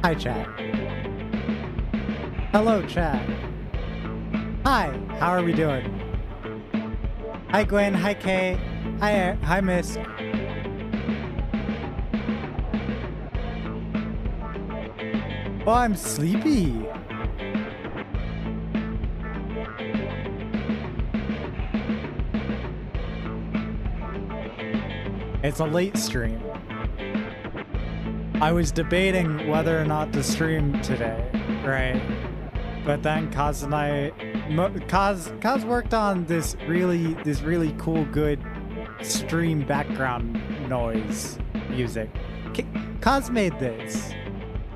Hi, chat. Hello, chat. Hi, how are we doing? Hi, Gwen. Hi, Kay. Hi, Miss. Oh, I'm sleepy. It's a late stream. I was debating whether or not to stream today, right? But then Kaz and Kaz worked on this really cool, good stream background noise music. Kaz made this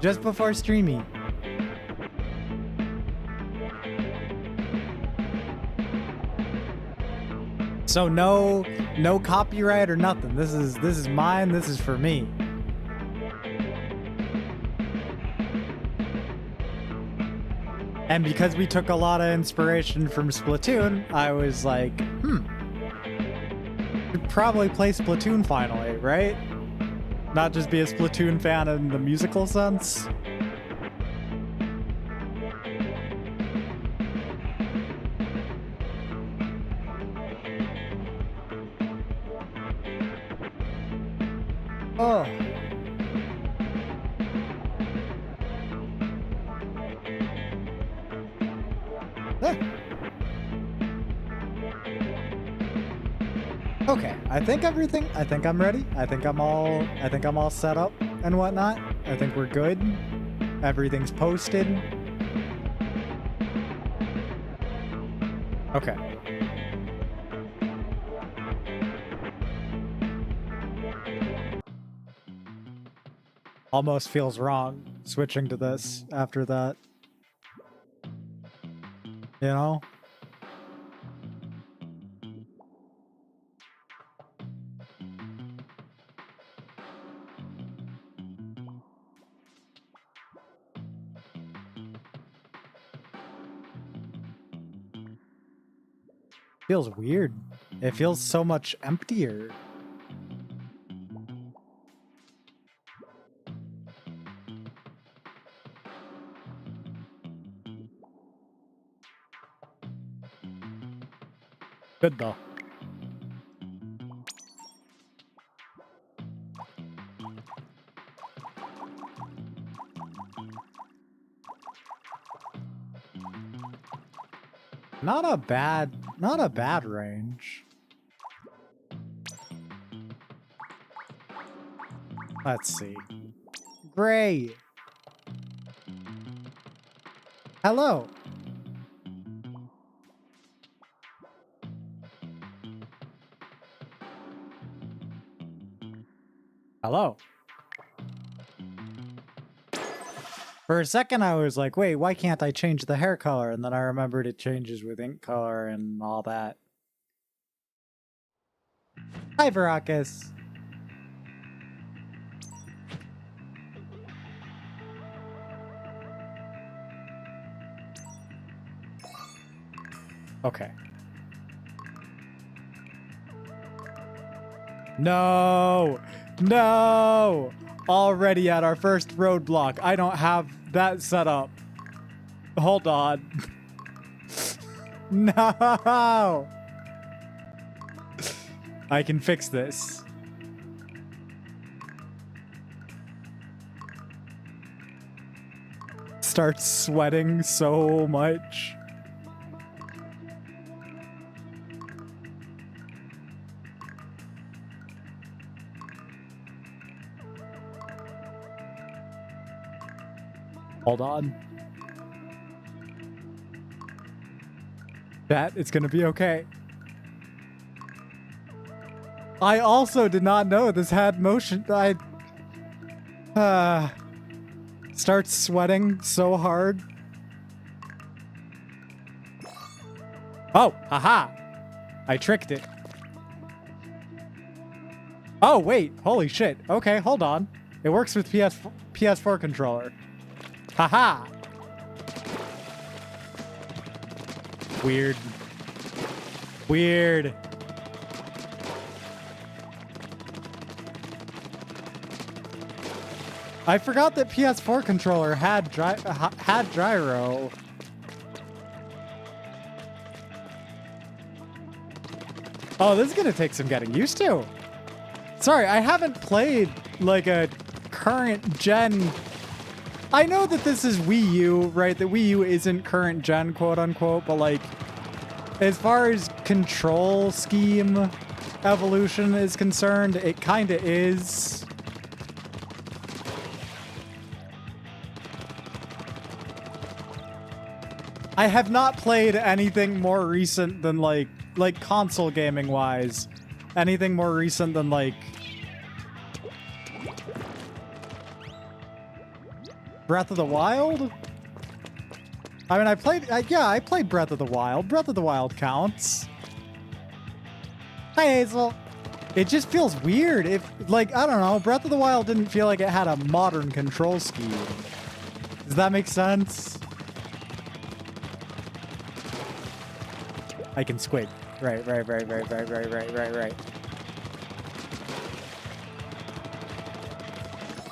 just before streaming. So no copyright or nothing. This is mine. This is for me. And because we took a lot of inspiration from Splatoon, I was like, should probably play Splatoon finally, right? Not just be a Splatoon fan in the musical sense. Oh. Okay, I think I'm ready. I think I'm all set up and whatnot. I think we're good. Everything's posted. Okay. Almost feels wrong switching to this after that. You know? Feels weird. It feels so much emptier. Good though. Not a bad range. Let's see. Gray. Hello. Hello. For a second, I was like, wait, why can't I change the hair color? And then I remembered it changes with ink color and all that. Hi, Verakis. Okay. No! No! Already at our first roadblock. I don't have that set up. Hold on. No! I can fix this. Starts sweating so much. Hold on. That it's gonna be okay. I also did not know this had motion. Starts sweating so hard. Oh, haha. I tricked it. Oh, wait. Holy shit. Okay, hold on. It works with PS4 controller. Haha! Weird. Weird. I forgot that PS4 controller had gyro. Oh, this is gonna take some getting used to. Sorry, I haven't played like a current gen. I know that this is Wii U, right? The Wii U isn't current gen, quote unquote, but like as far as control scheme evolution is concerned, it kind of is. I have not played anything more recent than like console gaming wise. Anything more recent than like Breath of the Wild? I mean, I played Breath of the Wild. Breath of the Wild counts. Hi, Hazel. It just feels weird. If, like, I don't know, Breath of the Wild didn't feel like it had a modern control scheme. Does that make sense? I can squig. Right.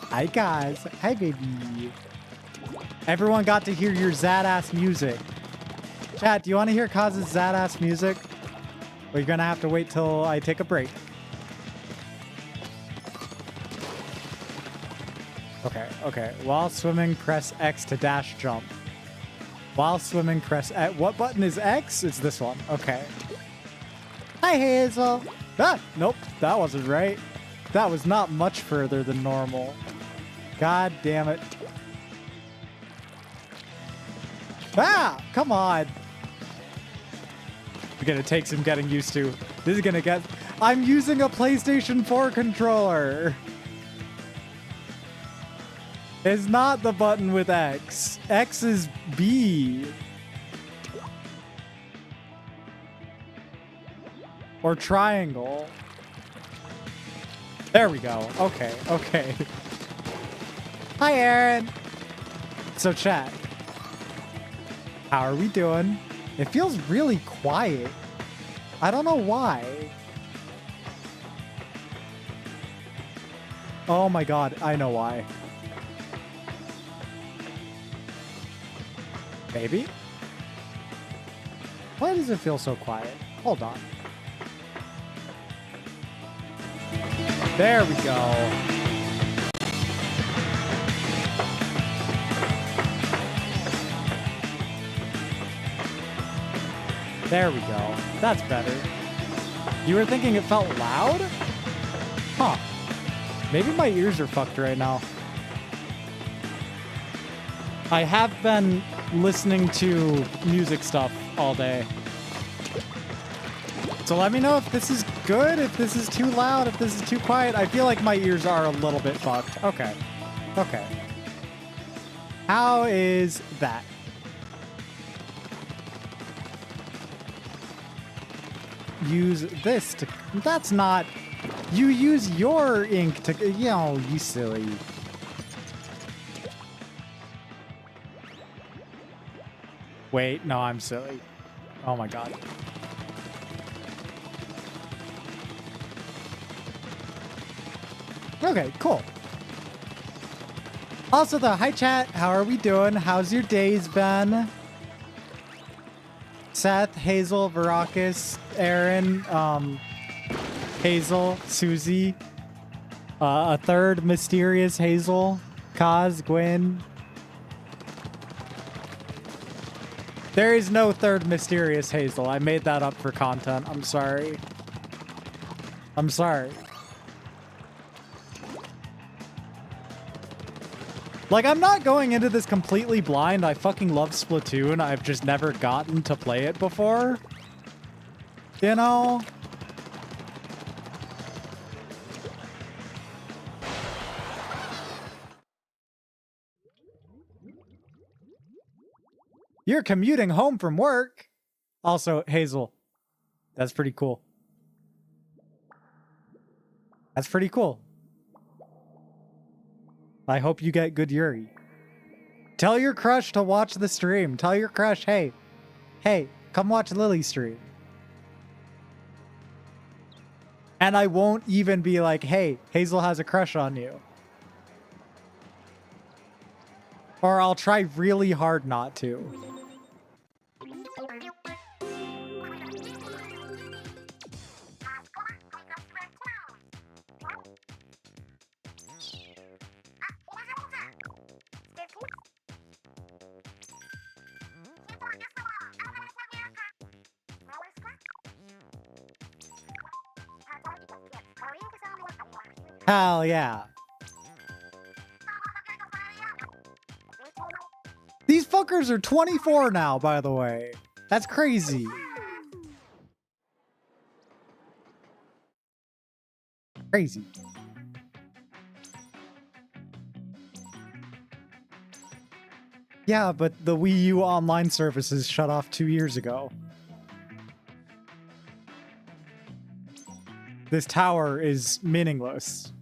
Hi, guys. Hi, baby. Everyone got to hear your Zadass music. Chat, do you want to hear Kaz's Zadass music? Or you're gonna have to wait till I take a break. Okay. While swimming, press X to dash jump. While swimming, press X. What button is X? It's this one. Okay. Hi, Hazel. Ah, nope, that wasn't right. That was not much further than normal. God damn it. Ah, come on. We're gonna take some getting used to. This is gonna get... I'm using a PlayStation 4 controller. It's not the button with X. X is B. Or triangle. There we go. Okay. Hi, Aaron. So, chat. How are we doing? It feels really quiet. I don't know why. Oh my god, I know why. Maybe? Why does it feel so quiet? Hold on. There we go. There we go. That's better. You were thinking it felt loud? Huh. Maybe my ears are fucked right now. I have been listening to music stuff all day. So let me know if this is good, if this is too loud, if this is too quiet. I feel like my ears are a little bit fucked. Okay. How is that? Use this to... That's not... You use your ink to... You know, you silly. Wait, no, I'm silly. Oh my god. Okay, cool. Also, though, hi chat. How are we doing? How's your days been? Seth, Hazel, Verakis, Aaron, Hazel, Susie, a third mysterious Hazel, Kaz, Gwen. There is no third mysterious Hazel. I made that up for content. I'm sorry. I'm sorry. Like, I'm not going into this completely blind. I fucking love Splatoon. I've just never gotten to play it before. You know? You're commuting home from work. Also, Hazel. That's pretty cool. That's pretty cool. I hope you get good Yuri. Tell your crush to watch the stream. Tell your crush, hey, come watch Lily's stream. And I won't even be like, hey, Hazel has a crush on you. Or I'll try really hard not to. Hell yeah. These fuckers are 24 now, by the way. That's crazy. Crazy. Yeah, but the Wii U online services shut off 2 years ago. This tower is meaningless.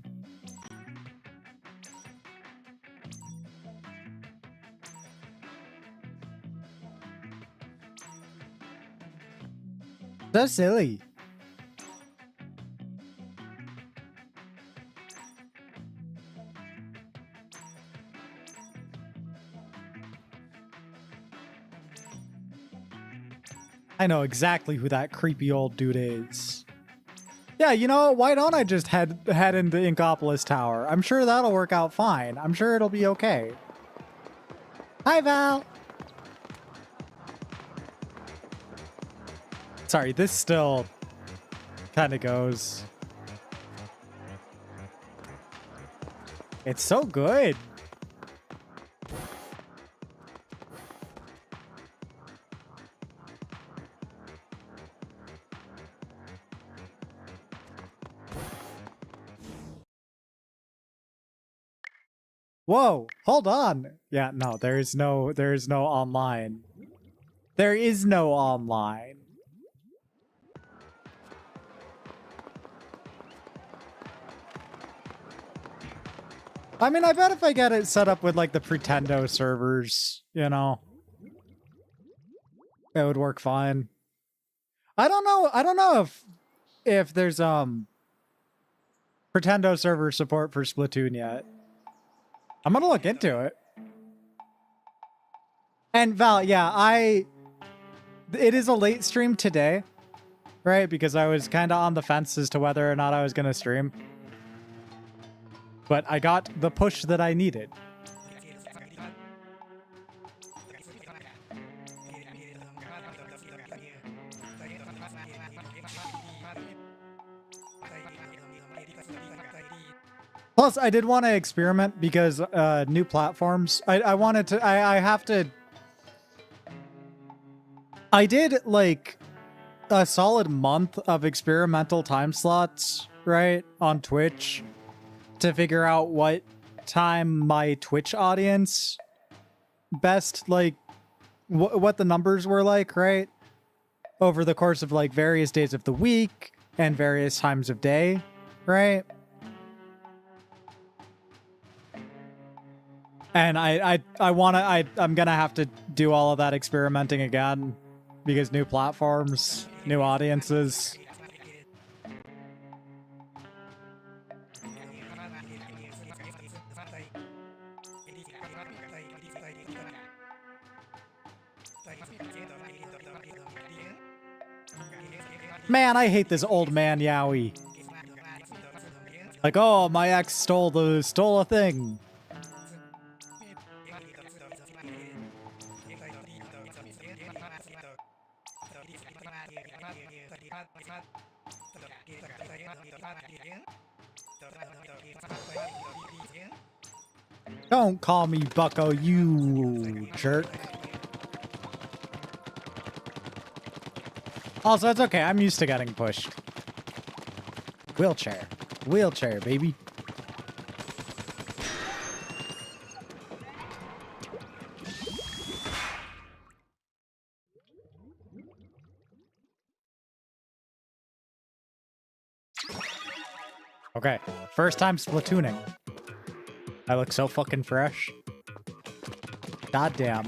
So silly. I know exactly who that creepy old dude is. Yeah, you know, why don't I just head into Inkopolis Tower? I'm sure that'll work out fine. I'm sure it'll be okay. Hi, Val. Sorry, this still kind of goes. It's so good. Whoa, hold on. Yeah, no, there is no online. There is no online. I mean, I bet if I get it set up with like the Pretendo servers, you know, it would work fine. I don't know if there's Pretendo server support for Splatoon yet. I'm gonna look into it. And Val, yeah, it is a late stream today, right? Because I was kind of on the fence as to whether or not I was gonna stream. But I got the push that I needed. Plus, I did want to experiment because new platforms. I wanted to. I have to. I did like a solid month of experimental time slots, right, on Twitch to figure out what time my Twitch audience best, like, what the numbers were like, right, over the course of like various days of the week and various times of day, right? And I'm gonna have to do all of that experimenting again because new platforms, new audiences. Man, I hate this old man Yowie. Like, oh, my ex stole a thing. Don't call me Bucko, you jerk. Also, it's okay. I'm used to getting pushed. Wheelchair. Wheelchair, baby. Okay, first time splatooning. I look so fucking fresh. God damn.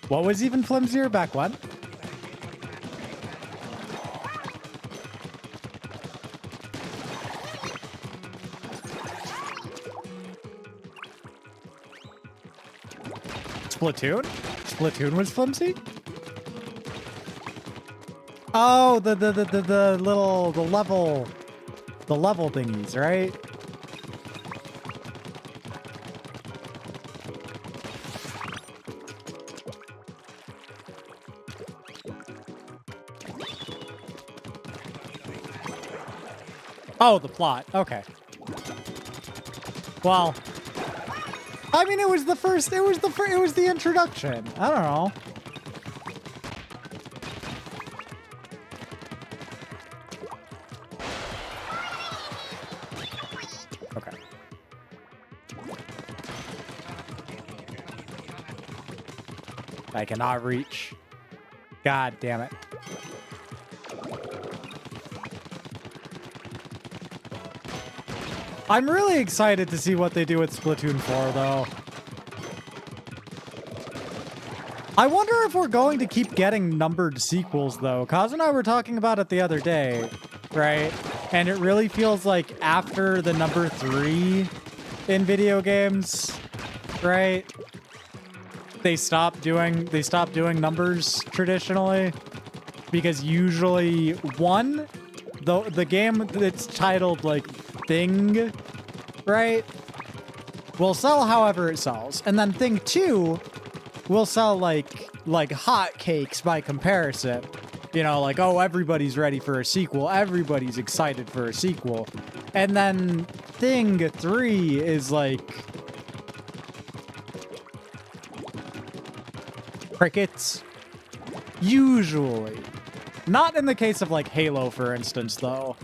What was even flimsier back when? Splatoon? Splatoon was flimsy? Oh, the level thingies, right? Oh, the plot. Okay. Well, I mean, it was the introduction. I don't know. Okay. I cannot reach. God damn it. I'm really excited to see what they do with Splatoon 4, though. I wonder if we're going to keep getting numbered sequels, though. Kaz and I were talking about it the other day, right? And it really feels like after the number 3 in video games, right? They stop doing numbers traditionally, because usually the game that's titled like Thing, right, will sell however it sells, and then Thing 2 will sell like hotcakes by comparison. You know, like, oh, everybody's ready for a sequel, everybody's excited for a sequel, and then Thing 3 is like crickets. Usually. Not in the case of like Halo, for instance, though.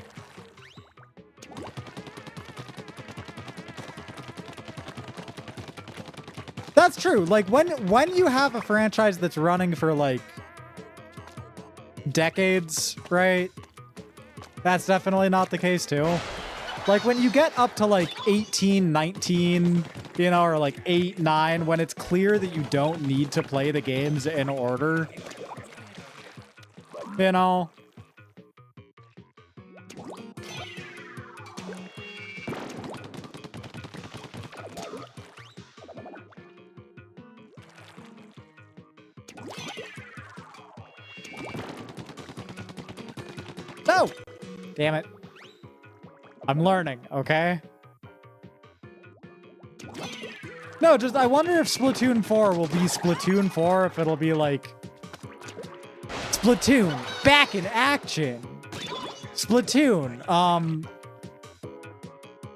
That's true. Like when you have a franchise that's running for like decades, right? That's definitely not the case too. Like when you get up to like 18, 19, you know, or like 8, 9, when it's clear that you don't need to play the games in order, you know? No! Damn it. I'm learning, okay? No, just I wonder if Splatoon 4 will be Splatoon 4, if it'll be like Splatoon, back in action. Splatoon,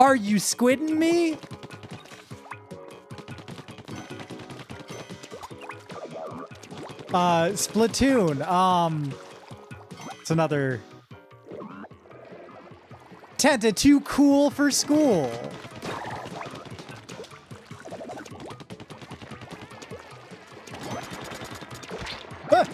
are you squidding me? Splatoon, it's another Tenta too cool for school. Ah.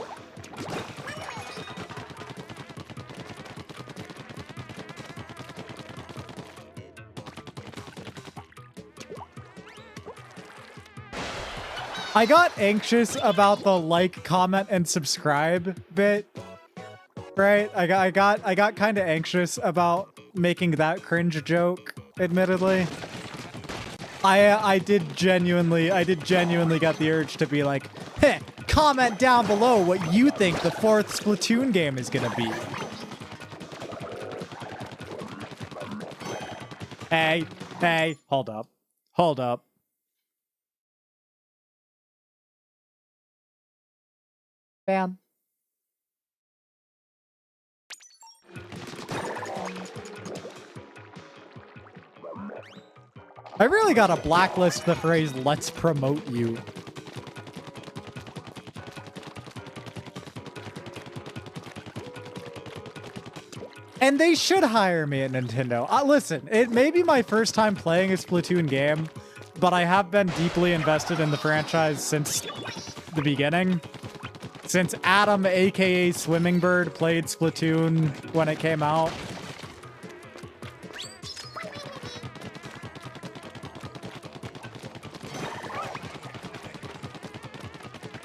I got anxious about the like, comment, and subscribe bit, right? I got kind of anxious about making that cringe joke, admittedly. I did genuinely get the urge to be like, heh, comment down below what you think the 4th Splatoon game is gonna be. Hey, hold up. Bam. I really gotta blacklist the phrase, let's promote you. And they should hire me at Nintendo. Listen, it may be my first time playing a Splatoon game, but I have been deeply invested in the franchise since the beginning. Since Adam, aka Swimming Bird, played Splatoon when it came out.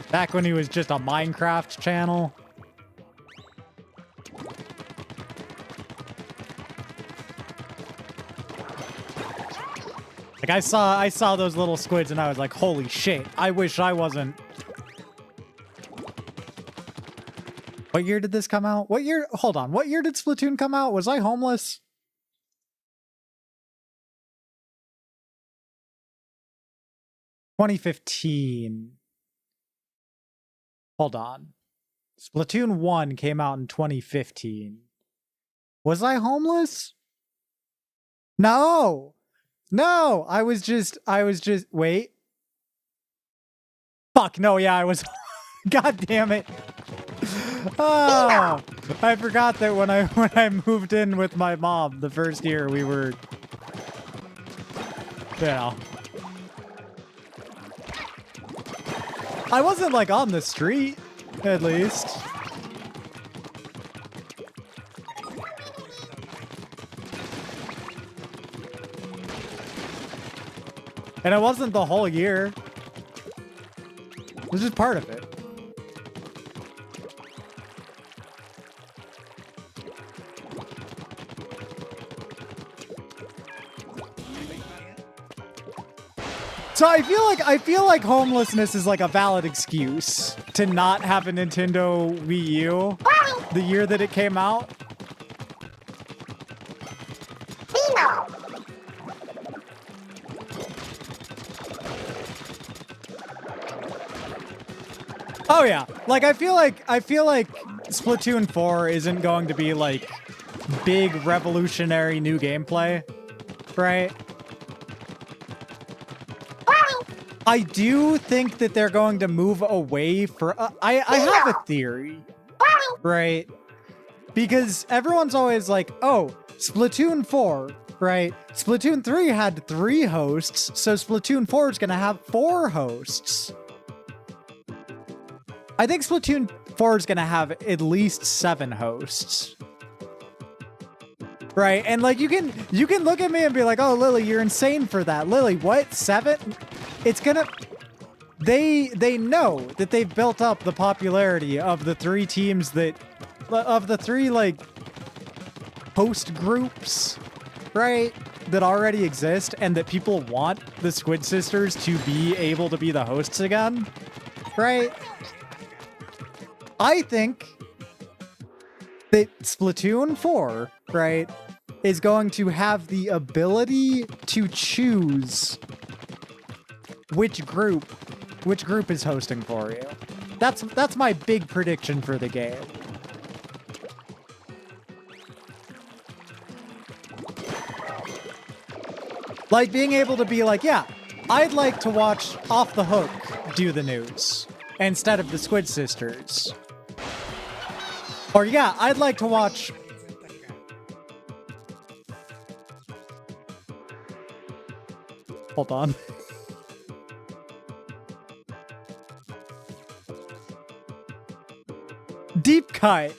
Back when he was just a Minecraft channel. Like I saw those little squids and I was like, holy shit, I wish I wasn't. What year did this come out? What year? Hold on. What year did Splatoon come out? Was I homeless? $2015. Hold on. Splatoon 1 came out in 2015. Was I homeless? No. No, I was just, wait. Fuck, no, yeah, I was, god damn it. Oh, I forgot that when I moved in with my mom the first year we were, you know. I wasn't like on the street, at least. And it wasn't the whole year. It was just part of it. So I feel like homelessness is like a valid excuse to not have a Nintendo Wii U the year that it came out. Oh yeah, like I feel like Splatoon 4 isn't going to be like big revolutionary new gameplay, right? I do think that they're going to move away for I have a theory, right? Because everyone's always like, "Oh, Splatoon 4, right? Splatoon 3 had 3 hosts, so Splatoon 4 is going to have 4 hosts." I think Splatoon 4 is going to have at least 7 hosts. Right? And like you can look at me and be like, "Oh, Lily, you're insane for that." Lily, what? 7? It's going to they know that they've built up the popularity of the 3 teams of the 3 like host groups, right? That already exist and that people want the Squid Sisters to be able to be the hosts again, right? I think that Splatoon 4, right, is going to have the ability to choose which group is hosting for you. That's my big prediction for the game. Like being able to be like, yeah, I'd like to watch Off the Hook do the news instead of the Squid Sisters. Or yeah, I'd like to watch... Hold on. Deep Cut.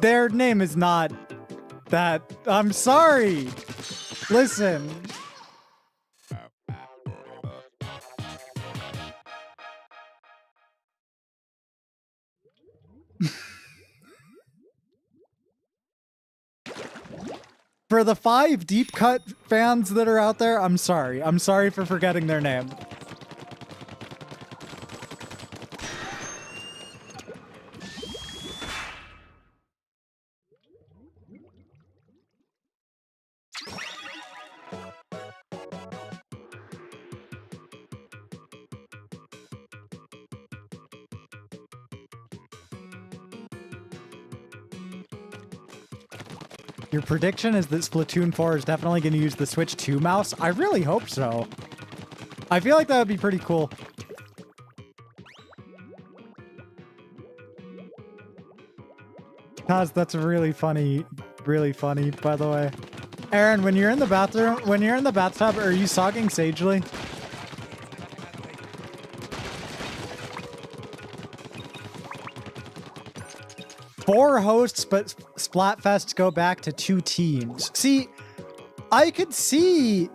Their name is not that. I'm sorry. Listen. For the 5 Deep Cut fans that are out there, I'm sorry. I'm sorry for forgetting their name. Your prediction is that Splatoon 4 is definitely going to use the Switch 2 mouse? I really hope so. I feel like that would be pretty cool. Kaz, that's really funny, by the way. Aaron, when you're in the bathtub, are you sogging sagely? Four hosts, but Splatfests go back to 2 teams. See, I could see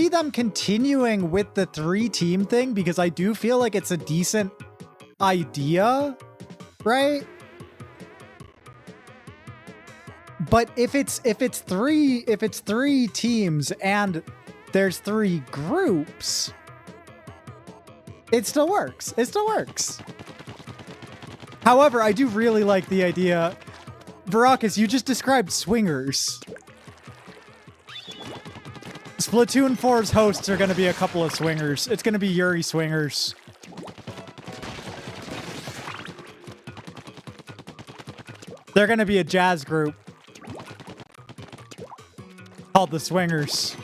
them continuing with the 3-team thing because I do feel like it's a decent idea, right? But if it's 3 teams and there's 3 groups, it still works. It still works. However, I do really like the idea. Verakus, you just described swingers. Splatoon 4's hosts are going to be a couple of swingers. It's going to be Yuri swingers. They're going to be a jazz group called the Swingers.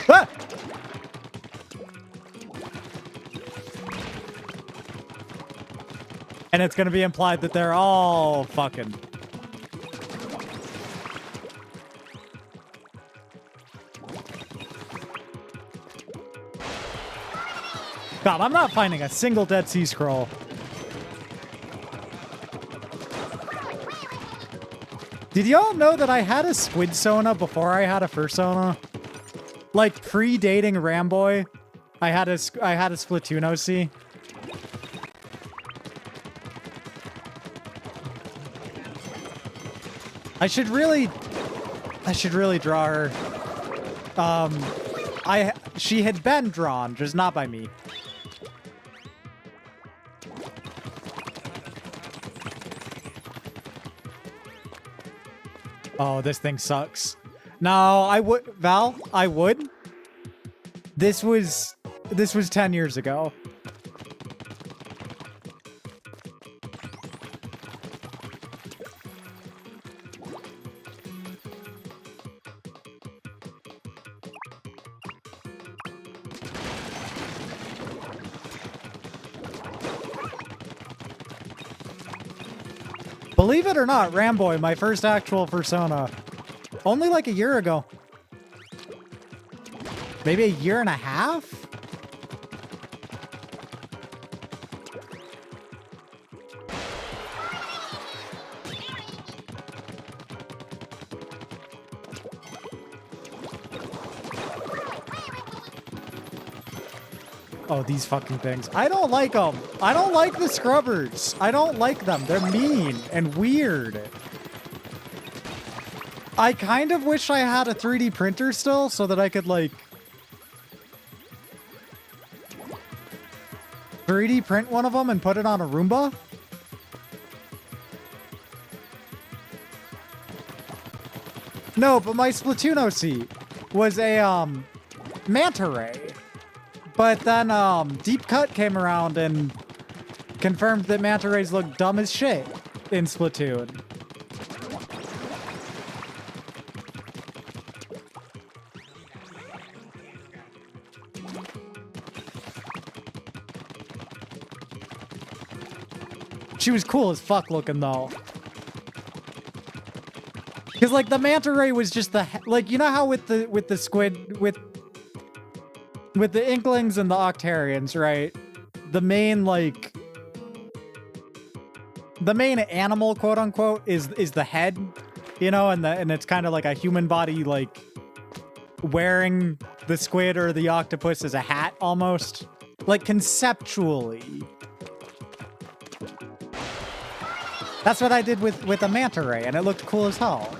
Ah! And it's going to be implied that they're all fucking. God, I'm not finding a single Dead Sea Scroll. Did y'all know that I had a Squid Sona before I had a Fursona? Like predating Ramboy, I had a Splatoon OC. I should really draw her. She had been drawn, just not by me. Oh, this thing sucks. No, I would, Val, I would. This was 10 years ago. Believe it or not, Ramboy, my first actual Fursona, only like a year ago. Maybe a year and a half? Oh, these fucking things. I don't like them. I don't like the scrubbers. I don't like them. They're mean and weird. I kind of wish I had a 3D printer still so that I could, like, 3D print one of them and put it on a Roomba. No, but my Splatoon OC was a, manta ray. But then, Deep Cut came around and confirmed that manta rays look dumb as shit in Splatoon. She was cool as fuck looking, though. Because, like, the manta ray was just the, like, you know how with the squid, with the Inklings and the Octarians, right? The main, like, the main animal, quote unquote, is the head, you know, and it's kind of like a human body, like, wearing the squid or the octopus as a hat almost, like, conceptually. That's what I did with a manta ray, and it looked cool as hell.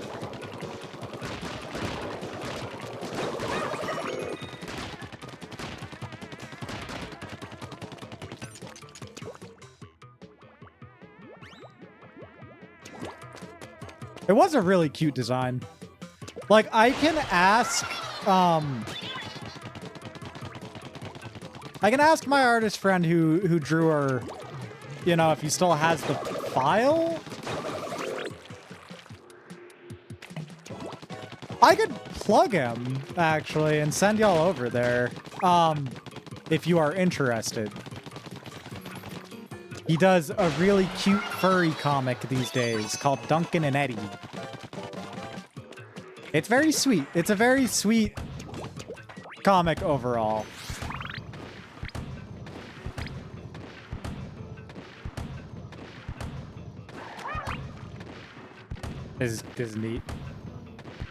It was a really cute design. Like, I can ask my artist friend who drew her, you know, if he still has the file. I could plug him, actually, and send y'all over there, if you are interested. He does a really cute furry comic these days called Duncan and Eddie. It's very sweet. It's a very sweet comic overall. This is neat.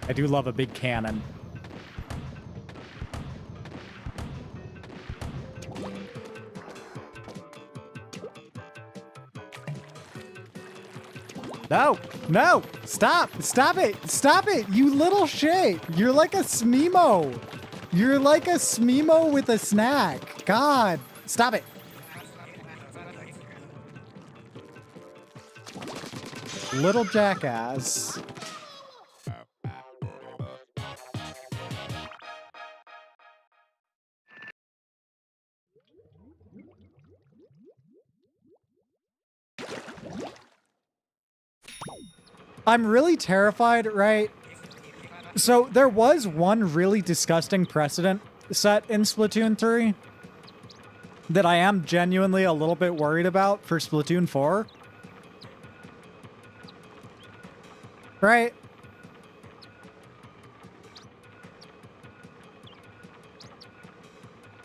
I do love a big cannon. No, no, stop it, you little shit. You're like a Smemo. You're like a Smemo with a snack. God, stop it. Little jackass. I'm really terrified, right? So there was one really disgusting precedent set in Splatoon 3 that I am genuinely a little bit worried about for Splatoon 4. Right?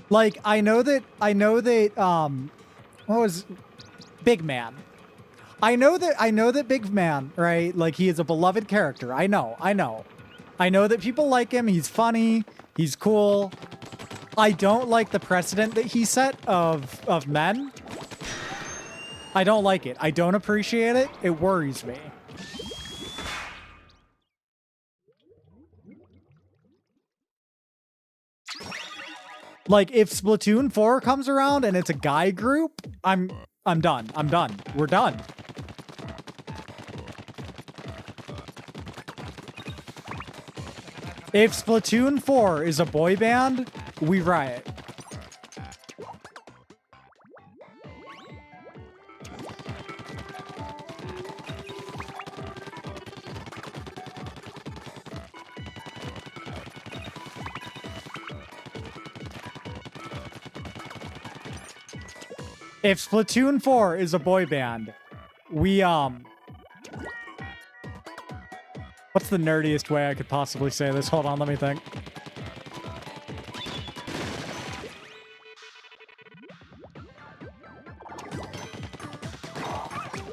Like, I know that, what was Big Man? I know that Big Man, right? Like, he is a beloved character. I know. I know that people like him. He's funny. He's cool. I don't like the precedent that he set of men. I don't like it. I don't appreciate it. It worries me. Like, if Splatoon 4 comes around and it's a guy group, I'm done. I'm done. We're done. If Splatoon 4 is a boy band, we riot. If Splatoon 4 is a boy band, we, what's the nerdiest way I could possibly say this? Hold on, let me think.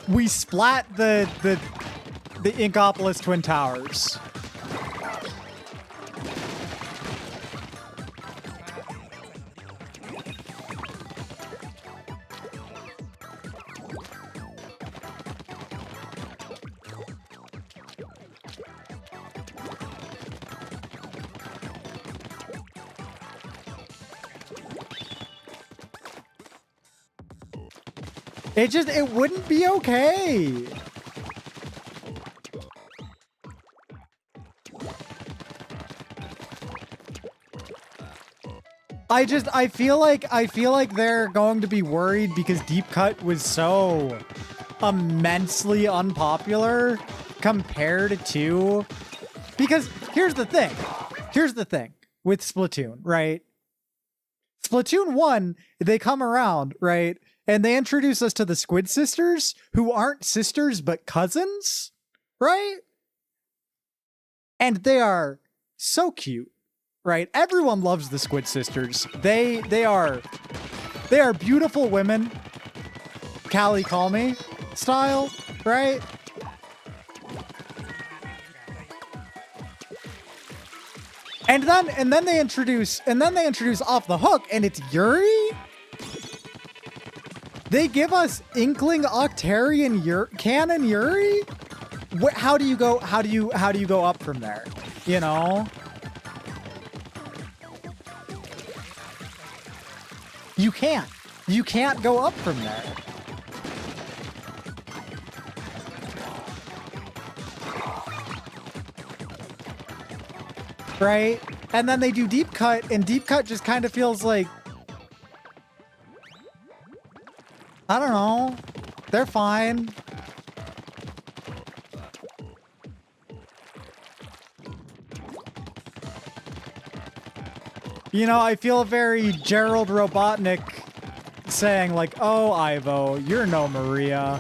We splat the Inkopolis Twin Towers. It wouldn't be okay. I feel like they're going to be worried because Deep Cut was so immensely unpopular compared to, because here's the thing with Splatoon, right? Splatoon 1, they come around, right? And they introduce us to the Squid Sisters, who aren't sisters but cousins, right? And they are so cute, right? Everyone loves the Squid Sisters. They are beautiful women, Callie Call Me style, right? And then they introduce Off the Hook, and it's Yuri. They give us Inkling Octarian Canon Yuri. How do you go up from there? You know? You can't go up from there. Right? And then they do Deep Cut, and Deep Cut just kind of feels like, I don't know. They're fine. You know, I feel very Gerald Robotnik saying like, oh, Ivo, you're no Maria.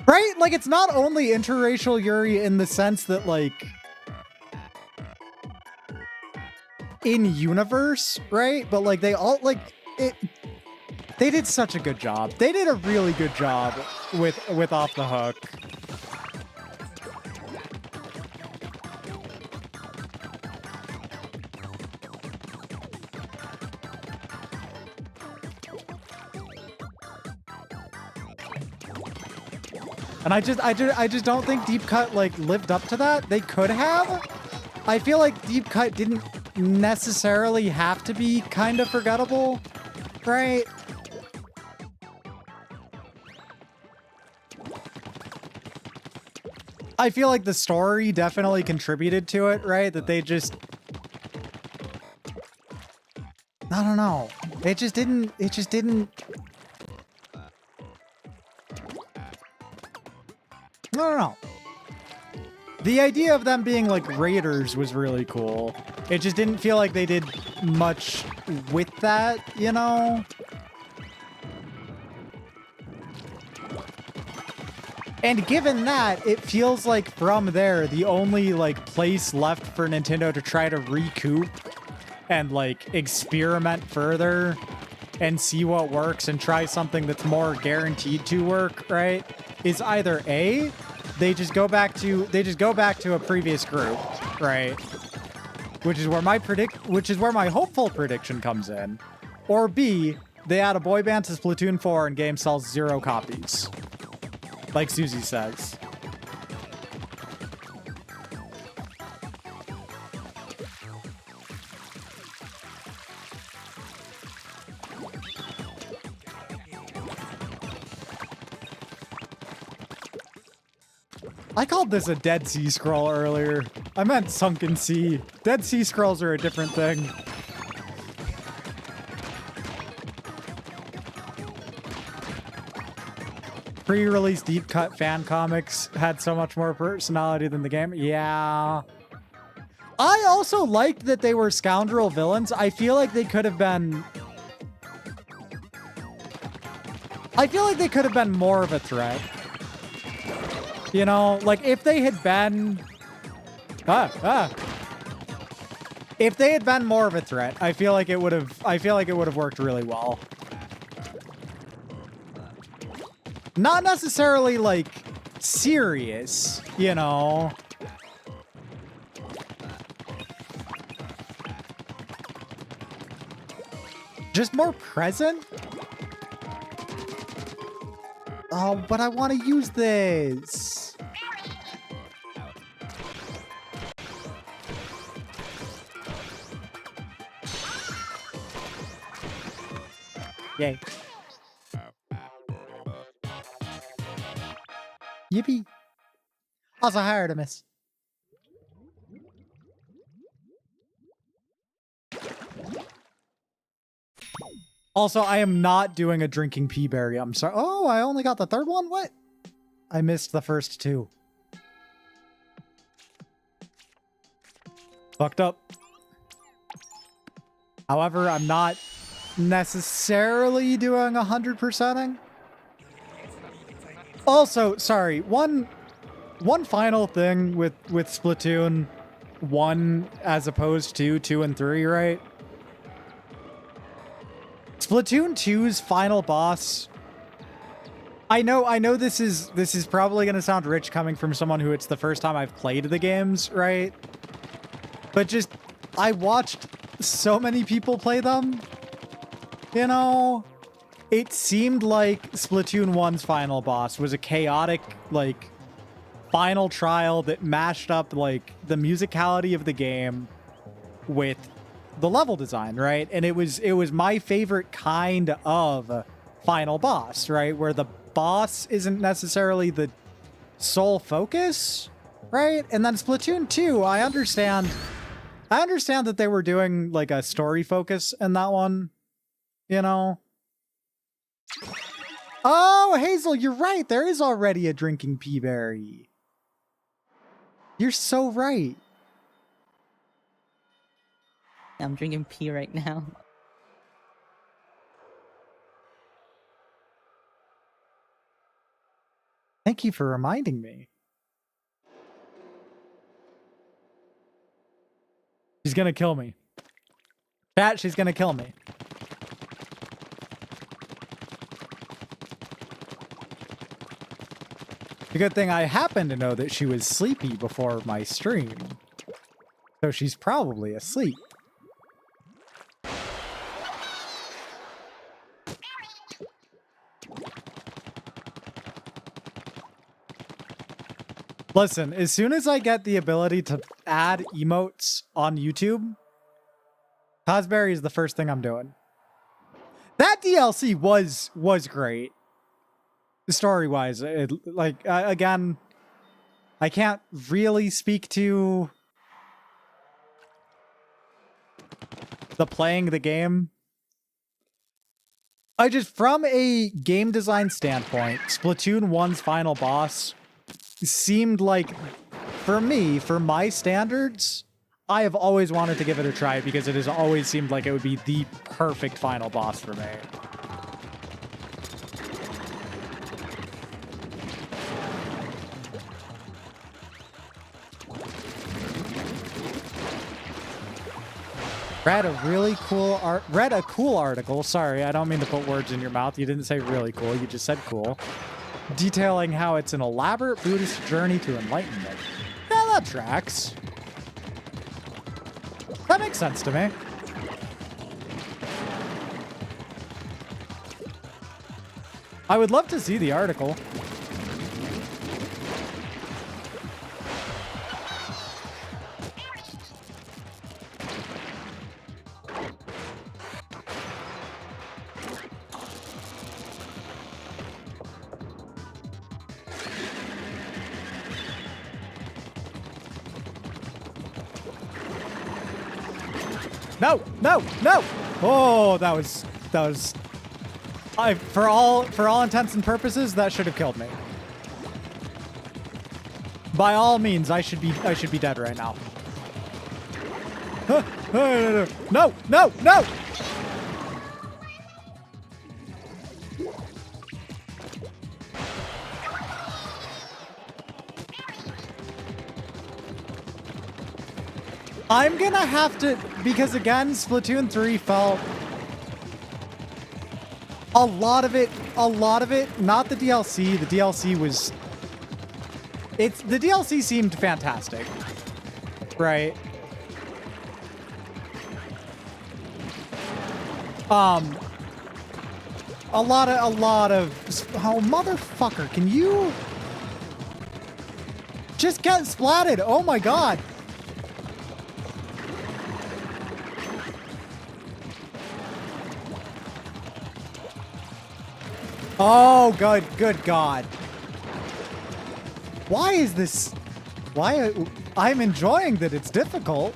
Right? Like, it's not only interracial Yuri in the sense that, like, in universe, right? But, like, they all, like, they did such a good job. They did a really good job with Off the Hook. And I just don't think Deep Cut like lived up to that. They could have. I feel like Deep Cut didn't necessarily have to be kind of forgettable, right? I feel like the story definitely contributed to it, right? That they just... I don't know. It just didn't... I don't know. The idea of them being like raiders was really cool. It just didn't feel like they did much with that, you know? And given that, it feels like from there, the only like place left for Nintendo to try to recoup and like experiment further and see what works and try something that's more guaranteed to work, right? Is either A, they just go back to a previous group, right? Which is where my hopeful prediction comes in. Or B, they add a boy band to Splatoon 4 and game sells 0 copies. Like Susie says. I called this a Dead Sea Scroll earlier. I meant Sunken Sea. Dead Sea Scrolls are a different thing. Pre-release deep cut fan comics had so much more personality than the game. Yeah. I also liked that they were scoundrel villains. I feel like they could have been... I feel like they could have been more of a threat. You know, like if they had been... If they had been more of a threat, I feel like it would have worked really well. Not necessarily like serious, you know. Just more present. Oh, but I want to use this. Yay. Yippee. Also hired a miss. Also, I am not doing a drinking pea berry. I'm sorry. Oh, I only got the third one? What? I missed the first two. Fucked up. However, I'm not necessarily doing 100%ing. Also, sorry, one final thing with Splatoon 1 as opposed to 2 and 3, right? Splatoon 2's final boss. I know this is probably going to sound rich coming from someone who it's the first time I've played the games, right? But just I watched so many people play them. You know, it seemed like Splatoon 1's final boss was a chaotic, like, final trial that mashed up, like, the musicality of the game with the level design, right? And it was my favorite kind of final boss, right? Where the boss isn't necessarily the sole focus, right? And then Splatoon 2, I understand that they were doing, like, a story focus in that one. You know? Oh, Hazel, you're right. There is already a drinking pea berry. You're so right. I'm drinking pee right now. Thank you for reminding me. She's gonna kill me. Chat, she's gonna kill me. The good thing I happen to know that she was sleepy before my stream. So she's probably asleep. Listen, as soon as I get the ability to add emotes on YouTube, Cosberry is the first thing I'm doing. That DLC was great. Story-wise, again, I can't really speak to the playing the game. From a game design standpoint, Splatoon 1's final boss seemed like, for me, for my standards, I have always wanted to give it a try because it has always seemed like it would be the perfect final boss for me. Read a cool article. Sorry, I don't mean to put words in your mouth. You didn't say really cool. You just said cool. Detailing how it's an elaborate Buddhist journey to enlightenment. Yeah, that tracks. That makes sense to me. I would love to see the article. No, no, no! Oh, that was for all intents and purposes, that should have killed me. By all means, I should be dead right now. No, no, no! I'm gonna have to, because again, Splatoon 3 felt a lot of it, not the DLC. The DLC seemed fantastic, right? A lot of, oh, motherfucker, can you just get splatted? Oh my God. Oh, good God. Why is this? I'm enjoying that it's difficult.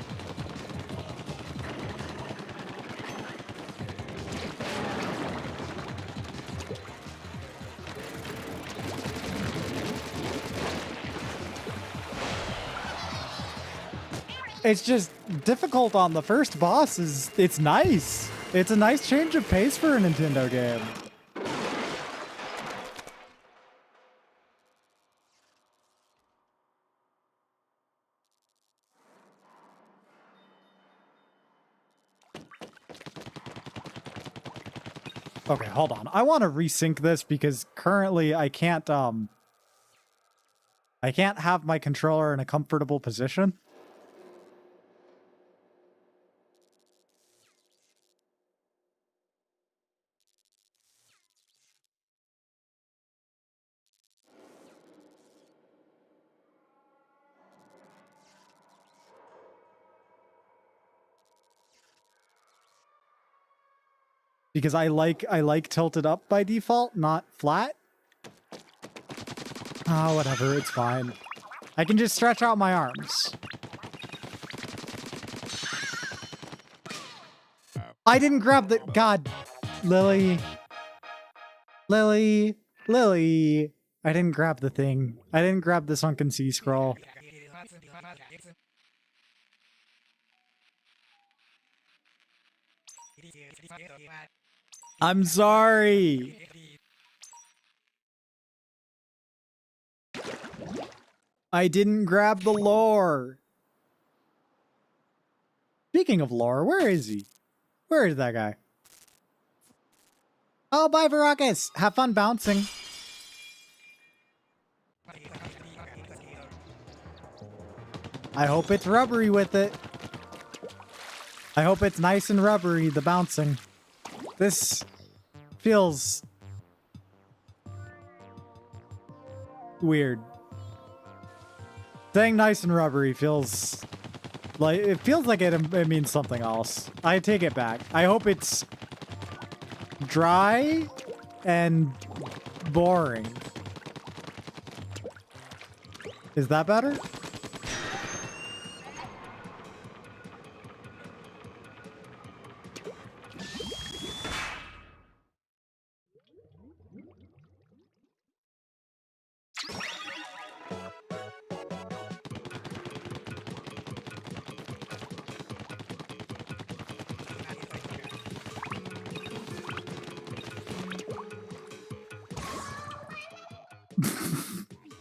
It's just difficult on the first boss. It's nice. It's a nice change of pace for a Nintendo game. Okay, hold on. I want to resync this because currently I can't have my controller in a comfortable position. Because I like tilted up by default, not flat. Oh, whatever, it's fine. I can just stretch out my arms. I didn't grab the... God. Lily. Lily. Lily. I didn't grab the thing. I didn't grab the sunken sea scroll. I'm sorry. I didn't grab the lore. Speaking of lore, where is he? Where is that guy? Oh, bye, Verakus. Have fun bouncing. I hope it's rubbery with it. I hope it's nice and rubbery, the bouncing. This feels weird. Saying nice and rubbery feels like it means something else. I take it back. I hope it's dry and boring. Is that better?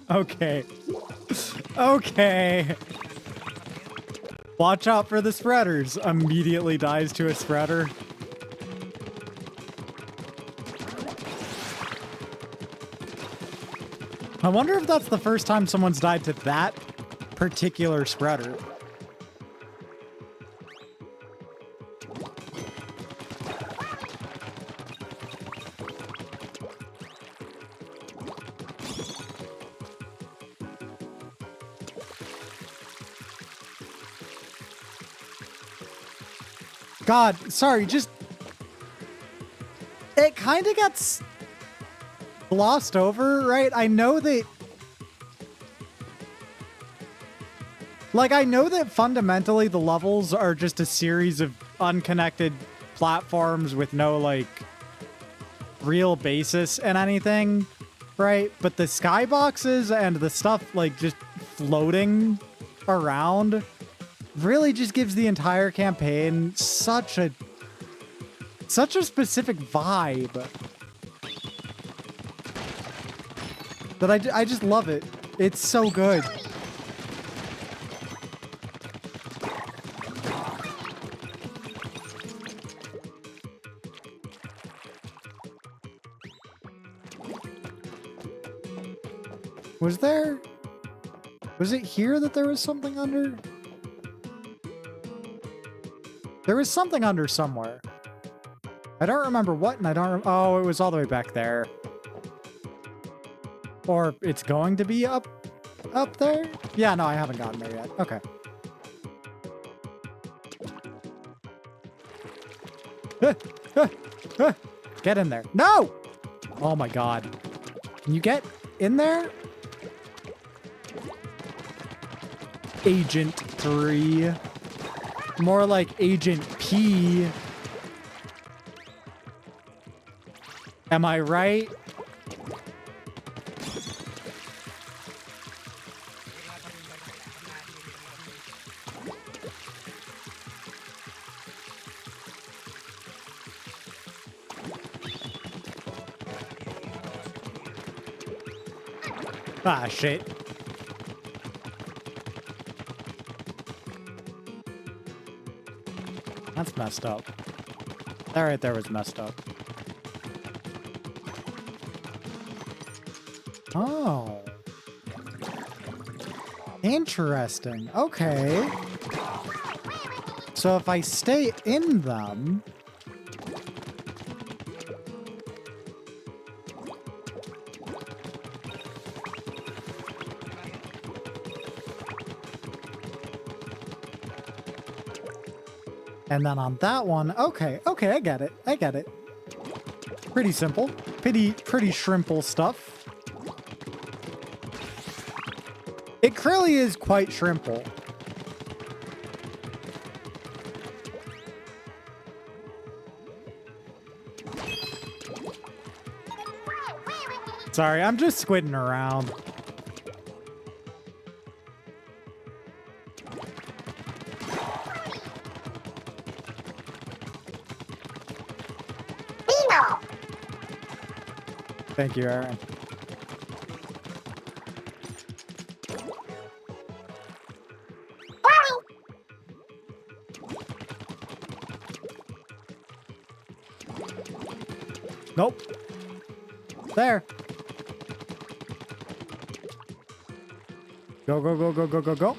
Okay. Okay. Watch out for the spreaders. Immediately dies to a spreader. I wonder if that's the first time someone's died to that particular spreader. God, sorry, just... It kind of gets glossed over, right? I know that... Like, I know that fundamentally the levels are just a series of unconnected platforms with no, like, real basis in anything, right? But the skyboxes and the stuff, like, just floating around really just gives the entire campaign such a specific vibe that I just love it. It's so good. Was it here that there was something under? There was something under somewhere. I don't remember what, and I don't... Oh, it was all the way back there. Or it's going to be up there? Yeah, no, I haven't gotten there yet. Okay. Get in there. No! Oh my god. Can you get in there? Agent 3. More like Agent P. Am I right? Ah, shit. That's messed up. That right there was messed up. Oh. Interesting. Okay. So if I stay in them... And then on that one, okay, I get it. I get it. Pretty simple. Pretty shrimple stuff. It clearly is quite shrimple. Sorry, I'm just squidding around. Thank you, Aaron. Nope. There. Go, go, go, go, go, go, go.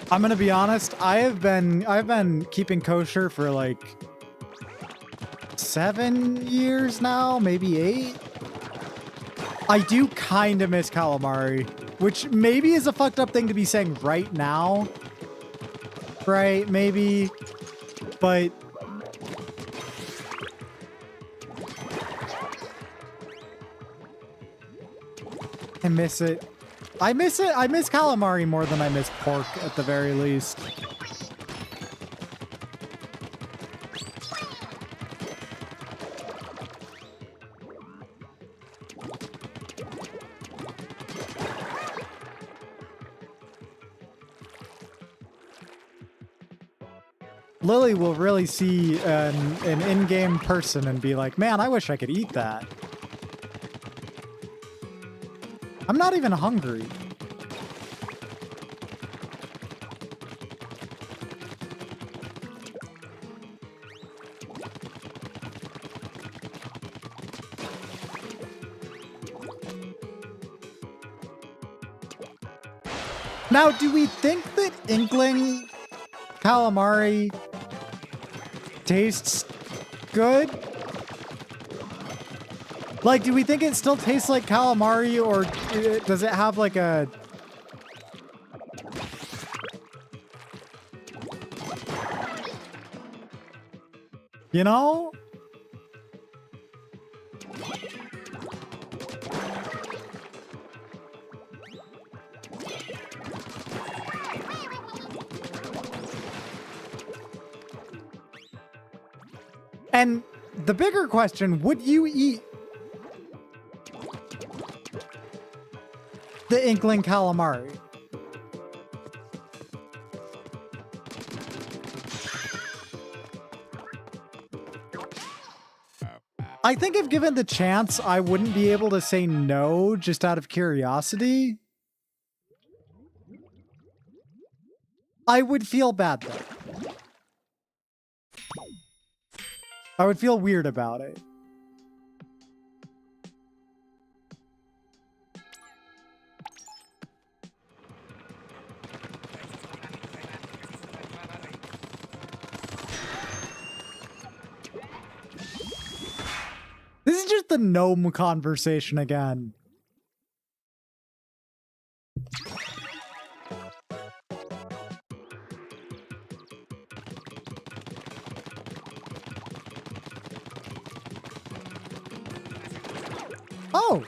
I'm gonna be honest, I've been keeping kosher for like 7 years now, maybe 8. I do kind of miss calamari, which maybe is a fucked up thing to be saying right now. Right, maybe, but I miss it. I miss it. I miss calamari more than I miss pork at the very least. Lily will really see an in-game person and be like, man, I wish I could eat that. I'm not even hungry. Now, do we think that Inkling calamari tastes good? Like, do we think it still tastes like calamari, or does it have like a... You know? And the bigger question, would you eat the Inkling calamari? I think if given the chance, I wouldn't be able to say no just out of curiosity. I would feel bad though. I would feel weird about it. This is just the gnome conversation again. Oh!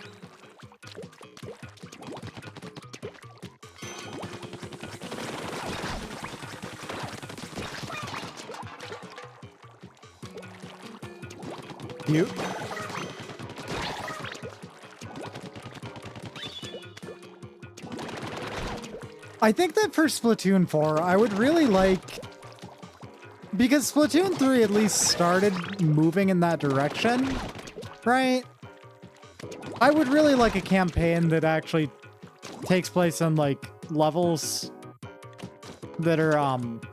You? I think that for Splatoon 4, I would really like... Because Splatoon 3 at least started moving in that direction, right? I would really like a campaign that actually takes place on, like, levels that are, I don't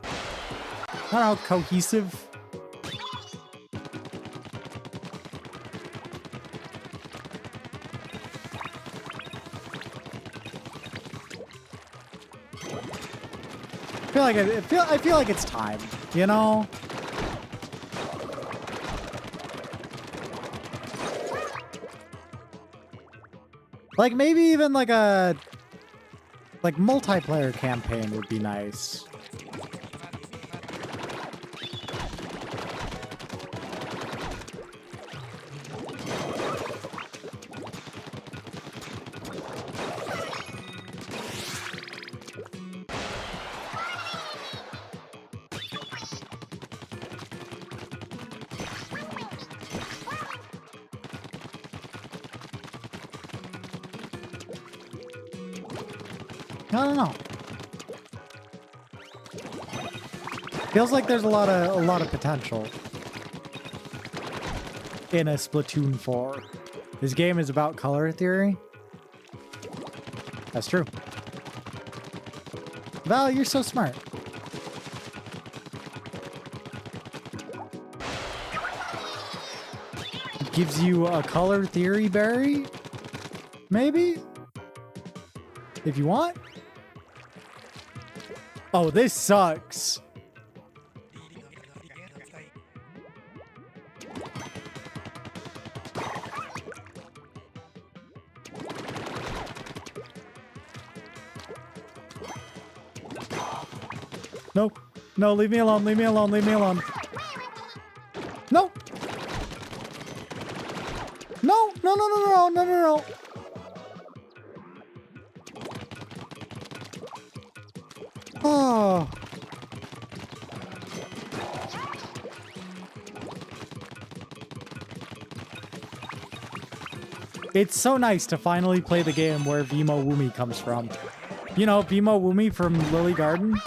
know, cohesive. I feel like it's time, you know? Like maybe even like a multiplayer campaign would be nice. I don't know. Feels like there's a lot of potential in a Splatoon 4. This game is about color theory. That's true. Val, you're so smart. It gives you a color theory berry? Maybe? If you want? Oh, this sucks. No, no, leave me alone, leave me alone, leave me alone. No. No, no, no, no, no, no, no, no. Oh. It's so nice to finally play the game where Vimo Woomy comes from. You know, Vimo Woomy from Lily Garden?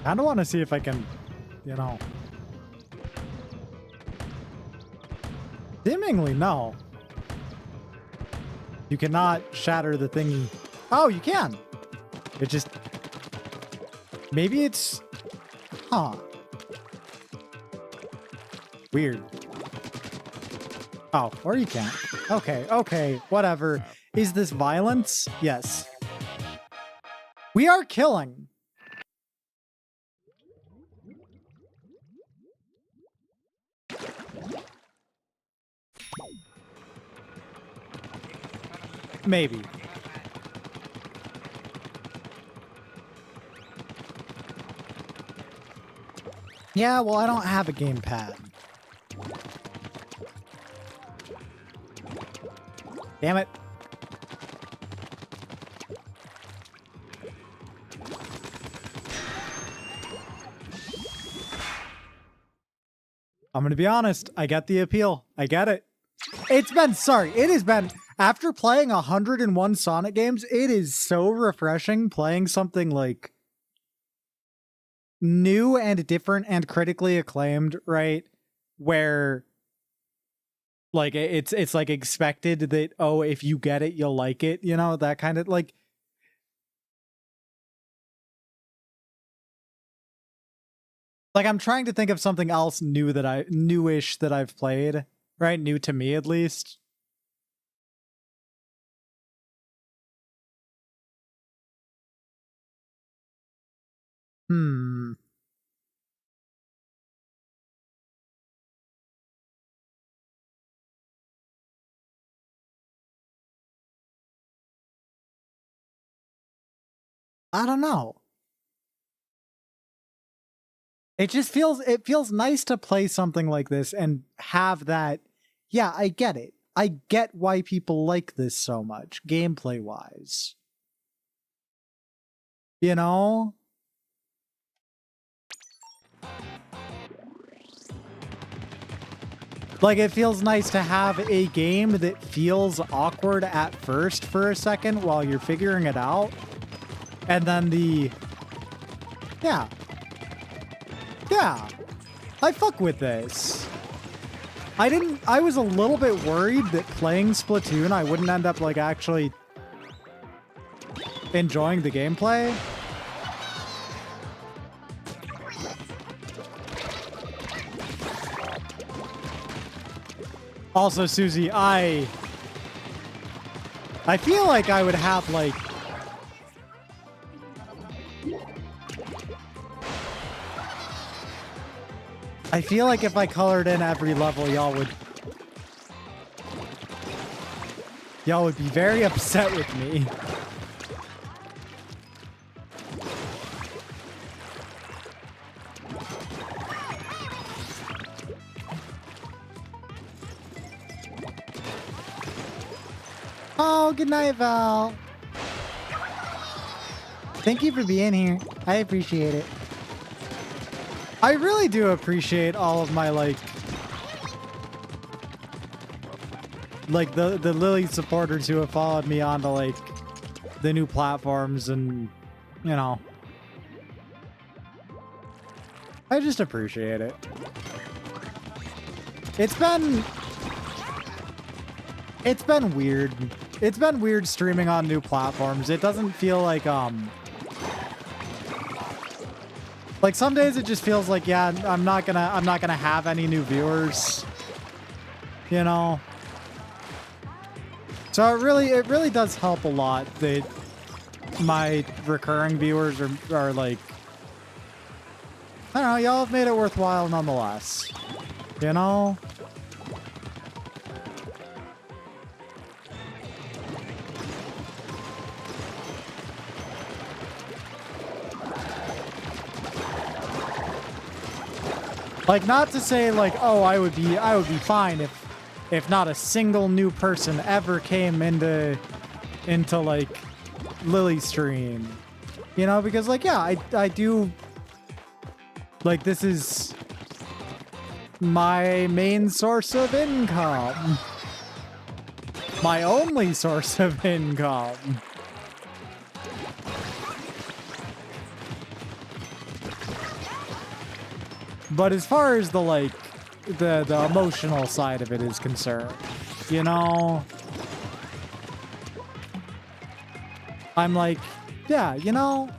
I don't want to see if I can, you know. Seemingly, no. You cannot shatter the thingy. Oh, you can. It just... Maybe it's... Huh. Weird. Oh, or you can't. Okay, okay, whatever. Is this violence? Yes. We are killing. Maybe. Yeah, well, I don't have a gamepad. Damn it. I'm gonna be honest. I get the appeal. I get it. It has been, after playing 101 Sonic games, it is so refreshing playing something like new and different and critically acclaimed, right? Where like it's like expected that, oh, if you get it, you'll like it, you know, that kind of like. Like I'm trying to think of something else newish that I've played, right? New to me, at least. I don't know. It feels nice to play something like this and have that. Yeah, I get it. I get why people like this so much, gameplay wise. You know? Like, it feels nice to have a game that feels awkward at first for a second while you're figuring it out. And then yeah. Yeah. I fuck with this. I was a little bit worried that playing Splatoon, I wouldn't end up, like, actually enjoying the gameplay. Also, Susie, I feel like I would have, like... I feel like if I colored in every level, y'all would be very upset with me. Oh, good night, Val. Thank you for being here. I appreciate it. I really do appreciate all of my, like the Lily supporters who have followed me onto, like, the new platforms and, you know. I just appreciate it. It's It's been weird. It's been weird streaming on new platforms. It doesn't feel like some days it just feels like, yeah, I'm not gonna have any new viewers, you know. So it really does help a lot that my recurring viewers are like, I don't know, y'all have made it worthwhile nonetheless, you know. Like, not to say like, oh, I would be fine if not a single new person ever came into like Lily's stream, you know, because like, yeah, I do, like, this is my main source of income, my only source of income. But as far as the like the emotional side of it is concerned, you know, I'm like, yeah, you know,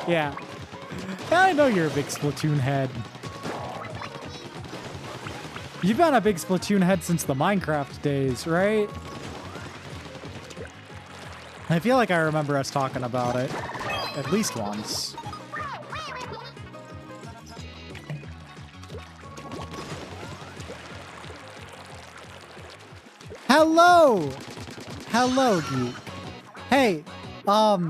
yeah, I know you're a big Splatoon head. You've been a big Splatoon head since the Minecraft days, right? I feel like I remember us talking about it at least once. Hello! Hello, Geek. Hey, I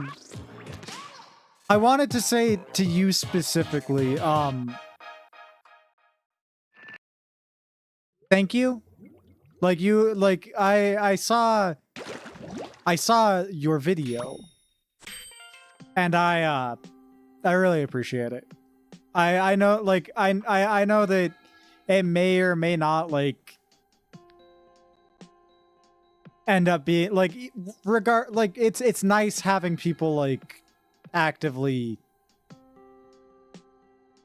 wanted to say to you specifically, thank you. Like, you, like, I saw your video, and I really appreciate it. I know, like, I know that it may or may not like end up being like like it's nice having people like actively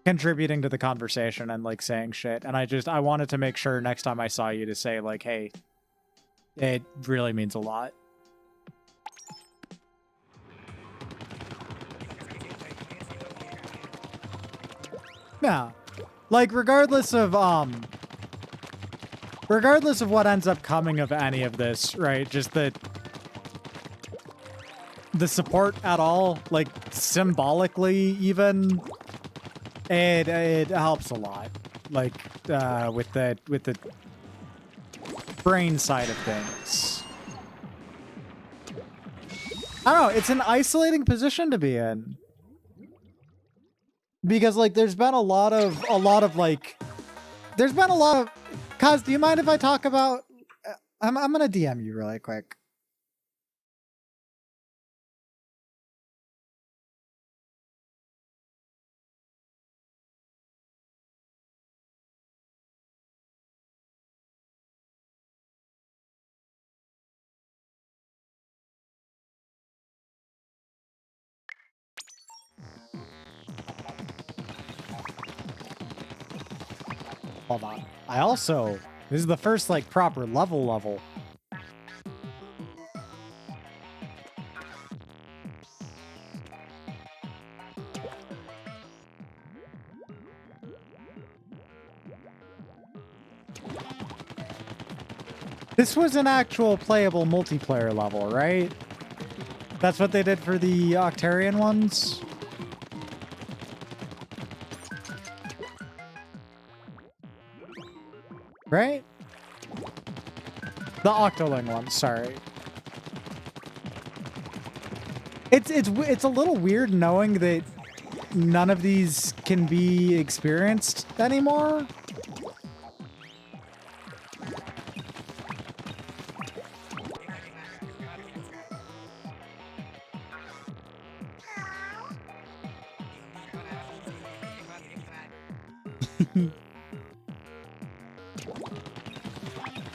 contributing to the conversation and like saying shit, and I wanted to make sure next time I saw you to say like, hey, it really means a lot. Yeah, like regardless of what ends up coming of any of this, right? Just the support at all, like symbolically even, it helps a lot. Like with the brain side of things. I don't know, it's an isolating position to be in. Because like there's been a lot of like Kaz, do you mind if I talk about I'm gonna DM you really quick. Hold on. This is the first like proper level. This was an actual playable multiplayer level, right? That's what they did for the Octarian ones? Right? The Octoling one, sorry. It's a little weird knowing that none of these can be experienced anymore.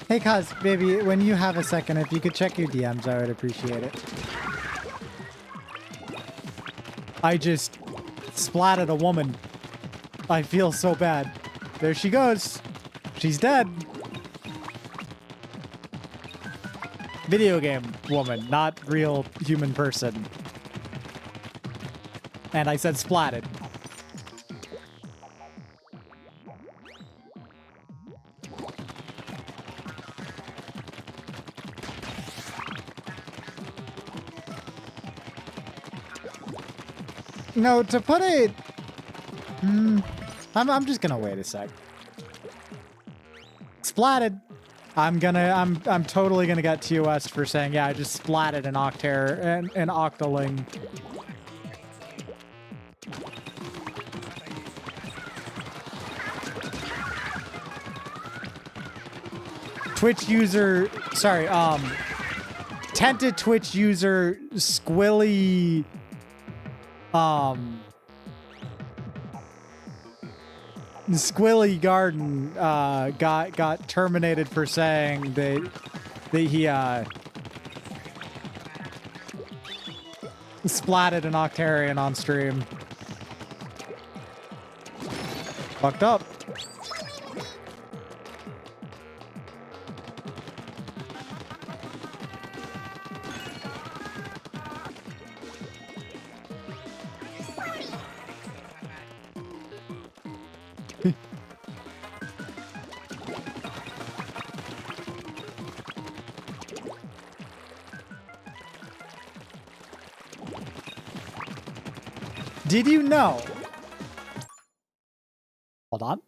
Hey Kaz, baby, when you have a second, if you could check your DMs, I would appreciate it. I just splatted a woman I feel so bad. There she goes. She's dead. Video game woman, not real human person. And I said splatted. No, to put it... I'm just gonna wait a sec. Splatted. I'm totally gonna get TOS for saying, yeah, I just splatted an an Octoling. Twitch user, sorry, tented Twitch user Squilly, Squilly Garden got terminated for saying that he splatted an Octarian on stream. Fucked up. Did you know? Hold on.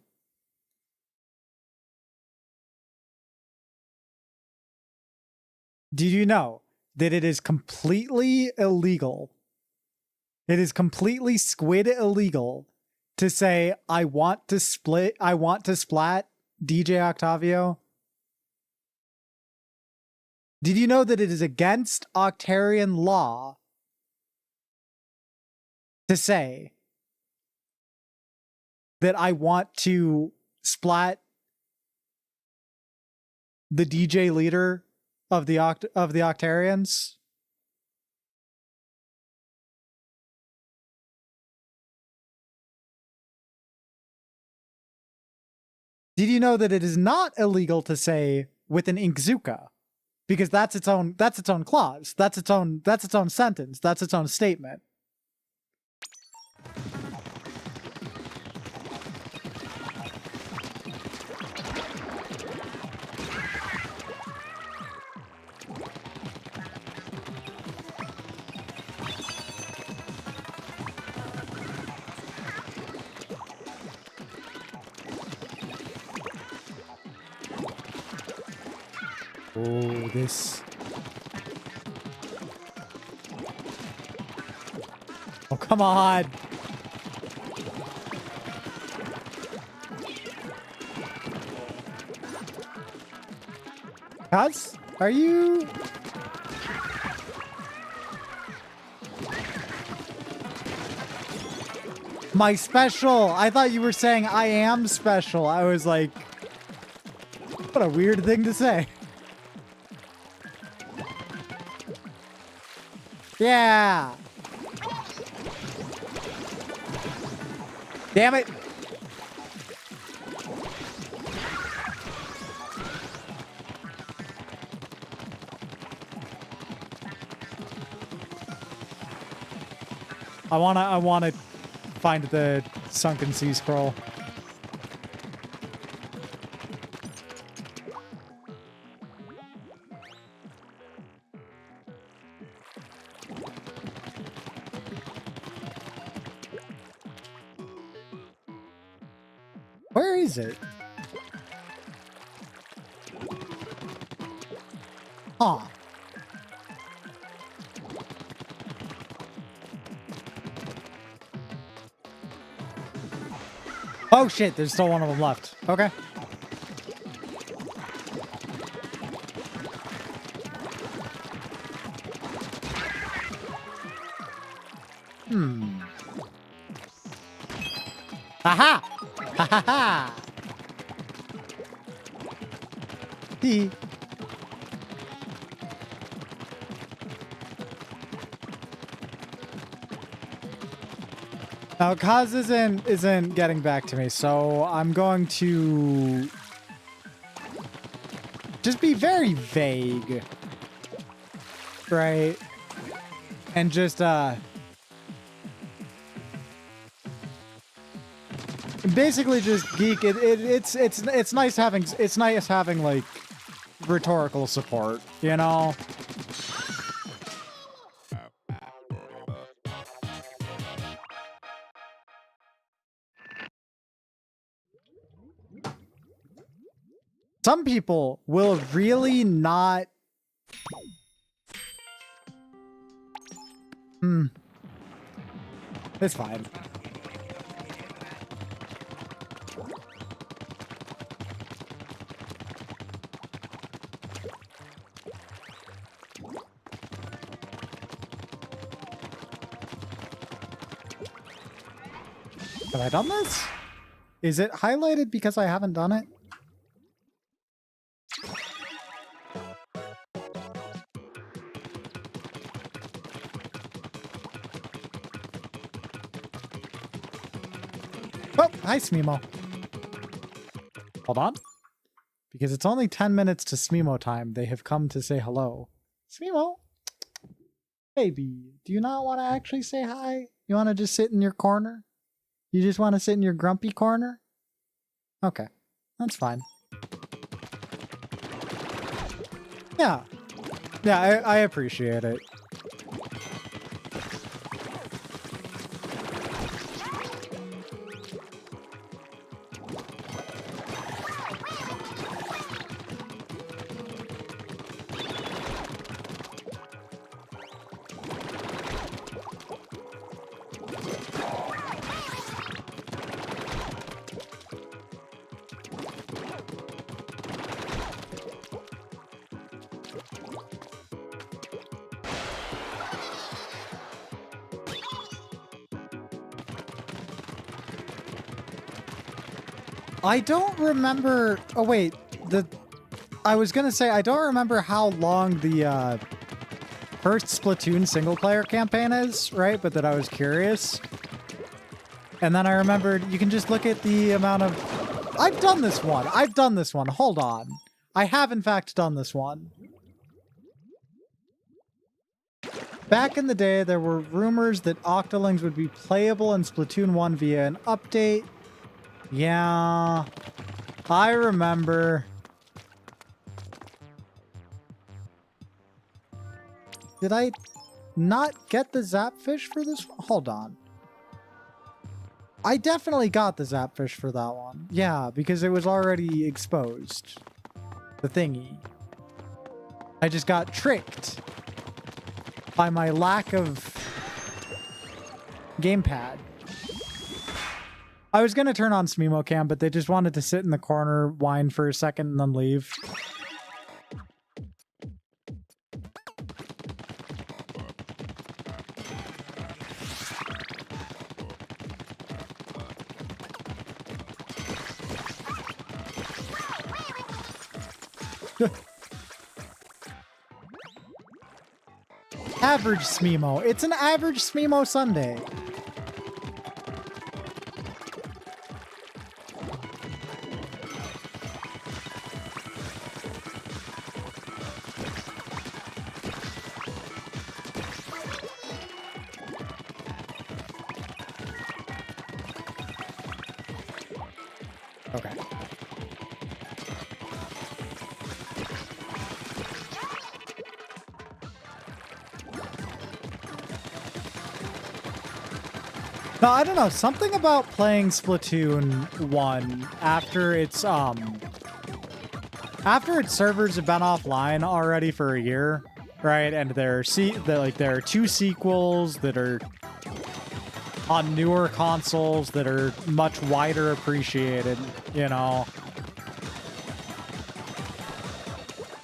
Did you know that it is completely illegal? It is completely squid illegal to say, I want to splat DJ Octavio. Did you know that it is against Octarian law to say that I want to splat the DJ leader of the Octarians? Did you know that it is not illegal to say with an Inkzuka? Because that's its own clause. That's its own sentence. That's its own statement. Oh, this. Oh, come on. Kaz, are you? My special. I thought you were saying I am special. I was like, what a weird thing to say. Yeah. Damn it. I wanna find the Sunken Sea Scroll. Where is it? Huh. Oh shit, there's still one of them left. Okay. Aha! Ha ha ha! Hee. Now, Kaz isn't getting back to me, so I'm going to just be very vague, right? And just basically just geek. It's nice having like rhetorical support, you know. Some people will really not. It's fine. Have I done this? Is it highlighted because I haven't done it? Oh, hi, Smemo. Hold on. Because it's only 10 minutes to Smemo time. They have come to say hello. Smemo? Baby, do you not want to actually say hi? You want to just sit in your corner? You just want to sit in your grumpy corner? Okay, that's fine. Yeah. Yeah, I appreciate it. I don't remember. Oh wait, I was gonna say I don't remember how long the first Splatoon single player campaign is, right? But that I was curious, and then I remembered you can just look at the amount of. I've done this one. I've done this one. Hold on, I have in fact done this one. Back in the day, there were rumors that Octolings would be playable in Splatoon 1 via an update. Yeah, I remember. Did I not get the Zapfish for this one? Hold on. I definitely got the Zapfish for that one. Yeah, because it was already exposed. The thingy. I just got tricked by my lack of gamepad. I was going to turn on Smemo Cam, but they just wanted to sit in the corner, whine for a second, and then leave. Average Smemo. It's an average Smemo Sunday. Okay. No, I don't know. Something about playing Splatoon 1 after its servers have been offline already for a year, right? And there are two sequels that are on newer consoles that are much wider appreciated, you know.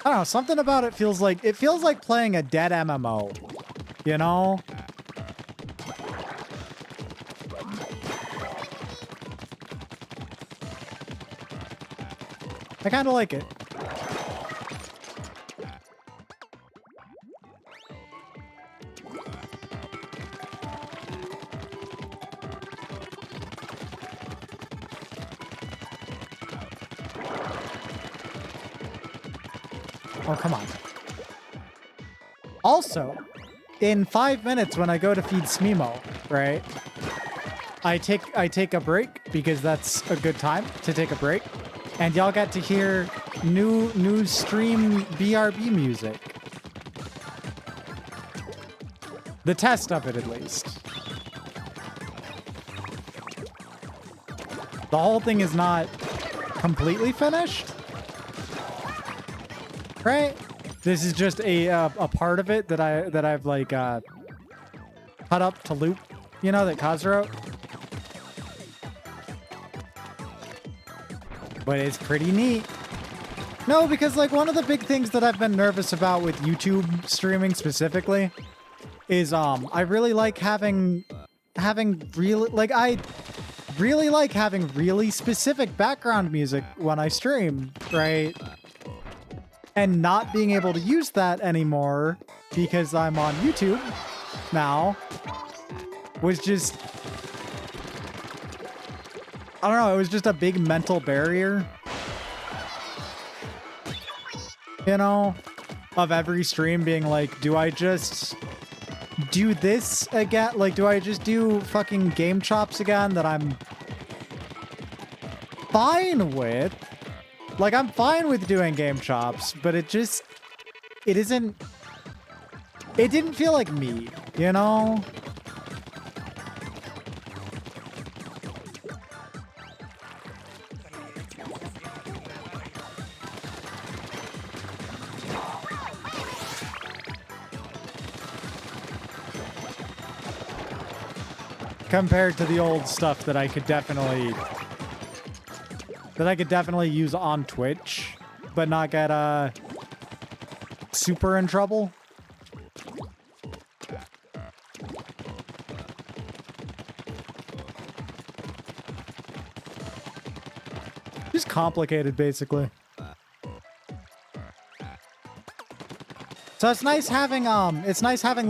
I don't know, something about it feels like playing a dead MMO, you know? I kind of like it. Oh, come on. Also, in 5 minutes when I go to feed Smemo, right? I take a break because that's a good time to take a break. And y'all get to hear new stream BRB music. The test of it, at least. The whole thing is not completely finished, right? This is just a part of it that I've like cut up to loop, you know, that Kaz wrote. But it's pretty neat. No, because like one of the big things that I've been nervous about with YouTube streaming specifically is I really like having really really specific background music when I stream, right? And not being able to use that anymore because I'm on YouTube now was just, I don't know, it was just a big mental barrier, you know, of every stream being like, do I just do this again? Like, do I just do fucking game chops again that I'm fine with? Like, I'm fine with doing game chops, but it didn't feel like me, you know? Compared to the old stuff that I could definitely use on Twitch, but not get super in trouble. Just complicated, basically. So it's nice having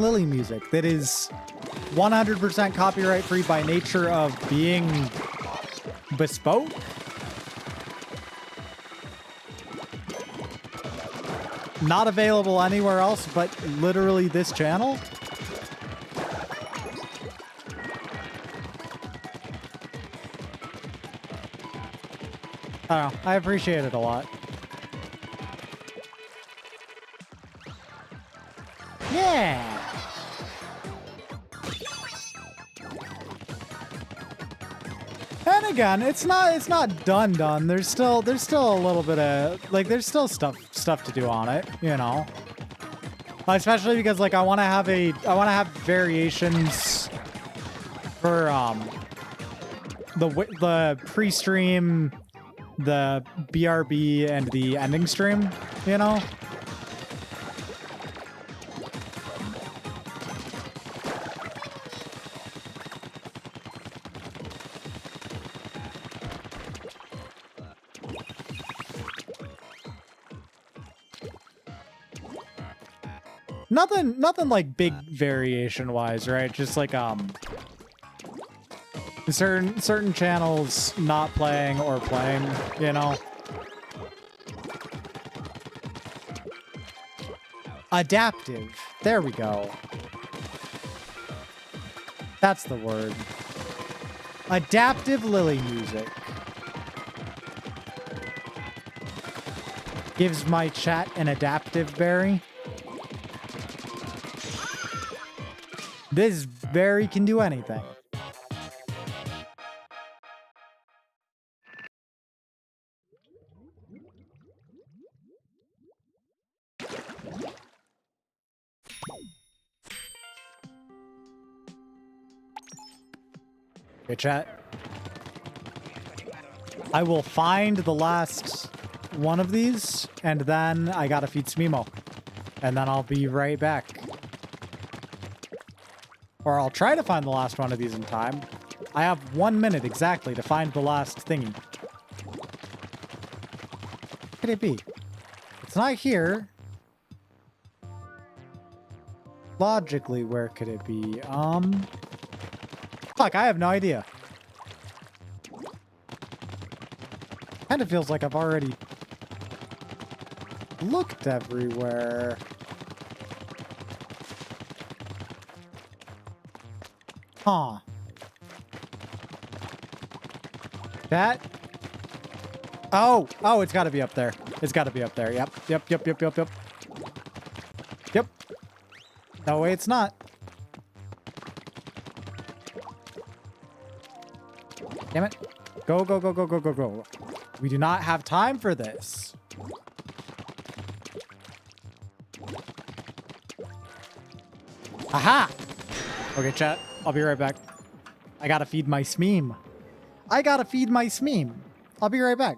Lily music that is 100% copyright free by nature of being bespoke. Not available anywhere else but literally this channel. I don't know. I appreciate it a lot. Yeah. And again, it's not done. There's still a little bit of like there's still stuff to do on it, you know. Especially because like I want to have variations for the pre-stream, the BRB, and the ending stream, you know. Nothing like big variation wise, right? Just like certain channels not playing or playing, you know. Adaptive. There we go. That's the word. Adaptive Lily music. Gives my chat an adaptive berry. This berry can do anything. Okay, chat. I will find the last one of these, and then I gotta feed Smemo. And then I'll be right back. Or I'll try to find the last one of these in time. I have 1 minute exactly to find the last thingy. Where could it be? It's not here. Logically, where could it be? Fuck, I have no idea. Kind of feels like I've already looked everywhere. Huh. That... Oh! Oh, it's gotta be up there. It's gotta be up there. Yep. Yep, yep, yep, yep, yep. Yep. No way it's not. Damn it. Go, go, go, go, go, go, go. We do not have time for this. Aha! Okay, chat. I'll be right back. I gotta feed my Smeem. I gotta feed my Smeem. I'll be right back.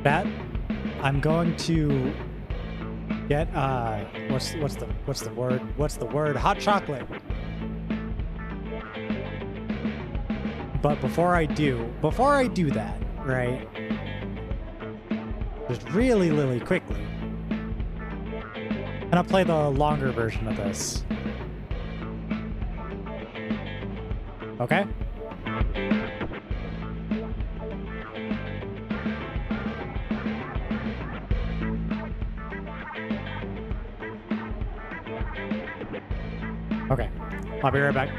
That I'm going to get what's the word? What's the word? Hot chocolate. But before I do that, right? Just really quickly. I'm gonna play the longer version of this. Okay? Okay, I'll be right back.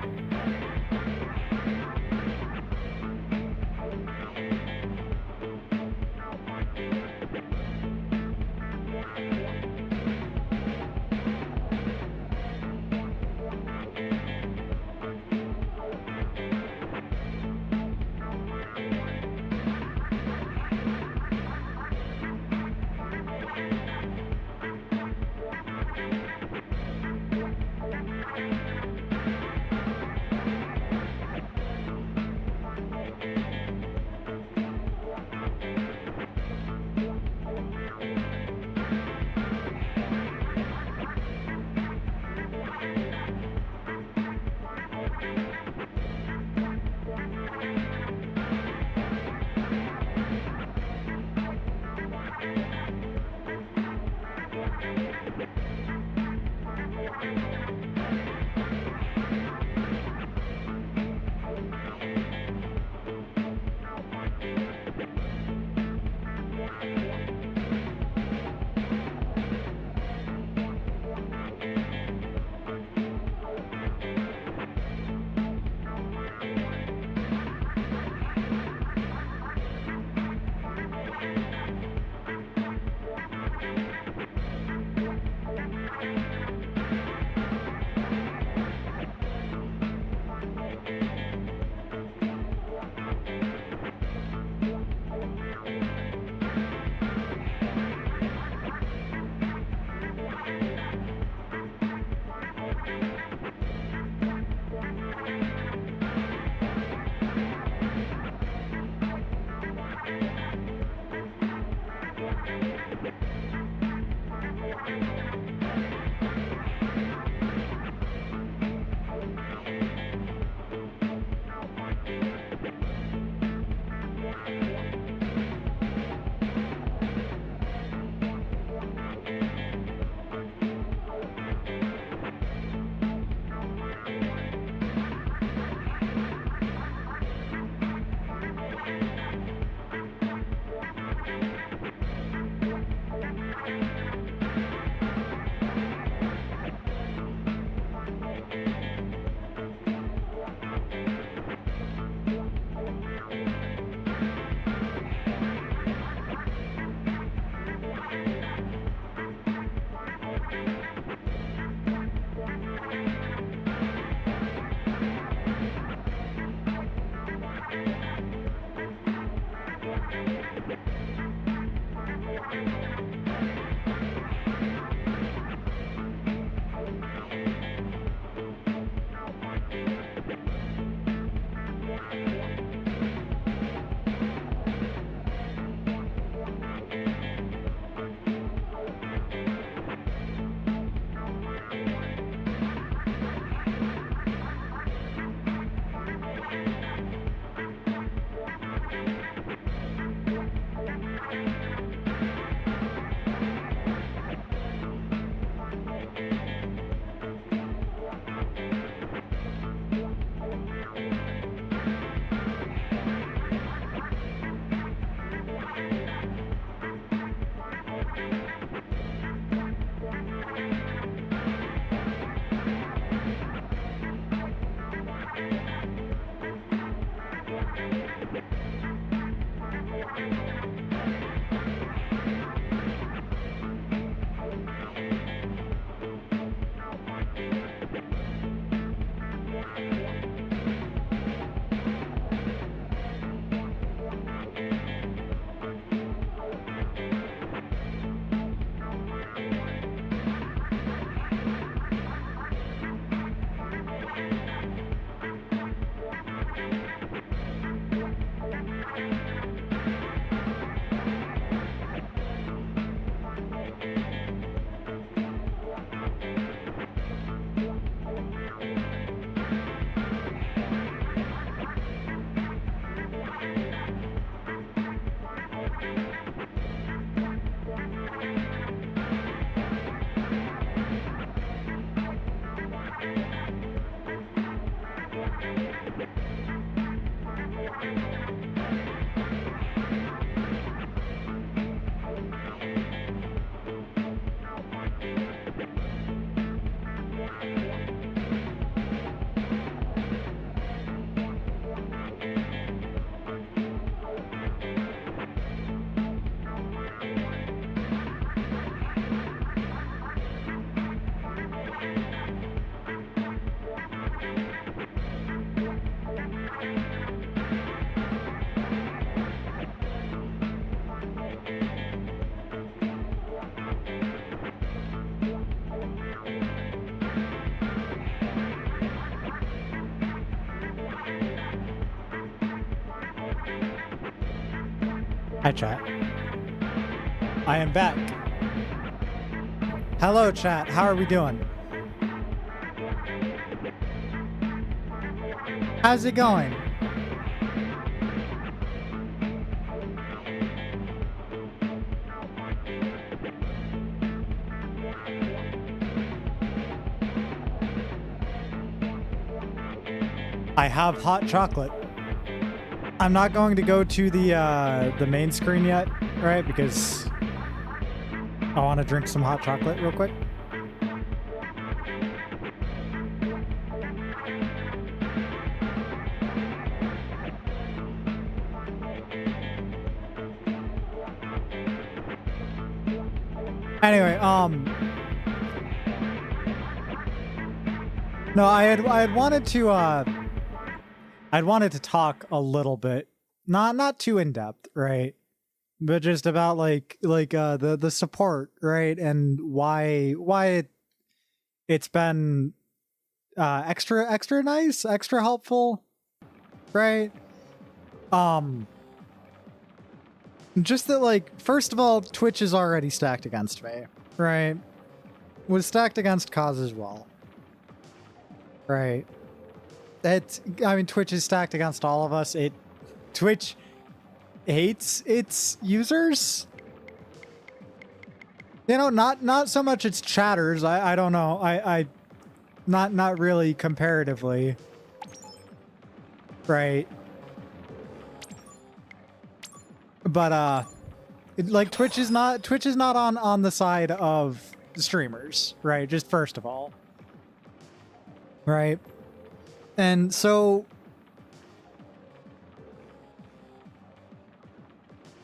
Hi, chat. I am back. Hello, chat. How are we doing? How's it going? I have hot chocolate. I'm not going to go to the main screen yet, right? Because I want to drink some hot chocolate real quick. Anyway, no, I had wanted to I'd wanted to talk a little bit, not too in depth, right? But just about the support, right? And why it's been extra nice, extra helpful, right? Just that, like, first of all, Twitch is already stacked against me, right? Was stacked against Cause as well, right? I mean, Twitch is stacked against all of us. Twitch hates its users. You know, not so much its chatters. I don't know. Not really comparatively, right? But like Twitch is not on the side of streamers, right? Just first of all, right? And so,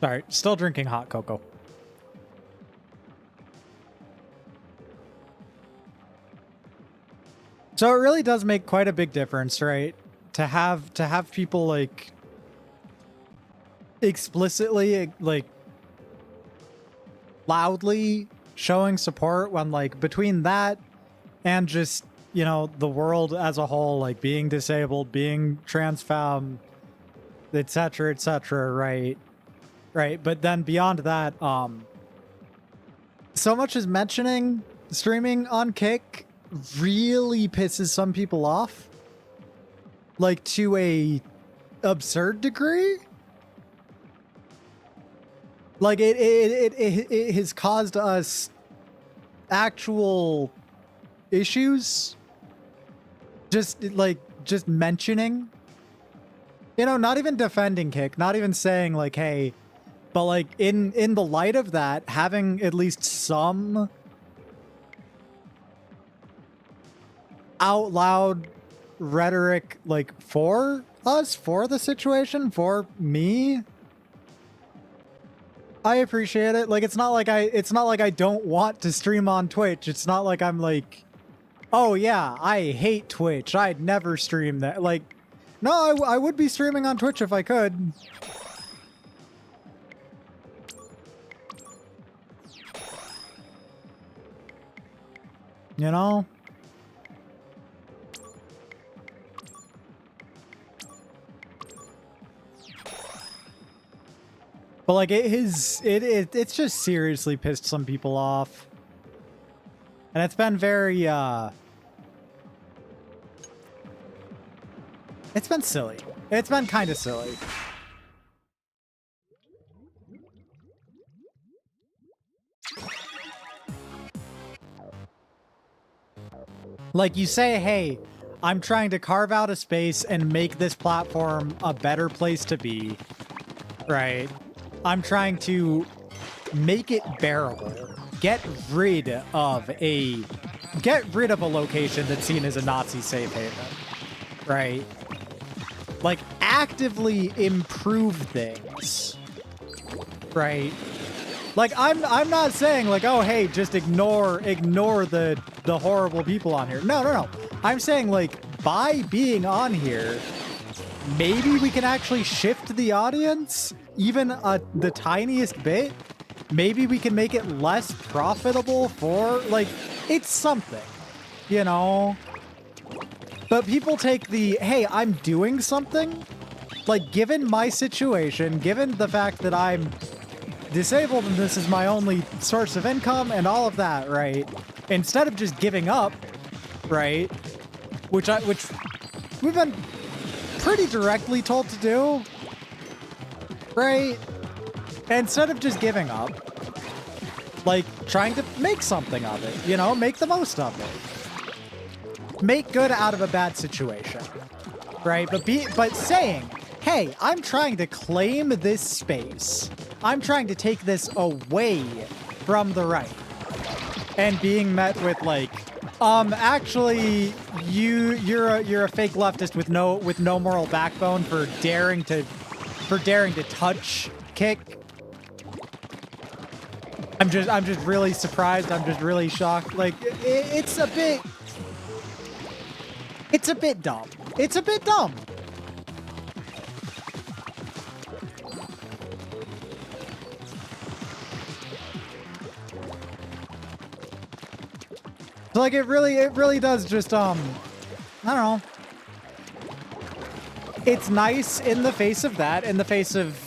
sorry, still drinking hot cocoa. So it really does make quite a big difference, right? To have people like explicitly, like loudly showing support when, like, between that and just, you know, the world as a whole, like being disabled, being trans femme, etc., right? But then beyond that, so much as mentioning streaming on Kick really pisses some people off, like to a absurd degree. Like it has caused us actual issues. Just mentioning, you know, not even defending Kick, not even saying like, hey, but like in the light of that, having at least some out loud rhetoric, like for us, for the situation, for me, I appreciate it. Like, it's not like I don't want to stream on Twitch. It's not like I'm like, oh yeah, I hate Twitch, I'd never stream that. Like, no, I would be streaming on Twitch if I could. You know? But like it's just seriously pissed some people off. And it's been very it's been silly. It's been kind of silly. Like, you say, hey, I'm trying to carve out a space and make this platform a better place to be, right? I'm trying to make it bearable. Get rid of a location that's seen as a Nazi safe haven, right? Like, actively improve things, right? Like, I'm not saying like, oh hey, just ignore the horrible people on here. No. I'm saying, like, by being on here, maybe we can actually shift the audience even the tiniest bit. Maybe we can make it less profitable for, like, it's something, you know? But people take the, hey, I'm doing something, like, given my situation, given the fact that I'm disabled and this is my only source of income and all of that, right? Instead of just giving up, right? Which we've been pretty directly told to do, right? Instead of just giving up, like trying to make something of it, you know, make the most of it. Make good out of a bad situation, right? But saying, hey, I'm trying to claim this space. I'm trying to take this away from the right. And being met with like, actually, you're a fake leftist with no moral backbone for daring to touch Kick. I'm just really surprised. I'm just really shocked. Like it's a bit dumb. It's a bit dumb. Like it really does just I don't know. It's nice in the face of that, in the face of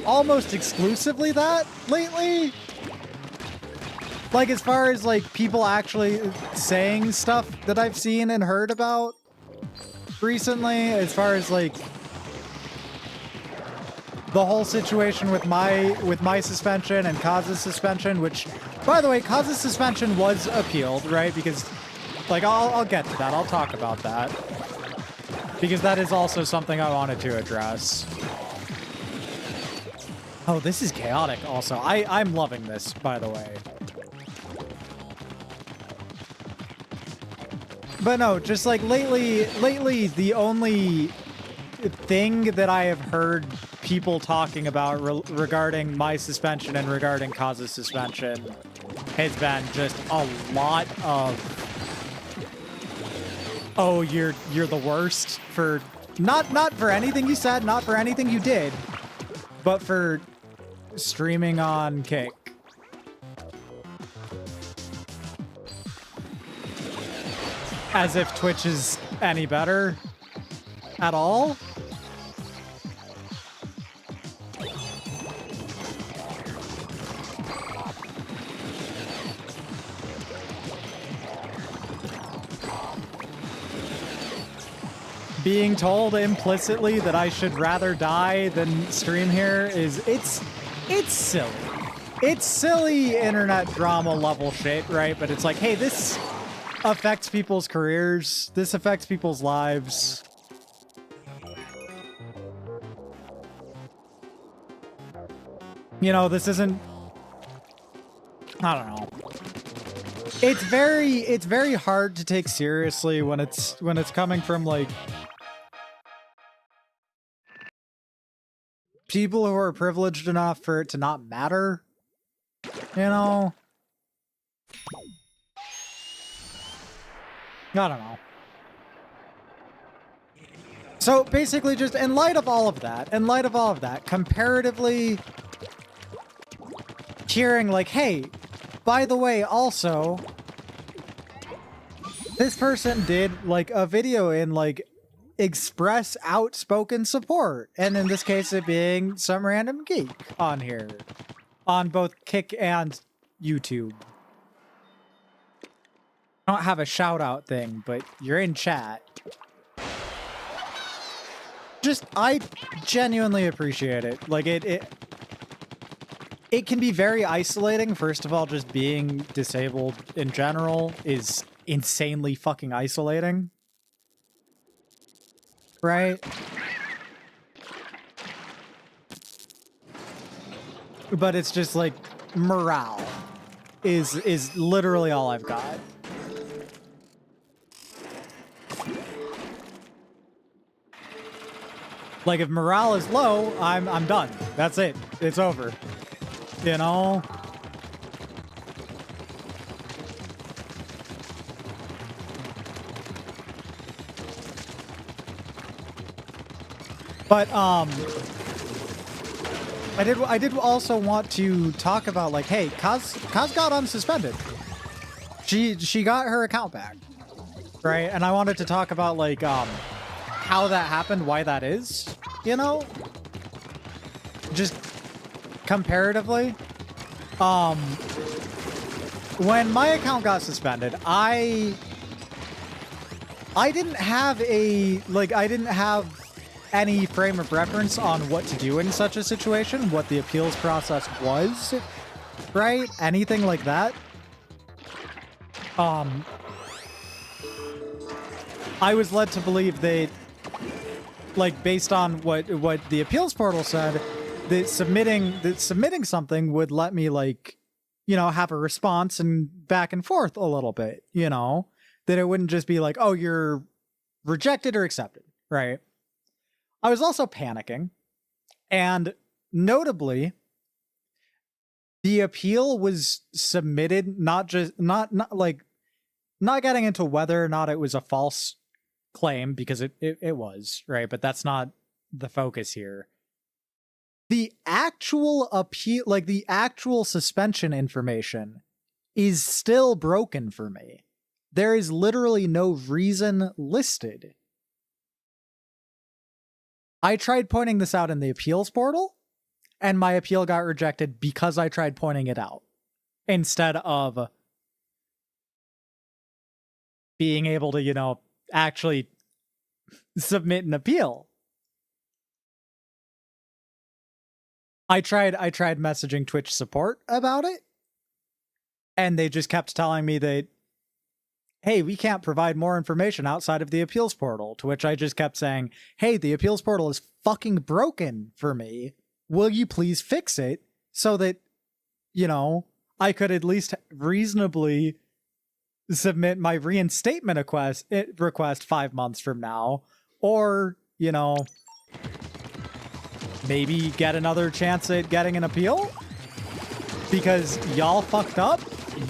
almost exclusively that lately. Like as far as like people actually saying stuff that I've seen and heard about recently, as far as like the whole situation with my suspension and Kaz's suspension, which, by the way, Kaz's suspension was appealed, right? Because, like, I'll get to that. I'll talk about that. Because that is also something I wanted to address. Oh, this is chaotic also. I'm loving this, by the way. But no, just like lately, the only thing that I have heard people talking about regarding my suspension and regarding Kaz's suspension has been just a lot of, oh, you're the worst for not for anything you said, not for anything you did, but for streaming on Kick. As if Twitch is any better at all. Being told implicitly that I should rather die than stream here it's silly. It's silly internet drama level shit, right? But it's like, hey, this affects people's careers. This affects people's lives. You know, this isn't, I don't know. It's very hard to take seriously when it's coming from like people who are privileged enough for it to not matter. You know? I don't know. So basically just in light of all of that, comparatively hearing like, hey, by the way, also, this person did like a video in like express outspoken support. And in this case, it being some random geek on here on both Kick and YouTube. I don't have a shout out thing, but you're in chat. Just, I genuinely appreciate it. Like it can be very isolating. First of all, just being disabled in general is insanely fucking isolating. Right? But it's just like morale is literally all I've got. Like if morale is low, I'm done. That's it. It's over. You know? But I did also want to talk about like, hey, Kaz got unsuspended. She got her account back. Right? And I wanted to talk about like how that happened, why that is, you know? Just comparatively, when my account got suspended, I didn't have any frame of reference on what to do in such a situation, what the appeals process was, right? Anything like that. I was led to believe that, like, based on what the appeals portal said, that submitting something would let me, like, you know, have a response and back and forth a little bit, you know, that it wouldn't just be like, oh, you're rejected or accepted, right? I was also panicking, and notably, the appeal was submitted not getting into whether or not it was a false claim, because it was, right? But that's not the focus here. The actual appeal, like the actual suspension information, is still broken for me. There is literally no reason listed. I tried pointing this out in the appeals portal, and my appeal got rejected because I tried pointing it out, instead of being able to, you know, actually submit an appeal. I tried messaging Twitch support about it, and they just kept telling me that, hey, we can't provide more information outside of the appeals portal, to which I just kept saying, hey, the appeals portal is fucking broken for me. Will you please fix it so that, you know, I could at least reasonably submit my reinstatement request 5 months from now, or, you know, maybe get another chance at getting an appeal? Because y'all fucked up?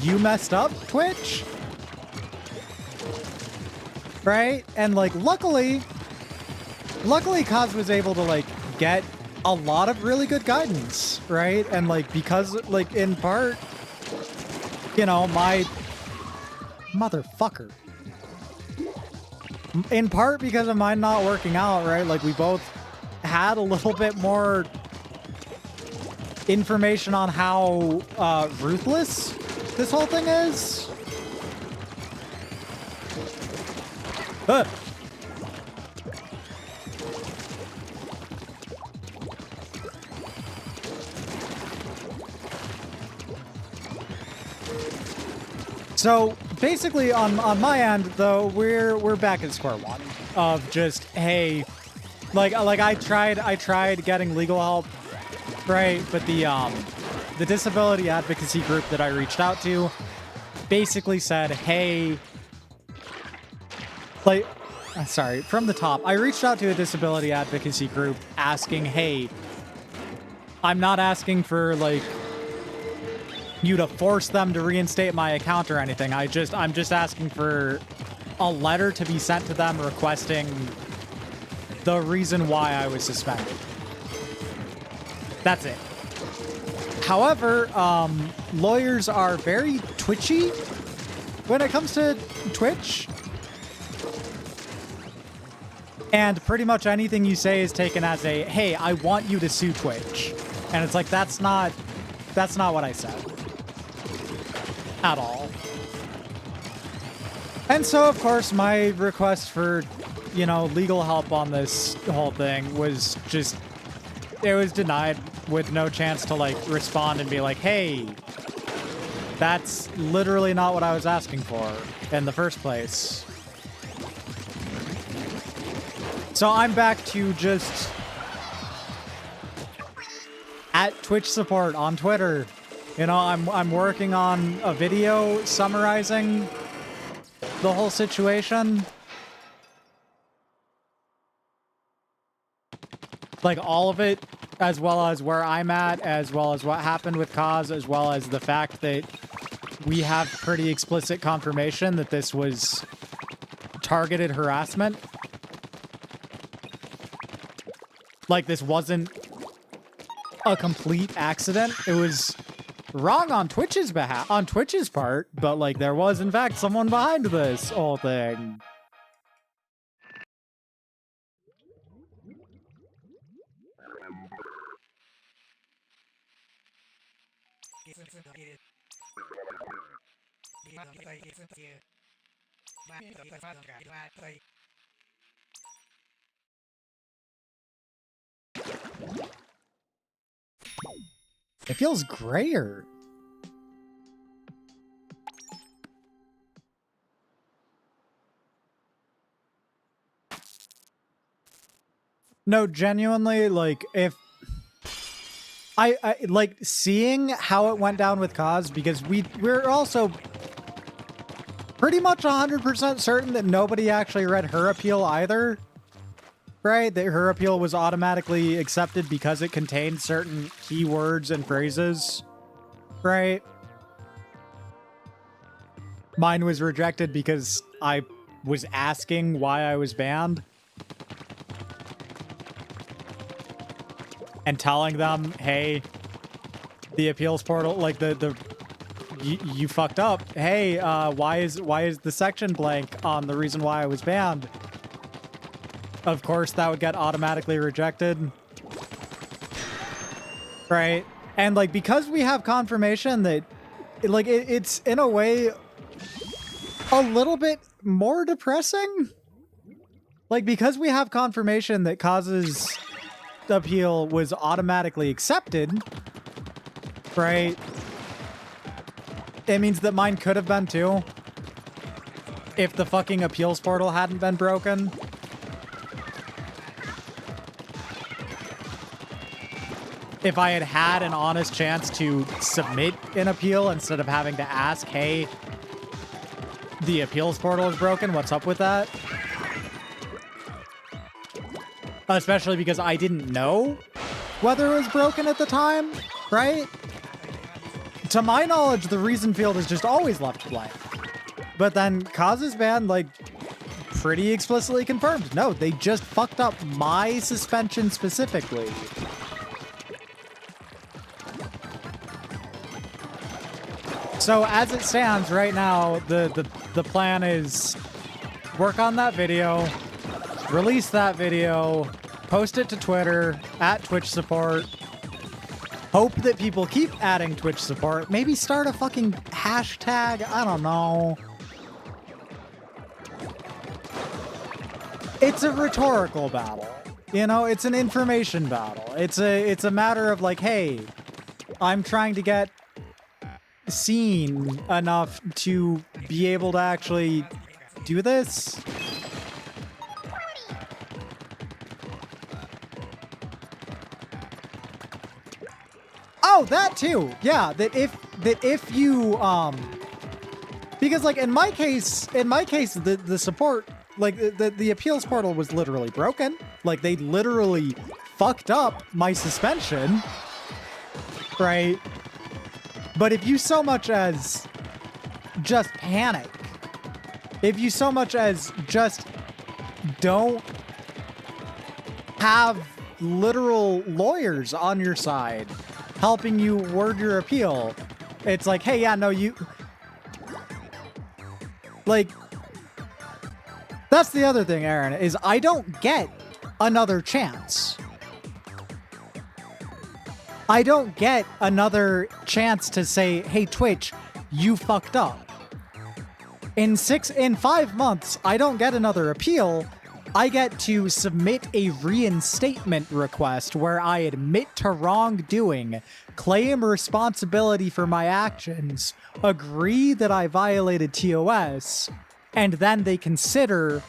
You messed up, Twitch? Right? And, like, luckily, Kaz was able to, like, get a lot of really good guidance, right? And, like, because, like, in part, you know, my motherfucker. In part because of mine not working out, right? Like, we both had a little bit more information on how ruthless this whole thing is. So basically, on my end, though, we're back at square one of just, hey, like I tried getting legal help, right? But the disability advocacy group that I reached out to basically said, hey, like, sorry, from the top, I reached out to a disability advocacy group asking, hey, I'm not asking for, like, you to force them to reinstate my account or anything. I'm just asking for a letter to be sent to them requesting the reason why I was suspended. That's it. However, lawyers are very twitchy when it comes to Twitch. And pretty much anything you say is taken as a, hey, I want you to sue Twitch. And it's like, that's not what I said. At all. And so, of course, my request for, you know, legal help on this whole thing was just, it was denied with no chance to, like, respond and be like, hey, that's literally not what I was asking for in the first place. So I'm back to just at Twitch support on Twitter. You know, I'm working on a video summarizing the whole situation. Like, all of it, as well as where I'm at, as well as what happened with Kaz, as well as the fact that we have pretty explicit confirmation that this was targeted harassment. Like, this wasn't a complete accident. It was wrong on Twitch's behalf, on Twitch's part, but, like, there was, in fact, someone behind this whole thing. It feels grayer. No, genuinely, like, if I like seeing how it went down with Kaz, because we're also pretty much 100% certain that nobody actually read her appeal either, right? That her appeal was automatically accepted because it contained certain keywords and phrases, right? Mine was rejected because I was asking why I was banned. And telling them, hey, the appeals portal, like you fucked up. Hey, why is the section blank on the reason why I was banned? Of course, that would get automatically rejected. Right? And like, because we have confirmation that like it's in a way a little bit more depressing. Like, because we have confirmation that Kaz's appeal was automatically accepted, right? It means that mine could have been too, if the fucking appeals portal hadn't been broken. If I had had an honest chance to submit an appeal instead of having to ask, hey, the appeals portal is broken, what's up with that? Especially because I didn't know whether it was broken at the time, right? To my knowledge, the reason field is just always left blank. But then Kaz's ban, like, pretty explicitly confirmed. No, they just fucked up my suspension specifically. So as it stands right now, the plan is work on that video, release that video, post it to Twitter, at Twitch support, hope that people keep adding Twitch support, maybe start a fucking hashtag, I don't know. It's a rhetorical battle, you know, it's an information battle. It's a matter of like, hey, I'm trying to get seen enough to be able to actually do this. Oh, that too. Yeah, that if you because like in my case the support, like the appeals portal was literally broken. Like they literally fucked up my suspension. Right? But if you so much as just panic, if you so much as just don't have literal lawyers on your side helping you word your appeal, it's like, hey, yeah, no, you... Like, that's the other thing, Aaron, is I don't get another chance. I don't get another chance to say, hey, Twitch, you fucked up. In 5 months, I don't get another appeal. I get to submit a reinstatement request where I admit to wrongdoing, claim responsibility for my actions, agree that I violated TOS, and then they consider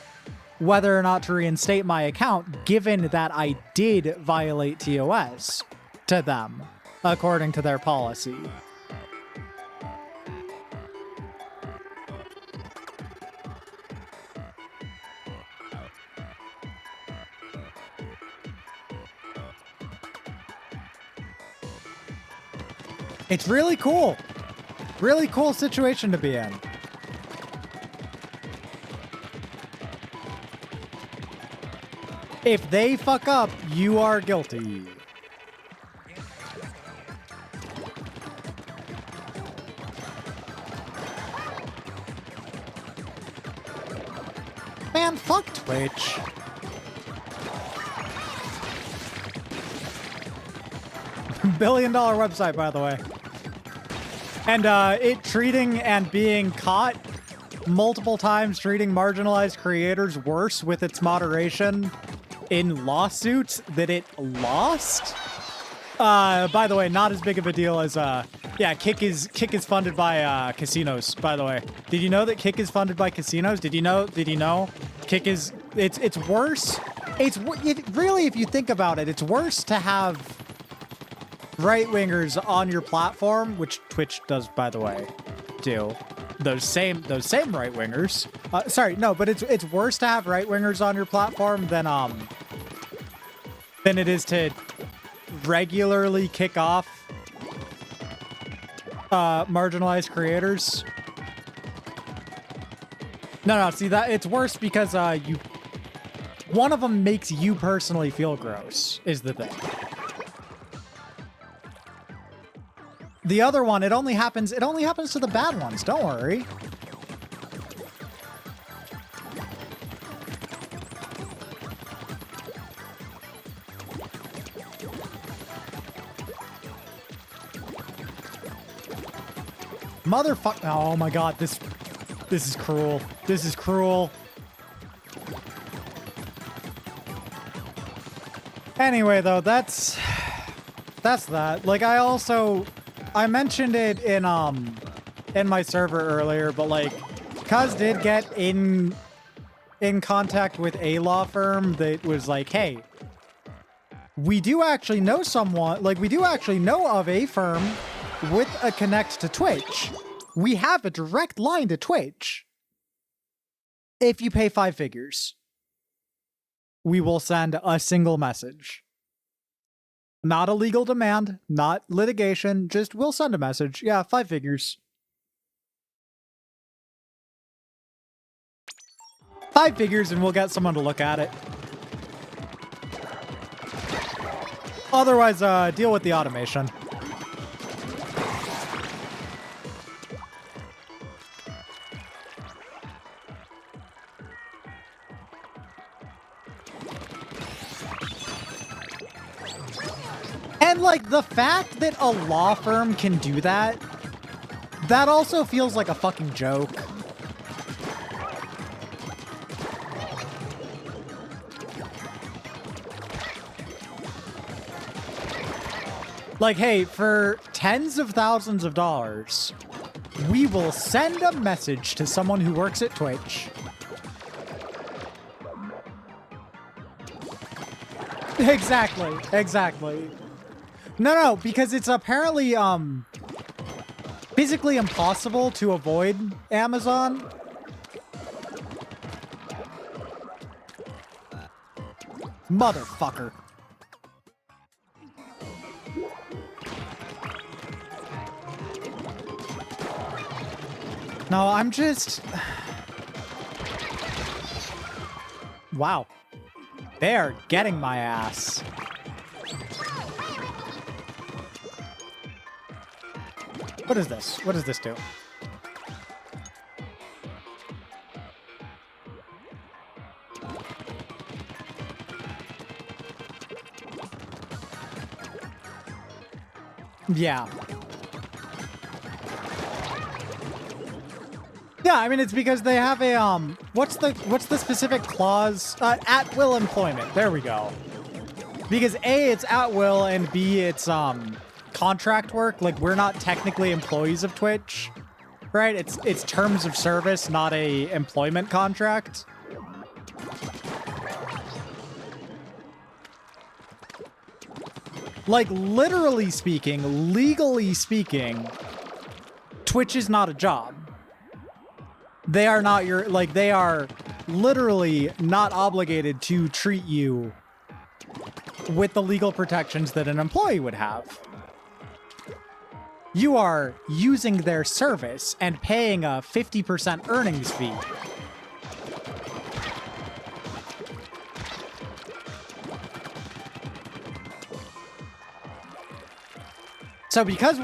whether or not to reinstate my account, given that I did violate TOS to them, according to their policy. It's really cool. Really cool situation to be in. If they fuck up, you are guilty. Man, fuck Twitch. $1 billion website, by the way. And it treating and being caught multiple times, treating marginalized creators worse with its moderation in lawsuits that it lost. By the way, not as big of a deal as yeah, Kick is funded by casinos, by the way. Did you know that Kick is funded by casinos? Did you know Kick is it's worse. It really, if you think about it, it's worse to have right-wingers on your platform, which Twitch does, by the way, do. Those same right-wingers. Sorry, no, but it's worse to have right-wingers on your platform than it is to regularly kick off marginalized creators. No, see that it's worse because one of them makes you personally feel gross, is the thing. The other one, it only happens to the bad ones, don't worry. Motherfuck! Oh my god, this is cruel. This is cruel. Anyway, though, that's that. Like, I mentioned it in my server earlier, but like, Cuz did get in contact with a law firm that was like, hey, we do actually know someone, like, we do actually know of a firm with a connect to Twitch. We have a direct line to Twitch. If you pay 5 figures, we will send a single message. Not a legal demand, not litigation, just we'll send a message. Yeah, 5 figures. 5 figures and we'll get someone to look at it. Otherwise, deal with the automation. And, like, the fact that a law firm can do that, that also feels like a fucking joke. Like, hey, for tens of thousands of dollars, we will send a message to someone who works at Twitch. Exactly. No, because it's apparently, physically impossible to avoid Amazon. Motherfucker. No, I'm just... Wow. They're getting my ass. What is this? What does this do? Yeah. Yeah, I mean, it's because they have a, what's the specific clause? At will employment. There we go. Because A, it's at will, and B, it's, contract work. Like, we're not technically employees of Twitch, right? It's terms of service, not a employment contract. Like, literally speaking, legally speaking, Twitch is not a job. They are not your, like, they are literally not obligated to treat you with the legal protections that an employee would have. You are using their service and paying a 50% earnings fee. So because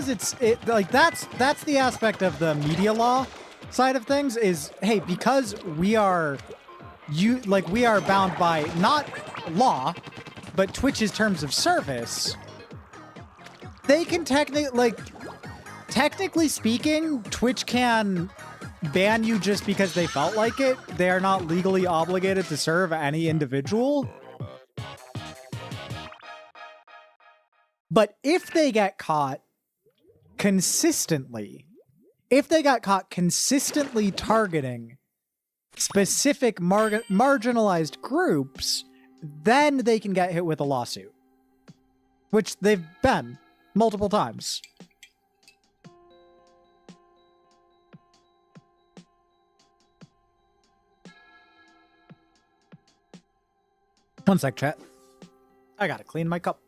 that's the aspect of the media law side of things is, hey, because we are bound by not law, but Twitch's terms of service, they can technically, like, technically speaking, Twitch can ban you just because they felt like it. They are not legally obligated to serve any individual. But if they get caught consistently, targeting specific marginalized groups, then they can get hit with a lawsuit, which they've been multiple times. One sec, chat. I gotta clean my cup.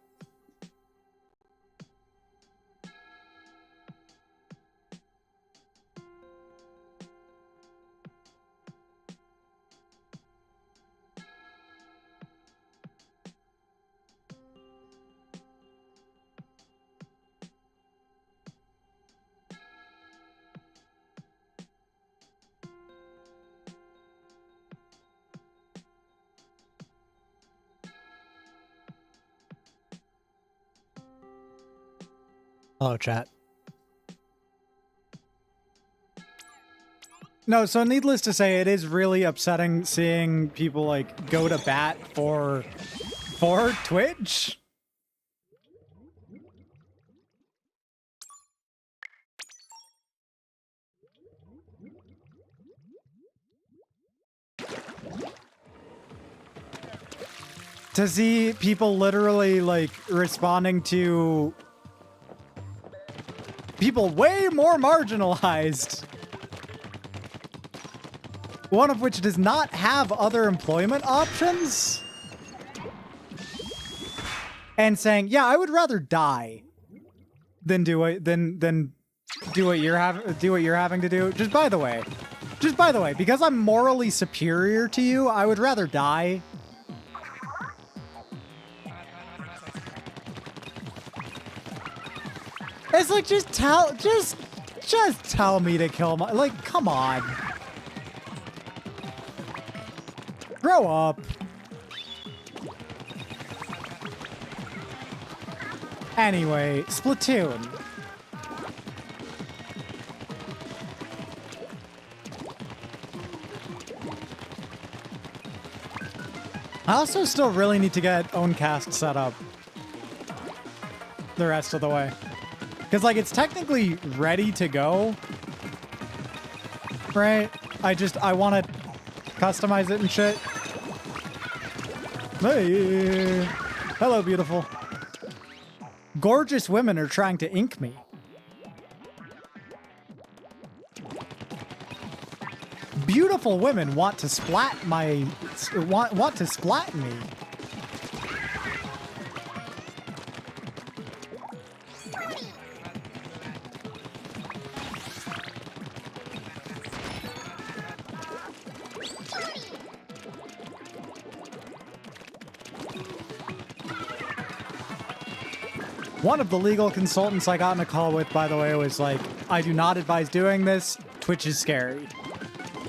Hello, chat. No, so needless to say, it is really upsetting seeing people like go to bat for Twitch. To see people literally like responding to people way more marginalized, one of which does not have other employment options, and saying, "Yeah, I would rather die than do what you're having to do." Just by the way, because I'm morally superior to you, I would rather die. It's like, just tell me to kill my, like, come on. Grow up. Anyway, Splatoon. I also still really need to get Owncast set up the rest of the way. Because, like, it's technically ready to go, right? I want to customize it and shit. Hey. Hello, beautiful. Gorgeous women are trying to ink me. Beautiful women want to splat me. One of the legal consultants I got in a call with, by the way, was like, I do not advise doing this. Twitch is scary.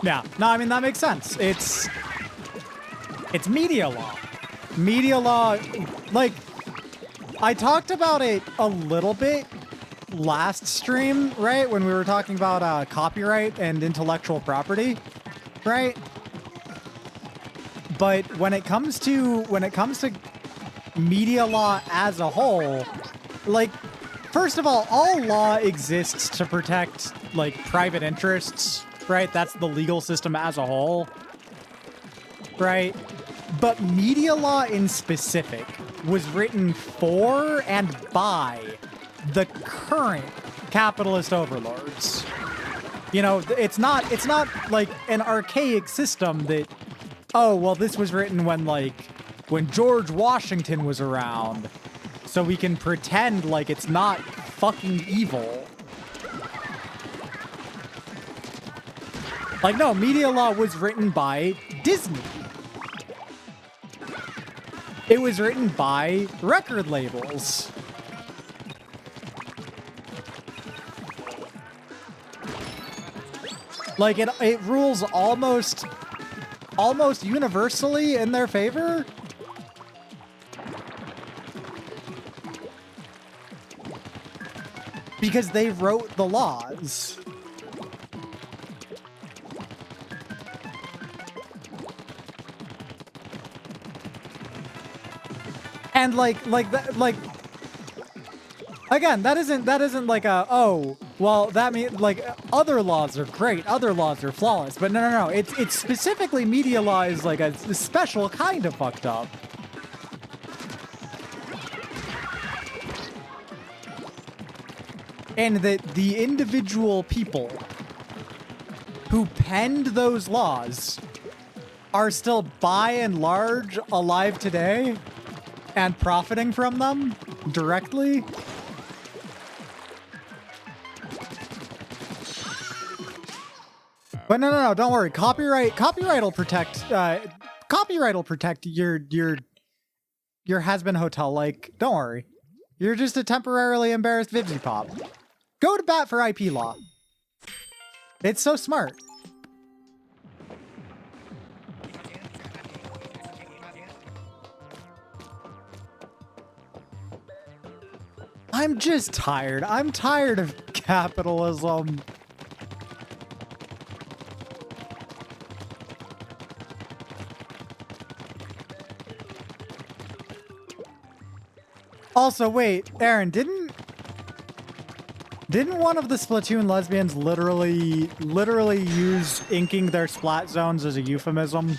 Yeah, no, I mean, that makes sense. It's media law. Media law, like, I talked about it a little bit last stream, right? When we were talking about copyright and intellectual property, right? But when it comes to media law as a whole, like, first of all law exists to protect, like, private interests, right? That's the legal system as a whole, right? But media law in specific was written for and by the current capitalist overlords. You know, it's not like an archaic system that, oh, well, this was written when George Washington was around, so we can pretend like it's not fucking evil. Like, no, media law was written by Disney. It was written by record labels. Like, it rules almost universally in their favor. because they wrote the laws. And like that, like, again, that isn't like a, oh, well, that means like other laws are great, other laws are flawless, but no, it's specifically media law is like a special kind of fucked up. And that the individual people who penned those laws are still by and large alive today and profiting from them directly. But no, don't worry. Copyright will protect your has-been hotel. Like, don't worry. You're just a temporarily embarrassed Vivzy Pop. Go to bat for IP law. It's so smart. I'm just tired. I'm tired of capitalism. Also, wait, Aaron, didn't one of the Splatoon lesbians literally use inking their splat zones as a euphemism?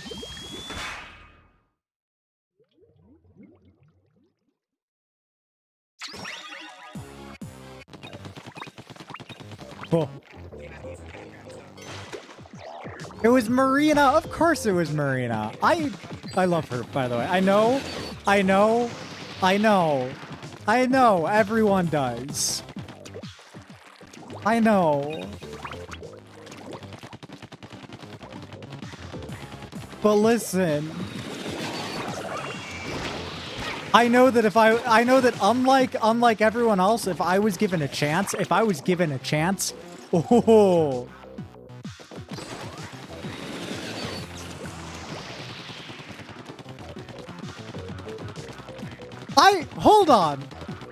Oh. It was Marina. Of course it was Marina. I love her, by the way. I know. Everyone does. I know. But listen. I know that unlike everyone else, if I was given a chance, oh.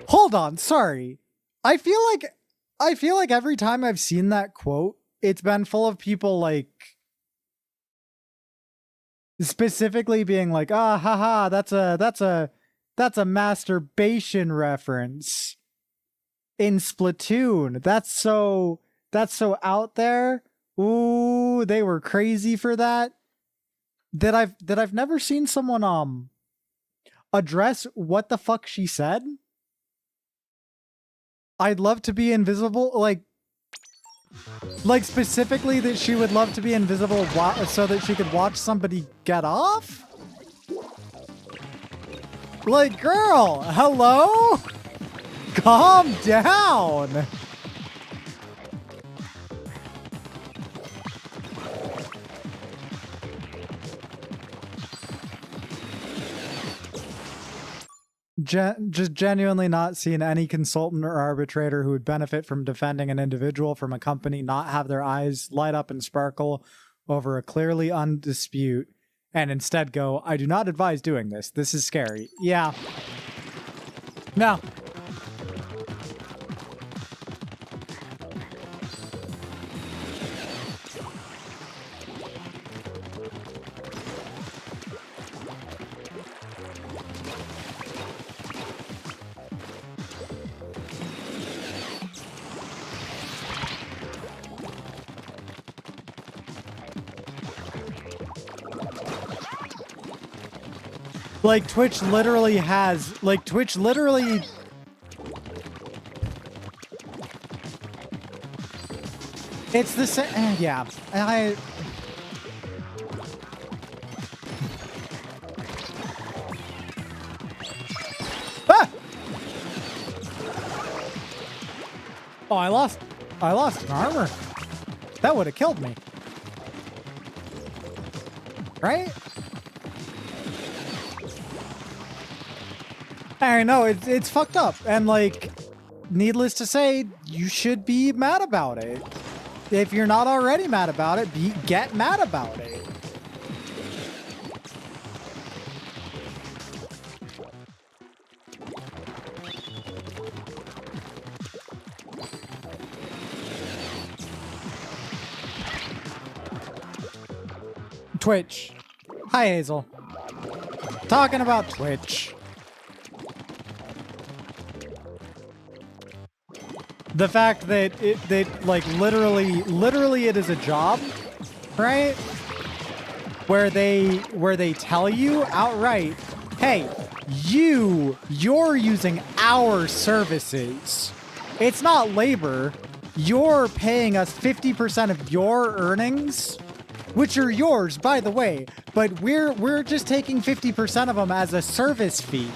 Hold on, sorry. I feel like every time I've seen that quote, it's been full of people like specifically being like, ah, haha, that's a masturbation reference in Splatoon. That's so out there. Ooh, they were crazy for that. That I've never seen someone address what the fuck she said. I'd love to be invisible, like specifically that she would love to be invisible so that she could watch somebody get off? Like, girl, hello? Calm down. Just genuinely not seen any consultant or arbitrator who would benefit from defending an individual from a company not have their eyes light up and sparkle over a clearly undispute and instead go, I do not advise doing this. This is scary. Yeah. No. Like, Twitch literally has, like, Twitch literally... It's the same, yeah, Ah! Oh, I lost an armor. That would have killed me. Right? I know, it's fucked up, and like, needless to say, you should be mad about it. If you're not already mad about it, get mad about it. Twitch. Hi, Hazel. Talking about Twitch. The fact that like literally it is a job, right? Where they tell you outright, hey, you're using our services. It's not labor. You're paying us 50% of your earnings, which are yours, by the way, but we're just taking 50% of them as a service fee.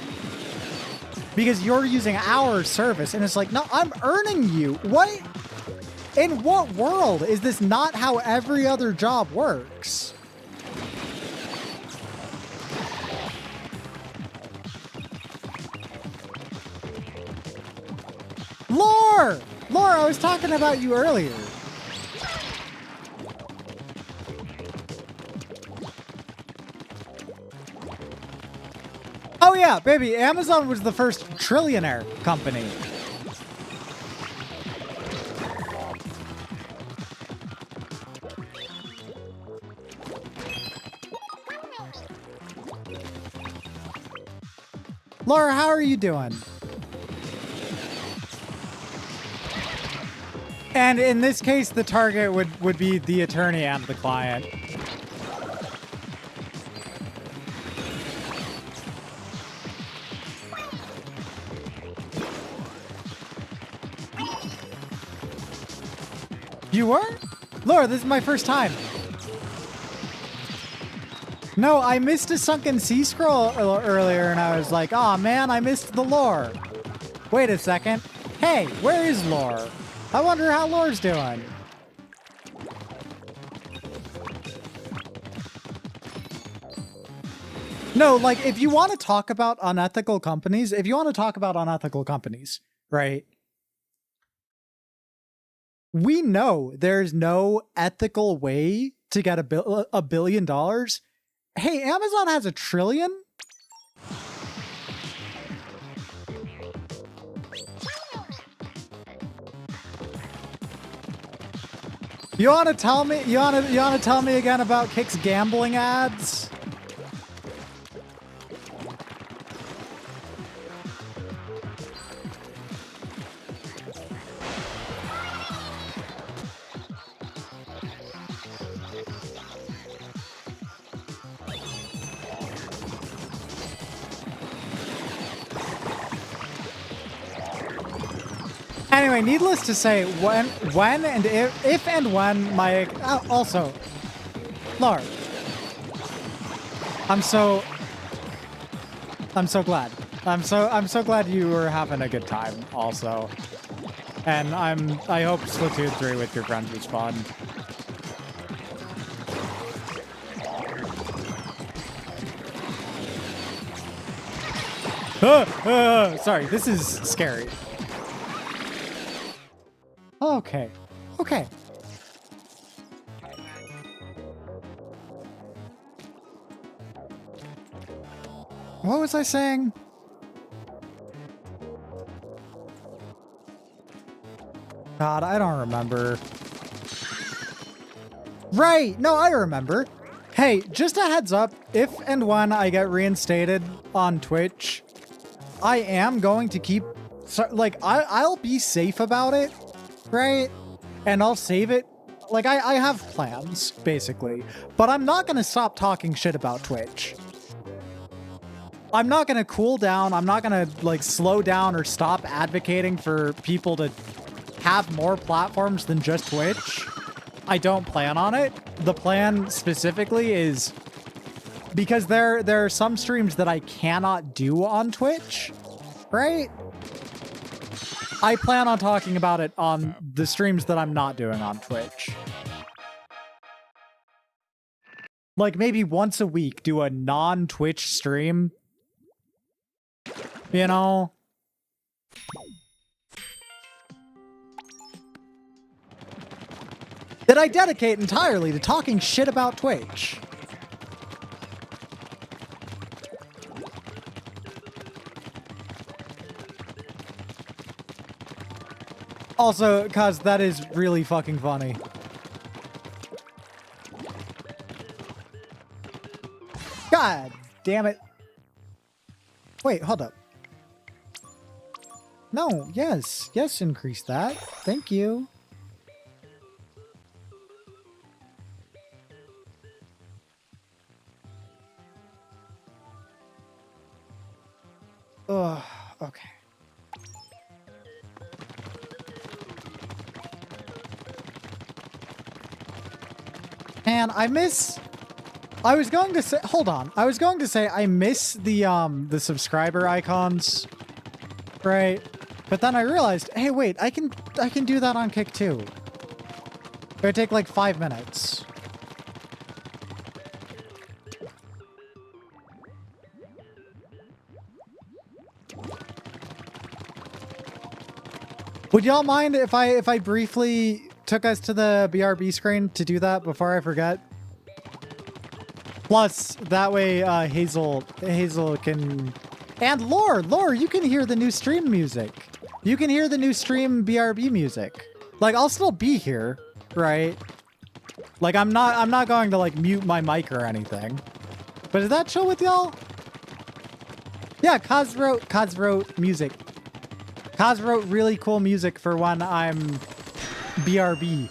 Because you're using our service. And it's like, no, I'm earning you. What? In what world is this not how every other job works? Lore! Lore, I was talking about you earlier. Oh yeah, baby, Amazon was the first trillionaire company. Laura, how are you doing? And in this case, the target would be the attorney and the client. You were? Laura, this is my first time. No, I missed a sunken sea scroll earlier, and I was like, oh man, I missed the lore. Wait a second. Hey, where is Lore? I wonder how Lore's doing. No, like, if you want to talk about unethical companies, right? We know there's no ethical way to get $1 billion. Hey, Amazon has $1 trillion? You want to tell me? You want to tell me again about Kick's gambling ads? Anyway, needless to say, when and if and when my also, Laura, I'm so glad. I'm so glad you were having a good time also, and I hope Splatoon 3 with your friends was fun. Sorry, this is scary. Okay. Okay. What was I saying? God, I don't remember. Right! No, I remember. Hey, just a heads up, if and when I get reinstated on Twitch, I am going to keep... I'll be safe about it. Right? And I'll save it. Like, I have plans, basically. But I'm not going to stop talking shit about Twitch. I'm not going to cool down. I'm not going to, like, slow down or stop advocating for people to have more platforms than just Twitch. I don't plan on it. The plan specifically is... because there are some streams that I cannot do on Twitch. Right? I plan on talking about it on the streams that I'm not doing on Twitch. Like, maybe once a week, do a non-Twitch stream. You know? That I dedicate entirely to talking shit about Twitch. Also, cause that is really fucking funny. God damn it. Wait, hold up. No, yes. Yes, increase that. Thank you. Ugh, okay. Man, I was going to say, hold on. I was going to say I miss the subscriber icons, right? But then I realized, hey, wait, I can do that on Kick too. It would take like 5 minutes. Would y'all mind if I briefly took us to the BRB screen to do that before I forget? Plus, that way Hazel can, and Lore, you can hear the new stream music. You can hear the new stream BRB music. Like, I'll still be here, right? Like, I'm not going to like mute my mic or anything. But is that chill with y'all? Yeah, Kaz wrote music. Kaz wrote really cool music for when I'm BRB.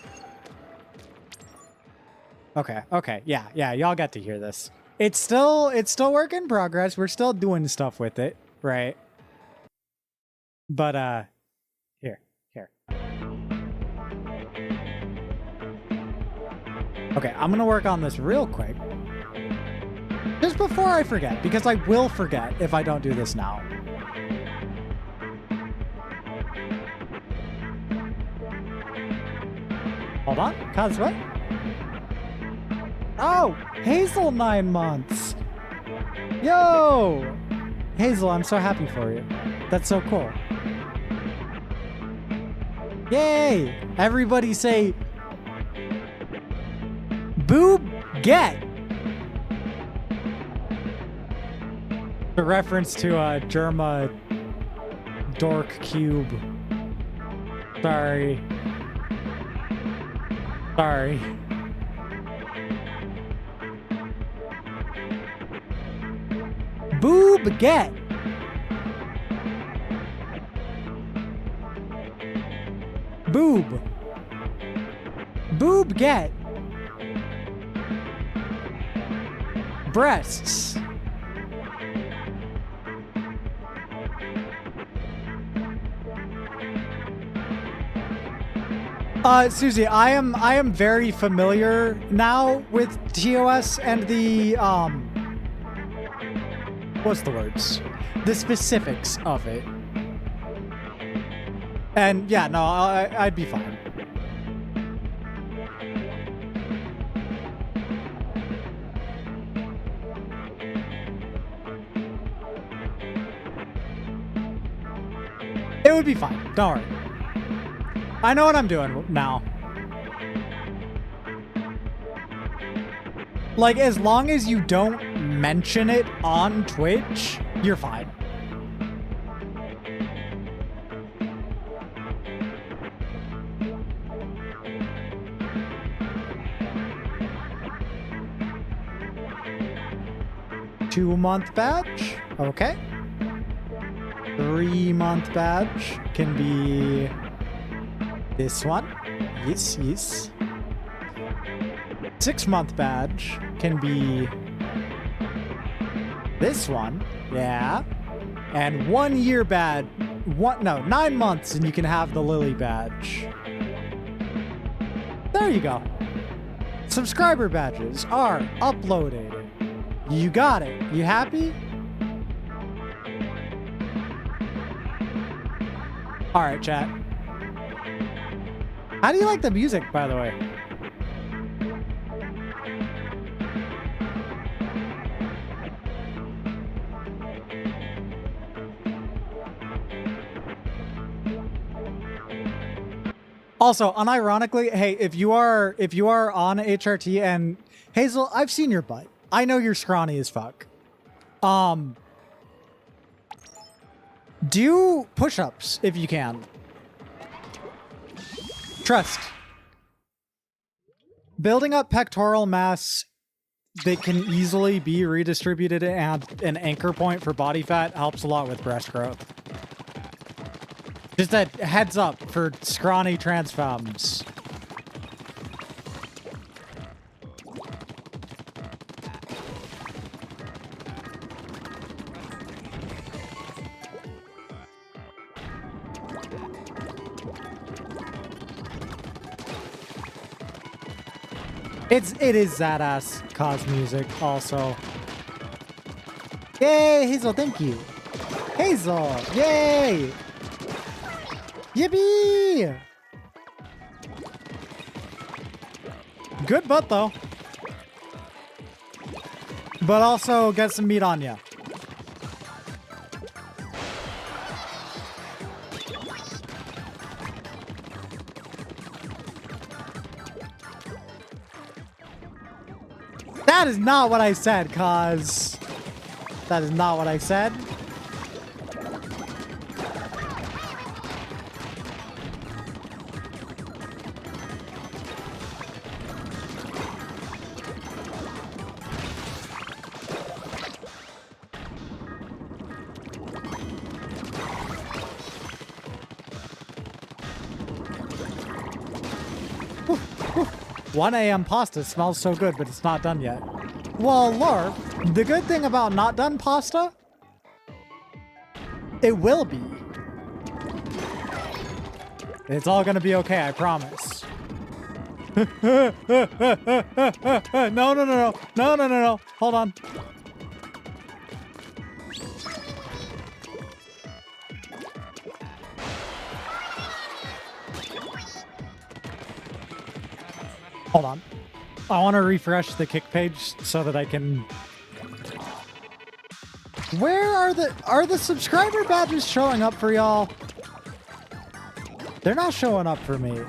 Okay, yeah, y'all get to hear this. It's still work in progress. We're still doing stuff with it, right? But here. Okay, I'm gonna work on this real quick. Just before I forget, because I will forget if I don't do this now. Hold on, cause what? Oh, Hazel 9 months. Yo! Hazel, I'm so happy for you. That's so cool. Yay! Everybody say, boob get. A reference to Germa Dork Cube. Sorry. Boob get. Boob get. Breasts. Susie, I am very familiar now with TOS and the what's the words? The specifics of it. And yeah, no, I'd be fine. It would be fine. Don't worry. I know what I'm doing now. Like, as long as you don't mention it on Twitch, you're fine. Two-month badge? Okay. 3-month badge can be this one. Yes. 6-month badge can be this one. Yeah. And 1-year badge. 9 months and you can have the Lily badge. There you go. Subscriber badges are uploaded. You got it. You happy? All right, chat. How do you like the music, by the way? Also, unironically, hey, if you are on HRT and Hazel, I've seen your butt. I know you're scrawny as fuck. Do push-ups if you can. Trust. Building up pectoral mass that can easily be redistributed and an anchor point for body fat helps a lot with breast growth. Just a heads up for scrawny trans femmes. It is that ass cause music also. Yay, Hazel, thank you. Hazel, yay! Yippee! Good butt though. But also get some meat on ya. That is not what I said, cause that is not what I said. Whew, whew. 1 a.m. pasta smells so good, but it's not done yet. Well, Lore, the good thing about not done pasta, it will be. It's all gonna be okay, I promise. No, no, no, no, no, no, no, no. Hold on. Hold on. I want to refresh the kick page so that I can... Where are the subscriber badges showing up for y'all? They're not showing up for me.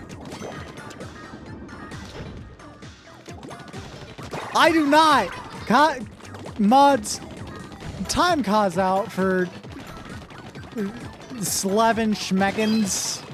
I do not! Muds, time cause out for Slevin Schmeckens.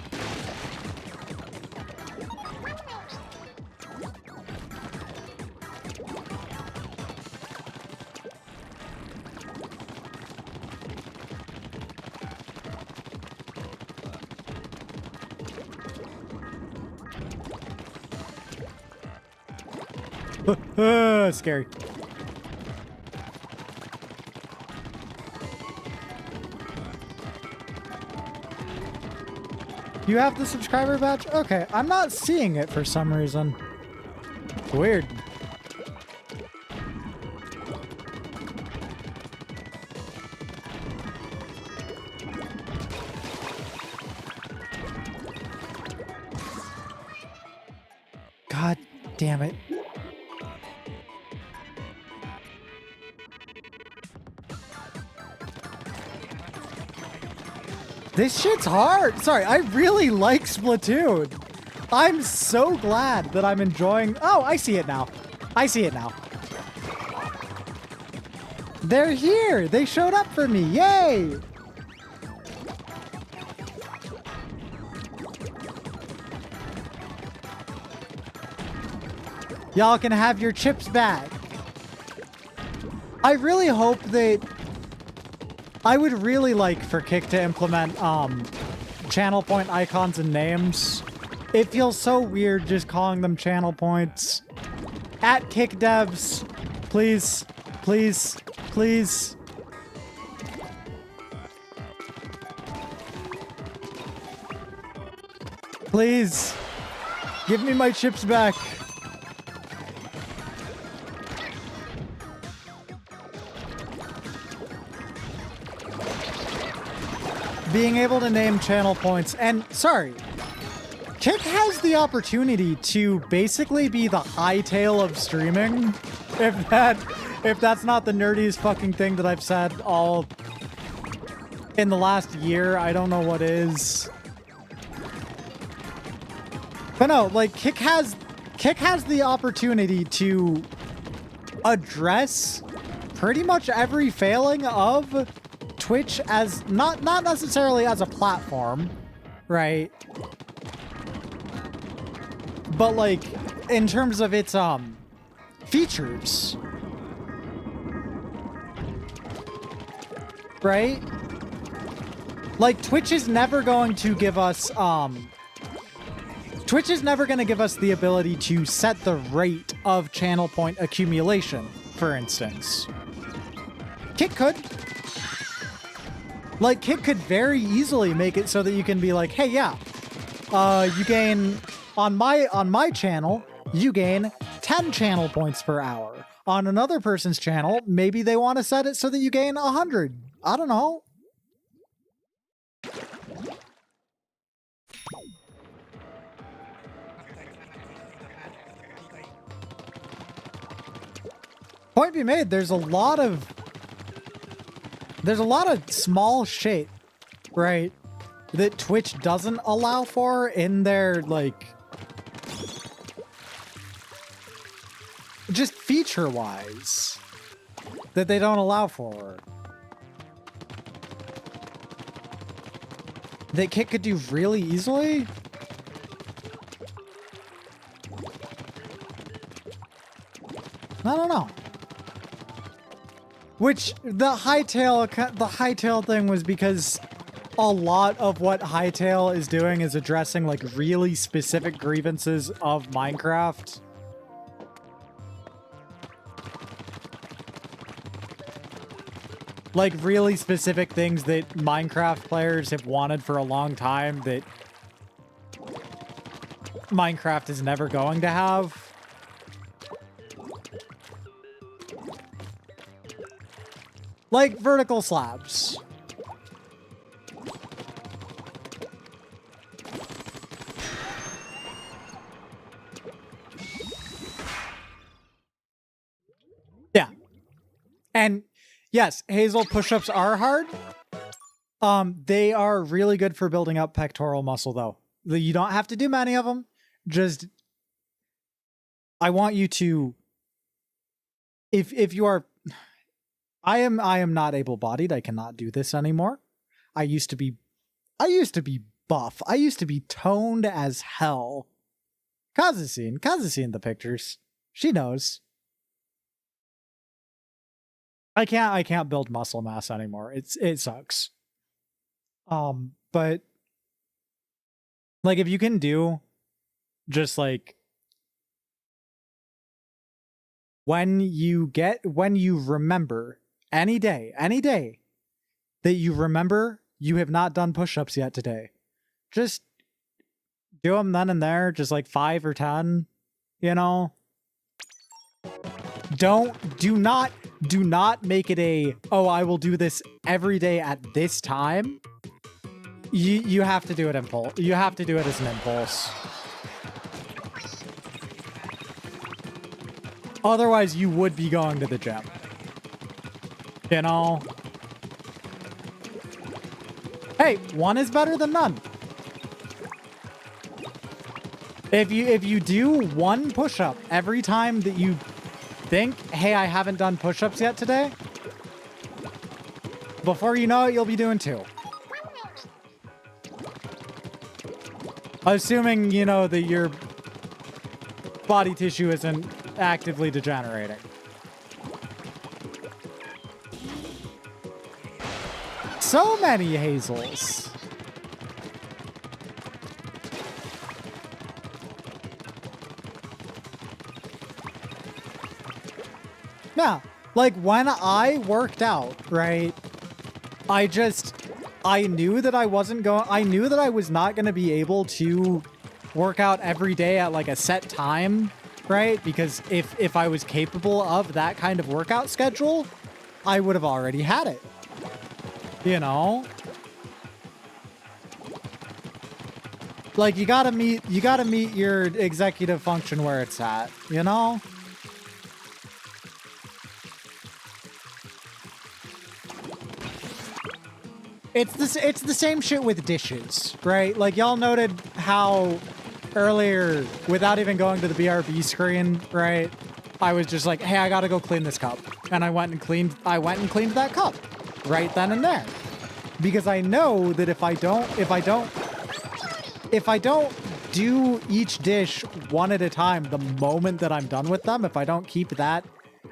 Scary. You have the subscriber badge? Okay, I'm not seeing it for some reason. Weird. God damn it. This shit's hard. Sorry, I really like Splatoon. I'm so glad that I'm enjoying... Oh, I see it now. I see it now. They're here. They showed up for me. Yay. Y'all can have your chips back. I really hope that... I would really like for Kick to implement channel point icons and names. It feels so weird just calling them channel points. At Kick Devs, please, please, please. Please, give me my chips back. Being able to name channel points, and sorry, Kick has the opportunity to basically be the hightail of streaming. If that's not the nerdiest fucking thing that I've said all in the last year, I don't know what is. But no, like Kick has the opportunity to address pretty much every failing of Twitch as not necessarily as a platform, right? But like in terms of its features, right? Like, Twitch is never going to give us, Twitch is never going to give us the ability to set the rate of channel point accumulation, for instance. Kick could. Like, Kick could very easily make it so that you can be like, hey, yeah, you gain, on my channel, you gain 10 channel points per hour. On another person's channel, maybe they want to set it so that you gain 100. I don't know. Point be made, there's a lot of small shit, right, that Twitch doesn't allow for in their, like, just feature-wise, that they don't allow for. That Kick could do really easily? I don't know. Which, the hightail thing was because a lot of what hightail is doing is addressing, like, really specific grievances of Minecraft. Like, really specific things that Minecraft players have wanted for a long time that Minecraft is never going to have. Like vertical slabs. Yeah. And yes, Hazel push-ups are hard. They are really good for building up pectoral muscle though. You don't have to do many of them. Just, I want you to, if you are, I am not able-bodied. I cannot do this anymore. I used to be buff. I used to be toned as hell. Kaz's seen the pictures. She knows. I can't build muscle mass anymore. It sucks. But like, if you can do just like when you remember any day that you remember you have not done push-ups yet today, just do them then and there, just like 5 or 10, you know? Do not make it a, oh, I will do this every day at this time. You have to do it impulse. You have to do it as an impulse. Otherwise, you would be going to the gym. You know? Hey, one is better than none. If you do one push-up every time that you think, hey, I haven't done push-ups yet today, before you know it, you'll be doing 2. Assuming, you know, that your body tissue isn't actively degenerating. So many Hazels. Yeah, like when I worked out, right? I knew that I was not going to be able to work out every day at like a set time, right? Because if I was capable of that kind of workout schedule, I would have already had it. You know? Like, you gotta meet your executive function where it's at, you know? It's the same shit with dishes, right? Like, y'all noted how earlier, without even going to the BRB screen, right? I was just like, hey, I gotta go clean this cup. And I went and cleaned that cup right then and there. Because I know that if I don't do each dish one at a time the moment that I'm done with them, if I don't keep that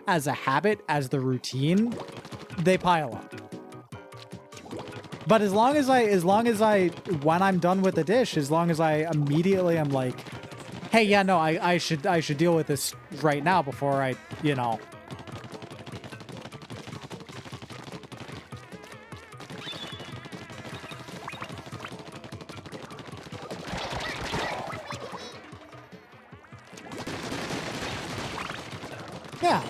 as a habit, as the routine, they pile up. But as long as when I'm done with the dish, as long as I immediately am like, hey, yeah, no, I should deal with this right now before I, you know. Yeah.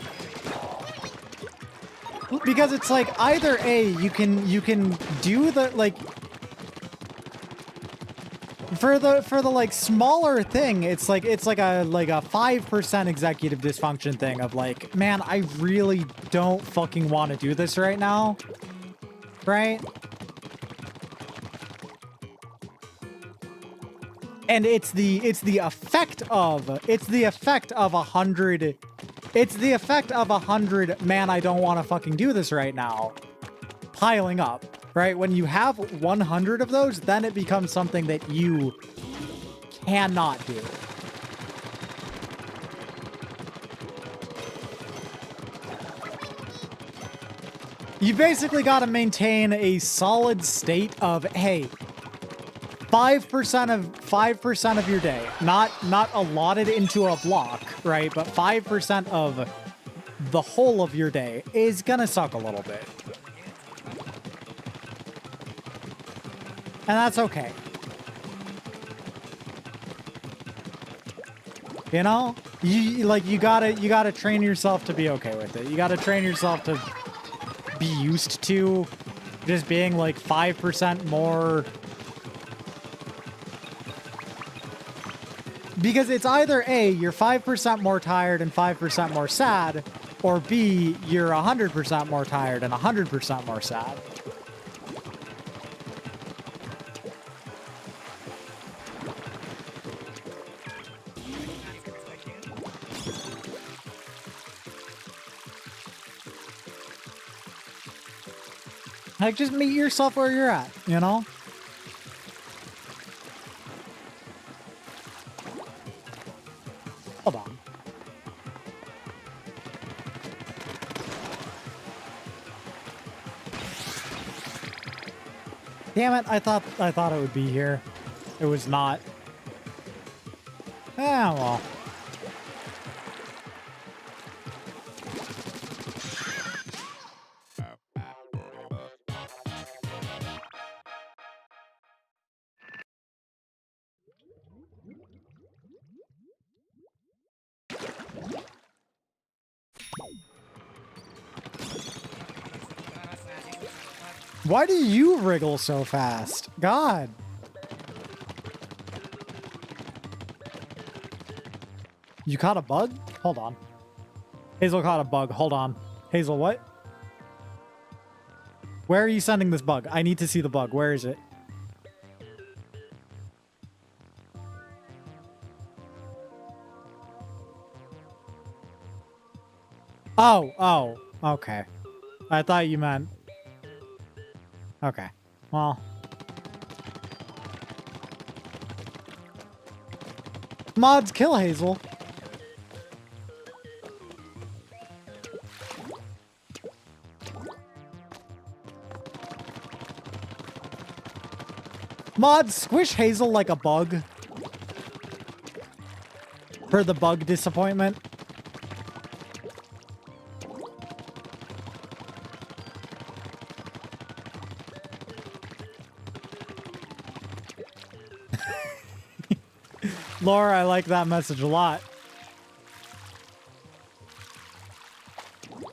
Because it's like either A, you can do the like for the like smaller thing, it's like a 5% executive dysfunction thing of like, man, I really don't fucking want to do this right now. Right? And it's the effect of 100. It's the effect of 100, man, I don't want to fucking do this right now, piling up, right? When you have 100 of those, then it becomes something that you cannot do. You basically got to maintain a solid state of, hey, 5% of your day, not allotted into a block, right? But 5% of the whole of your day is gonna suck a little bit. And that's okay. You know? You gotta train yourself to be okay with it. You gotta train yourself to be used to just being like 5% more. Because it's either A, you're 5% more tired and 5% more sad, or B, you're 100% more tired and 100% more sad. Like, just meet yourself where you're at, you know? Hold on. Damn it, I thought it would be here. It was not. Ah, well. Why do you wriggle so fast? God. You caught a bug? Hold on. Hazel caught a bug. Hold on. Hazel, what? Where are you sending this bug? I need to see the bug. Where is it? Oh, okay. I thought you meant... Okay, well. Mods kill Hazel. Mods squish Hazel like a bug. For the bug disappointment. Laura, I like that message a lot.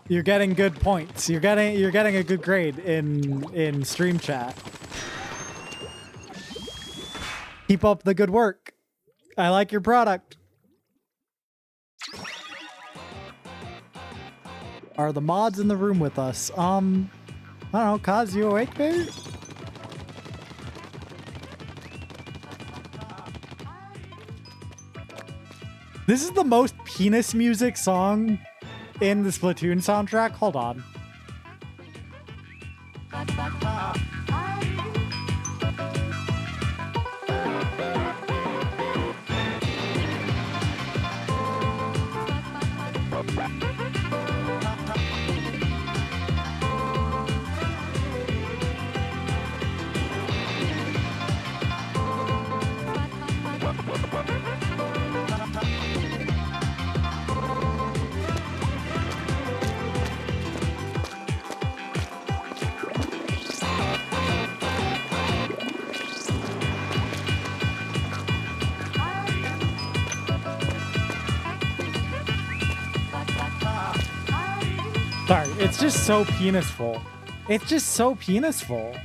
You're getting good points. You're getting a good grade in stream chat. Keep up the good work. I like your product. Are the mods in the room with us? I don't know. Kaz, you awake, baby? This is the most penis music song in the Splatoon soundtrack. Hold on. Sorry, it's just so penisful. It's just so penisful.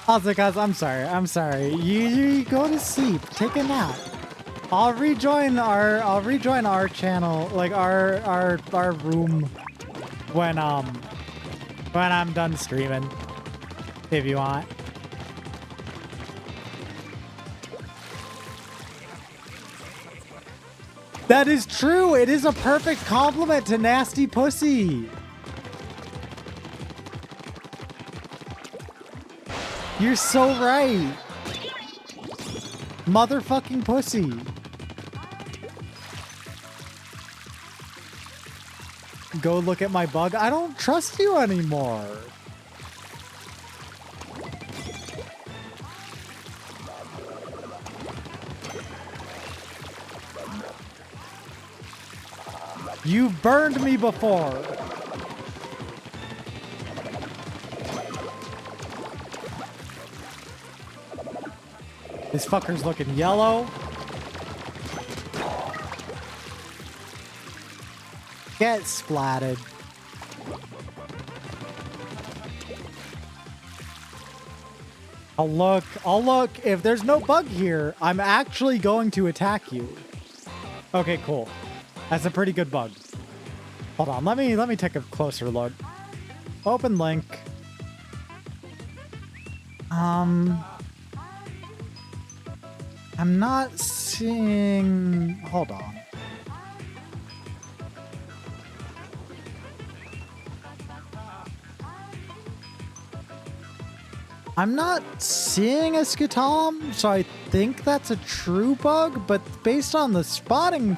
Also, guys, I'm sorry. You go to sleep. Take a nap. I'll rejoin our channel, like our room when I'm done streaming. If you want. That is true. It is a perfect compliment to nasty pussy. You're so right. Motherfucking pussy. Go look at my bug. I don't trust you anymore. You've burned me before. This fucker's looking yellow. Get splatted. I'll look. If there's no bug here, I'm actually going to attack you. Okay, cool. That's a pretty good bug. Hold on, let me take a closer look. Open link. I'm not seeing... Hold on. I'm not seeing a Skitom, so I think that's a true bug, but based on the spotting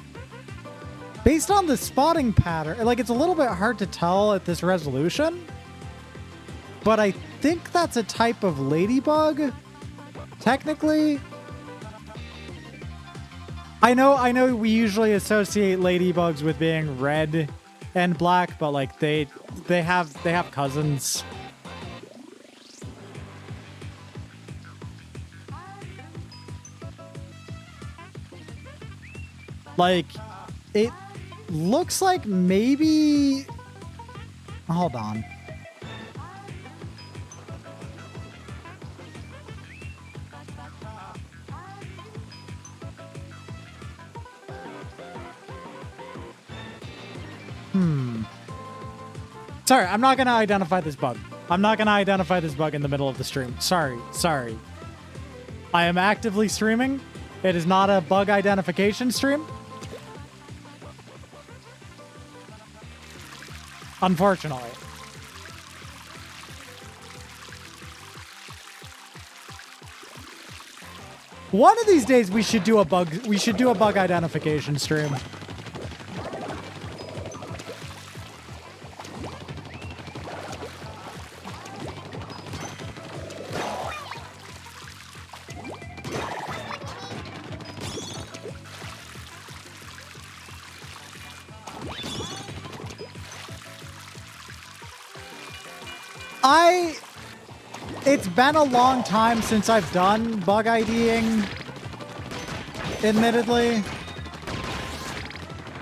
pattern, like, it's a little bit hard to tell at this resolution, but I think that's a type of ladybug, technically. I know we usually associate ladybugs with being red and black, but like they have cousins. Like, it looks like maybe... Hold on. Sorry, I'm not going to identify this bug. I'm not going to identify this bug in the middle of the stream. Sorry. I am actively streaming. It is not a bug identification stream. Unfortunately. One of these days we should do a bug identification stream. It's been a long time since I've done bug IDing, admittedly.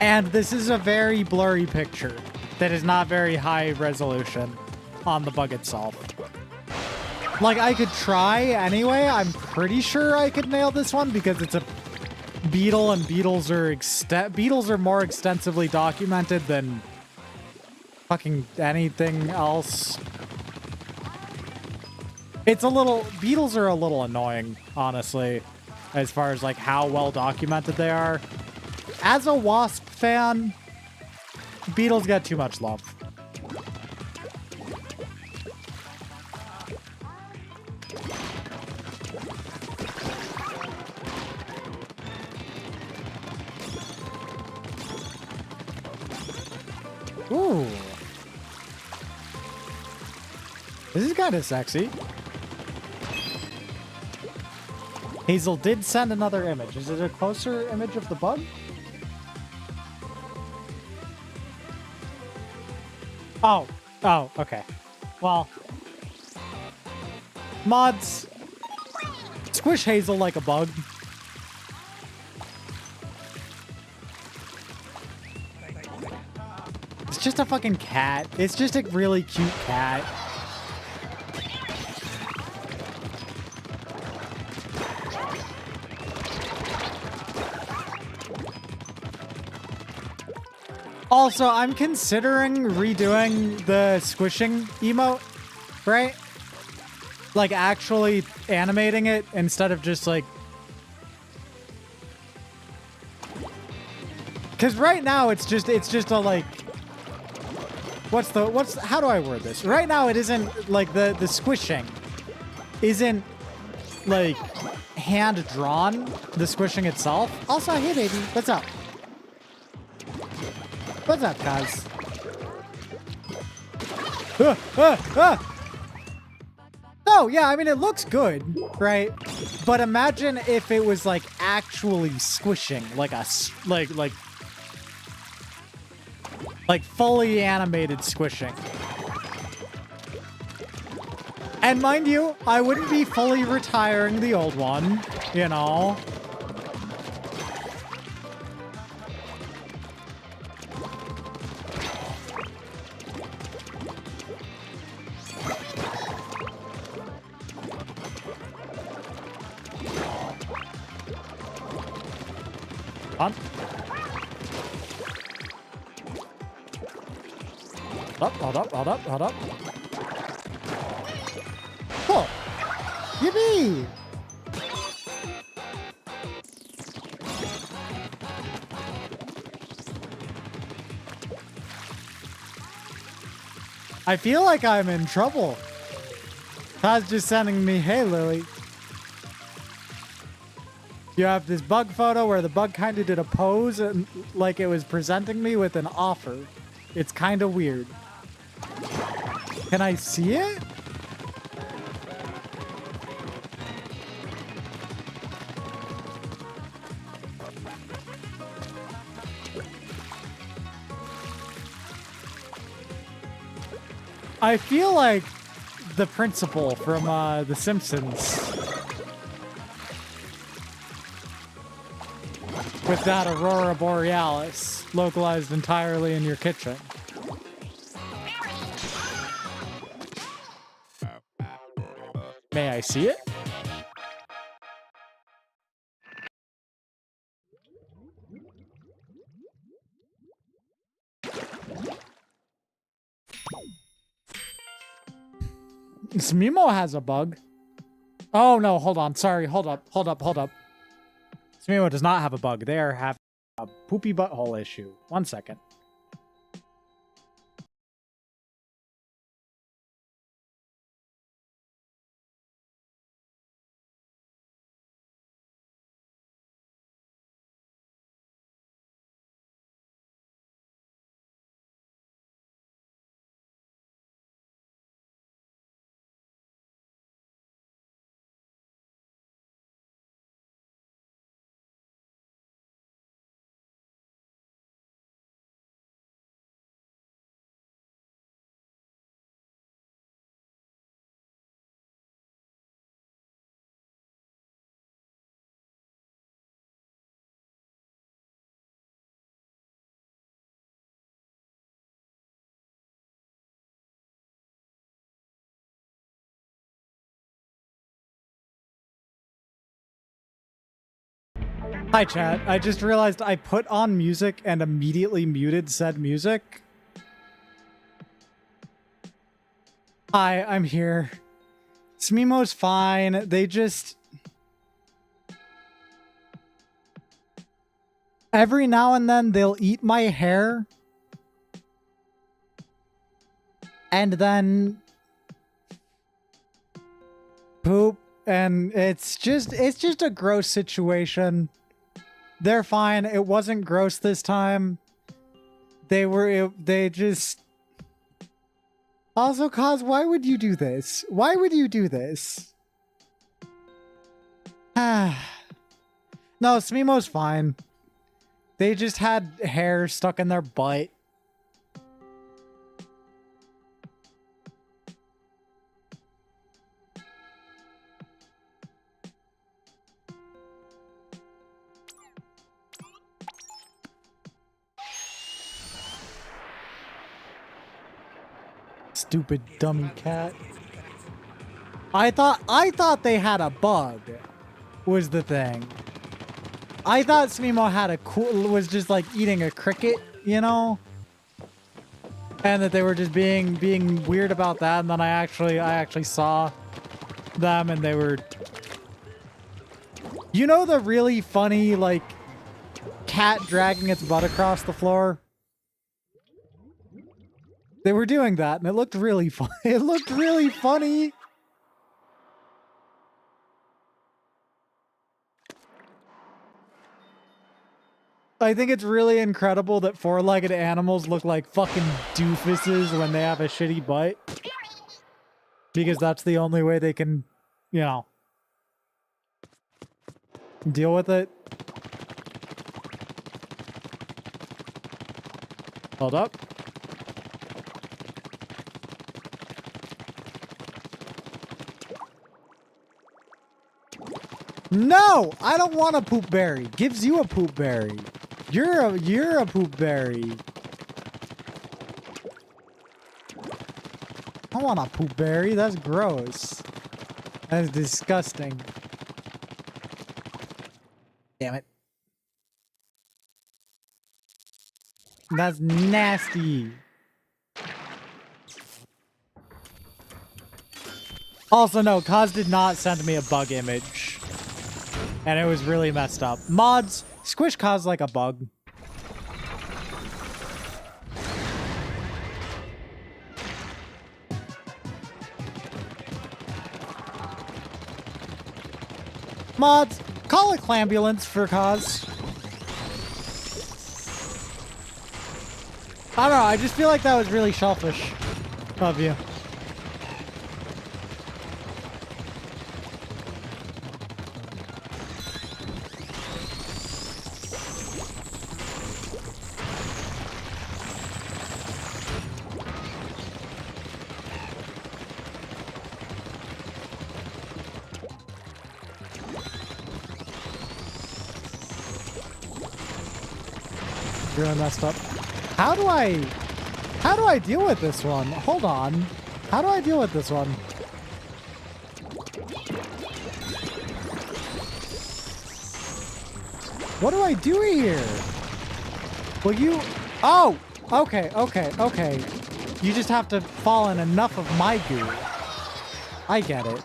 And this is a very blurry picture that is not very high resolution on the bug itself. Like, I could try anyway. I'm pretty sure I could nail this one because it's a beetle, and beetles are more extensively documented than fucking anything else. Beetles are a little annoying, honestly, as far as like how well documented they are. As a Wasp fan, beetles get too much love. Ooh. This is kind of sexy. Hazel did send another image. Is it a closer image of the bug? Oh, okay. Well, mods, squish Hazel like a bug. It's just a fucking cat. It's just a really cute cat. Also, I'm considering redoing the squishing emote, right? Like actually animating it instead of just like... Because right now it's just a like... how do I word this? Right now it isn't like the squishing isn't like hand drawn, the squishing itself. Also, hey baby, what's up? What's up, guys? Oh, yeah, I mean, it looks good, right? But imagine if it was, like, actually squishing, like like fully animated squishing. And mind you, I wouldn't be fully retiring the old one, you know? On. Hold up. Cool. Yippee! I feel like I'm in trouble. Todd's just sending me, hey, Lily. You have this bug photo where the bug kind of did a pose and like it was presenting me with an offer. It's kind of weird. Can I see it? I feel like the principal from The Simpsons. With that Aurora Borealis, localized entirely in your kitchen. May I see it? Smimo has a bug. Oh no, hold on. Sorry, hold up. Smimo does not have a bug. They are having a poopy butthole issue. 1 second. Hi, chat. I just realized I put on music and immediately muted said music. Hi, I'm here. Smimo's fine. They just... Every now and then they'll eat my hair. And then... poop. And it's just a gross situation. They're fine. It wasn't gross this time. They just... Also, Kaz, why would you do this? Why would you do this? No, Smimo's fine. They just had hair stuck in their butt. Stupid dummy cat. I thought they had a bug, was the thing. I thought Smimo had was just like eating a cricket, you know? And that they were just being weird about that, and then I actually saw them and they were, you know, the really funny like cat dragging its butt across the floor? They were doing that and it looked really fun. It looked really funny. I think it's really incredible that four-legged animals look like fucking doofuses when they have a shitty butt. Because that's the only way they can, you know, deal with it. Hold up. No! I don't want a poop berry. Gives you a poop berry. You're a poop berry. I want a poop berry. That's gross. That's disgusting. Damn it. That's nasty. Also, no, Kaz did not send me a bug image. And it was really messed up. Mods, squish Kaz like a bug. Mods, call a clambulance for Kaz. I don't know, I just feel like that was really selfish of you. Really messed up. How do I deal with this one? Hold on. How do I deal with this one? What do I do here? Will you... Oh! Okay, okay, okay. You just have to fall in enough of my goo. I get it.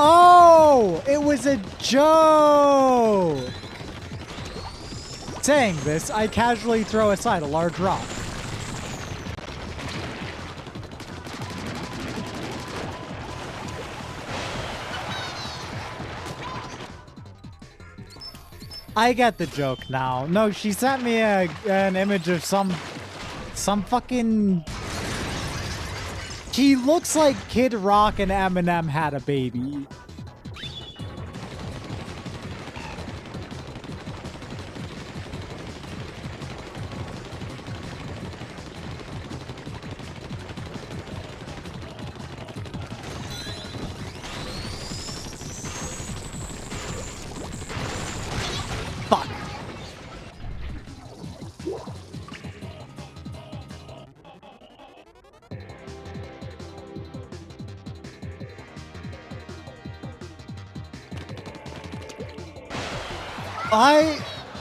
Oh, it was a joke! Saying this, I casually throw aside a large rock. I get the joke now. No, she sent me an image of some fucking... He looks like Kid Rock and Eminem had a baby. Fuck.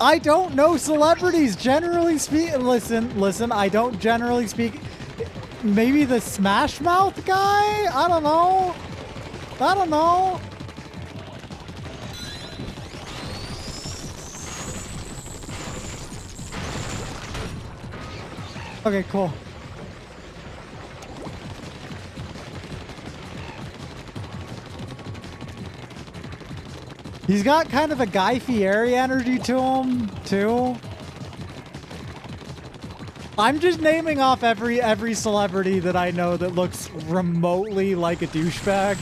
I don't know celebrities, generally speaking. Listen, I don't generally speak. Maybe the Smash Mouth guy? I don't know. I don't know. Okay, cool. He's got kind of a Guy Fieri energy to him, too. I'm just naming off every celebrity that I know that looks remotely like a douchebag.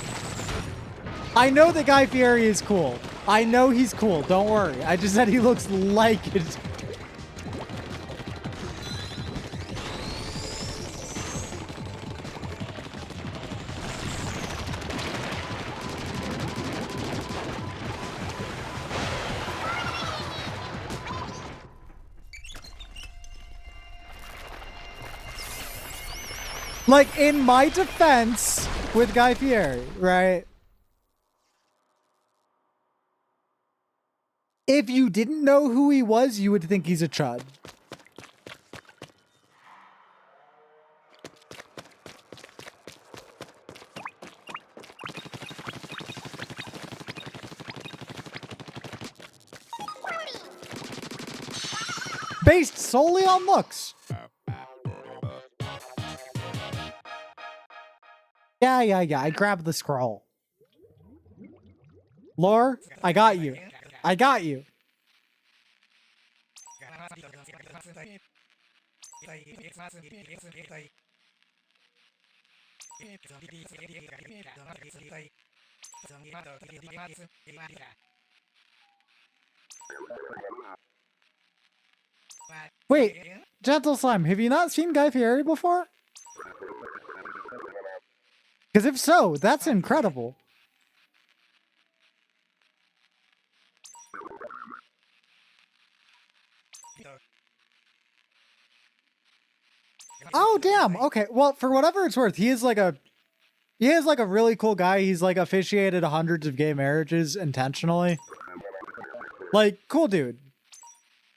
I know that Guy Fieri is cool. I know he's cool, don't worry. I just said he looks like it. Like, in my defense with Guy Fieri, right? If you didn't know who he was, you would think he's a chud. Based solely on looks. Yeah. I grabbed the scroll. Lore, I got you. I got you. Wait, Gentle Slime, have you not seen Guy Fieri before? Because if so, that's incredible. Oh, damn. Okay. Well, for whatever it's worth, he is like a really cool guy. He's like officiated hundreds of gay marriages intentionally. Like, cool dude.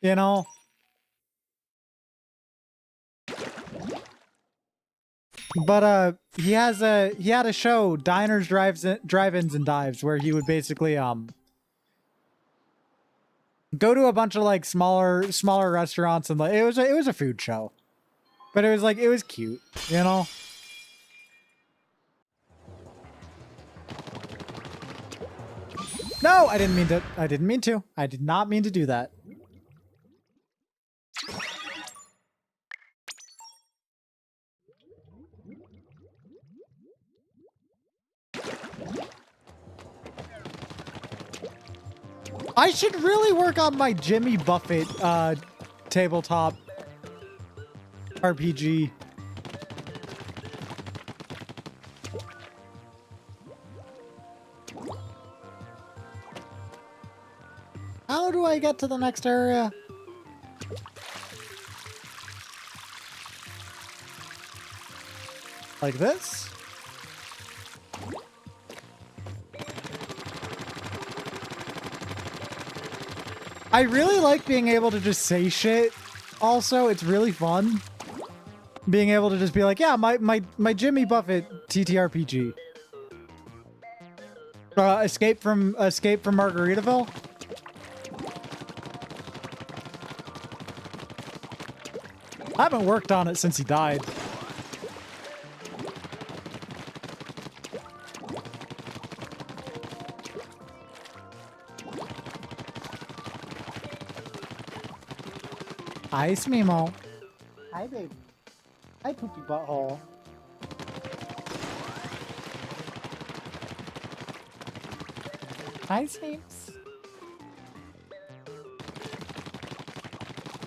You know? But he had a show, Diners, Drive-ins and Dives, where he would basically go to a bunch of like smaller restaurants, and like it was a food show. But it was cute, you know? No, I didn't mean to. I did not mean to do that. I should really work on my Jimmy Buffett tabletop RPG. How do I get to the next area? Like this? I really like being able to just say shit. Also, it's really fun. Being able to just be like, yeah, my Jimmy Buffett TTRPG. Escape from Margaritaville. I haven't worked on it since he died. Hi, Smimo. Hi, baby. Hi, poopy butthole. Hi, Smeeps.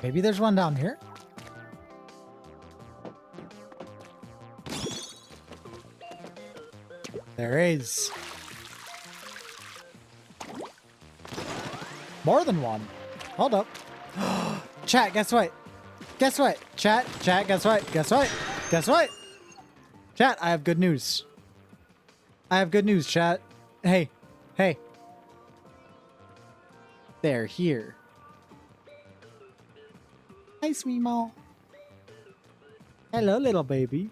Maybe there's one down here? There is. More than one. Hold up. Chat, guess what? Guess what? Chat, guess what? Guess what? Guess what? Chat, I have good news. I have good news, chat. Hey. They're here. Hi, Smeemo. Hello, little baby.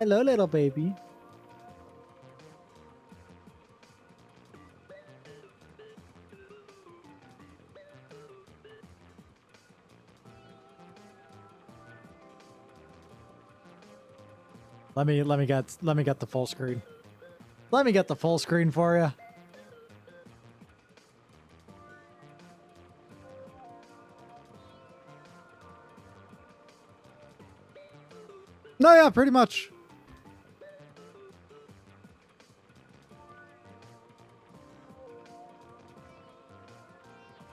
Hello, little baby. Let me get the full screen. Let me get the full screen for you. No, yeah, pretty much.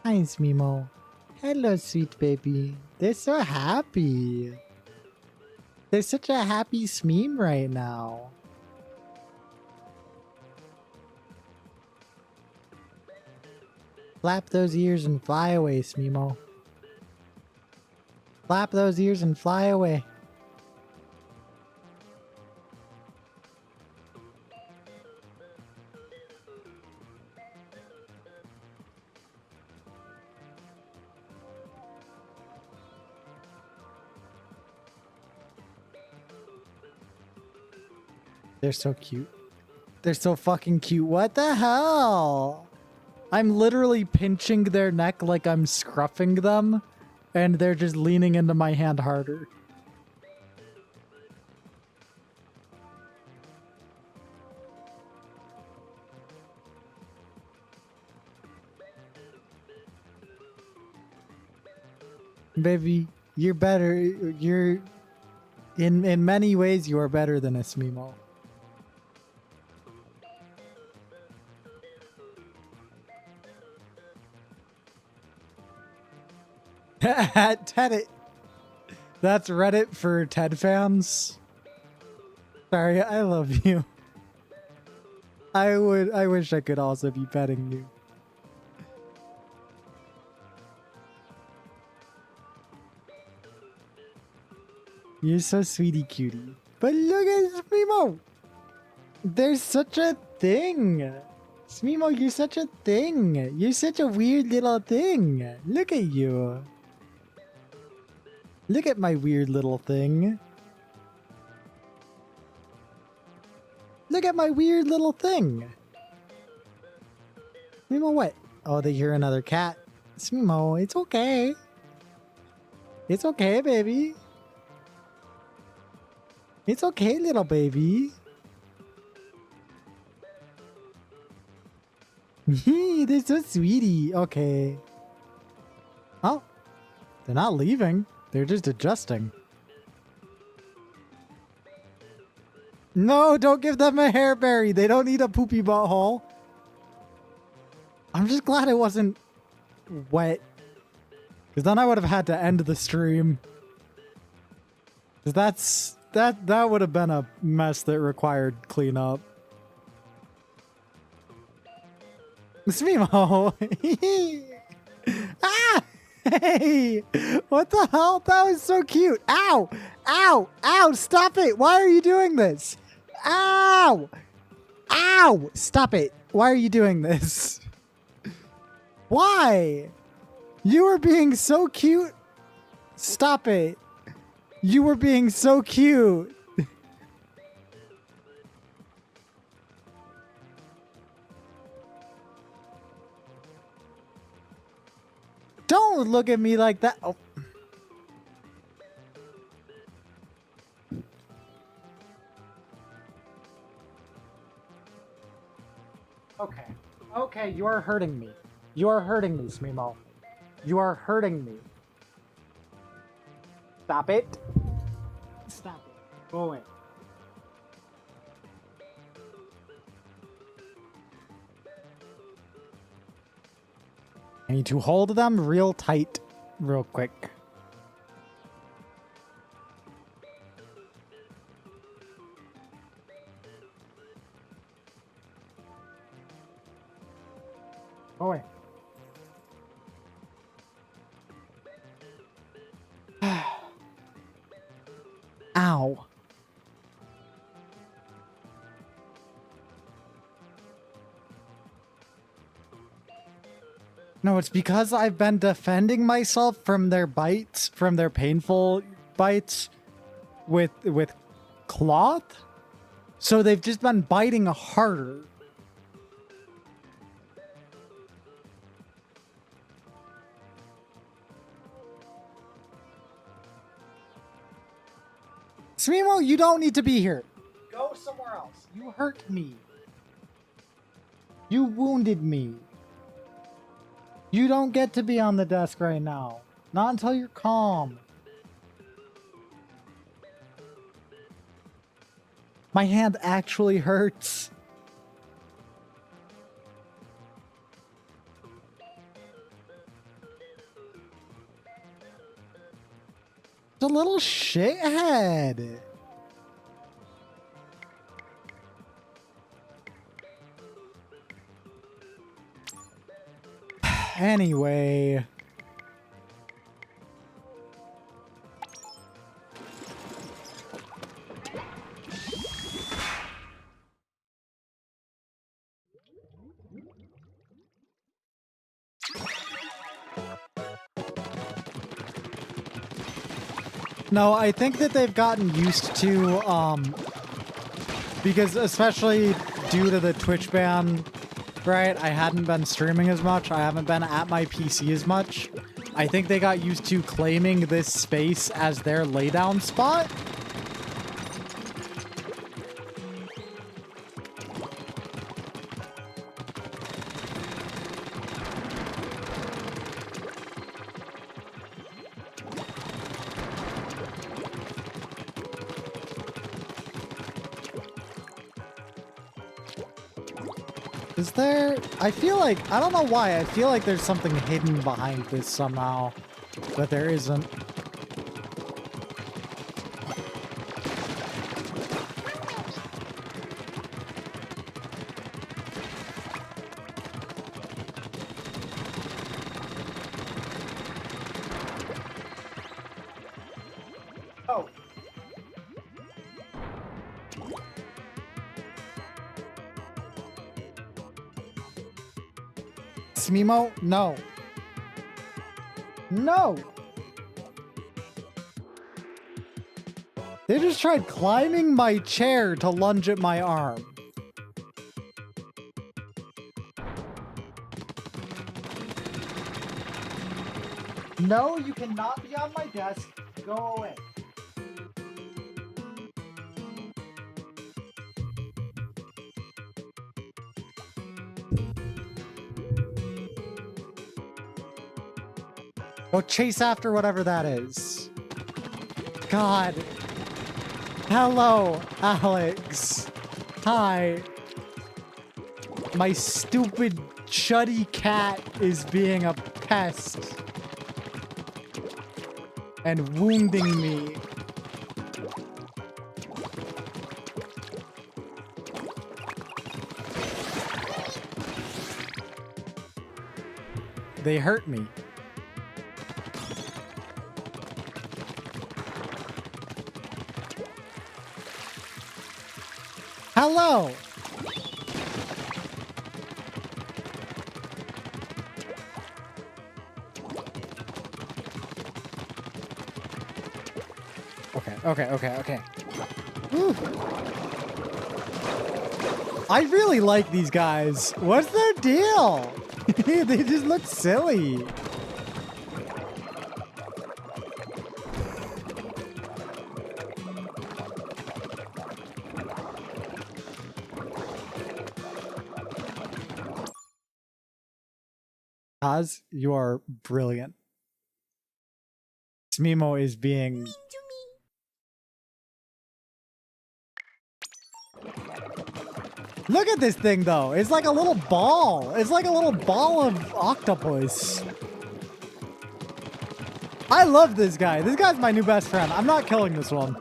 Hi, Mimo. Hello, sweet baby. They're so happy. They're such a happy Smeem right now. Flap those ears and fly away, Smeemo. Flap those ears and fly away. They're so cute. They're so fucking cute. What the hell? I'm literally pinching their neck like I'm scruffing them, and they're just leaning into my hand harder. Baby, you're better. You're in many ways you are better than a Smimo. Ted, that's Reddit for Ted fans. Sorry, I love you. I wish I could also be petting you. You're so sweetie cutie. But look at Smimo! There's such a thing! Smimo, you're such a thing! You're such a weird little thing! Look at you! Look at my weird little thing. Look at my weird little thing! Smimo, what? Oh, they hear another cat. Smimo, it's okay. It's okay, baby. It's okay, little baby. They're so sweetie. Okay. Oh, they're not leaving. They're just adjusting. No, don't give them a hairberry. They don't need a poopy butthole. I'm just glad it wasn't wet. Because then I would have had to end the stream. Because that would have been a mess that required cleanup. Smimo! Ah! Hey! What the hell? That was so cute! Ow! Ow! Ow! Stop it! Why are you doing this? Ow! Ow! Stop it! Why are you doing this? Why? You were being so cute. Stop it. You were being so cute. Don't look at me like that. Oh. Okay. Okay, you are hurting me. You are hurting me, Smimo. You are hurting me. Stop it. Stop it. Go away. I need to hold them real tight, real quick. Go away. Ow. No, it's because I've been defending myself from their bites, from their painful bites with cloth. So they've just been biting harder. Smimo, you don't need to be here. Go somewhere else. You hurt me. You wounded me. You don't get to be on the desk right now. Not until you're calm. My hand actually hurts. The little shithead. Anyway. No, I think that they've gotten used to because especially due to the Twitch ban, right? I hadn't been streaming as much. I haven't been at my PC as much. I think they got used to claiming this space as their laydown spot. Is there... I feel like... I don't know why. I feel like there's something hidden behind this somehow. But there isn't. Oh. Smimo? No. No! They just tried climbing my chair to lunge at my arm. No, you cannot be on my desk. Go away. Go chase after whatever that is. God. Hello, Alex. Hi. My stupid chuddy cat is being a pest. And wounding me. They hurt me. Hello! Okay. Whew. I really like these guys. What's their deal? They just look silly. Kaz, you are brilliant. Smimo is being... Look at this thing, though. It's like a little ball. It's like a little ball of octopus. I love this guy. This guy's my new best friend. I'm not killing this one.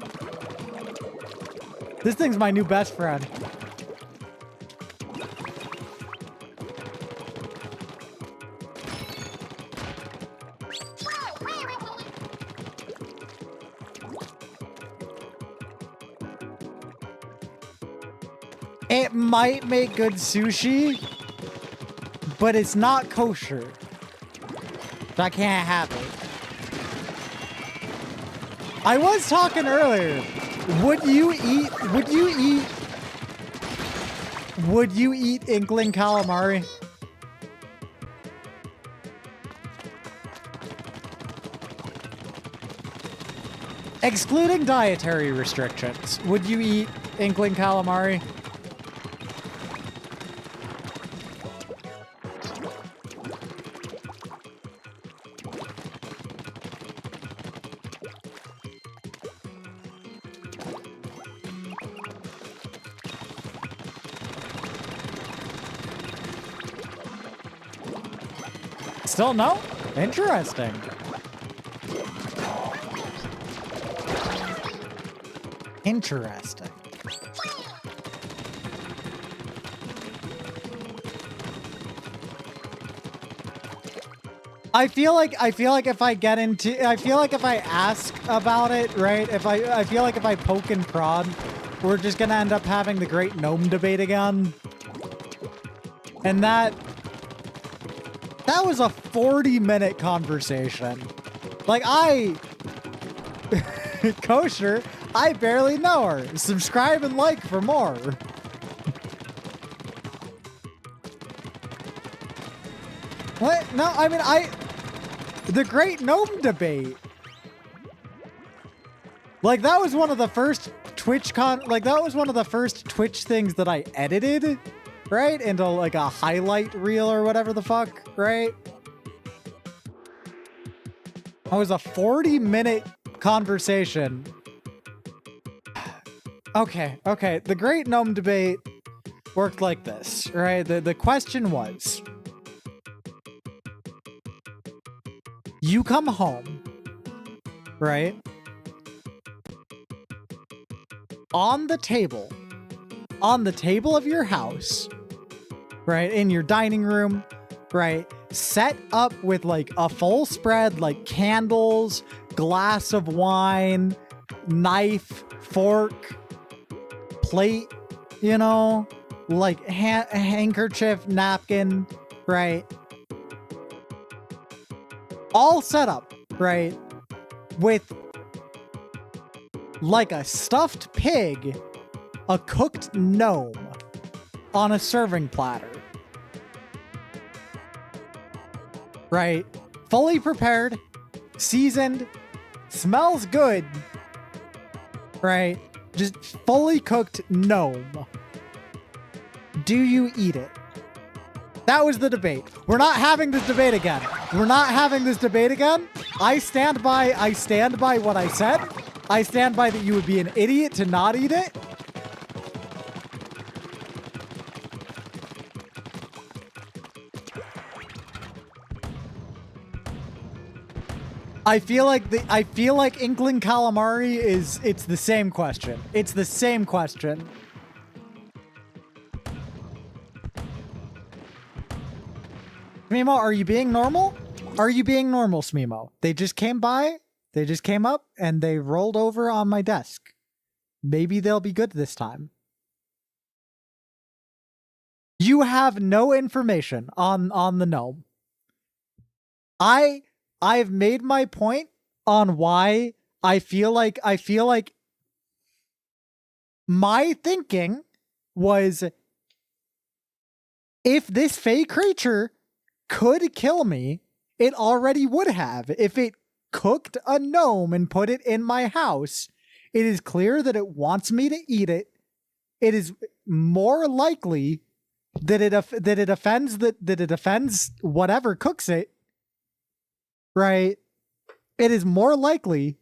This thing's my new best friend. It might make good sushi, but it's not kosher. So I can't have it. I was talking earlier. Would you eat Inkling calamari? Excluding dietary restrictions, would you eat Inkling calamari? Still no? Interesting. Interesting. I feel like if I get into, I feel like if I ask about it, right? I feel like if I poke and prod, we're just gonna end up having the great gnome debate again. And that was a 40-minute conversation. Like, kosher, I barely know her. Subscribe and like for more. What? No, I mean, the Great Gnome Debate. Like, that was one of the first that was one of the first Twitch things that I edited, right? Into like a highlight reel or whatever the fuck, right? It was a 40-minute conversation. Okay. The Great Gnome Debate worked like this, right? The question was, you come home, right? On the table of your house, right? In your dining room, right? Set up with like a full spread, like candles, glass of wine, knife, fork, plate, you know, like handkerchief, napkin, right? All set up, right? With like a stuffed pig, a cooked gnome on a serving platter. Right? Fully prepared, seasoned, smells good. Right? Just fully cooked gnome. Do you eat it? That was the debate. We're not having this debate again. I stand by what I said. I stand by that you would be an idiot to not eat it. I feel like Inkling Calamari it's the same question. It's the same question. Smimo, are you being normal? Are you being normal, Smimo? They just came by. They just came up and they rolled over on my desk. Maybe they'll be good this time. You have no information on the gnome. I've made my point on why I feel like my thinking was, if this fey creature could kill me, it already would have. If it cooked a gnome and put it in my house, it is clear that it wants me to eat it. It is more likely that it offends whatever cooks it. Right? It is more likely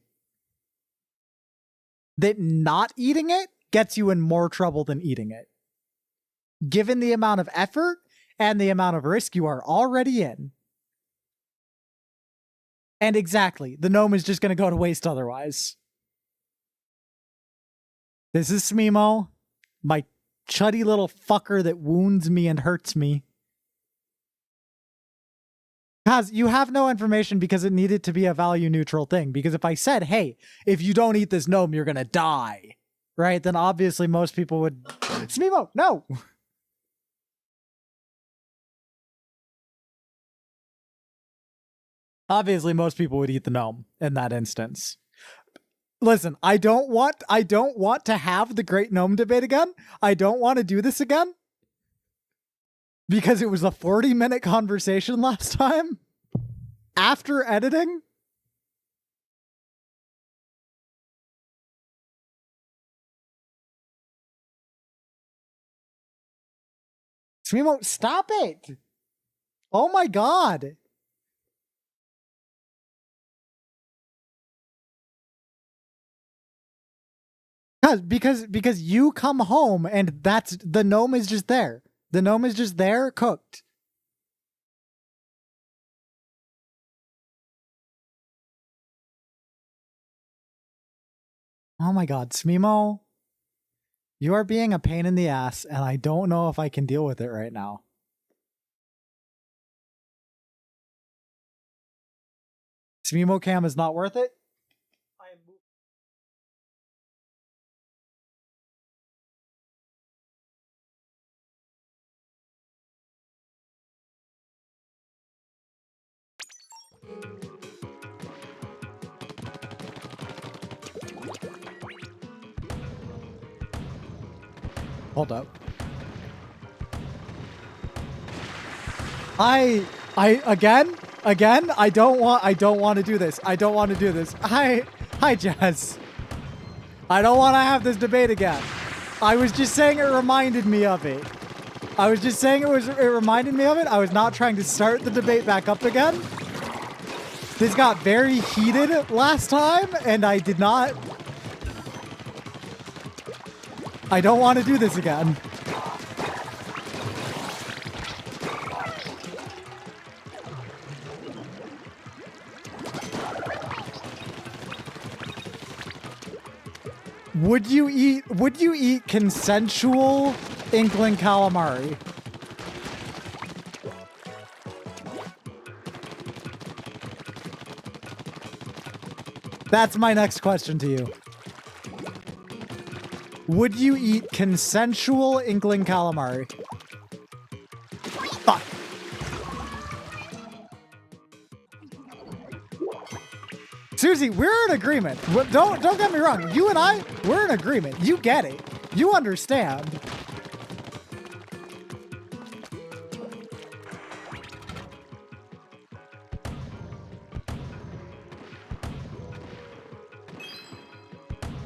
that not eating it gets you in more trouble than eating it, given the amount of effort and the amount of risk you are already in. And exactly, the gnome is just going to go to waste otherwise. This is Smimo, my chuddy little fucker that wounds me and hurts me. Kaz, you have no information because it needed to be a value neutral thing. Because if I said, hey, if you don't eat this gnome, you're going to die, right? Then obviously most people would... Smimo, no! Obviously most people would eat the gnome in that instance. Listen, I don't want to have the Great Gnome Debate again. I don't want to do this again. Because it was a 40-minute conversation last time. After editing. Smimo, stop it! Oh my god! Because you come home and the gnome is just there. The gnome is just there, cooked. Oh my god, Smimo. You are being a pain in the ass, and I don't know if I can deal with it right now. Smimo Cam is not worth it? Hold up. Again, I don't want to do this. I don't want to do this. Hi, Jess. I don't want to have this debate again. I was just saying it reminded me of it. I was just saying it reminded me of it. I was not trying to start the debate back up again. This got very heated last time, and I did not. I don't want to do this again. Would you eat consensual inkling calamari? That's my next question to you. Would you eat consensual inkling calamari? Fuck. Susie, we're in agreement. Don't get me wrong. You and I, we're in agreement. You get it. You understand.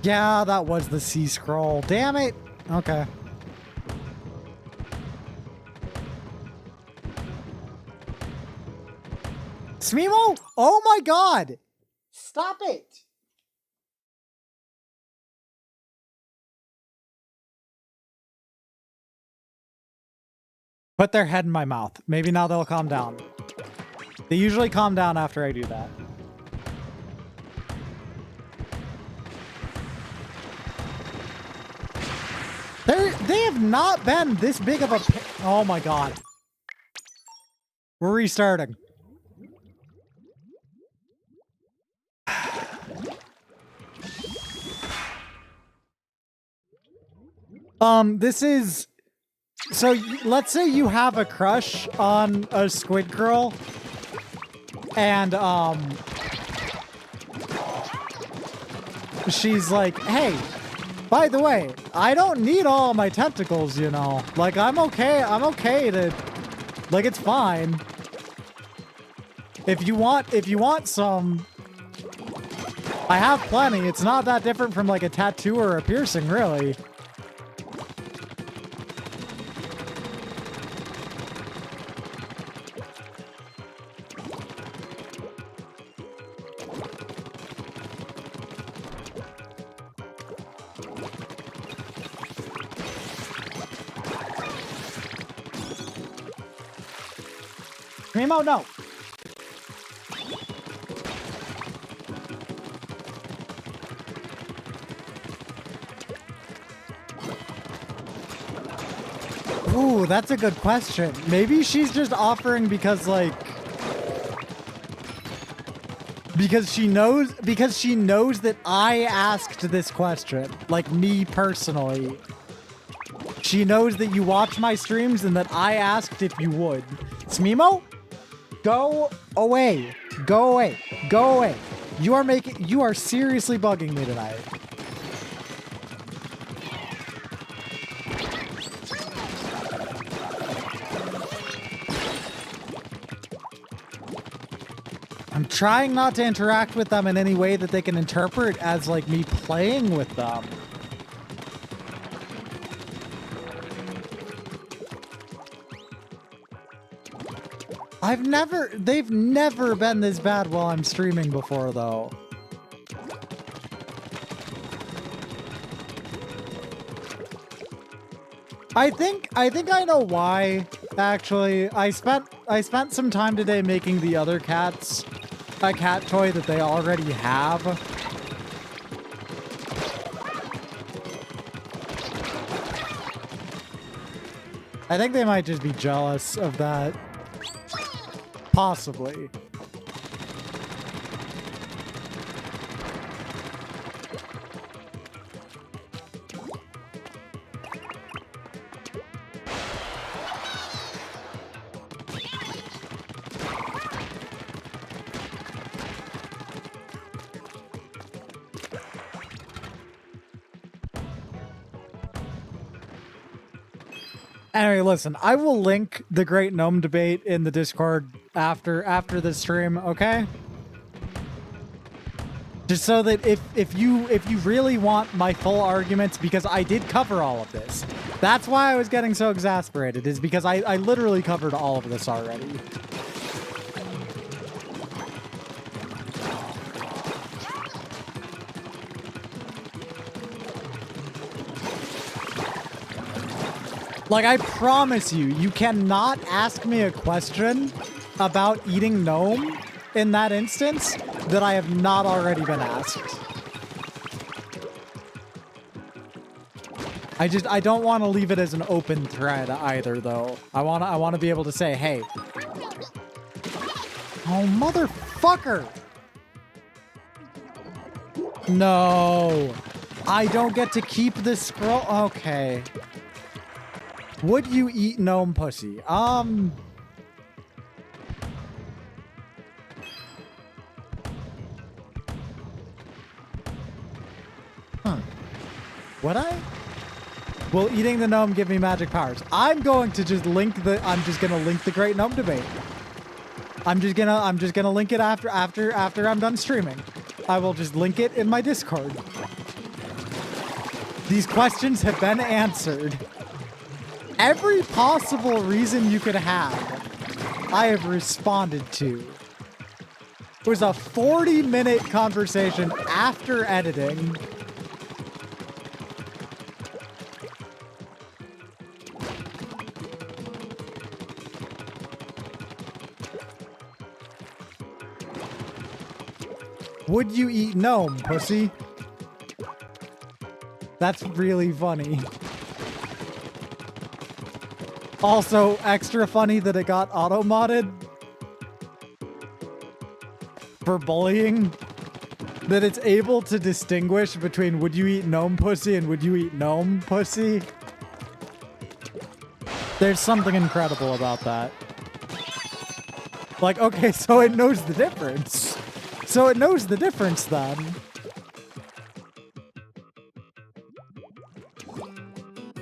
Yeah, that was the C scroll. Damn it. Okay. Smimo? Oh my god. Stop it. Put their head in my mouth. Maybe now they'll calm down. They usually calm down after I do that. They have not been this big of a... Oh my god. We're restarting. This is... So, let's say you have a crush on a squid girl. And, she's like, hey... By the way, I don't need all my tentacles, you know. Like, I'm okay to... Like, it's fine. If you want some... I have plenty. It's not that different from, like, a tattoo or a piercing, really. Primo, no. Ooh, that's a good question. Maybe she's just offering because, like... Because she knows that I asked this question. Like, me personally. She knows that you watch my streams and that I asked if you would. Smimo? Go away. Go away. Go away. You are seriously bugging me tonight. I'm trying not to interact with them in any way that they can interpret as, like, me playing with them. They've never been this bad while I'm streaming before, though. I think I know why, actually. I spent some time today making the other cats a cat toy that they already have. I think they might just be jealous of that. Possibly. Anyway, listen, I will link the Great Gnome debate in the Discord after the stream, okay? Just so that if you really want my full arguments, because I did cover all of this. That's why I was getting so exasperated, is because I literally covered all of this already. Like, I promise you, you cannot ask me a question about eating gnome in that instance that I have not already been asked. I don't want to leave it as an open thread either, though. I want to be able to say, hey. Oh, motherfucker! No. I don't get to keep this scroll. Okay. Would you eat gnome pussy? Huh. Would I? Will eating the gnome give me magic powers? I'm going to just link I'm just gonna link the Great Gnome debate. I'm just gonna link it after I'm done streaming. I will just link it in my Discord. These questions have been answered. Every possible reason you could have, I have responded to. It was a 40-minute conversation after editing. Would you eat gnome, pussy? That's really funny. Also, extra funny that it got auto-modded for bullying. That it's able to distinguish between would you eat gnome pussy and would you eat gnome pussy. There's something incredible about that. Like, okay, so it knows the difference. So it knows the difference then.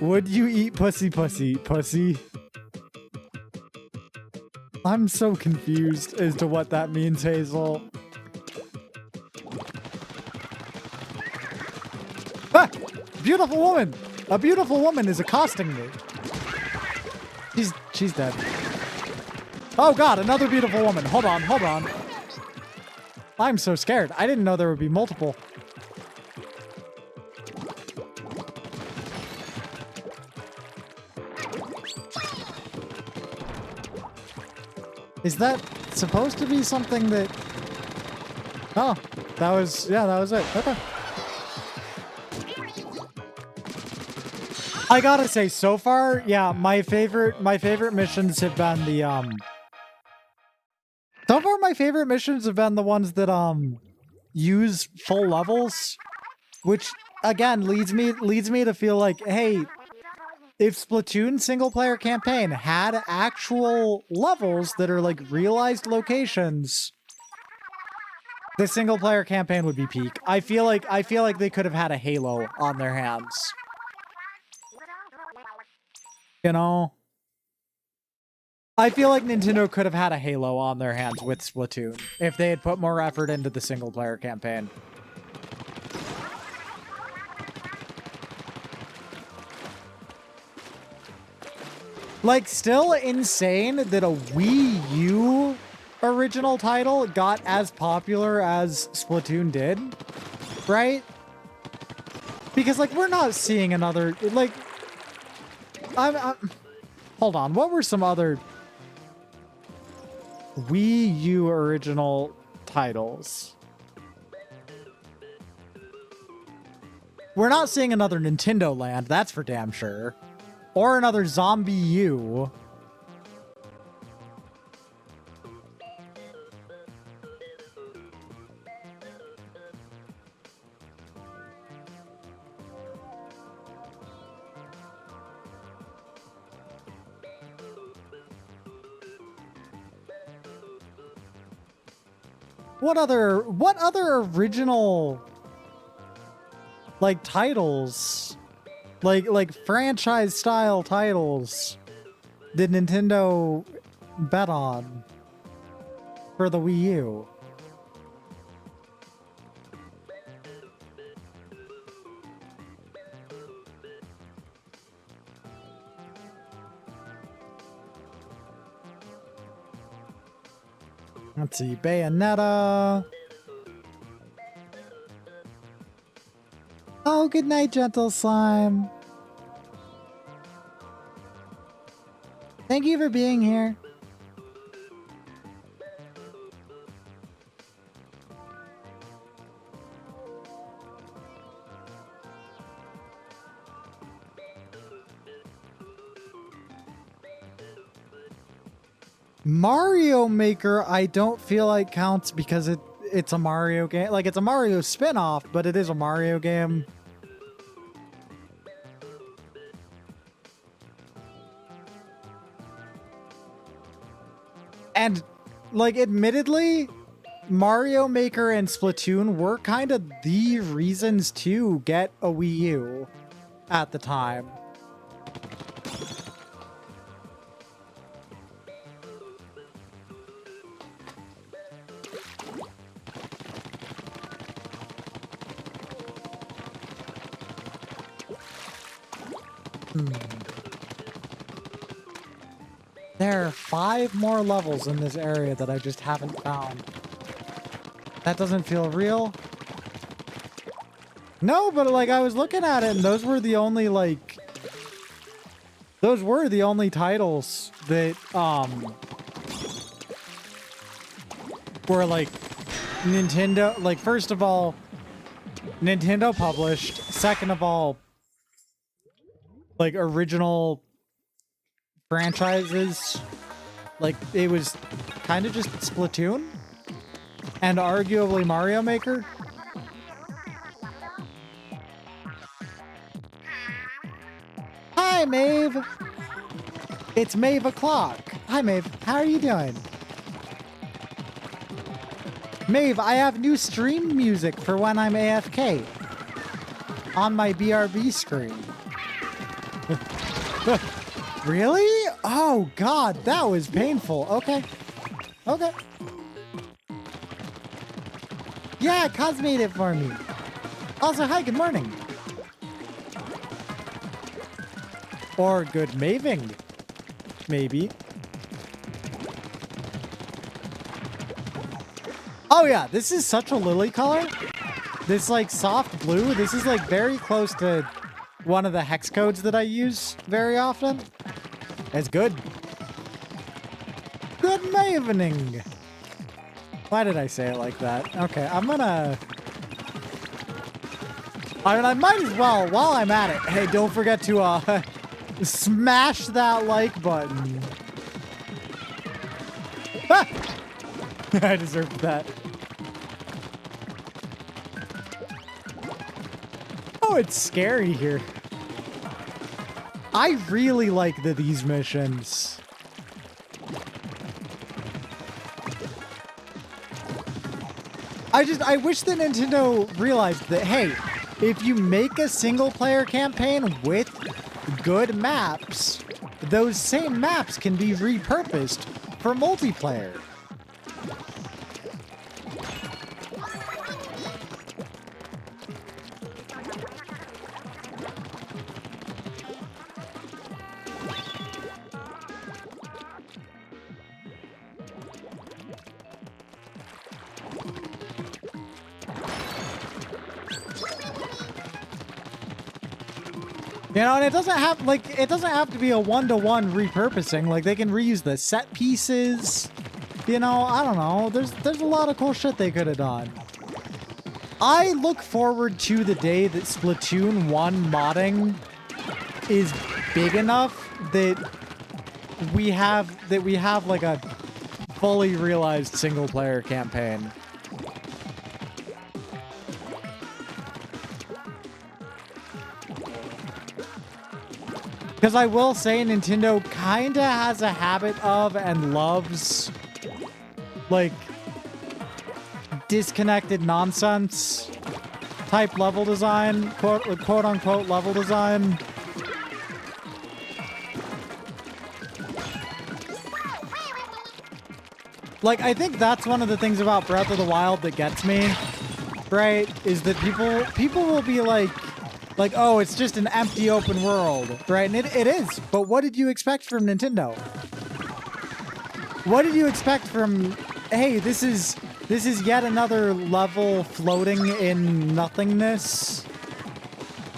Would you eat pussy? I'm so confused as to what that means, Hazel. Ah! Beautiful woman! A beautiful woman is accosting me. She's dead. Oh god, another beautiful woman. Hold on. I'm so scared. I didn't know there would be multiple. Is that supposed to be something that... Oh, that was it. Okay. I gotta say, so far, yeah, my favorite missions have been the, So far, my favorite missions have been the ones that, use full levels, which, again, leads me to feel like, hey, if Splatoon single-player campaign had actual levels that are, like, realized locations, the single-player campaign would be peak. I feel like they could have had a Halo on their hands. You know? I feel like Nintendo could have had a Halo on their hands with Splatoon if they had put more effort into the single-player campaign. Like, still insane that a Wii U original title got as popular as Splatoon did, right? Because, like, we're not seeing another, like... Hold on, what were some other Wii U original titles? We're not seeing another Nintendo Land, that's for damn sure. Or another Zombie U. What other original, like, titles, like franchise style titles did Nintendo bet on for the Wii U? Let's see, Bayonetta. Oh, good night, gentle slime. Thank you for being here. Mario Maker, I don't feel like counts because it's a Mario game. Like, it's a Mario spin-off, but it is a Mario game. And, like, admittedly, Mario Maker and Splatoon were kind of the reasons to get a Wii U at the time. There are 5 more levels in this area that I just haven't found. That doesn't feel real. No, but like I was looking at it and those were the only like... Those were the only titles that were like Nintendo, like first of all, Nintendo published, second of all, like original franchises. Like it was kind of just Splatoon and arguably Mario Maker. Hi, Maeve. It's Maeve o'clock. Hi, Maeve. How are you doing? Maeve, I have new stream music for when I'm AFK on my BRB screen. Really? Oh, God, that was painful. Okay. Okay. Yeah, Cos made it for me. Also, hi, good morning. Or good maving, maybe. Oh yeah, this is such a lily color. This like soft blue, this is like very close to one of the hex codes that I use very often. It's good. Good mavening. Why did I say it like that? Okay, I'm gonna... I mean, I might as well, while I'm at it, hey, don't forget to, smash that like button. Ah! I deserved that. Oh, it's scary here. I really like these missions. I wish that Nintendo realized that, hey, if you make a single player campaign with good maps, those same maps can be repurposed for multiplayer. You know, and it doesn't have to be a one-to-one repurposing. Like they can reuse the set pieces. You know, I don't know. There's a lot of cool shit they could have done. I look forward to the day that Splatoon 1 modding is big enough that we have like a fully realized single-player campaign. Because I will say Nintendo kinda has a habit of and loves like disconnected nonsense type level design, quote unquote level design. Like, I think that's one of the things about Breath of the Wild that gets me, right? Is that people will be like, oh, it's just an empty open world, right? And it is. But what did you expect from Nintendo? What did you expect from, hey, this is yet another level floating in nothingness?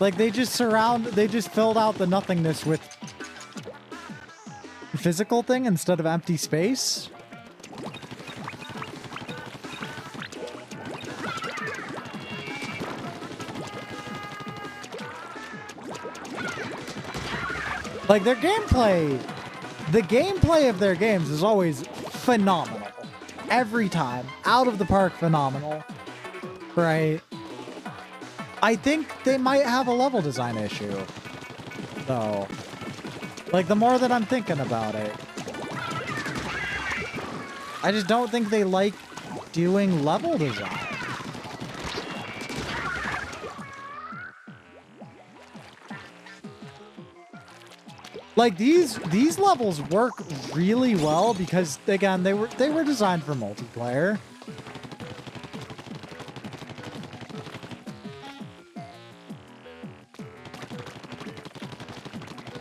Like, they just filled out the nothingness with physical thing instead of empty space. Like, their gameplay, the gameplay of their games is always phenomenal. Every time. Out of the park phenomenal. Right? I think they might have a level design issue, though. Like, the more that I'm thinking about it. I just don't think they like doing level design. Like, these levels work really well because, again, they were designed for multiplayer.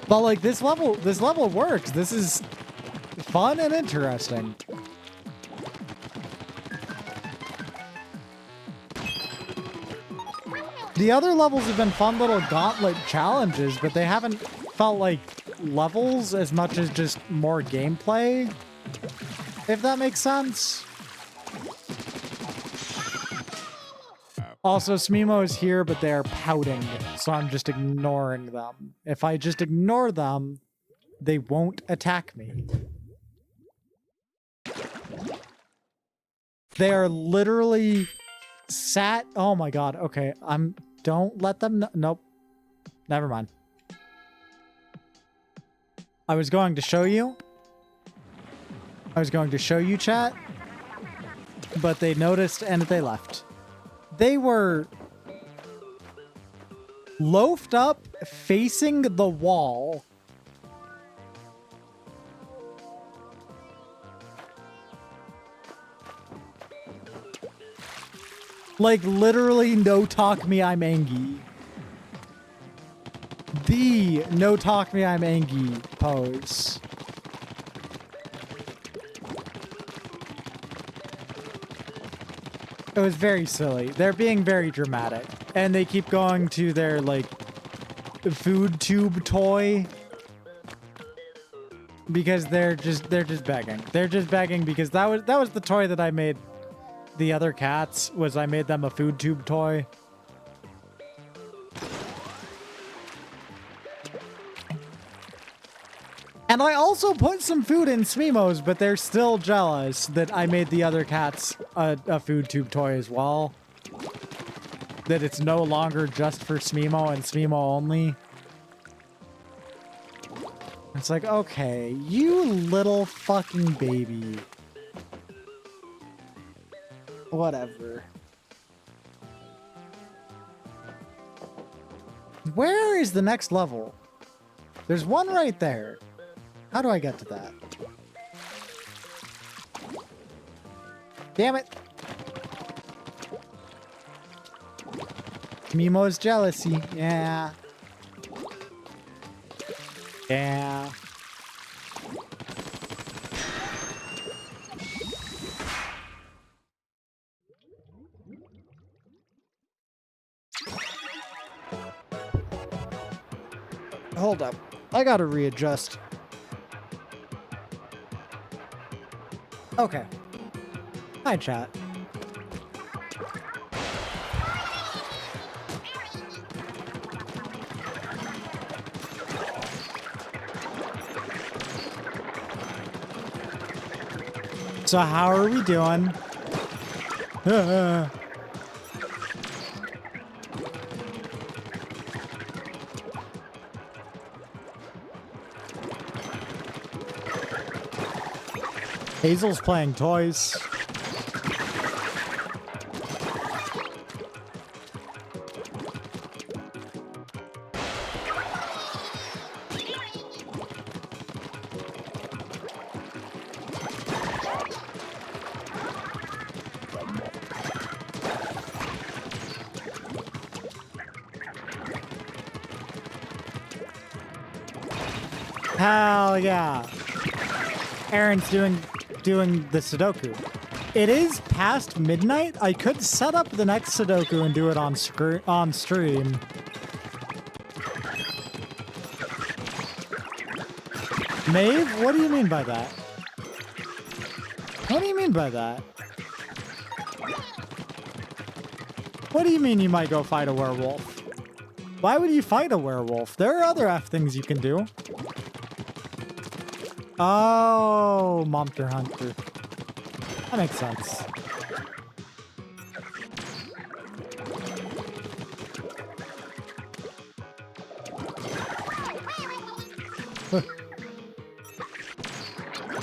But like, this level works. This is fun and interesting. The other levels have been fun little gauntlet challenges, but they haven't felt like levels as much as just more gameplay, if that makes sense. Also, Smimo is here, but they're pouting, so I'm just ignoring them. If I just ignore them, they won't attack me. They are literally sat... Oh my god, okay. Don't let them... Nope. Never mind. I was going to show you. Chat. But they noticed and they left. They were loafed up facing the wall. Like, literally, no talk me, I'm angry. The no talk me, I'm angry pose. It was very silly. They're being very dramatic. And they keep going to their, like, food tube toy. Because they're just begging. They're just begging because that was the toy that I made the other cats, was I made them a food tube toy. And I also put some food in Smimo's, but they're still jealous that I made the other cats a food tube toy as well. That it's no longer just for Smimo and Smimo only. It's like, okay, you little fucking baby. Whatever. Where is the next level? There's one right there. How do I get to that? Damn it. Mimo's jealousy. Yeah. Yeah. Hold up. I gotta readjust. Okay. Hi, chat. So how are we doing? Hazel's playing toys. Hell yeah. Aaron's doing the Sudoku. It is past midnight. I could set up the next Sudoku and do it on stream. Maeve, what do you mean by that? What do you mean by that? What do you mean you might go fight a werewolf? Why would you fight a werewolf? There are other F things you can do. Oh, Monster Hunter. That makes sense.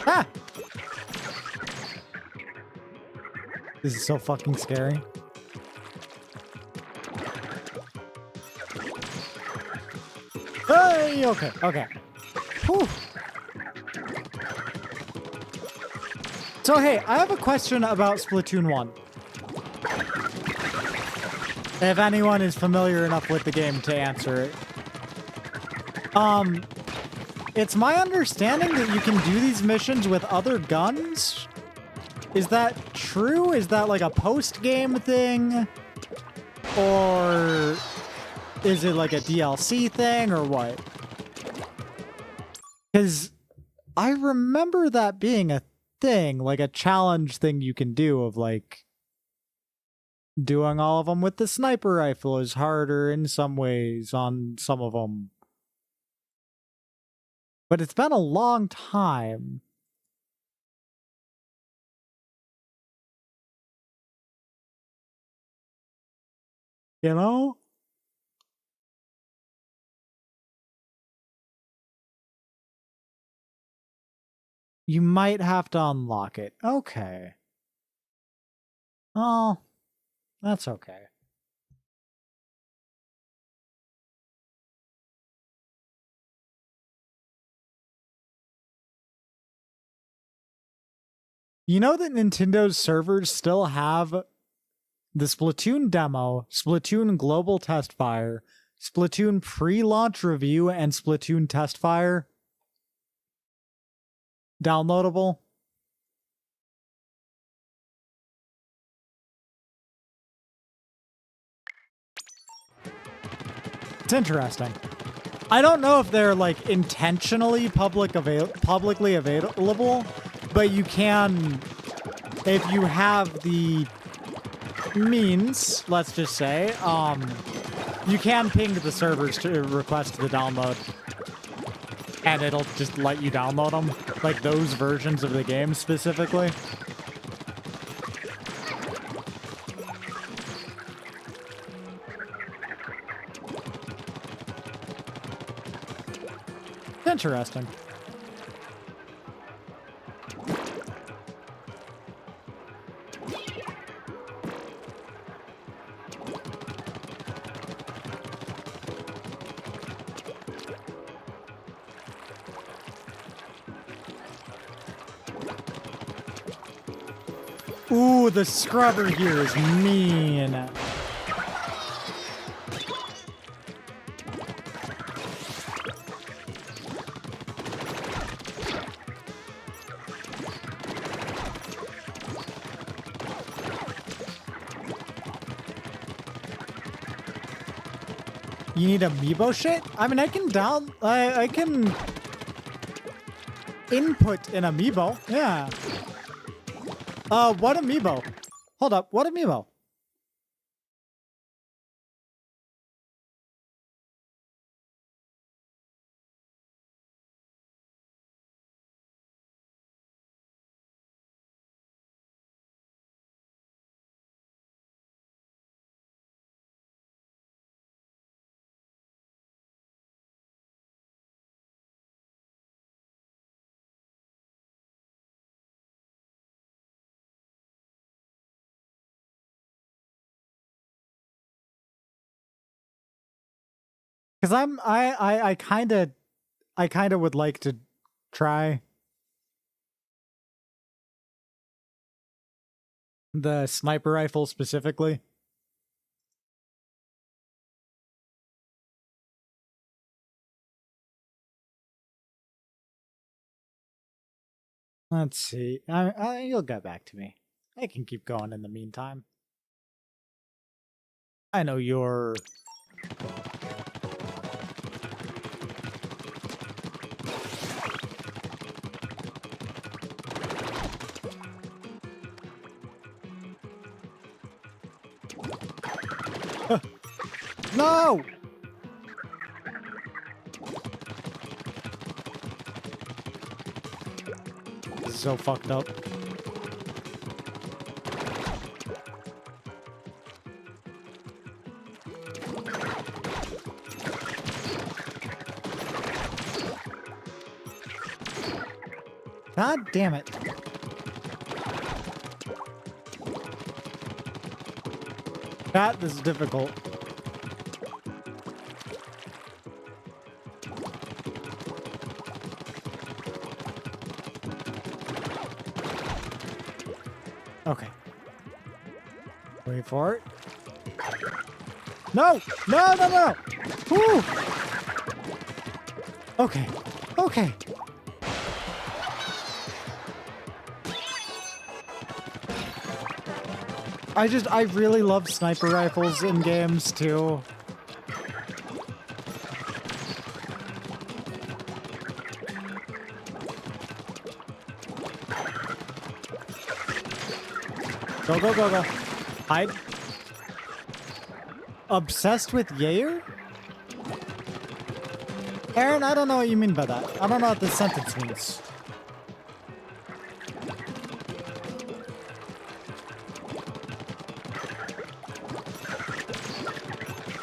Ah! This is so fucking scary. Hey, okay, okay. Whew. So hey, I have a question about Splatoon 1. If anyone is familiar enough with the game to answer it. It's my understanding that you can do these missions with other guns. Is that true? Is that like a post-game thing? Or is it like a DLC thing or what? Because I remember that being a thing, like a challenge thing you can do of like doing all of them with the sniper rifle is harder in some ways on some of them. But it's been a long time. You know? You might have to unlock it. Okay. Oh, that's okay. You know that Nintendo's servers still have the Splatoon demo, Splatoon global test fire, Splatoon pre-launch review, and Splatoon test fire downloadable? It's interesting. I don't know if they're like intentionally publicly available, but you can, if you have the means, let's just say, you can ping the servers to request the download, and it'll just let you download them, like those versions of the game specifically. Interesting. Ooh, the scrubber here is mean. You need amiibo shit? I mean, I can I can input an amiibo. Yeah. What amiibo? Hold up, what amiibo? Because I kind of would like to try the sniper rifle specifically. Let's see. You'll get back to me. I can keep going in the meantime. I know you're... No! This is so fucked up. God damn it. That is difficult. Okay. Wait for it. No! No, no, no! Woo! Okay. Okay. I really love sniper rifles in games too. Go, go, go, go. Hide. Obsessed with Yair? Aaron, I don't know what you mean by that. I don't know what this sentence means.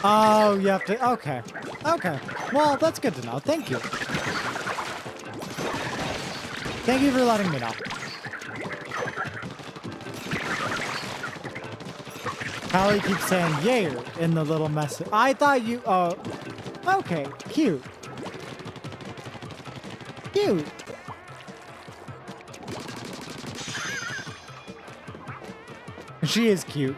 Oh, you have to... Okay. Okay. Well, that's good to know. Thank you. Thank you for letting me know. Callie keeps saying Yair in the little message. I thought you... Oh. Okay. Cute. Cute. She is cute.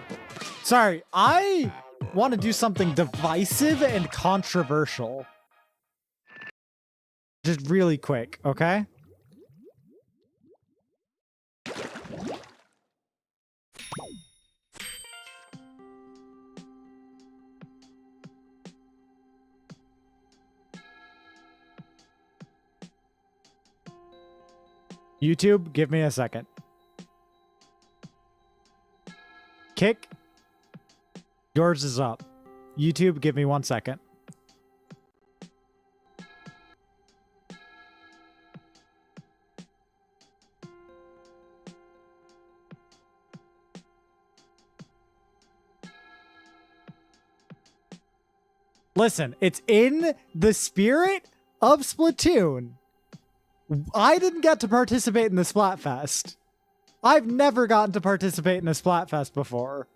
Sorry, I want to do something divisive and controversial. Just really quick, okay? YouTube, give me a second. Kick. Yours is up. YouTube, give me 1 second. Listen, it's in the spirit of Splatoon. I didn't get to participate in the Splatfest. I've never gotten to participate in a Splatfest before.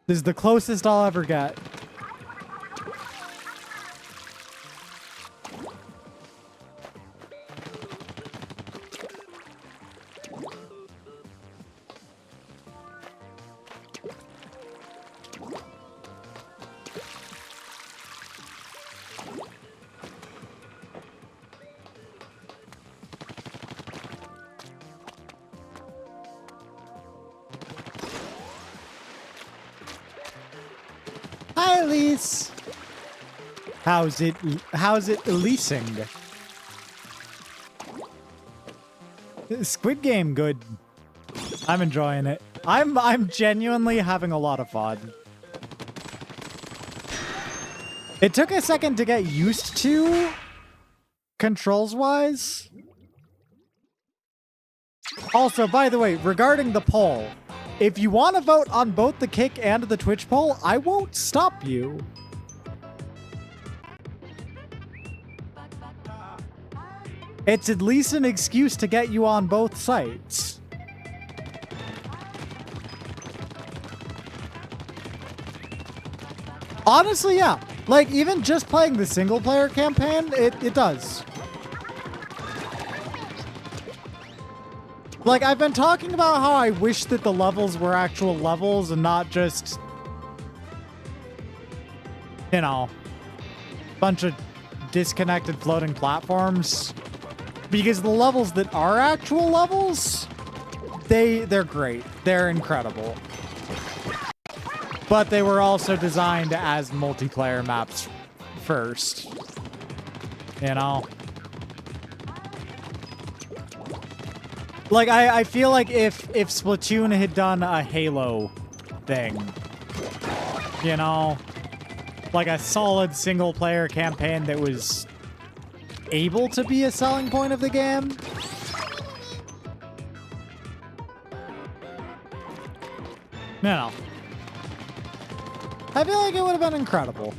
This is the closest I'll ever get. Hi, Elise. How's it leasing? Squid Game, good. I'm enjoying it. I'm genuinely having a lot of fun. It took a second to get used to, controls-wise. Also, by the way, regarding the poll, if you want to vote on both the Kick and the Twitch poll, I won't stop you. It's at least an excuse to get you on both sites. Honestly, yeah. Like, even just playing the single-player campaign, it does. Like, I've been talking about how I wish that the levels were actual levels and not just, you know, bunch of disconnected floating platforms. Because the levels that are actual levels, they're great. They're incredible. But they were also designed as multiplayer maps first. You know? Like, I feel like if Splatoon had done a Halo thing, you know, like a solid single-player campaign that was able to be a selling point of the game, no. I feel like it would have been incredible.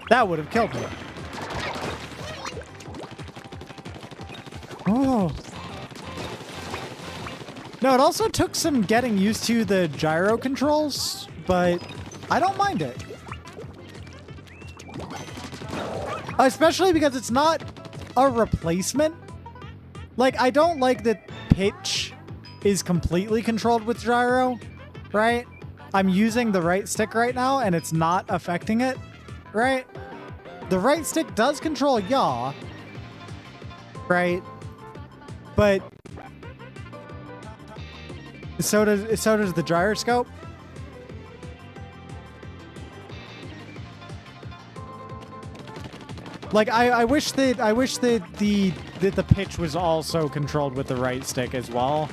That would have killed me. Oh. No, it also took some getting used to the gyro controls, but I don't mind it. Especially because it's not a replacement. Like, I don't like that pitch is completely controlled with gyro, right? I'm using the right stick right now, and it's not affecting it, right? The right stick does control yaw, right? But so does the gyroscope. Like, I wish that the pitch was also controlled with the right stick as well.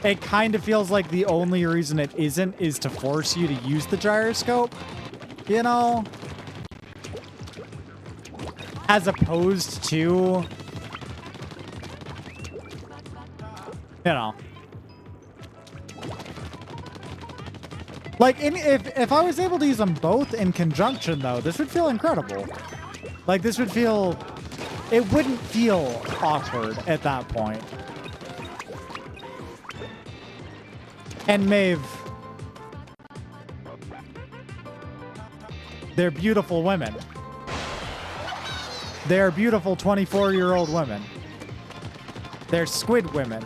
It kind of feels like the only reason it isn't is to force you to use the gyroscope, you know? As opposed to, you know. Like, if I was able to use them both in conjunction, though, this would feel incredible. Like, this would feel... It wouldn't feel awkward at that point. And Maeve... They're beautiful women. They're beautiful 24-year-old women. They're squid women.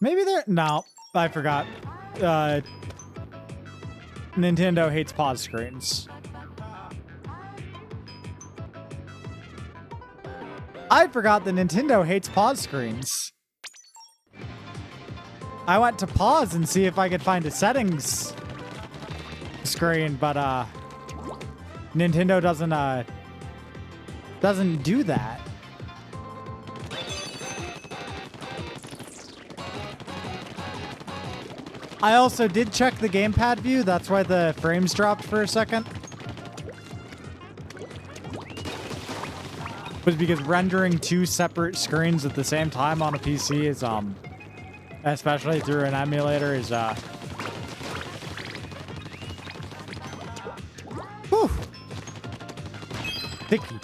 Maybe they're... No, I forgot. Nintendo hates pause screens. I forgot that Nintendo hates pause screens. I went to pause and see if I could find a settings screen, but Nintendo doesn't do that. I also did check the gamepad view. That's why the frames dropped for a second. Was because rendering two separate screens at the same time on a PC is, especially through an emulator, is, whew. Picky.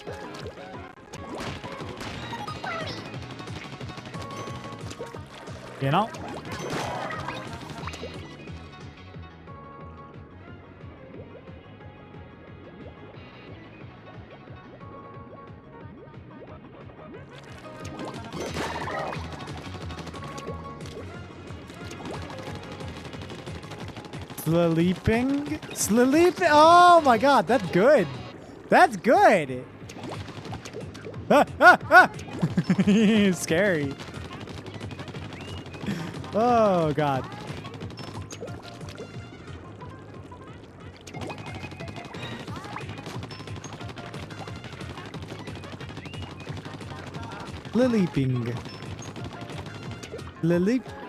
You know? Sleeping? Sleeping? Oh my god, that's good. That's good. Scary. Oh god. Sleeping.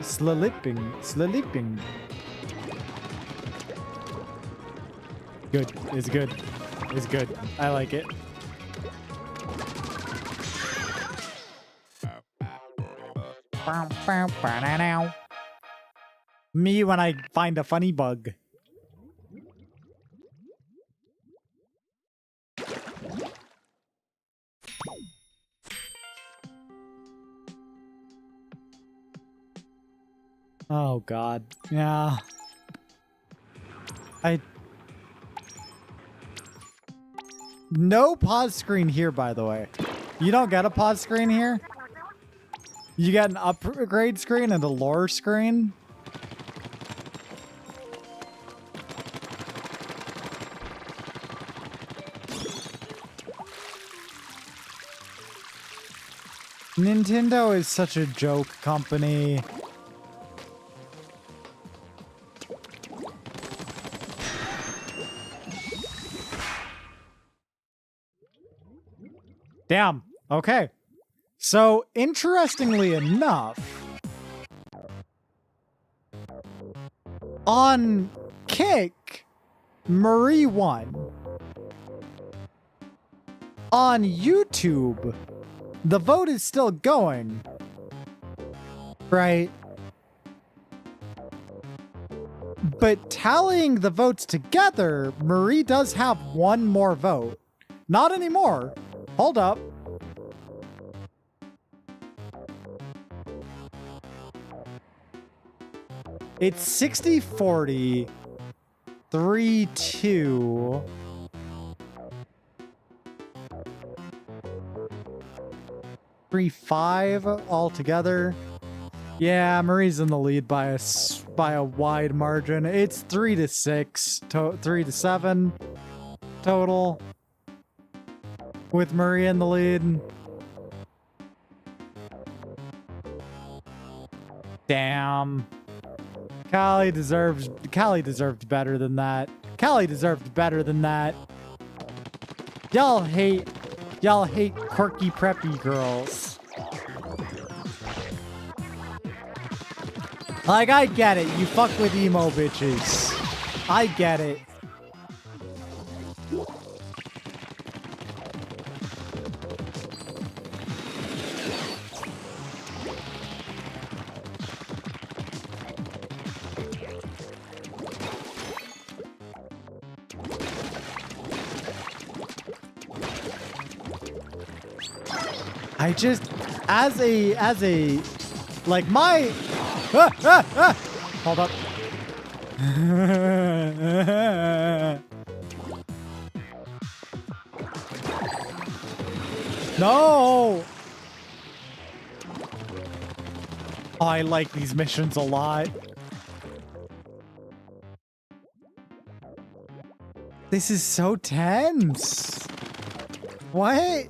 Sleeping. Good. It's good. It's good. I like it. Me when I find a funny bug. Oh God. Yeah. No pause screen here, by the way. You don't get a pause screen here? You get an upgrade screen and a lore screen? Nintendo is such a joke company. Damn. Okay. So, interestingly enough, on Kick, Marie won. On YouTube, the vote is still going. Right? But tallying the votes together, Marie does have one more vote. Not anymore. Hold up. It's 60-40, 3-2. Three, 5 altogether. Yeah, Marie's in the lead by a wide margin. It's 3-6, 3-7 total, with Marie in the lead. Damn. Callie deserved better than that. Callie deserved better than that. Y'all hate quirky preppy girls. Like, I get it. You fuck with emo bitches. I get it. I just, as a, like my, hold up. No! Oh, I like these missions a lot. This is so tense. What?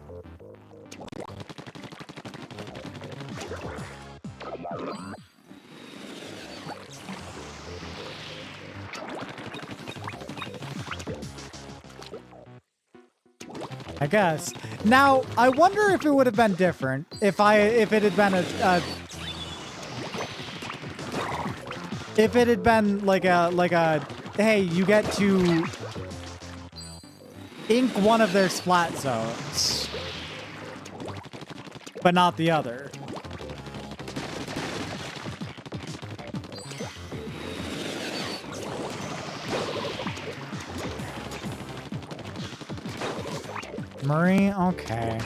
I guess. Now, I wonder if it would have been different if it had been if it had been like a hey, you get to ink one of their splat zones, but not the other. Marie, okay.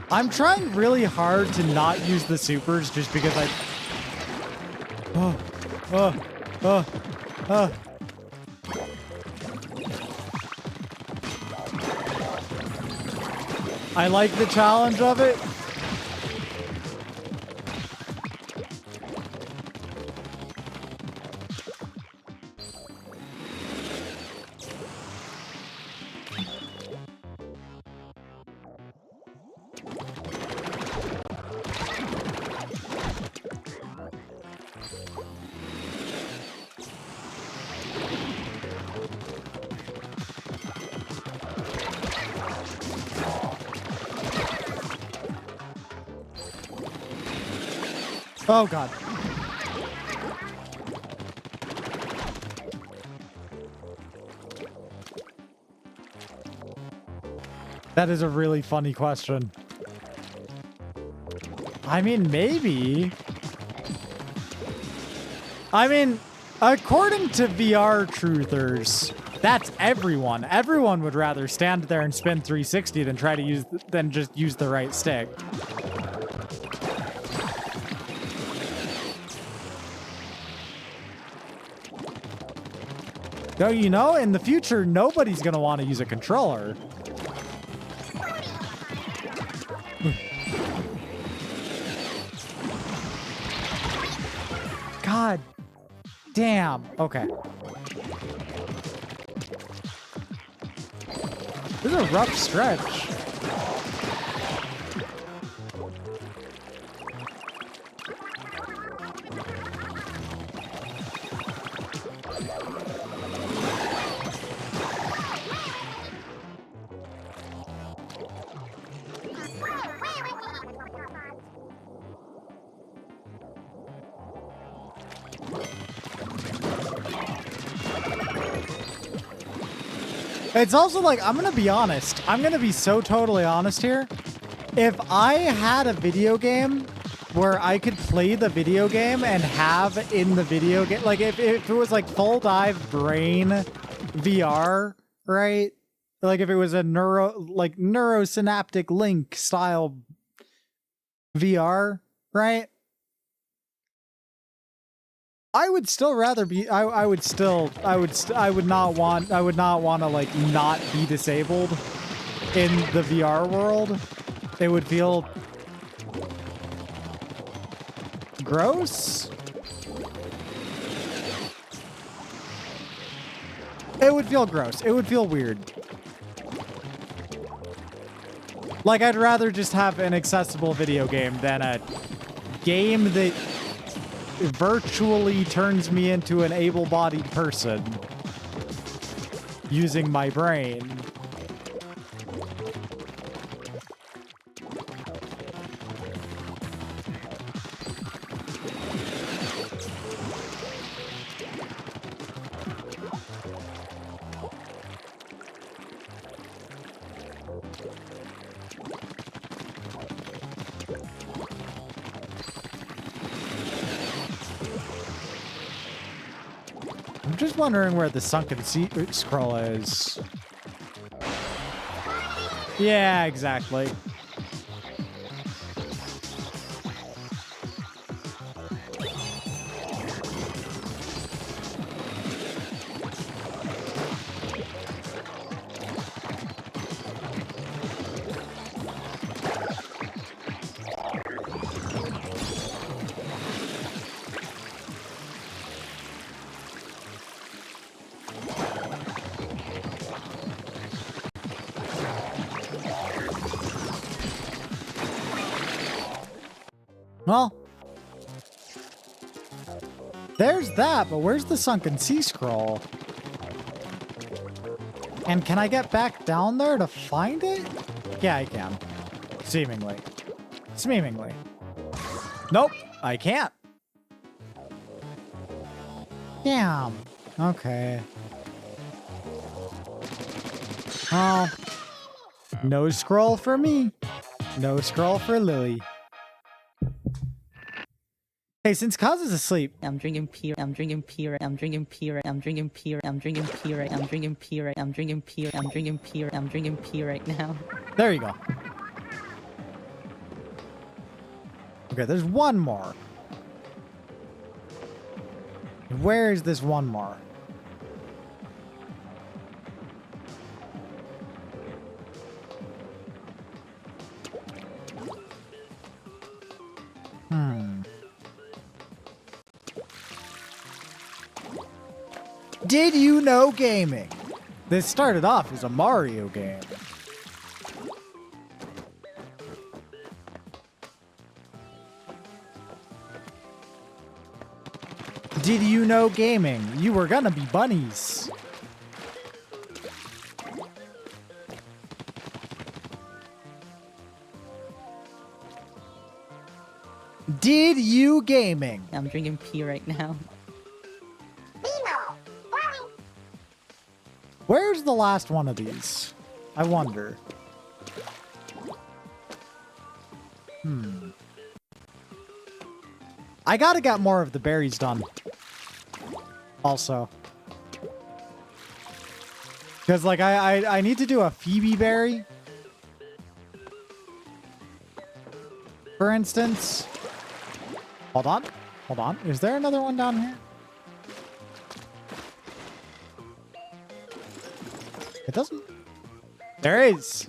I'm trying really hard to not use the supers just because I... I like the challenge of it. Oh, God. That is a really funny question. I mean, maybe. I mean, according to VR truthers, that's everyone. Everyone would rather stand there and spin 360 than try to use, than just use the right stick. So, you know, in the future, nobody's gonna want to use a controller. God damn. Okay. This is a rough stretch. It's also like, I'm gonna be honest. I'm gonna be so totally honest here. If I had a video game where I could play the video game and have in the video game, like if it was like full dive brain VR, right? Like if it was a neurosynaptic link style VR, right? I would still rather be, I would not want to like not be disabled in the VR world. It would feel gross. It would feel gross. It would feel weird. Like I'd rather just have an accessible video game than a game that virtually turns me into an able-bodied person using my brain. I'm just wondering where the sunken sea scroll is. Yeah, exactly. Well, there's that, but where's the sunken sea scroll? And can I get back down there to find it? Yeah, I can. Seemingly. Seemingly. Nope, I can't. Damn. Okay. Oh. No scroll for me. No scroll for Lily. Hey, since Kaz is asleep, I'm drinking pee. I'm drinking pee. I'm drinking pee. I'm drinking pee. I'm drinking pee. I'm drinking pee. I'm drinking pee. I'm drinking pee. I'm drinking pee right now. there you go. Okay, there's one more. Where is this one more? Did you know gaming? This started off as a Mario game. Did you know gaming? You were gonna be bunnies. Did you gaming? I'm drinking pee right now. Where's the last one of these? I wonder. I gotta get more of the berries done. Also. Because, like, I need to do a Phoebe berry. For instance. Hold on. Hold on. Is there another one down here? It doesn't. There is.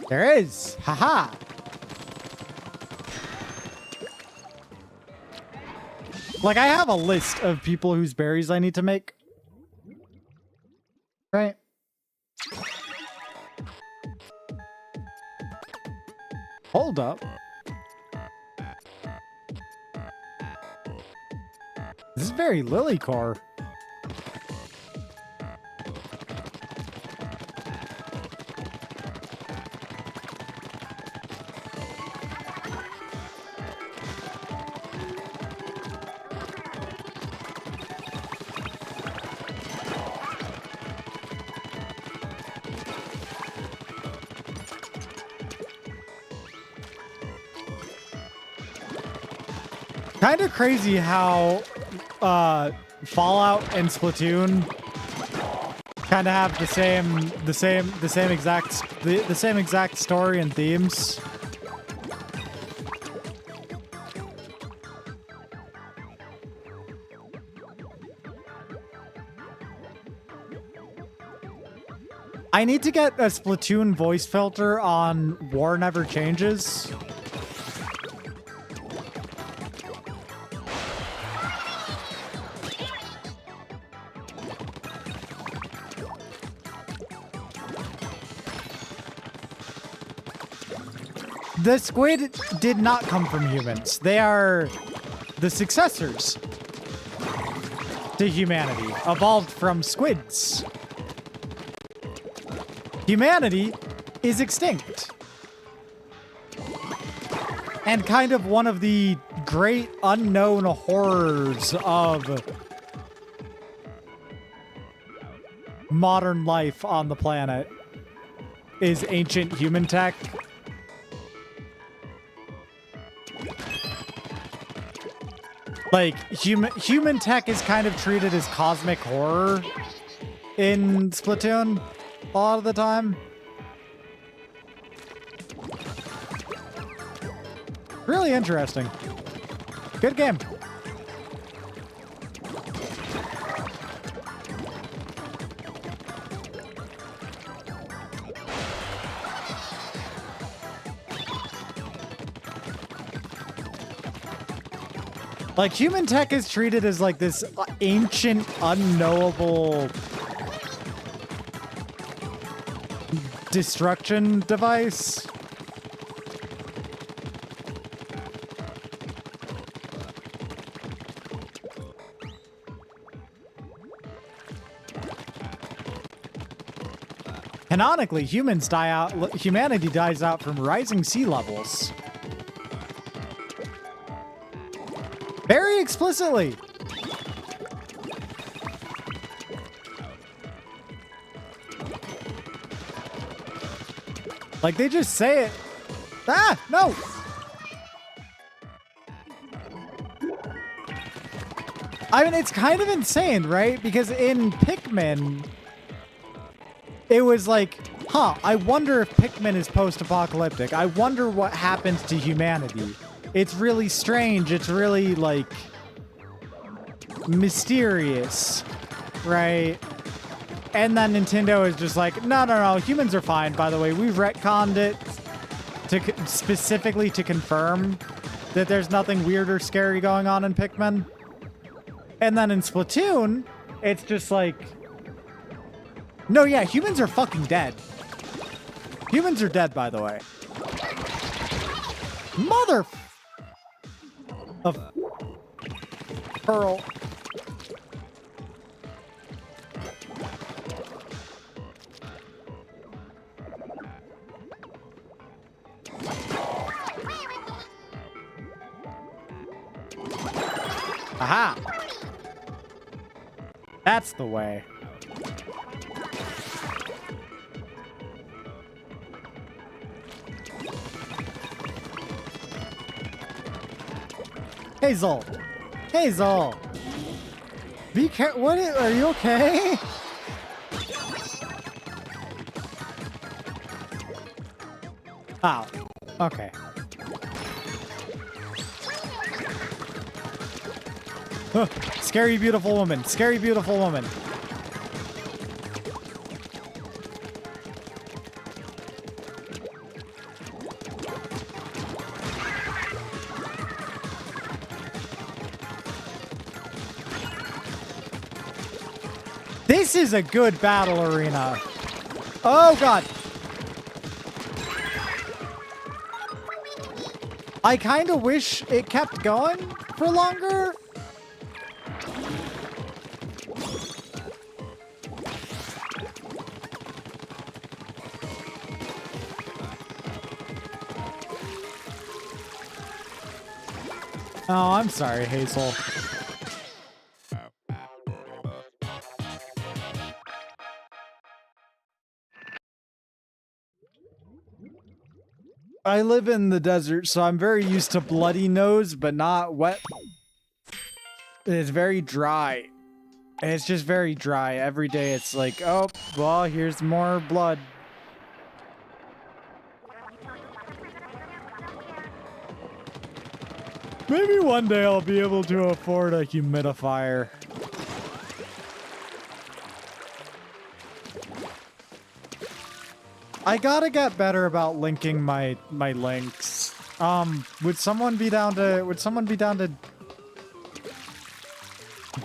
There is. Haha. Like, I have a list of people whose berries I need to make. Right? Hold up. This is very Lilycore. Kind of crazy how Fallout and Splatoon kind of have the same exact story and themes. I need to get a Splatoon voice filter on War Never Changes. The squid did not come from humans. They are the successors to humanity, evolved from squids. Humanity is extinct. And kind of one of the great unknown horrors of modern life on the planet is ancient human tech. Like, human tech is kind of treated as cosmic horror in Splatoon a lot of the time. Really interesting. Good game. Like, human tech is treated as like this ancient, unknowable destruction device. Canonically, humanity dies out from rising sea levels. Very explicitly. Like, they just say it. Ah, no. I mean, it's kind of insane, right? Because in Pikmin, it was like, huh, I wonder if Pikmin is post-apocalyptic. I wonder what happens to humanity. It's really strange. It's really, like, mysterious, right? And then Nintendo is just like, no, humans are fine, by the way. We've retconned it specifically to confirm that there's nothing weird or scary going on in Pikmin. And then in Splatoon, it's just like, no, yeah, humans are fucking dead. Humans are dead, by the way. Mother of Pearl. Aha! That's the way. Hazel! Hazel! Be careful. What? Are you okay? Ow. Okay. Huh. Scary, beautiful woman. Scary, beautiful woman. This is a good battle arena. Oh, God. I kind of wish it kept going for longer. Oh, I'm sorry, Hazel. I live in the desert, so I'm very used to bloody nose, but not wet. It's very dry. It's just very dry. Every day it's like, oh, well, here's more blood. Maybe one day I'll be able to afford a humidifier. I gotta get better about linking my links. Would someone be down to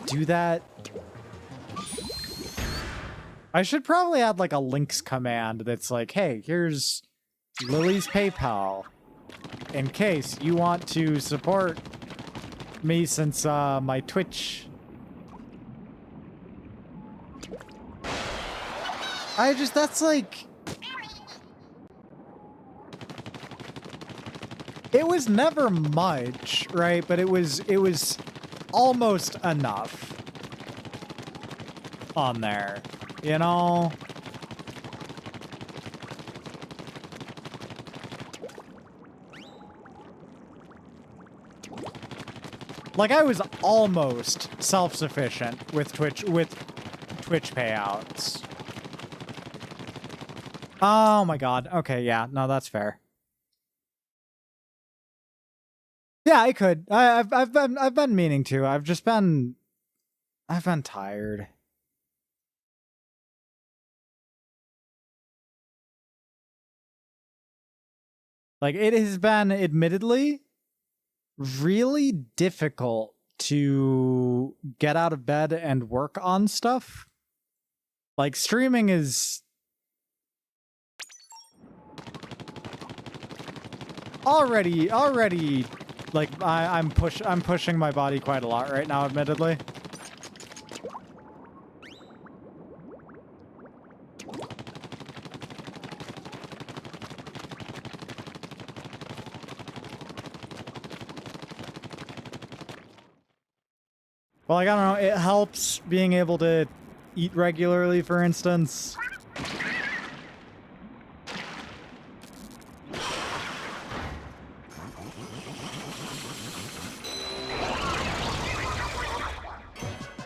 do that? I should probably add like a links command that's like, hey, here's Lily's PayPal in case you want to support me since my Twitch. That's like, it was never much, right? But it was almost enough on there, you know? Like, I was almost self-sufficient with Twitch payouts. Oh my God. Okay, yeah, no, that's fair. Yeah, I could. I've been meaning to. I've been tired. Like, it has been admittedly really difficult to get out of bed and work on stuff. Like, streaming is already like I'm pushing my body quite a lot right now, admittedly. Well, like, I don't know, it helps being able to eat regularly, for instance.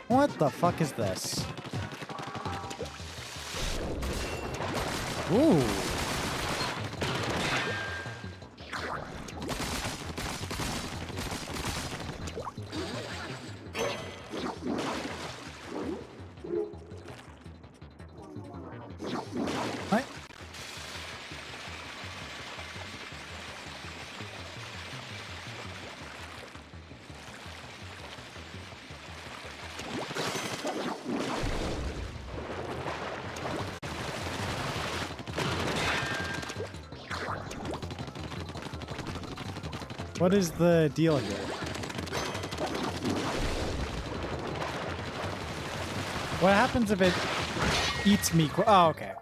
What the fuck is this? Ooh. What? What is the deal here? What happens if it eats me? Oh, okay.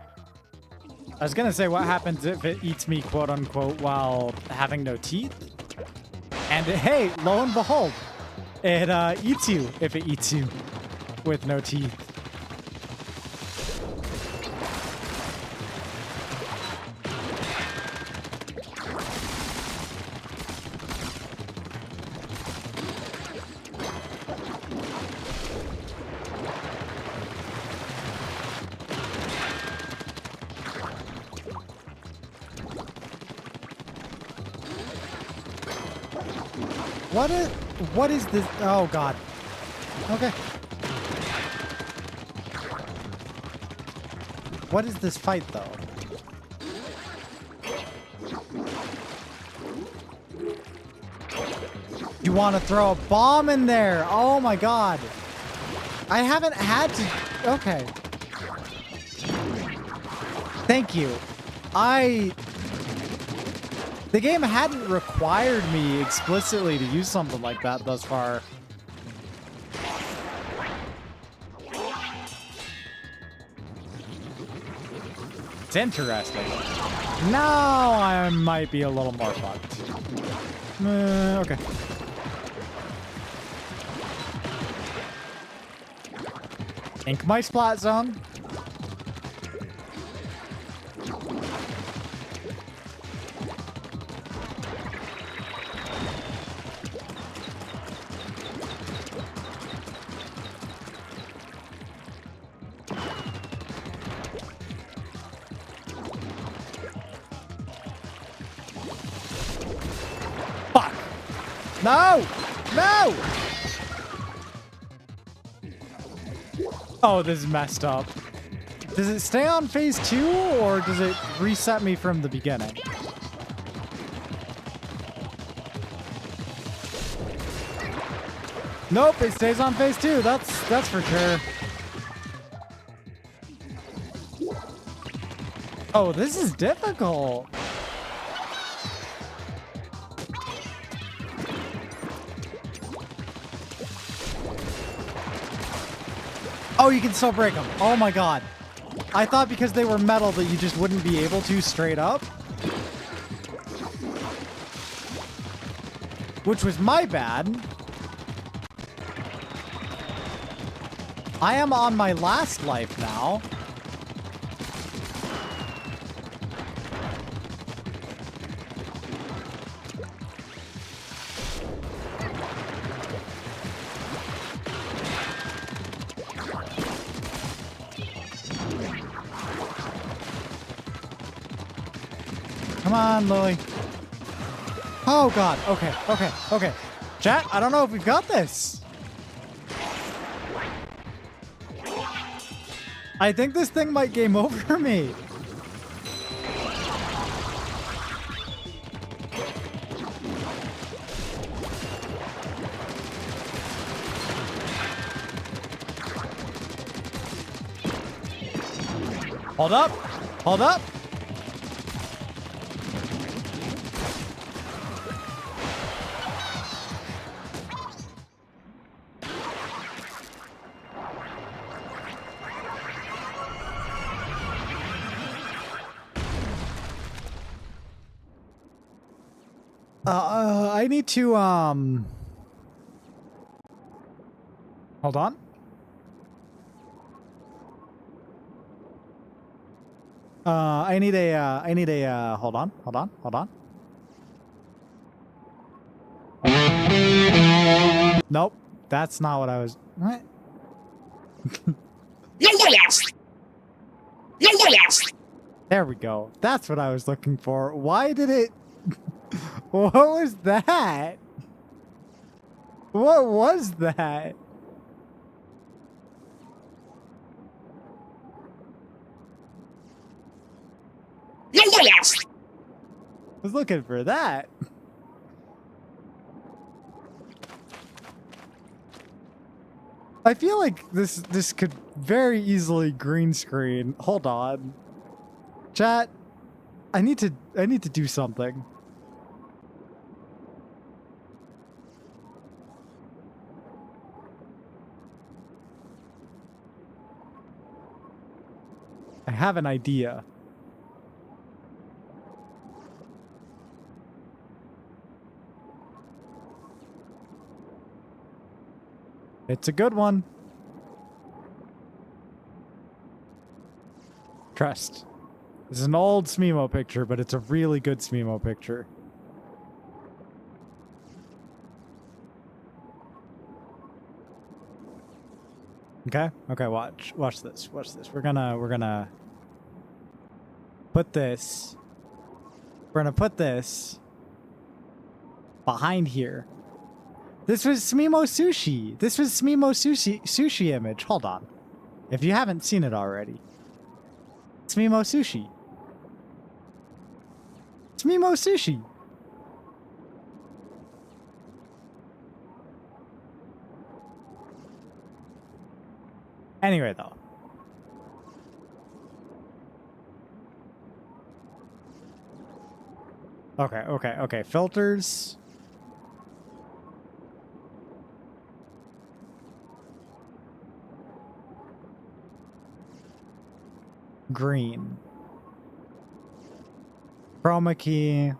I was gonna say, what happens if it eats me, quote unquote, while having no teeth? And hey, lo and behold, It eats you if it eats you with no teeth. What is this? Oh god. Okay. What is this fight though? You want to throw a bomb in there? Oh my god. I haven't had to. Okay. Thank you. The game hadn't required me explicitly to use something like that thus far. It's interesting. Now I might be a little more fucked. Okay. Ink my splat zone. Fuck! No! No! Oh, this is messed up. Does it stay on phase 2 or does it reset me from the beginning? Nope, it stays on phase 2. That's for sure. Oh, this is difficult. Oh, you can still break them. Oh my god. I thought because they were metal that you just wouldn't be able to straight up. Which was my bad. I am on my last life now. Come on, Lily. Oh, God. Okay, okay, okay. Chat, I don't know if we've got this. I think this thing might game over me. Hold up. Hold up. I need to, hold on. I need a, hold on. Nope, that's not what I was, what? There we go. That's what I was looking for. Why did it, what was that? What was that? I was looking for that. I feel like this could very easily green screen. Hold on. Chat, I need to do something. I have an idea. It's a good one. Trust. This is an old Smemo picture, but it's a really good Smemo picture. Okay. Okay. Watch this. Watch this. We're gonna put this. We're gonna put this behind here. This was Smemo Sushi. This was Smemo Sushi image. Hold on. If you haven't seen it already. Smemo Sushi. Smemo Sushi. Anyway, though. Okay. Filters. Green. Chroma key.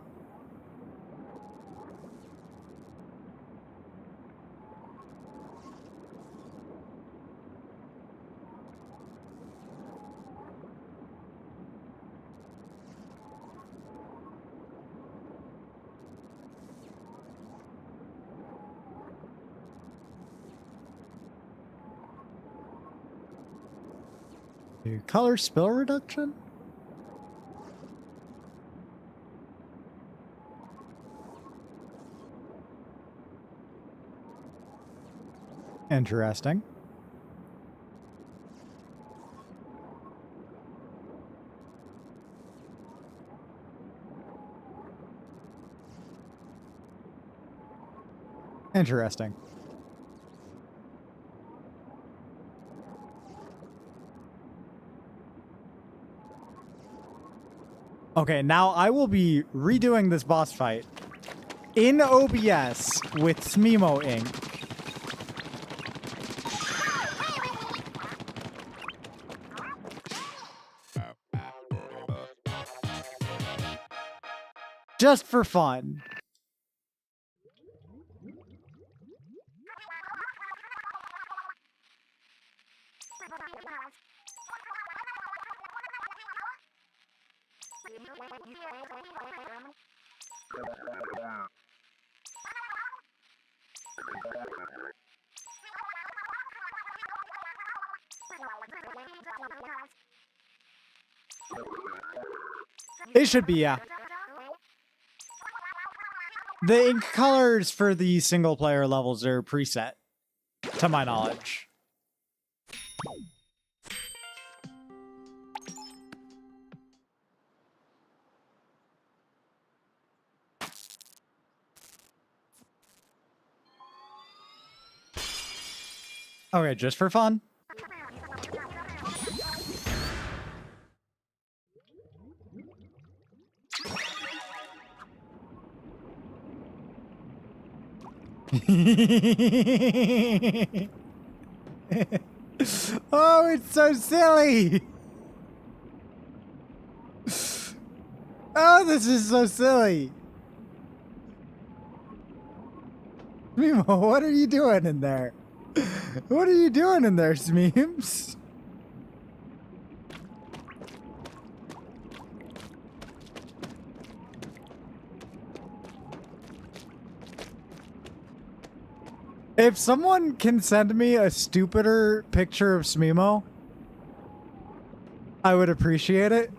Color spill reduction? Interesting. Interesting. Okay, now I will be redoing this boss fight in OBS with Smemo ink. Just for fun. It should be, yeah. The ink colors for the single player levels are preset, to my knowledge. Okay, just for fun. Oh, it's so silly. Oh, this is so silly. Mimo, what are you doing in there? What are you doing in there, Smeems? If someone can send me a stupider picture of Smemo, I would appreciate it.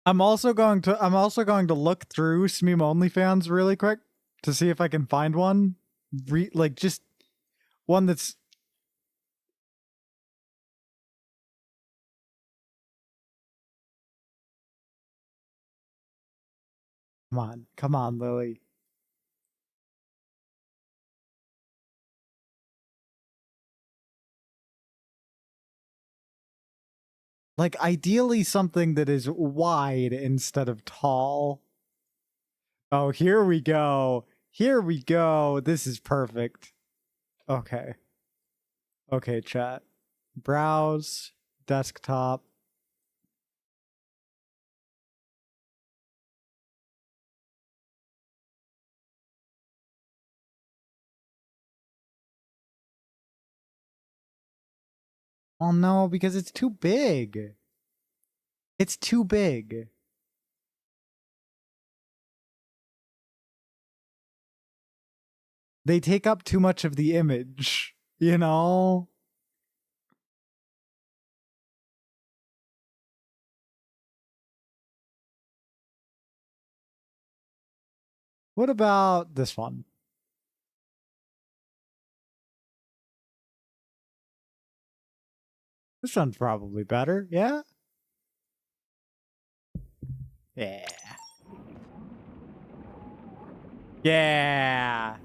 I'm also going to look through Smemo OnlyFans really quick to see if I can find one. Like just one that's Come on, Lily. Like, ideally something that is wide instead of tall. Oh, here we go. Here we go. This is perfect. Okay. Okay, chat. Browse. Desktop. Oh no, because it's too big. It's too big. They take up too much of the image, you know? What about this one? This one's probably better, yeah? Yeah. Yeah.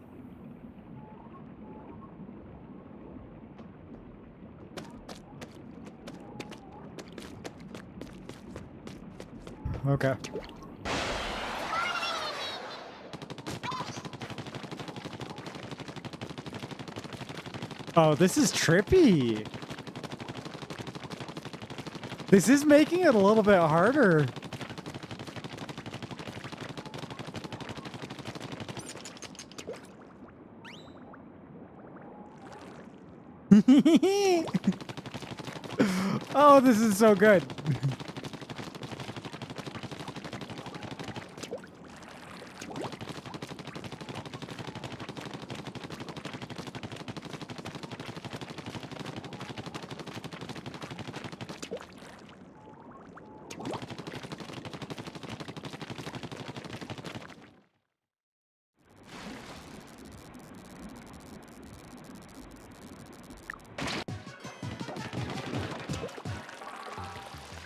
Okay. Oh, this is trippy. This is making it a little bit harder. Oh, this is so good.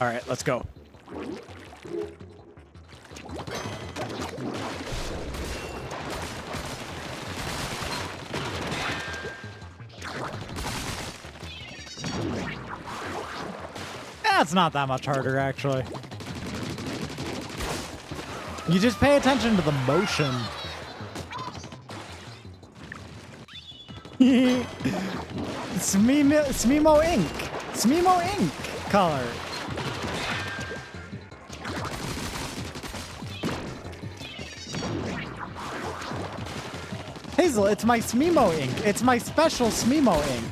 All right, let's go. That's not that much harder, actually. You just pay attention to the motion. Smimo ink. Smimo ink color. Hazel, it's my Smimo ink. It's my special Smimo ink.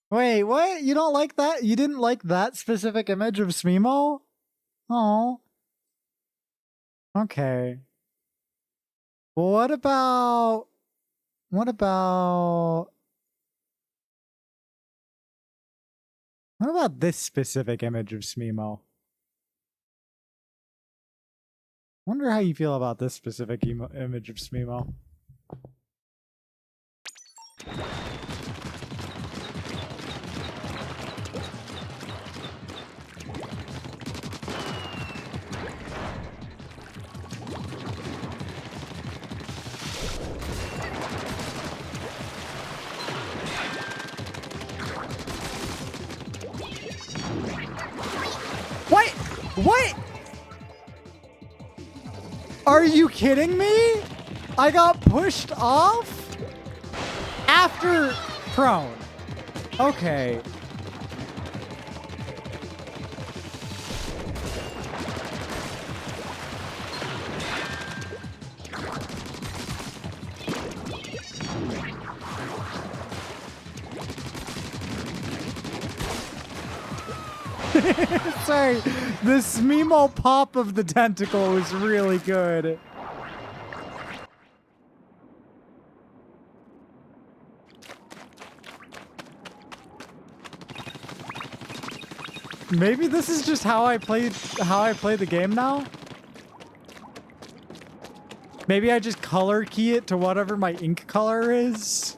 Wait, what? You don't like that? You didn't like that specific image of Smimo? Oh. Okay. What about... What about... What about this specific image of Smimo? Wonder how you feel about this specific image of Smimo. What? What? Are you kidding me? I got pushed off after prone. Okay. Sorry, the Smimo pop of the tentacle was really good. Maybe this is just how I play the game now. Maybe I just color key it to whatever my ink color is.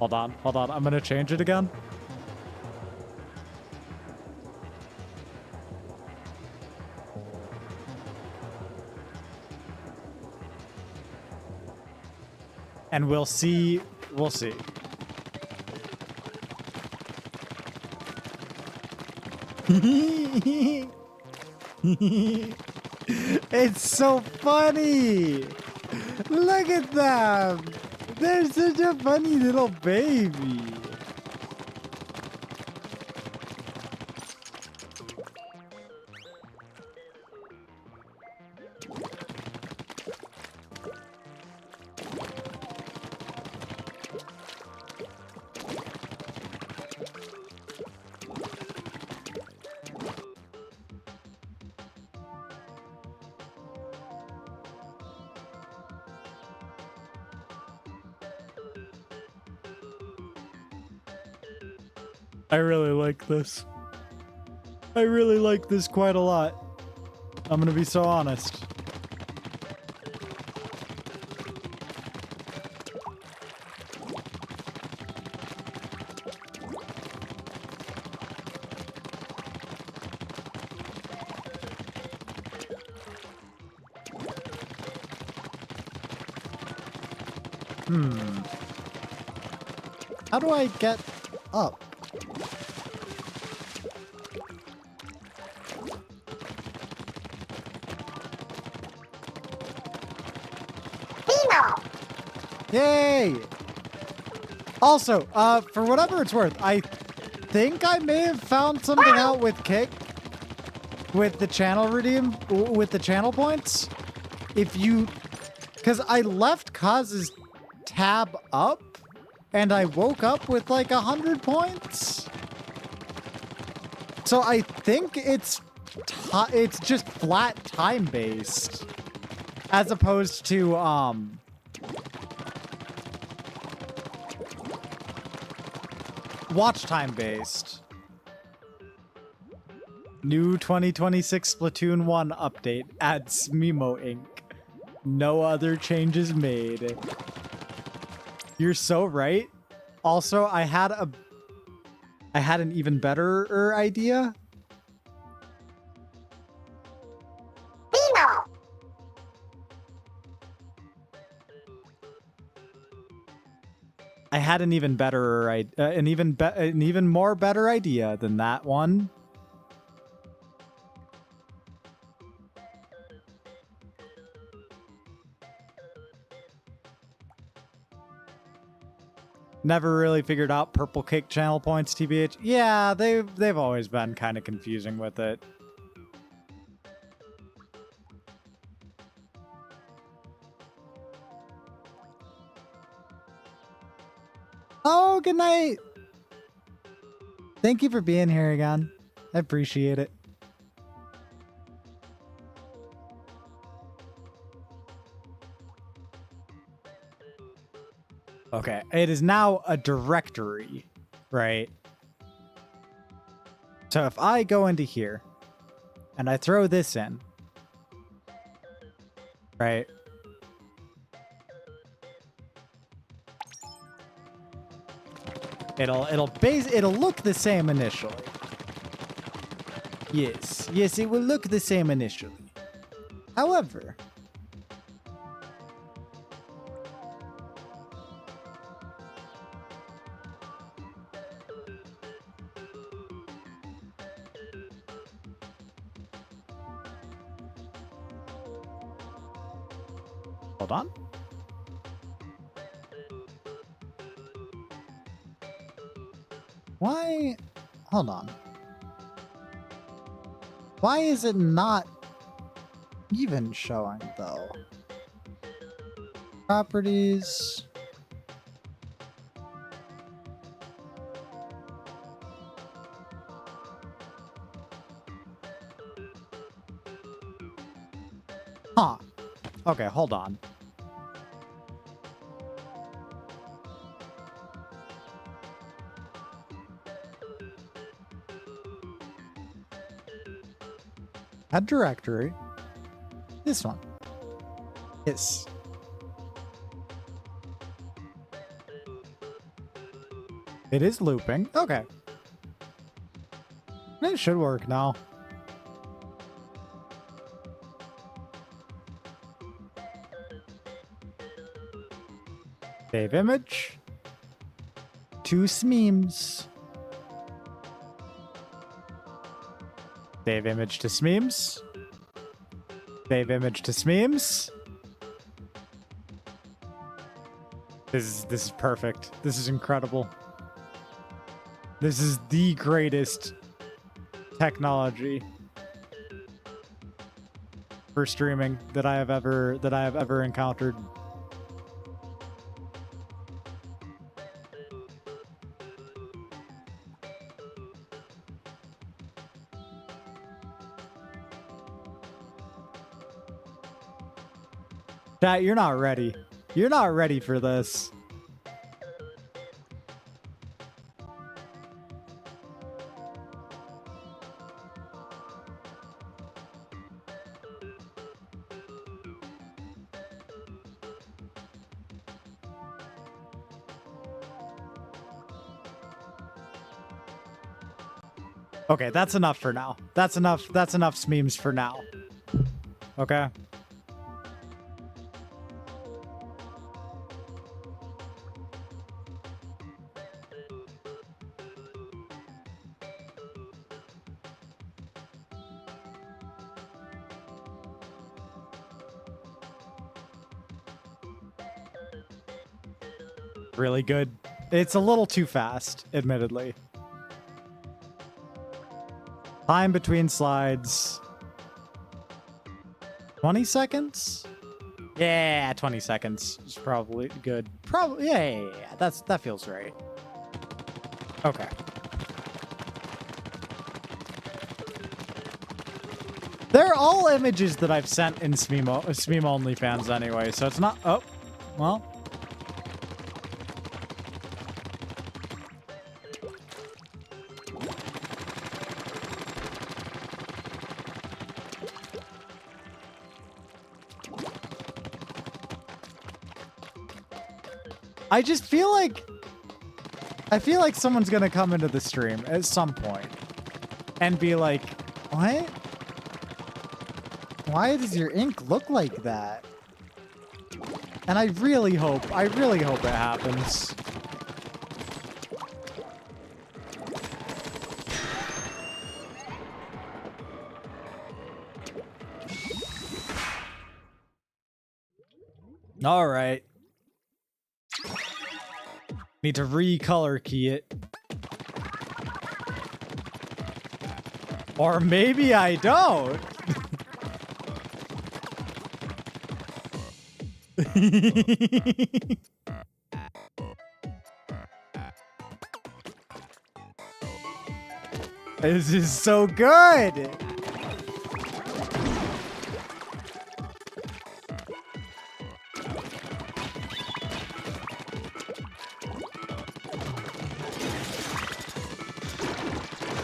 Hold on, hold on. I'm gonna change it again. And we'll see. We'll see. It's so funny. Look at them. They're such a funny little baby. I really like this. I really like this quite a lot. I'm gonna be so honest. How do I get up? Yay! Also, for whatever it's worth, I think I may have found something out with Kick, with the channel redeem, with the channel points. If you, because I left Kaz's tab up, and I woke up with like 100 points. So I think it's just flat time based, as opposed to watch time based. New 2026 Splatoon 1 update adds Mimo Inc. No other changes made. You're so right. Also, I had an even better idea. Mimo. I had an even better, an even more better idea than that one. Never really figured out purple cake channel points, TBH. Yeah, they've always been kind of confusing with it. Oh, good night. Thank you for being here again. I appreciate it. Okay, it is now a directory, right? So if I go into here and I throw this in, right? It'll look the same initially. Yes, it will look the same initially. However, hold on. Why? Hold on. Why is it not even showing, though? Properties. Huh. Okay, hold on. Add directory. This one. Yes. It is looping. Okay. It should work now. Save image. 2 Smeems. Save image to Smeems. Save image to Smeems. This is perfect. This is incredible. This is the greatest technology for streaming that I have ever encountered. Chat, you're not ready. You're not ready for this. Okay, that's enough for now. That's enough Smeems for now. Okay. Really good. It's a little too fast, admittedly. Time between slides. 20 seconds? Yeah, 20 seconds is probably good. Probably, yeah. That feels right. Okay. They're all images that I've sent in Smeem OnlyFans anyway, so it's not... Oh, well... I just feel like... I feel like someone's gonna come into the stream at some point and be like, what? Why does your ink look like that? And I really hope it happens. All right. Need to recolor key it. Or maybe I don't. This is so good.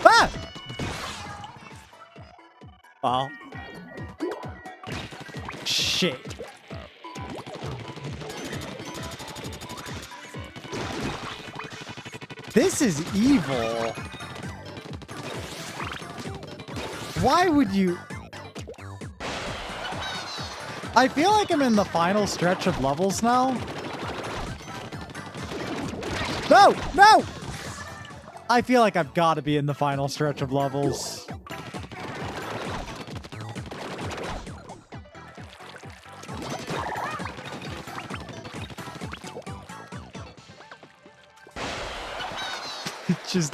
Ah! Well. Shit. This is evil. Why would you... I feel like I'm in the final stretch of levels now. No! No! I feel like I've got to be in the final stretch of levels. Just...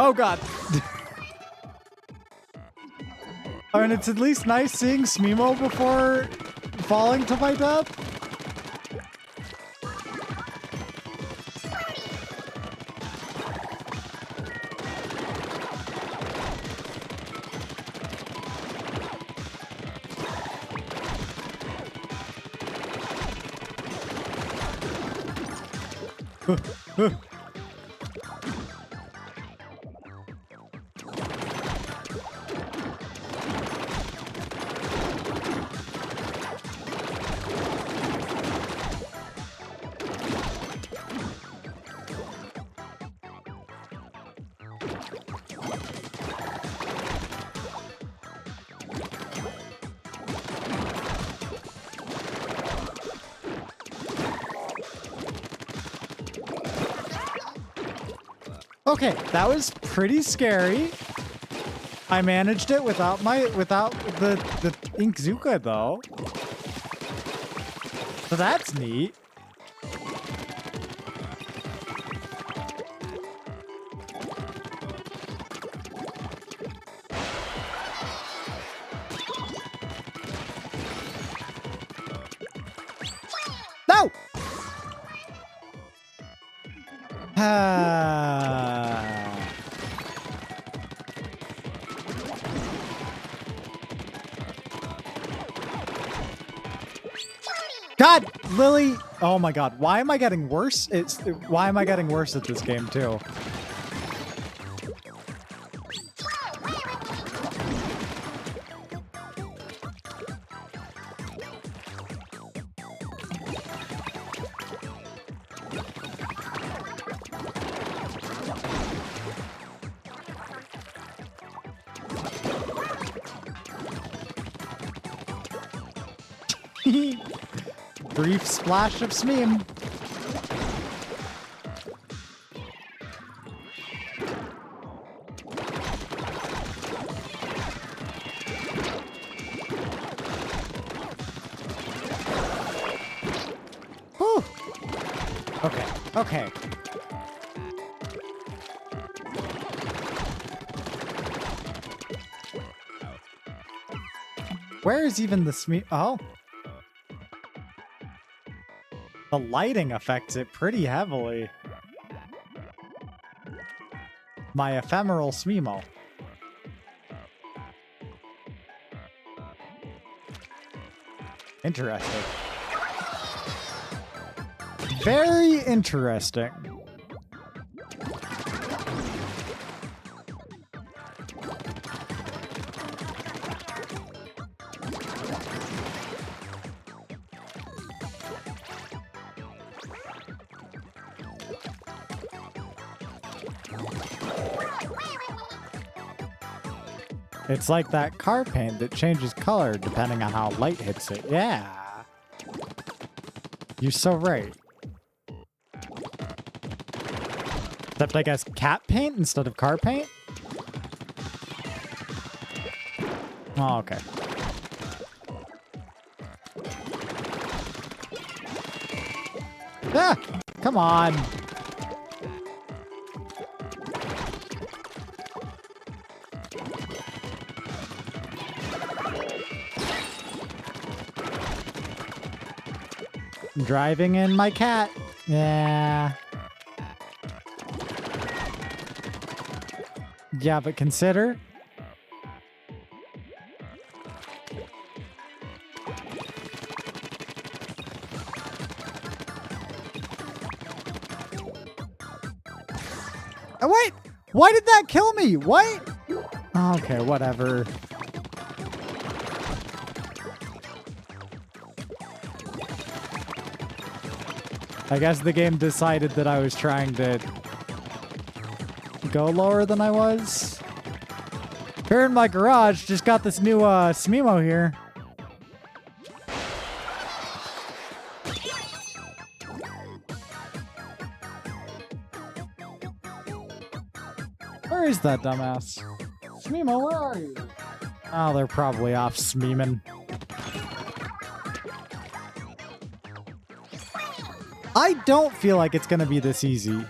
Oh god. I mean, it's at least nice seeing Smeemo before falling to my death. Okay, that was pretty scary. I managed it without the Inkzuka though. So that's neat. No! God, Lily. Oh my God. Why am I getting worse? Why am I getting worse at this game too? Brief splash of Smeem. Whew. Okay, okay. Where is even the Smeem? Oh. The lighting affects it pretty heavily. My ephemeral Smeemo. Interesting. Very interesting. It's like that car paint that changes color depending on how light hits it. Yeah. You're so right. Except I guess cat paint instead of car paint? Oh, okay. Ah! Come on! Driving in my cat. Yeah. Yeah, but consider. Oh, wait! Why did that kill me? What? Okay, whatever. I guess the game decided that I was trying to go lower than I was. Here in my garage, just got this new Smeemo here. Where is that dumbass? Smeemo, where are you? Oh, they're probably off Smeemin'. I don't feel like it's gonna be this easy.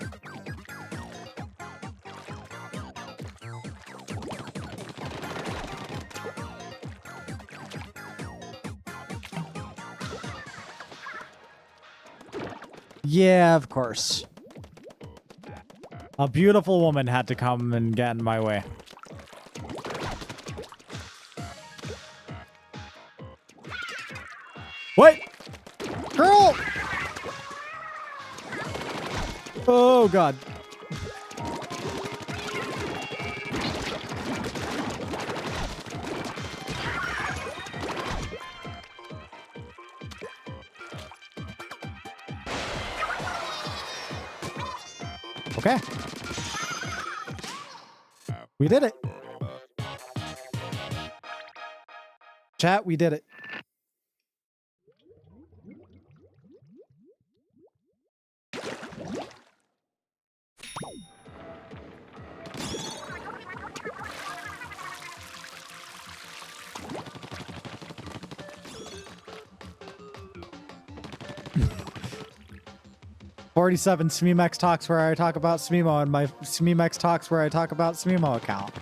Yeah, of course. A beautiful woman had to come and get in my way. What? Girl! Oh, God. Okay. We did it. Chat, we did it. "47 Smemex Talks where I talk about Smemo and my Smemex Talks where I talk about Smemo account."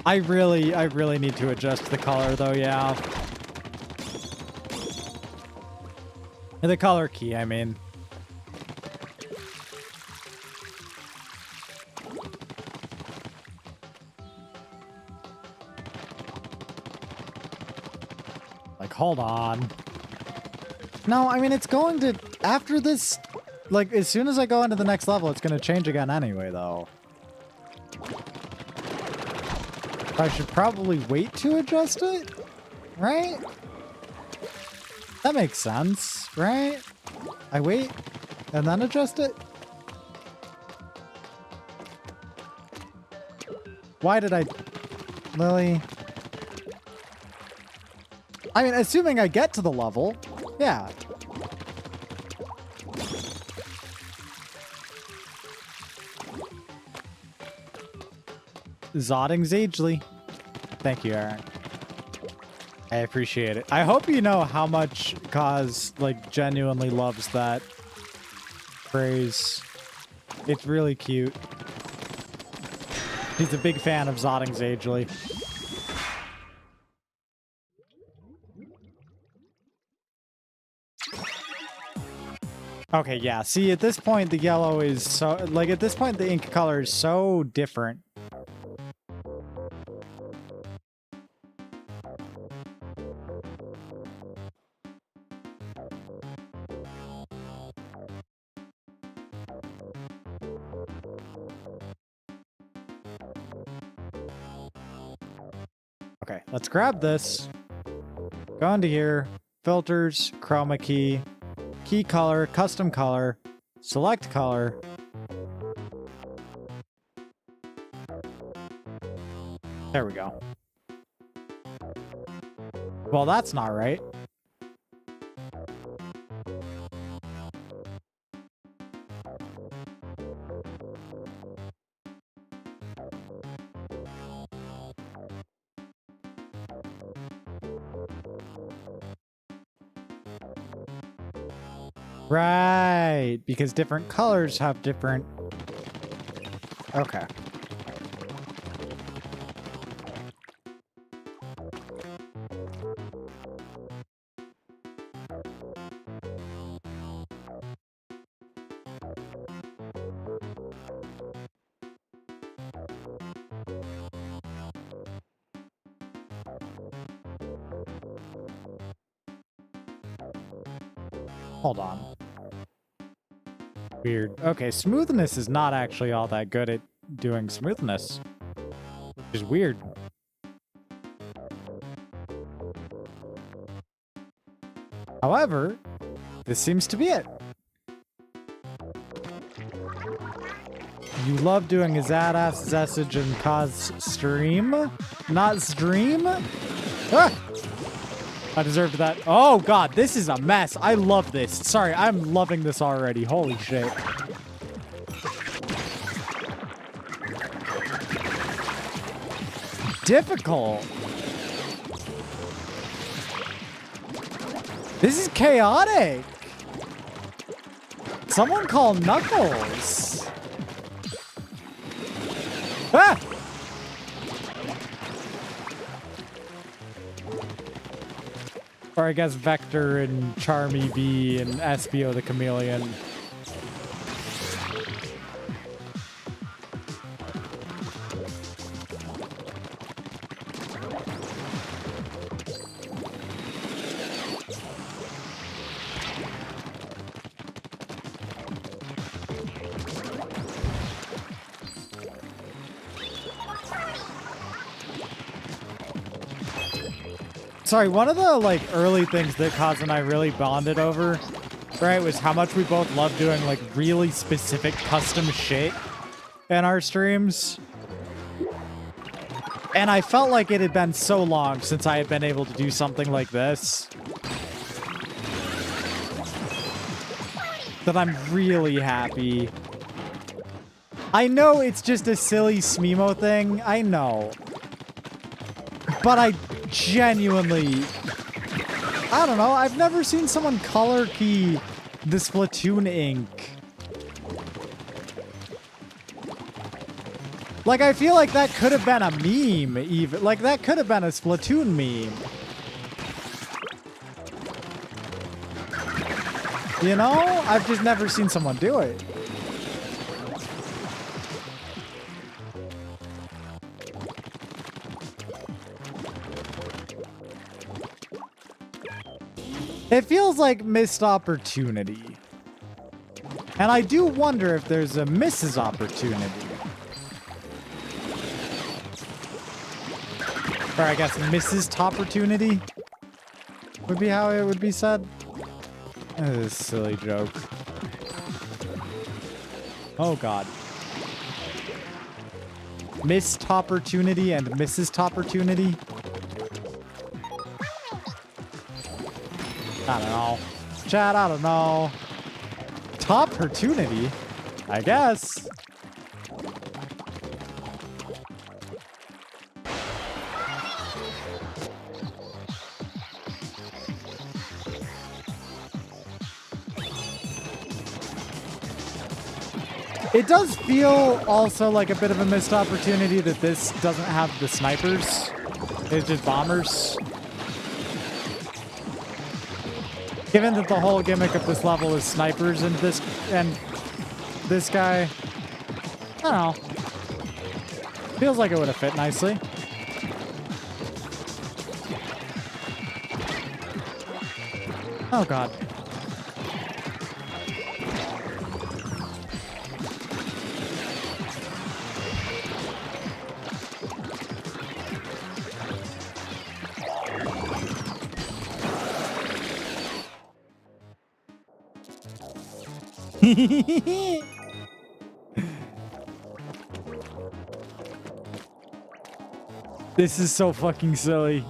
I really need to adjust the color though, yeah. The color key, I mean. Like, hold on. No, I mean, it's going to, after this, like, as soon as I go into the next level, it's going to change again anyway, though. I should probably wait to adjust it, right? That makes sense, right? I wait and then adjust it? Why did I... Lily? I mean, assuming I get to the level, yeah. Zodding Zagely. Thank you, Aaron. I appreciate it. I hope you know how much Kaz, like, genuinely loves that phrase. It's really cute. He's a big fan of Zodding Zagely. Okay, yeah. See, at this point, the yellow is so... Like, at this point, the ink color is so different. Okay, let's grab this. Go into here. Filters, chroma key, key color, custom color, select color. There we go. Well, that's not right. Right, because different colors have different... Okay. Hold on. Weird. Okay, smoothness is not actually all that good at doing smoothness, which is weird. However, this seems to be it. You love doing a Zadass Zessage and Cause stream? Not stream? Ah! I deserved that. Oh god, this is a mess. I love this. Sorry, I'm loving this already. Holy shit. Difficult. This is chaotic. Someone call Knuckles. Ah! Or I guess Vector and Charmy V and Espio the Chameleon. Sorry, one of the like early things that Kaz and I really bonded over, right, was how much we both love doing like really specific custom shit in our streams. And I felt like it had been so long since I had been able to do something like this that I'm really happy. I know it's just a silly Smemo thing, I know. But I genuinely, I don't know, I've never seen someone color key the Splatoon ink. Like, I feel like that could have been a meme, even. Like, that could have been a Splatoon meme. You know? I've just never seen someone do it. It feels like missed opportunity. And I do wonder if there's a Mrs. Opportunity. Or I guess Mrs. Topportunity would be how it would be said. This is a silly joke. Oh god. Miss Topportunity and Mrs. Topportunity. I don't know. Chat, I don't know. Topportunity? I guess. It does feel also like a bit of a missed opportunity that this doesn't have the snipers. It's just bombers. Given that the whole gimmick of this level is snipers and this guy, I don't know. Feels like it would have fit nicely. Oh god. This is so fucking silly.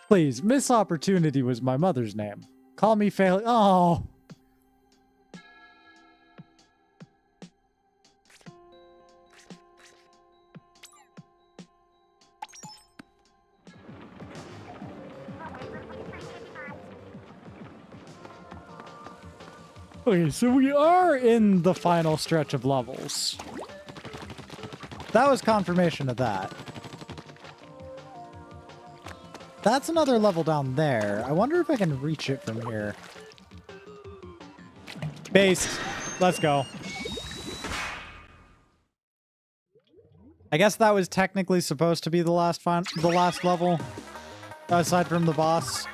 Please, Miss Opportunity was my mother's name. Call me fail. Oh. Okay, so we are in the final stretch of levels. That was confirmation of that. That's another level down there. I wonder if I can reach it from here. Based. Let's go. I guess that was technically supposed to be the last level, aside from the boss.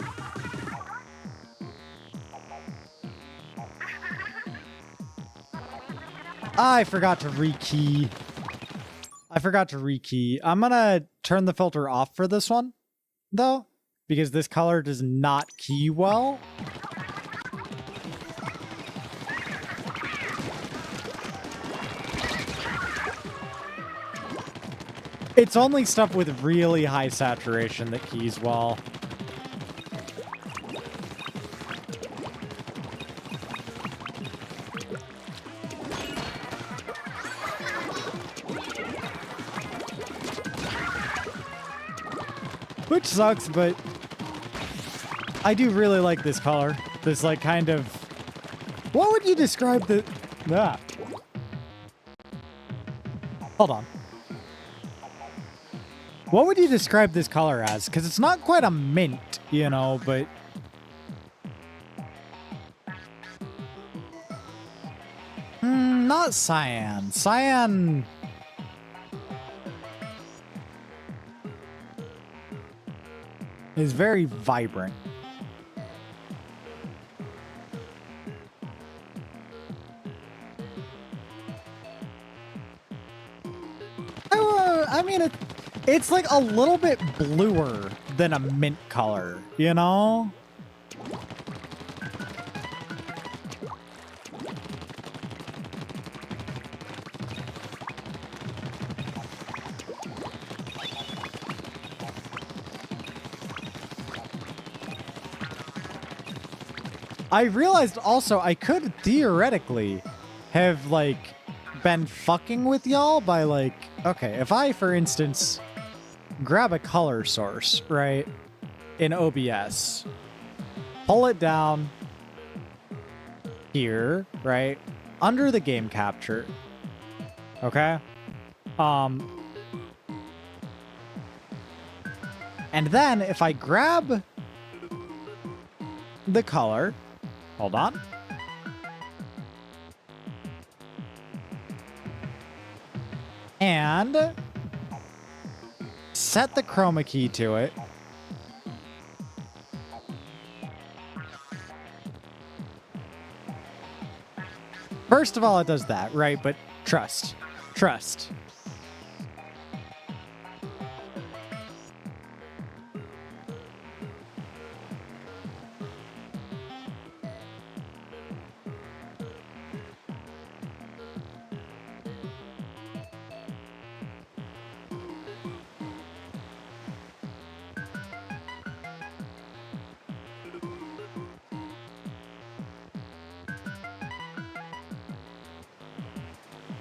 I forgot to rekey. I'm gonna turn the filter off for this one, though, because this color does not key well. It's only stuff with really high saturation that keys well. Which sucks, but I do really like this color. This, like, kind of... What would you describe the... Ah. Hold on. What would you describe this color as? Because it's not quite a mint, you know, but... not cyan. Cyan... is very vibrant. I mean, it's like a little bit bluer than a mint color, you know? I realized also I could theoretically have, like, been fucking with y'all by, like, okay, if I, for instance, grab a color source, right, in OBS, pull it down here, right, under the game capture, okay, and then if I grab the color, hold on. And set the chroma key to it. First of all, it does that, right? But trust. Trust.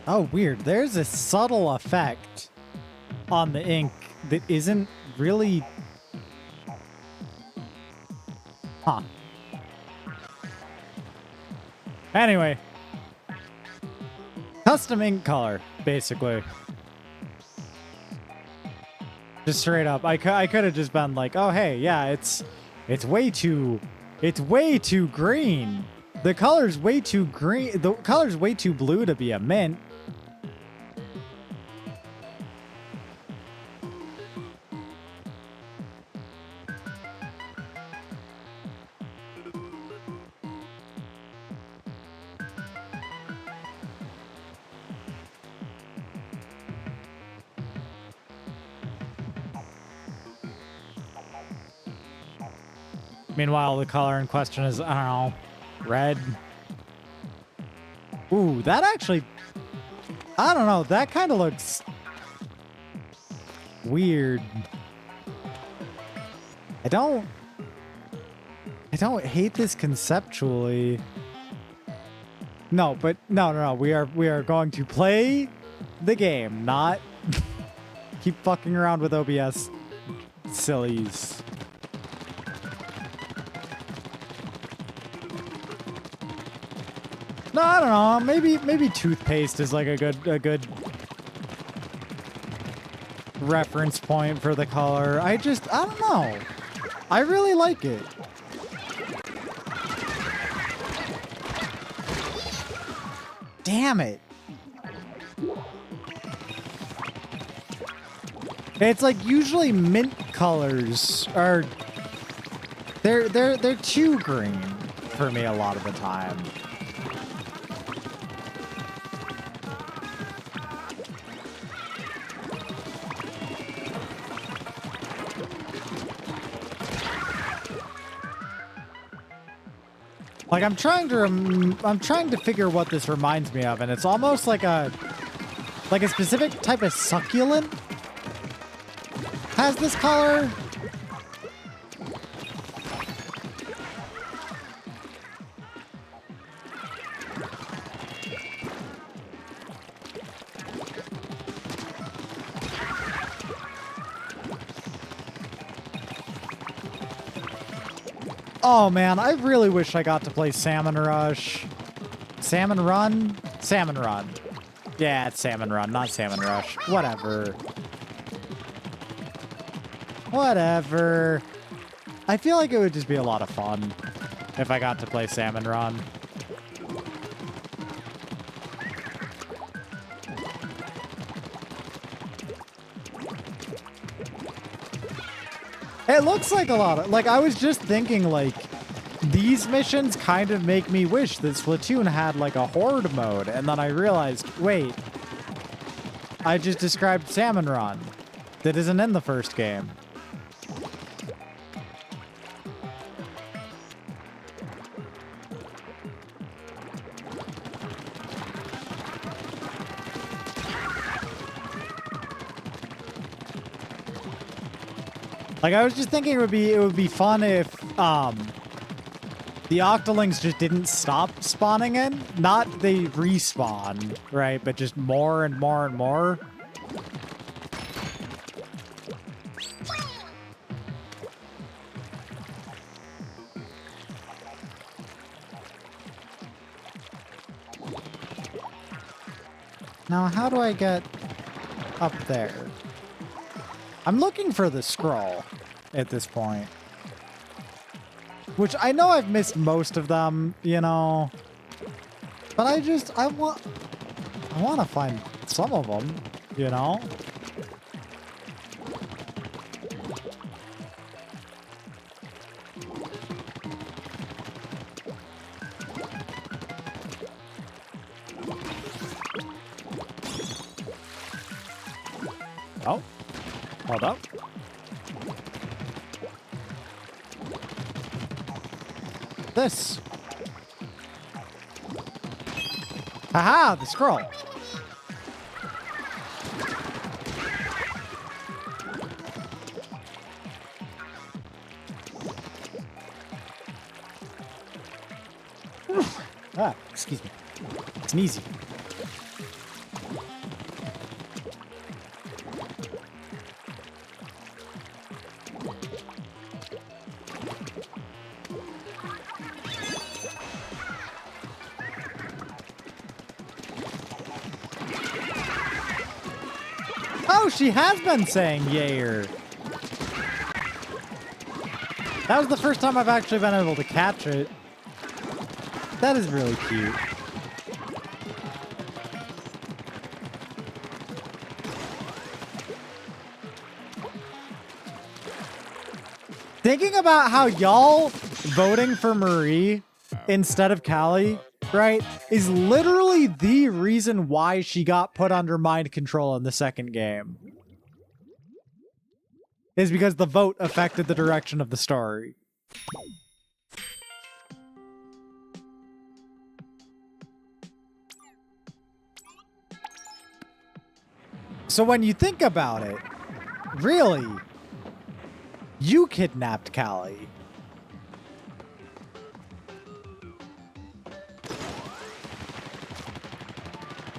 Oh, weird. There's a subtle effect on the ink that isn't really... Huh. Anyway. Custom ink color, basically. Just straight up. I could have just been like, oh, hey, yeah, it's way too green. The color's way too green. The color's way too blue to be a mint. Meanwhile, the color in question is, I don't know, red. Ooh, that actually, I don't know, that kind of looks weird. I don't hate this conceptually. No, but no. We are going to play the game, not keep fucking around with OBS sillies. No, I don't know. Maybe toothpaste is like a good reference point for the color. I don't know. I really like it. Damn it. It's like usually mint colors are they're too green for me a lot of the time. Like I'm trying to figure what this reminds me of, and it's almost like a specific type of succulent has this color. Oh man, I really wish I got to play Salmon Rush. Salmon Run? Salmon Run. Yeah, it's Salmon Run, not Salmon Rush. Whatever. Whatever. I feel like it would just be a lot of fun if I got to play Salmon Run. It looks like a lot of, like, I was just thinking, like, these missions kind of make me wish that Splatoon had, like, a horde mode, and then I realized, wait, I just described Salmon Run that isn't in the first game. Like, I was just thinking it would be fun if the Octolings just didn't stop spawning in. Not they respawn, right? But just more and more and more. Now, how do I get up there? I'm looking for the scroll at this point. Which I know I've missed most of them, you know. But I want to find some of them, you know. Oh. Hold up. This. Haha, the scroll. Ah, excuse me. It's easy. Oh, she has been saying yayer. That was the first time I've actually been able to catch it. That is really cute. Thinking about how y'all voting for Marie instead of Callie, right, is literally the reason why she got put under mind control in the second game. Is because the vote affected the direction of the story. So when you think about it, really, you kidnapped Callie.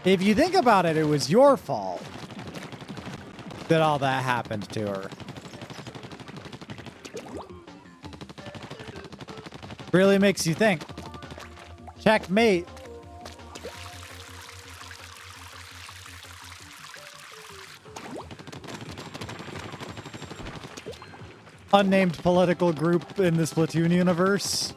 If you think about it, it was your fault that all that happened to her. Really makes you think. Checkmate. Unnamed political group in the Splatoon universe.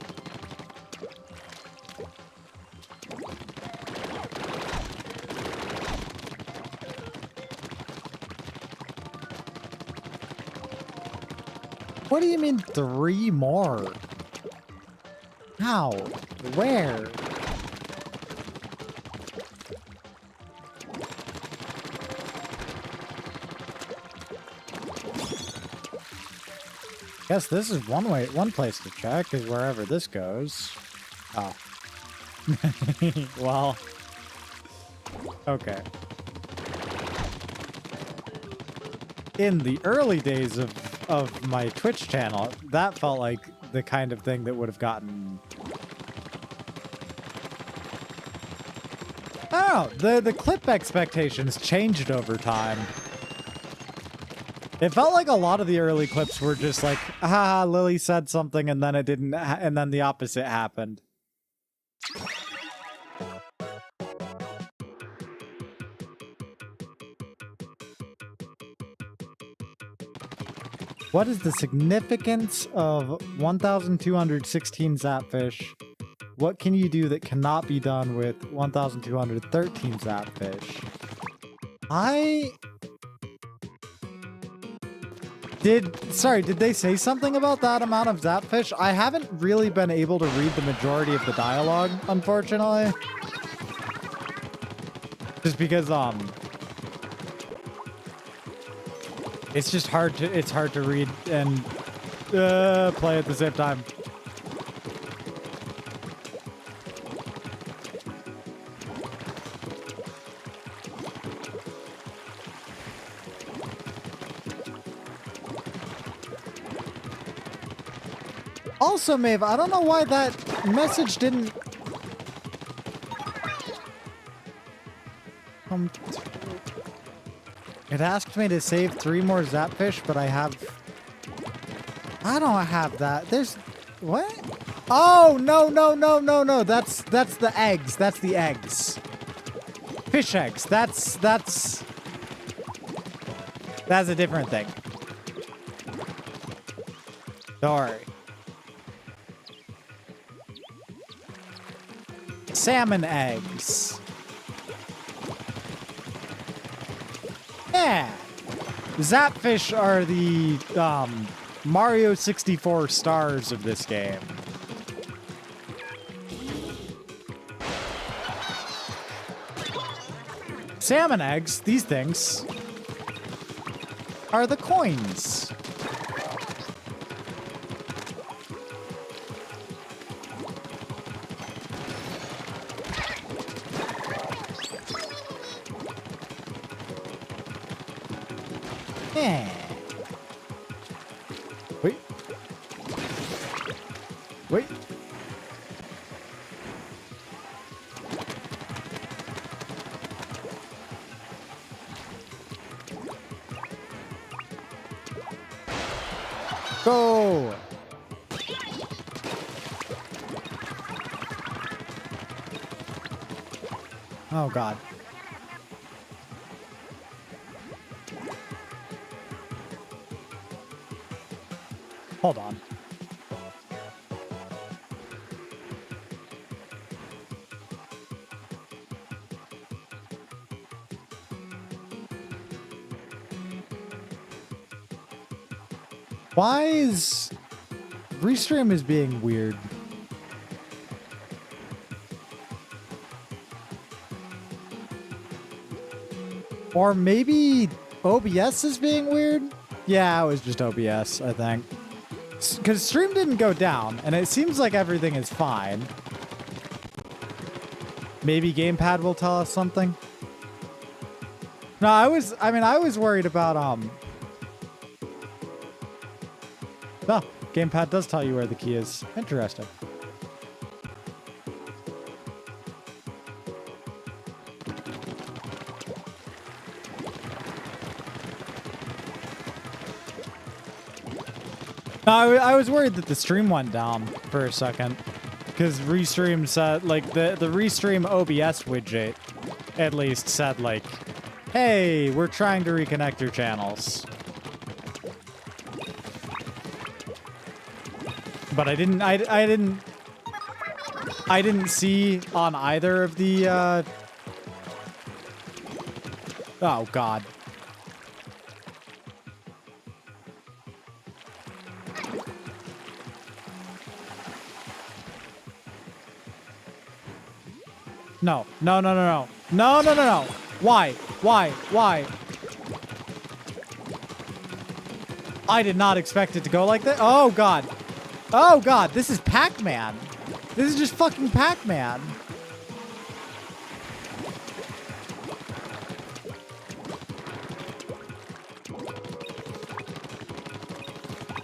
What do you mean 3 more? How? Where? Guess this is one place to check is wherever this goes. Oh. Well. Okay. In the early days of my Twitch channel, that felt like the kind of thing that would have gotten... Oh, the clip expectations changed over time. It felt like a lot of the early clips were just like, ah, Lily said something and then it didn't, and then the opposite happened. What is the significance of 1,216 Zapfish? What can you do that cannot be done with 1,213 Zapfish? Sorry, did they say something about that amount of Zapfish? I haven't really been able to read the majority of the dialogue, unfortunately. Just because, it's just hard to read and play at the same time. Also, Maeve, I don't know why that message didn't come through. It asked me to save 3 more Zapfish, but I don't have that. There's... What? Oh, no. That's the eggs. That's the eggs. Fish eggs. That's a different thing. Sorry. Salmon eggs. Yeah. Zapfish are the Mario 64 stars of this game. Salmon eggs, these things, are the coins. Yeah. Wait. Wait. Go. Oh, God. Hold on. Why is Restream is being weird? Or maybe OBS is being weird? Yeah, it was just OBS, I think. Because stream didn't go down, and it seems like everything is fine. Maybe gamepad will tell us something. No, I was worried about, No, gamepad does tell you where the key is. Interesting. No, I was worried that the stream went down for a second. Because Restream said, like, the Restream OBS widget at least said, like, hey, we're trying to reconnect your channels. But I didn't see on either of the, oh, God. No. Why? I did not expect it to go like that. Oh, God. Oh, God. This is Pac-Man. This is just fucking Pac-Man.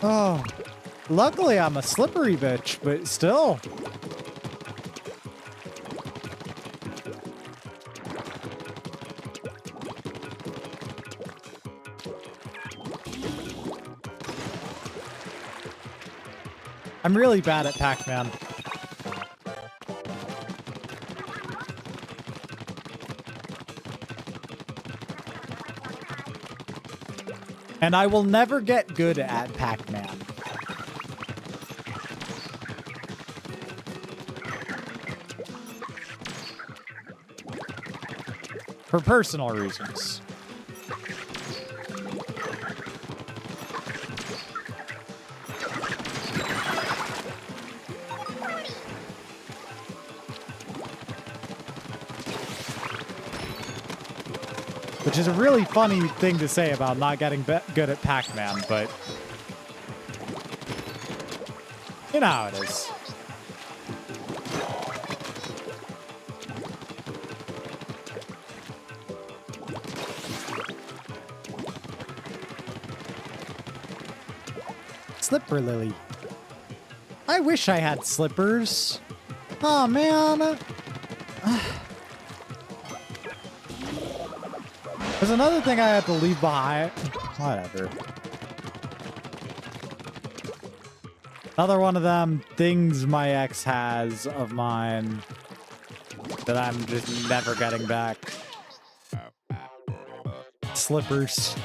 Oh. Luckily, I'm a slippery bitch, but still. I'm really bad at Pac-Man. And I will never get good at Pac-Man. For personal reasons. Which is a really funny thing to say about not getting good at Pac-Man, but you know how it is. Slipper Lily. I wish I had slippers. Oh man. There's another thing I had to leave behind. Whatever. Another one of them things my ex has of mine that I'm just never getting back. Slippers.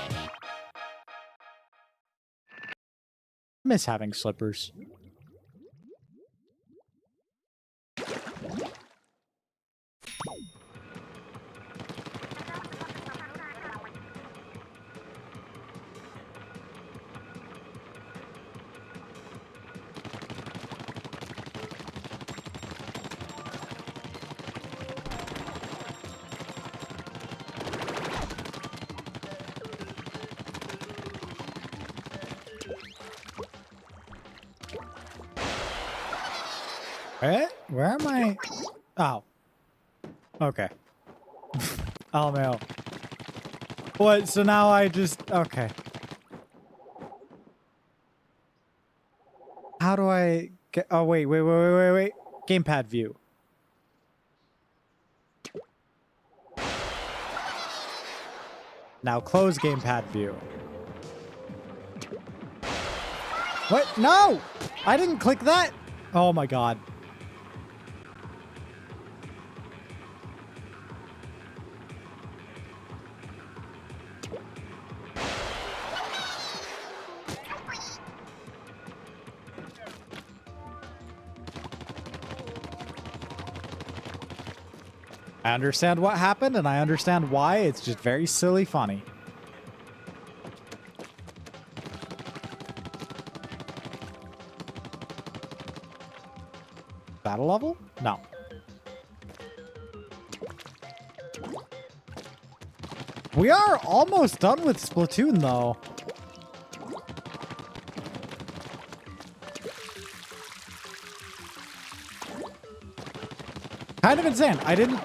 Miss having slippers. Where am I? Oh. Okay. Oh, no. What? So now I just... Okay. How do I get... Oh, wait. Gamepad view. Now close gamepad view. What? No! I didn't click that! Oh my god. I understand what happened, and I understand why. It's just very silly funny. Battle level? No. We are almost done with Splatoon, though. Kind of insane. I didn't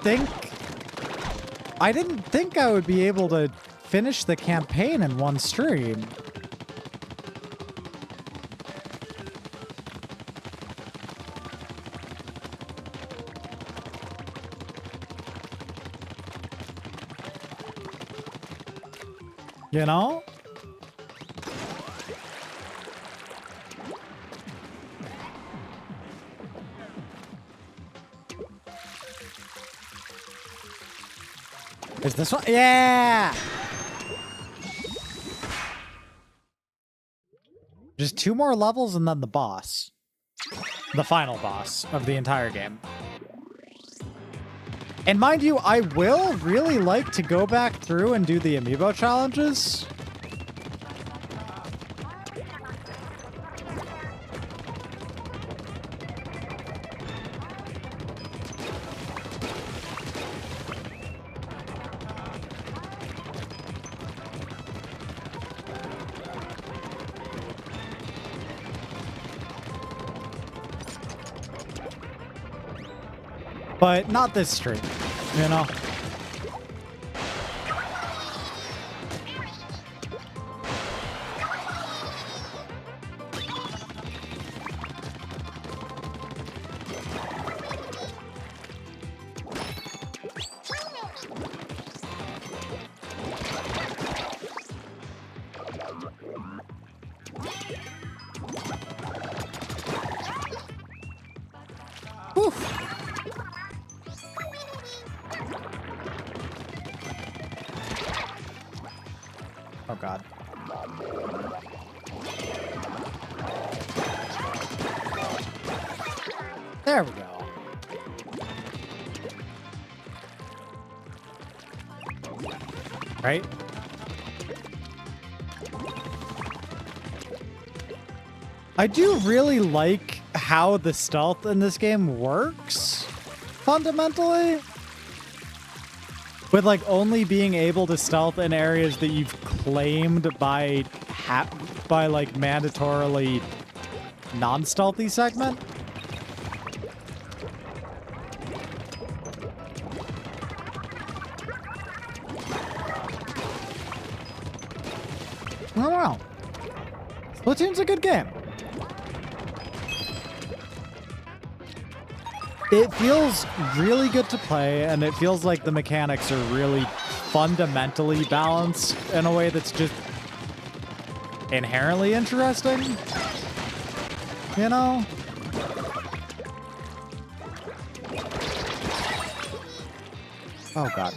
think I would be able to finish the campaign in one stream. You know? Is this one? Yeah! Just 2 more levels and then the boss. The final boss of the entire game. And mind you, I will really like to go back through and do the amiibo challenges. But not this stream, you know? Whew. Oh god. There we go. Right? I do really like how the stealth in this game works, fundamentally. With like only being able to stealth in areas that you've claimed by like mandatorily non-stealthy segment. I don't know. Splatoon's a good game. It feels really good to play, and it feels like the mechanics are really fundamentally balanced in a way that's just inherently interesting. You know? Oh, God.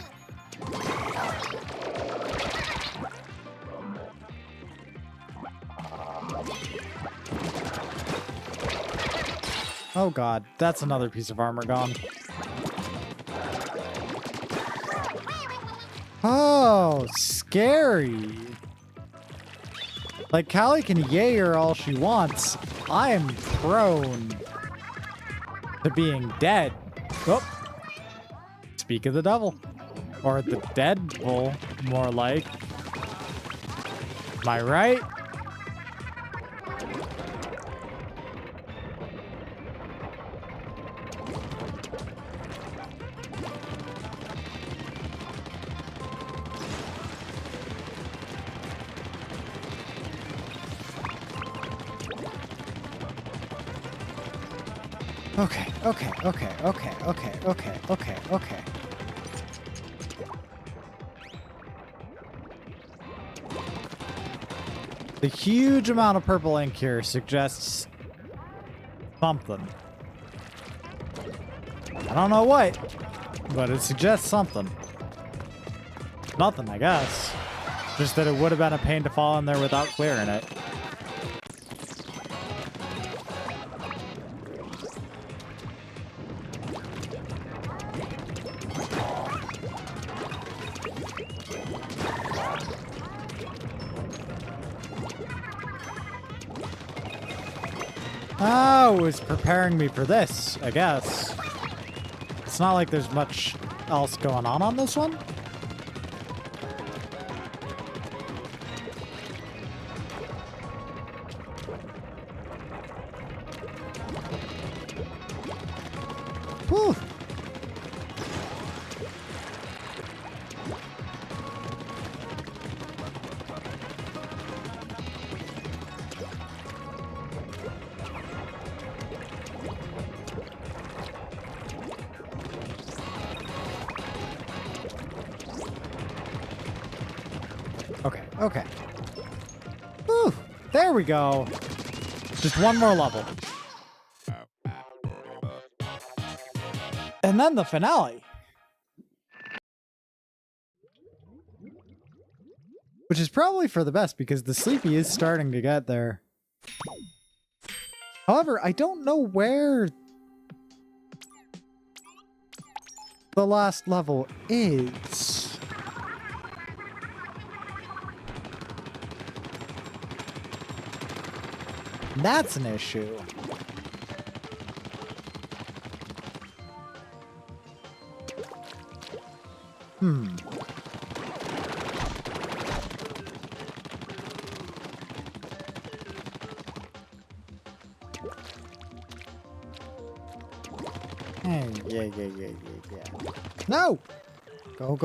Oh, God. That's another piece of armor gone. Oh, scary. Like, Callie can yay her all she wants. I am prone to being dead. Oh. Speak of the devil. Or the Deadpool, more like. Am I right? Okay. The huge amount of purple ink here suggests something. I don't know what, but it suggests something. Nothing, I guess. Just that it would have been a pain to fall in there without clearing it. Oh, it was preparing me for this, I guess. It's not like there's much else going on this one. Whew. Okay. Whew, there we go. Just one more level. And then the finale. Which is probably for the best because the sleepy is starting to get there. However, I don't know where the last level is. That's an issue. Yeah. No! Go.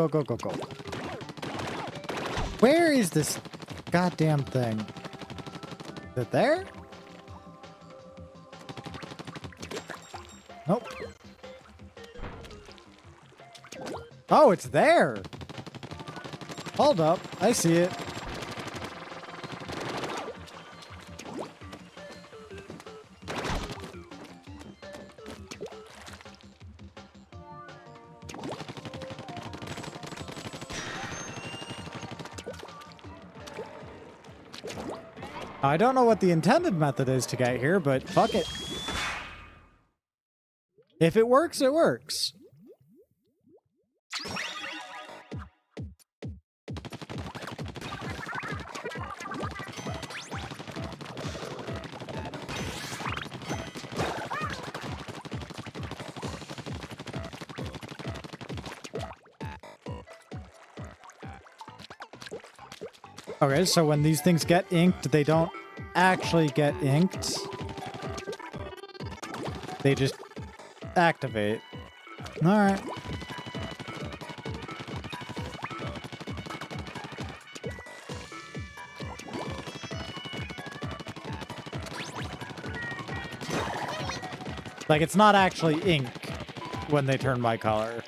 Where is this goddamn thing? Is it there? Nope. Oh, it's there! Hold up, I see it. I don't know what the intended method is to get here, but fuck it. If it works, it works. Okay, so when these things get inked, they don't actually get inked. They just activate. All right. Like, it's not actually ink when they turn my color.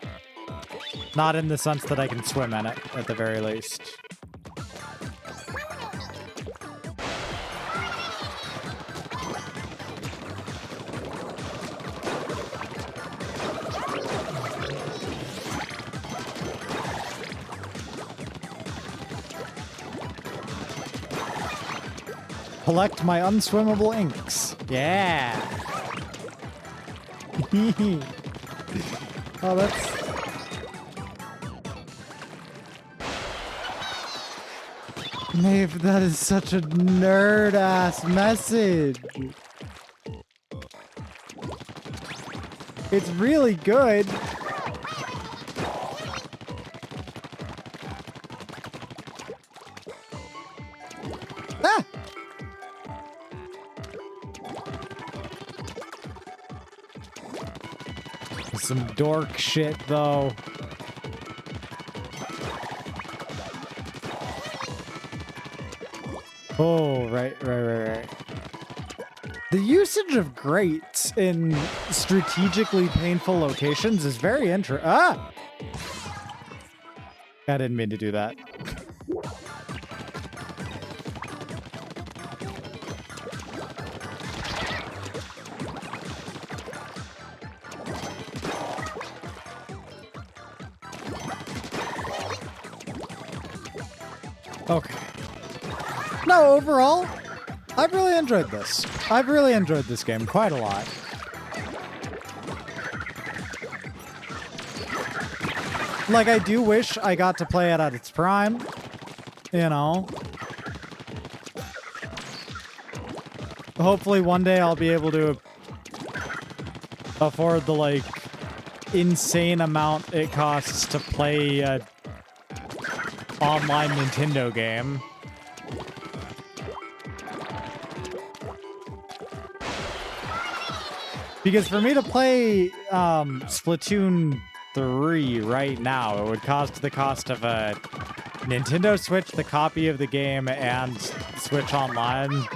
Not in the sense that I can swim in it, at the very least. Collect my unswimmable inks. Yeah. Oh, that's... Maeve, that is such a nerd-ass message. It's really good. Ah! Some dork shit, though. Oh, right. The usage of grates in strategically painful locations is very interesting. Ah! I didn't mean to do that. Okay. No, overall, I've really enjoyed this. I've really enjoyed this game quite a lot. Like, I do wish I got to play it at its prime, you know. Hopefully one day I'll be able to afford the, like, insane amount it costs to play a online Nintendo game. Because for me to play Splatoon 3 right now, it would cost the cost of a Nintendo Switch, the copy of the game, and Switch Online.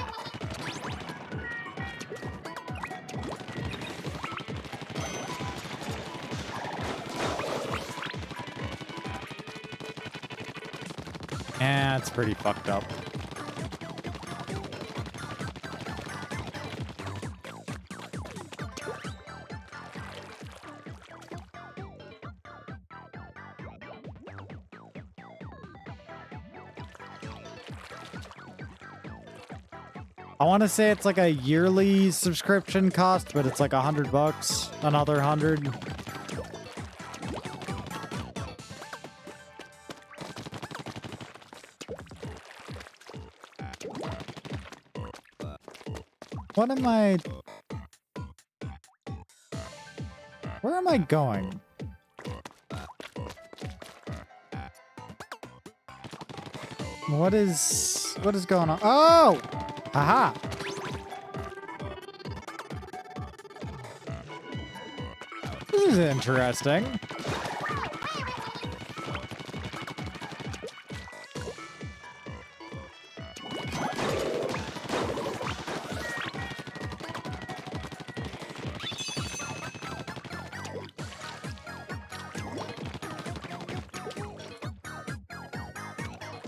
And it's pretty fucked up. I want to say it's like a yearly subscription cost, but it's like $100, another 100. What am I... Where am I going? What is going on? Oh! Aha! This is interesting.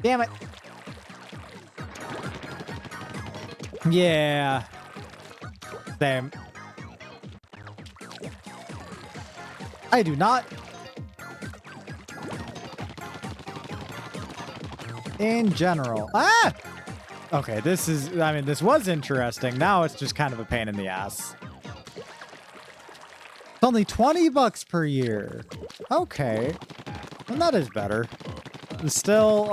Damn it. Yeah. Same. I do not. In general. Ah! Okay, this is, I mean, this was interesting. Now it's just kind of a pain in the ass. It's only $20 per year. Okay. And that is better. Still,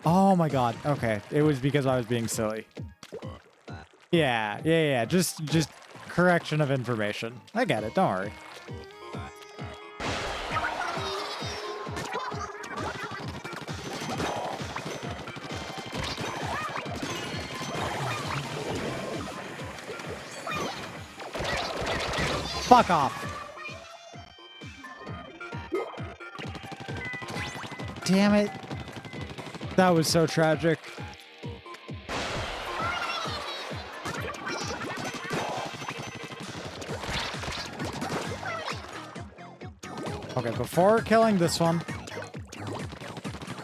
oh my god. Okay. It was because I was being silly. Yeah. Just correction of information. I get it. Don't worry. Fuck off. Damn it. That was so tragic. Okay, before killing this one,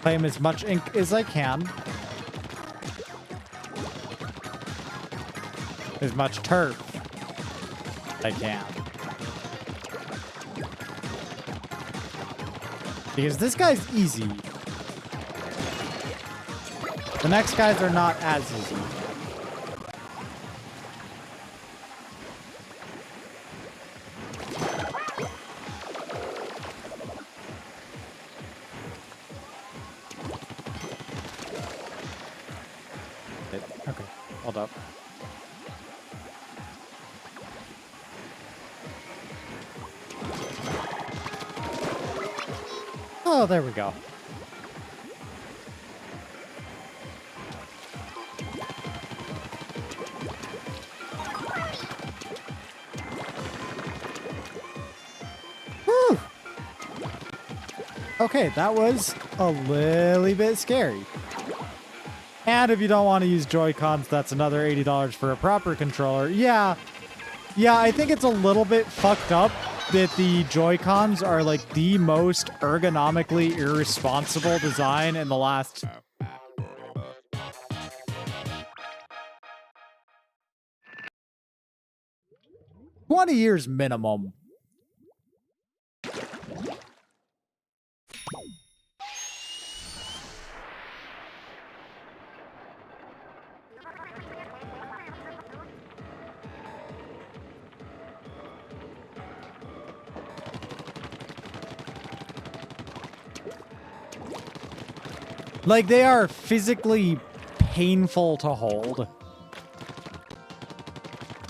claim as much ink as I can. As much turf I can. Because this guy's easy. The next guys are not as easy. Okay, hold up. Oh, there we go. Whew. Okay, that was a little bit scary. And if you don't want to use Joy-Cons, that's another $80 for a proper controller. Yeah, I think it's a little bit fucked up that the Joy-Cons are like the most ergonomically irresponsible design in the last 20 years minimum. Like, they are physically painful to hold.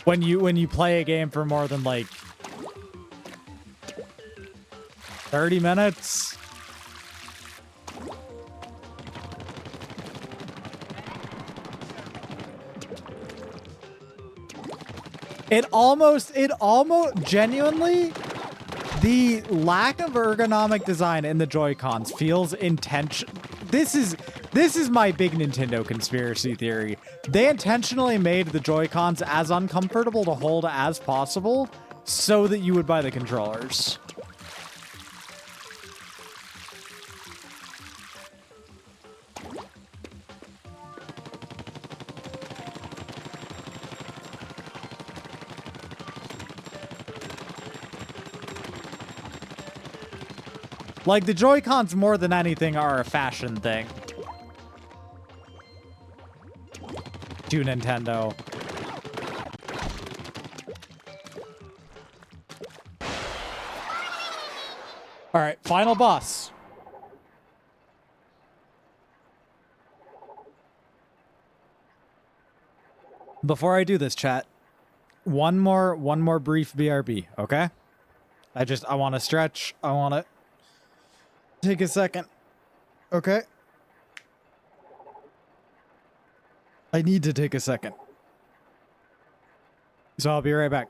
When you play a game for more than like 30 minutes. It almost genuinely, the lack of ergonomic design in the Joy-Cons feels intentional. This is my big Nintendo conspiracy theory. They intentionally made the Joy-Cons as uncomfortable to hold as possible so that you would buy the controllers. Like, the Joy-Cons more than anything are a fashion thing. To Nintendo. Alright, final boss. Before I do this, chat, one more brief BRB, okay? I want to stretch. I want to take a second. Okay? I need to take a second. So I'll be right back.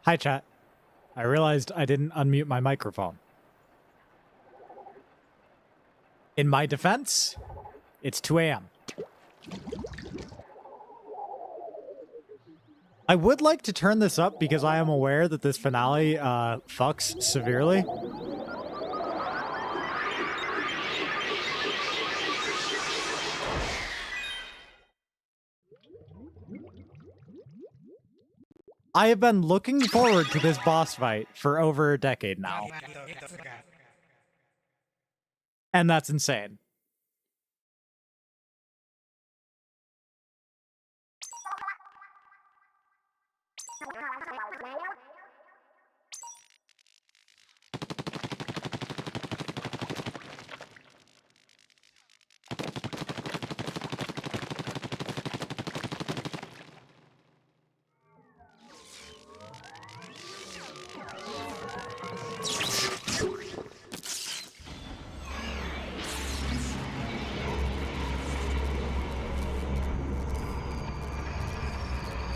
Hi, chat. I realized I didn't unmute my microphone. In my defense, it's 2 a.m. I would like to turn this up because I am aware that this finale fucks severely. I have been looking forward to this boss fight for over a decade now. And that's insane.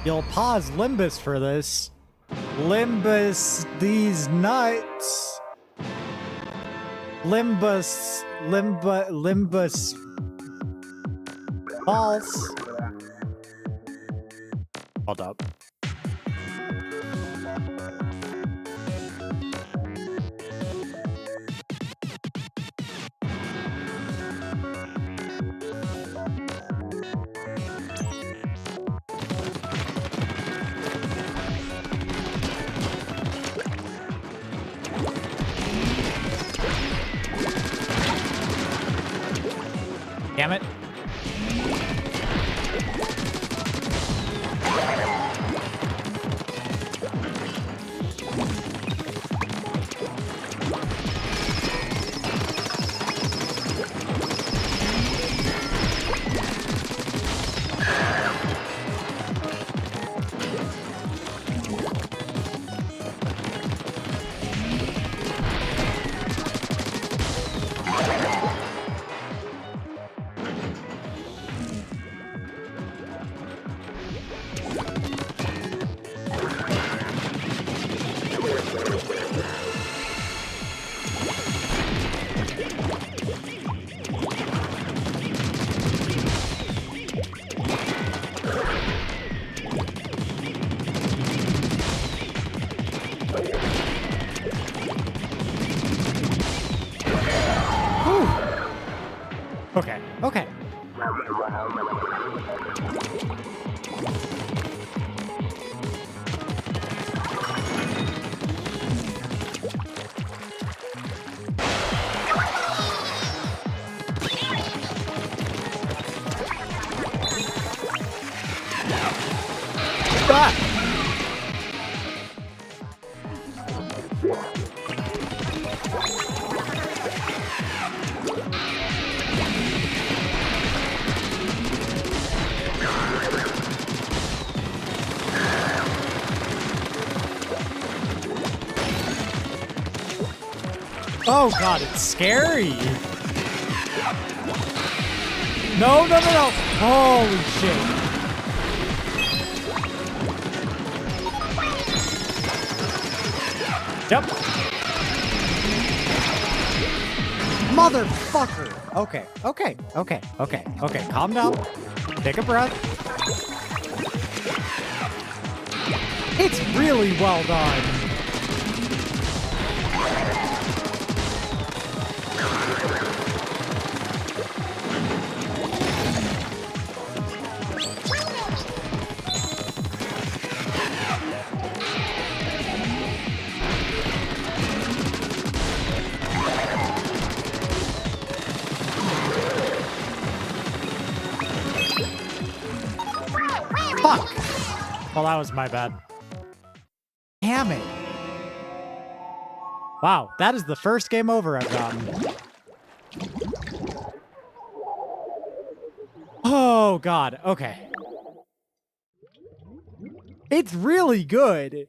You'll pause Limbus for this. Limbus, these nuts. Limbus, false. Hold up. Damn it. Okay, okay. Ah! Oh god, it's scary. No, no, no, no. Holy shit. Yep. Motherfucker. Okay, okay, okay, okay, okay. Calm down. Take a breath. It's really well done. Fuck! Well, that was my bad. Damn it. Wow, that is the first game over I've gotten. Oh, God. Okay. It's really good.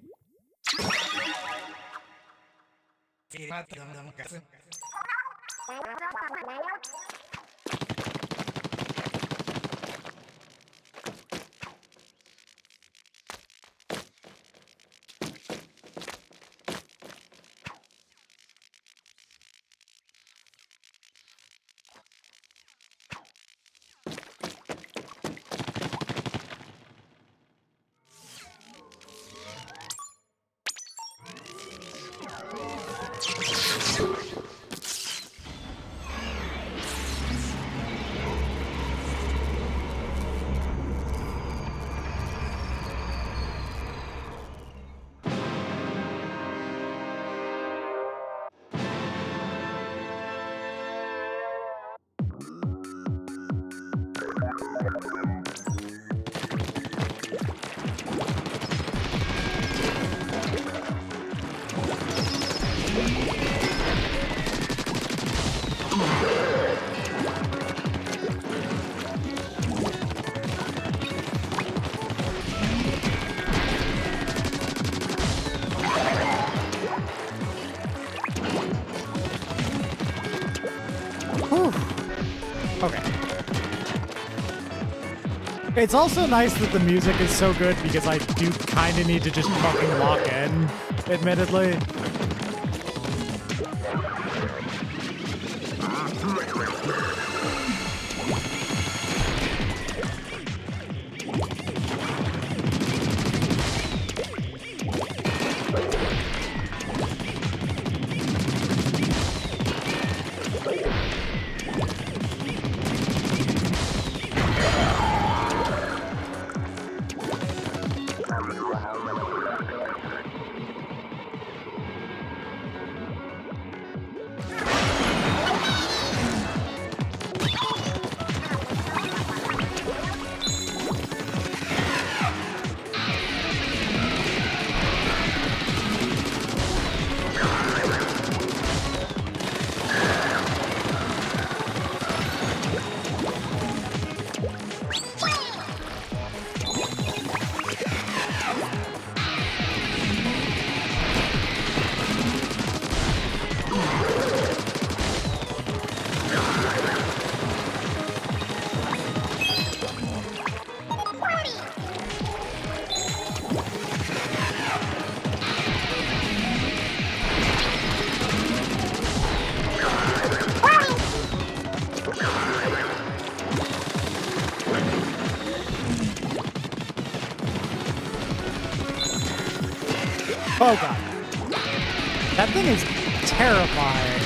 It's also nice that the music is so good because I do kind of need to just fucking lock in, admittedly. Oh god. That thing is terrifying.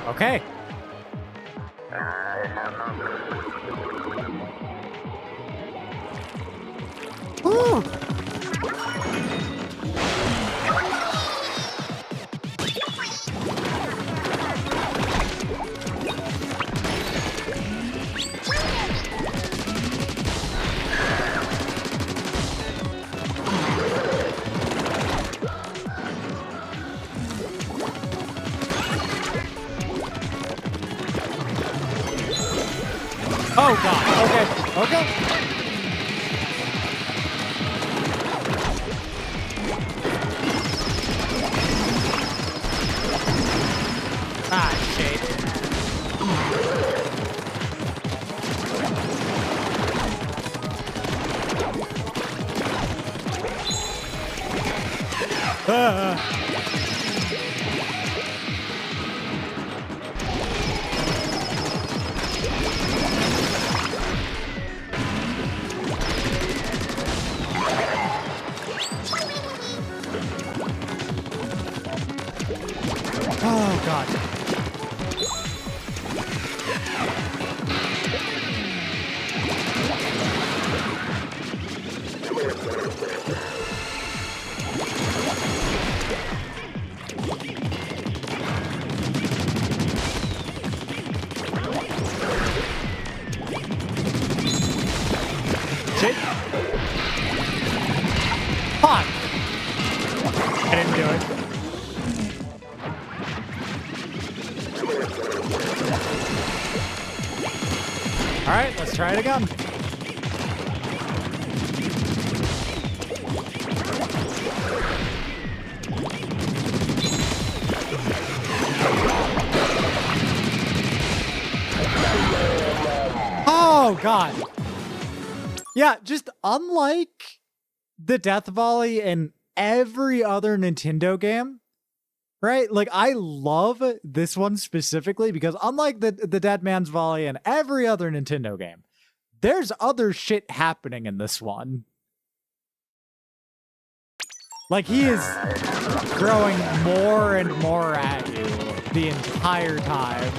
Okay. Woo! Oh god, okay. Ah, shit. Oh god. Shit. Fuck. I didn't do it. All right, let's try it again. Oh, God. Yeah, just unlike the Death Volley in every other Nintendo game, right? Like, I love this one specifically because unlike the Dead Man's Volley in every other Nintendo game, there's other shit happening in this one. Like, he is throwing more and more at you the entire time.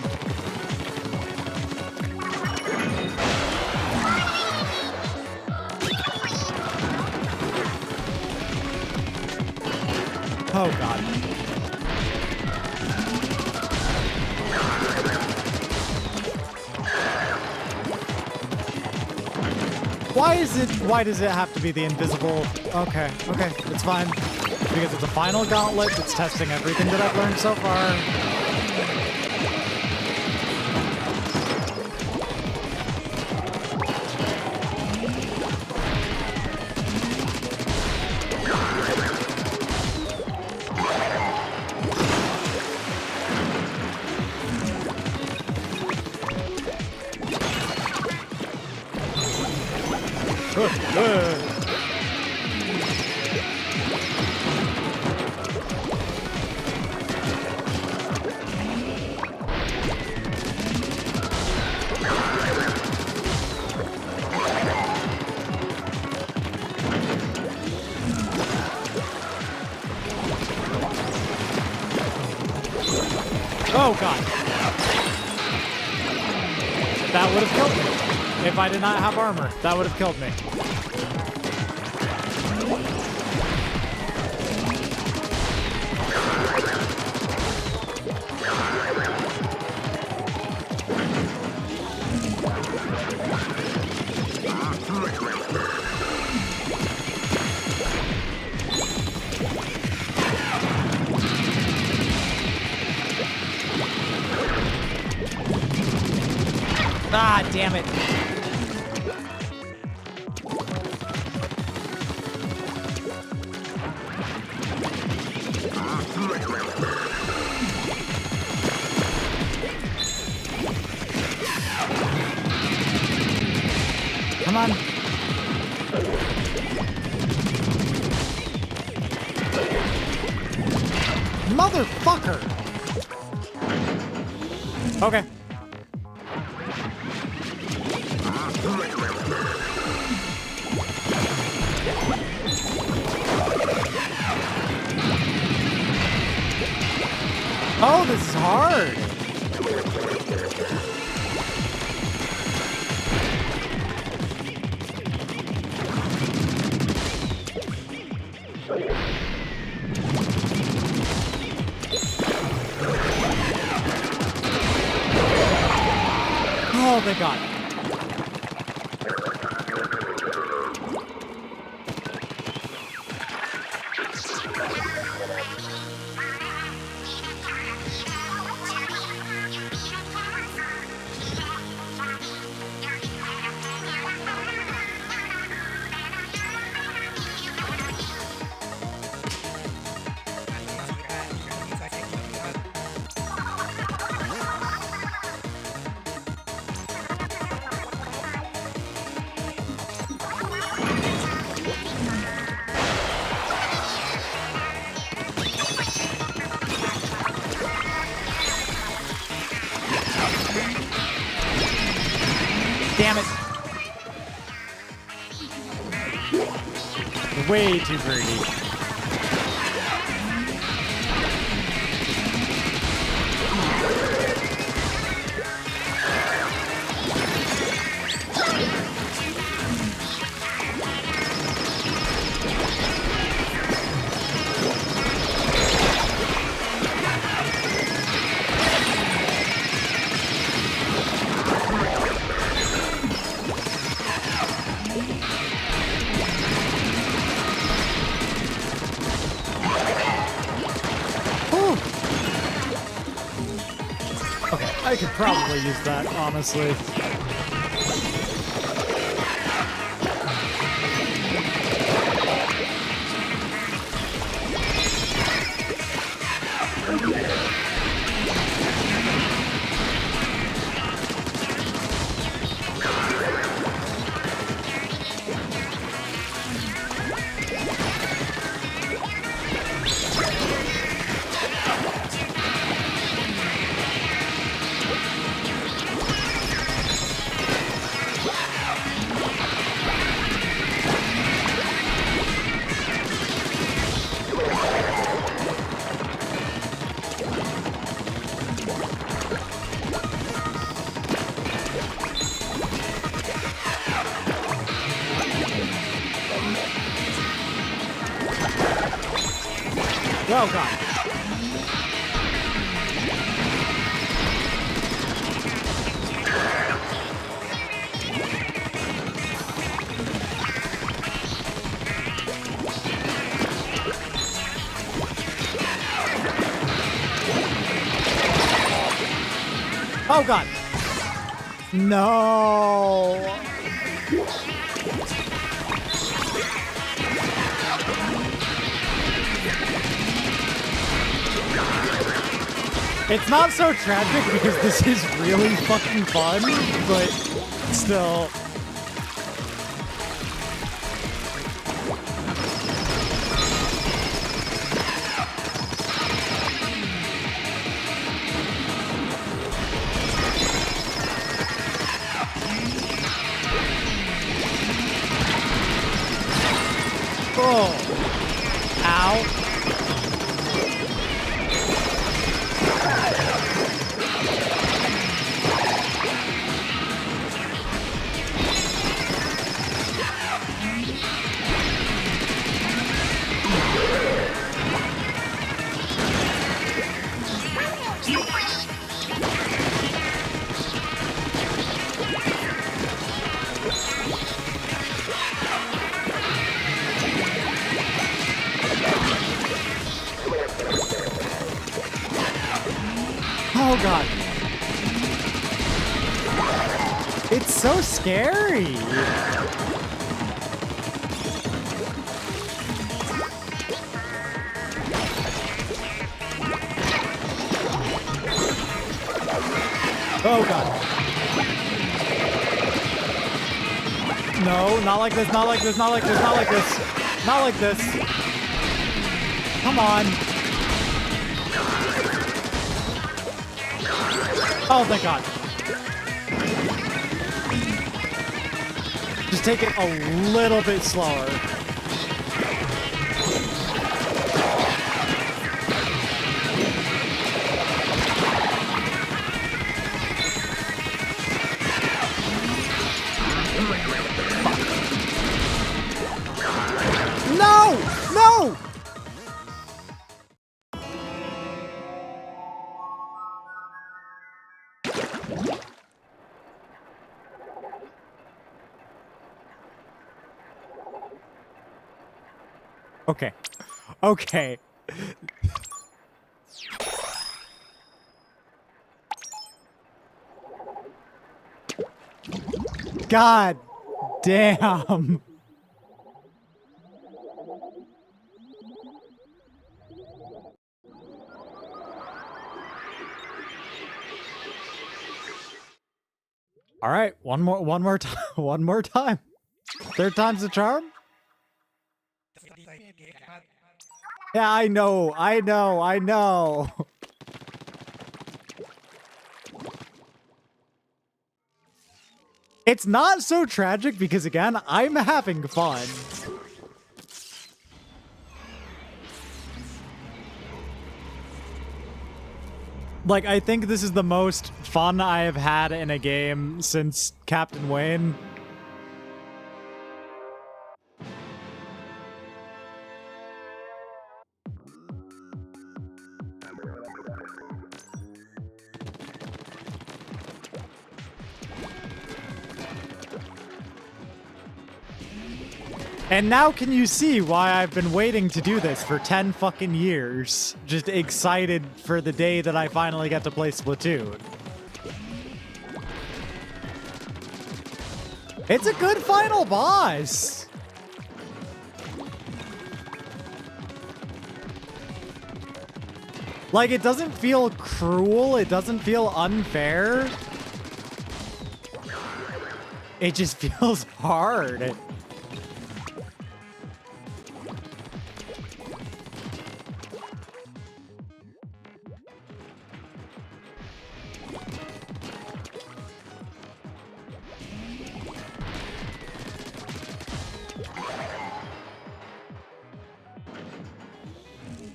Oh, God. Why does it have to be the invisible? Okay, it's fine. Because it's a final gauntlet that's testing everything that I've learned so far. Oh god. That would have killed me. If I did not have armor, that would have killed me. Ah, damn it. Come on. Motherfucker. Okay. Oh, this is hard. Oh, thank God. Damn it. Way too greedy. I could probably use that, honestly. Oh, God. Oh god. No. It's not so tragic because this is really fucking fun, but still. Oh. Ow. Oh god. It's so scary. Oh god. No, not like this, not like this, not like this, not like this. Not like this. Come on. Oh, thank God. Just take it a little bit slower. No! No! Okay. Okay. God damn. All right, one more time, one more time. Third time's the charm. Yeah, I know. It's not so tragic because, again, I'm having fun. Like, I think this is the most fun I have had in a game since Captain Wayne. And now can you see why I've been waiting to do this for 10 fucking years? Just excited for the day that I finally get to play Splatoon. It's a good final boss. Like, it doesn't feel cruel. It doesn't feel unfair. It just feels hard.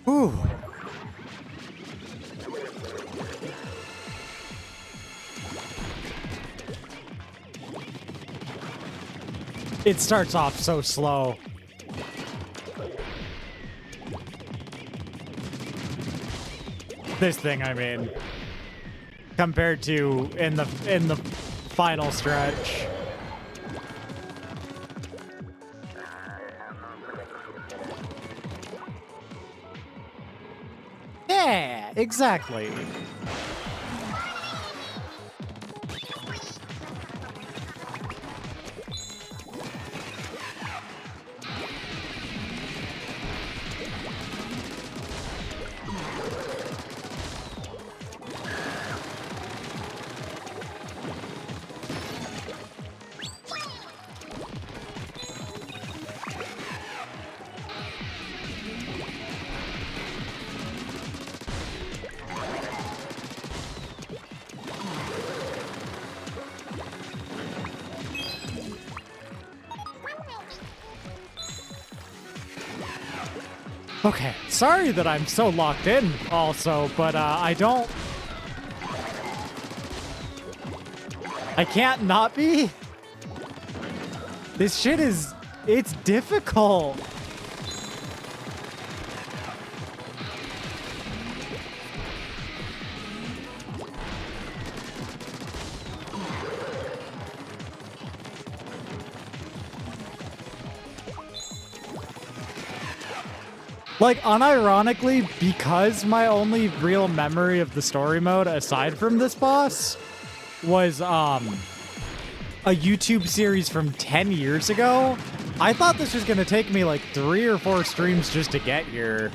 Ooh. It starts off so slow. This thing, I mean, compared to in the final stretch. Yeah, exactly. Okay, sorry that I'm so locked in also, but I can't not be. This shit it's difficult. Like, unironically, because my only real memory of the story mode, aside from this boss, was, a YouTube series from 10 years ago, I thought this was gonna take me, like, 3 or 4 streams just to get here.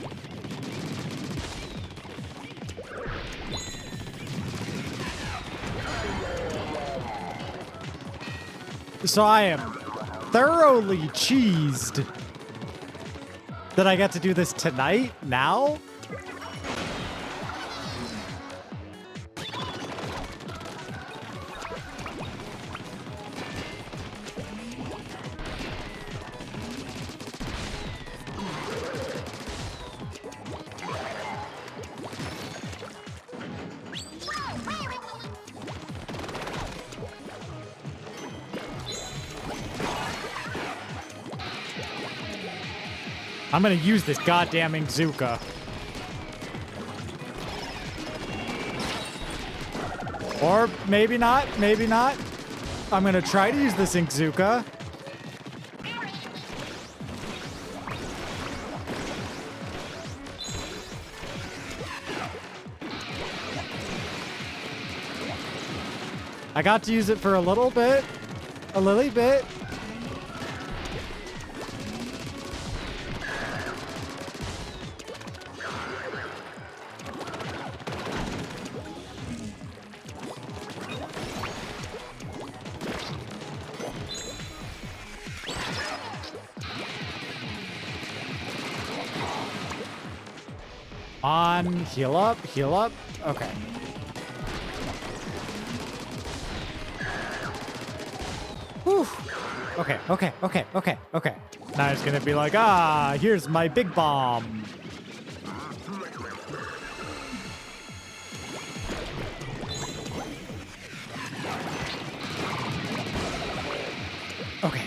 So I am thoroughly cheesed that I get to do this tonight, now? I'm gonna use this goddamn Ingzuka. Or maybe not, maybe not. I'm gonna try to use this Ingzuka. I got to use it for a little bit. A little bit. On, heal up, heal up. Okay. Whew. Okay, okay, okay, okay, okay. Now it's gonna be like, ah, here's my big bomb. Okay.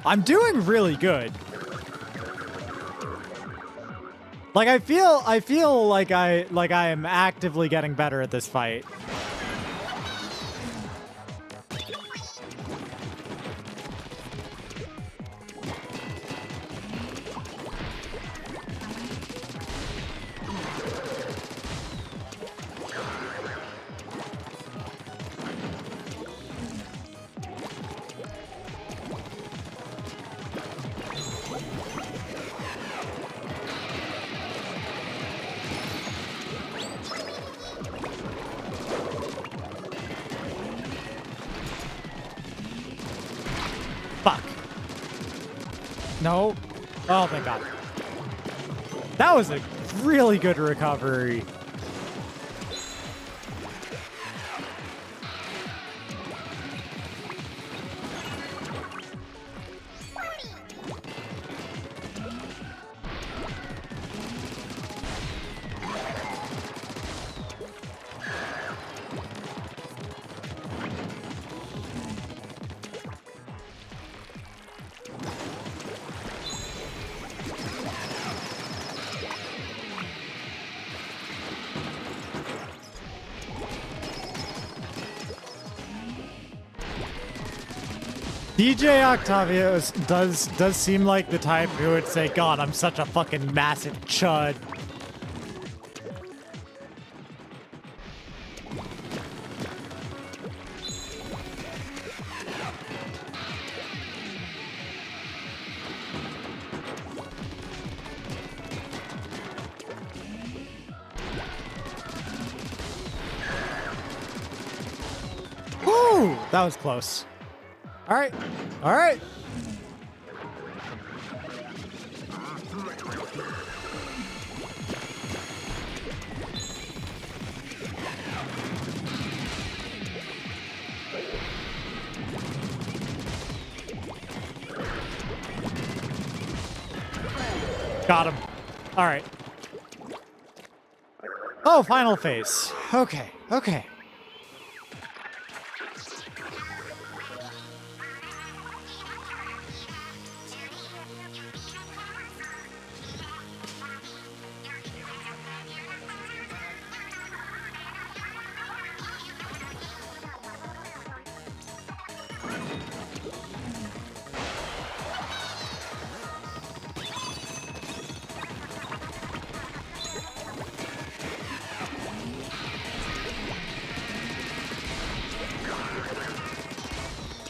I'm doing really good. Like I feel like I am actively getting better at this fight. Fuck. No. Oh, thank God. That was a really good recovery. DJ Octavio does seem like the type who would say, God, I'm such a fucking massive chud. Woo! That was close. All right. All right. Got him. All right. Oh, final phase. Okay, okay.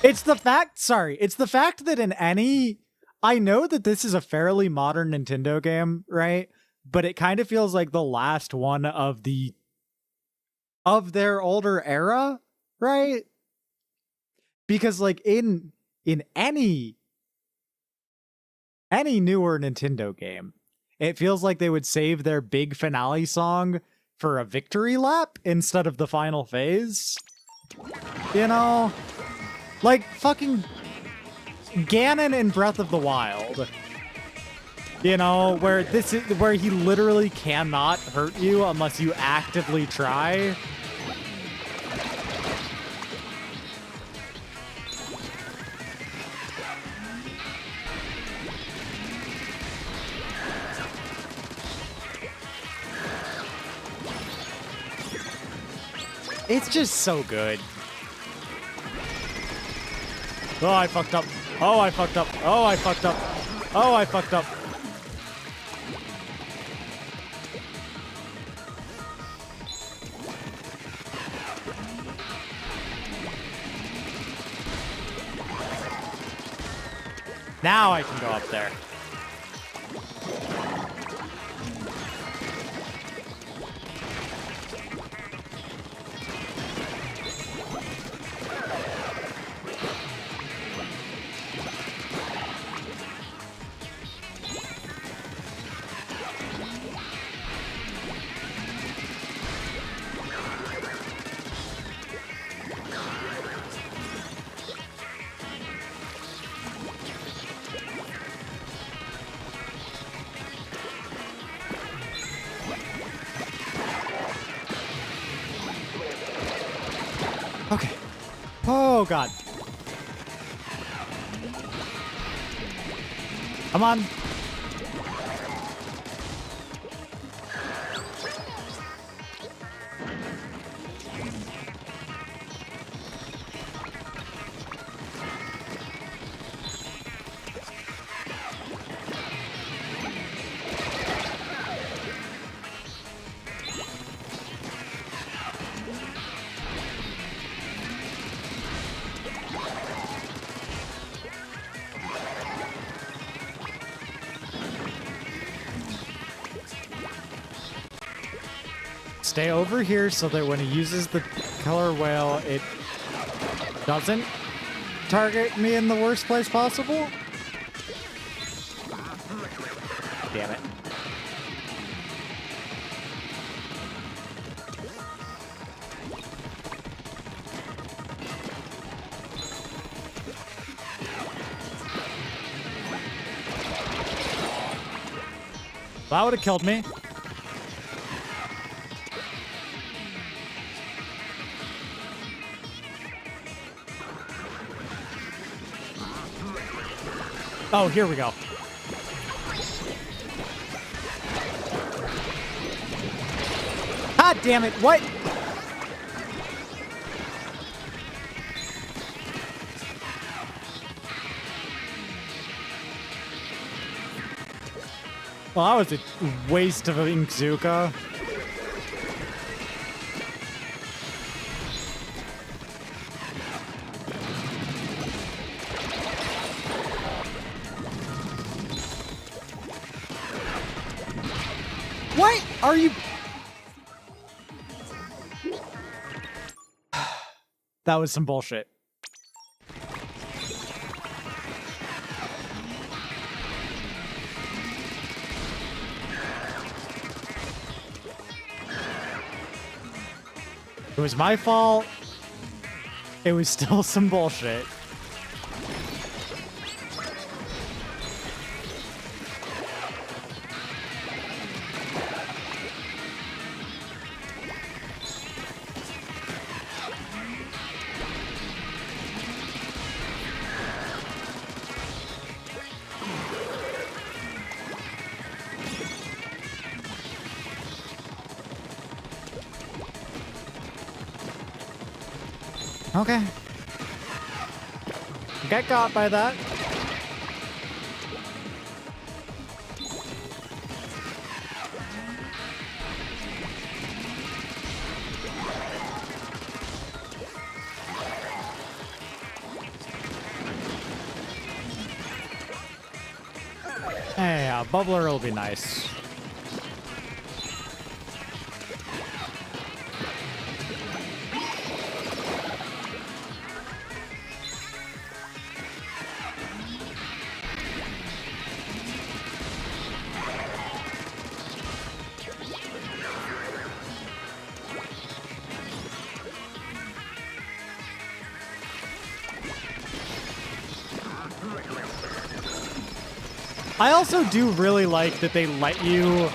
It's the fact that in any, I know that this is a fairly modern Nintendo game, right? But it kind of feels like the last one of their older era, right? Because like in any newer Nintendo game, it feels like they would save their big finale song for a victory lap instead of the final phase. You know? Like fucking Ganon in Breath of the Wild. You know, where he literally cannot hurt you unless you actively try. It's just so good. Oh, I fucked up. Oh, I fucked up. Oh, I fucked up. Oh, I fucked up. Now I can go up there. Okay. Oh, God. Come on. Stay over here so that when he uses the killer whale, it doesn't target me in the worst place possible. Damn it. That would have killed me. Oh, here we go. God damn it, what? Well, that was a waste of an Inkzuka. What are you? That was some bullshit. It was my fault. It was still some bullshit. Okay. Get caught by that. Hey, a bubbler will be nice. I also do really like that they let you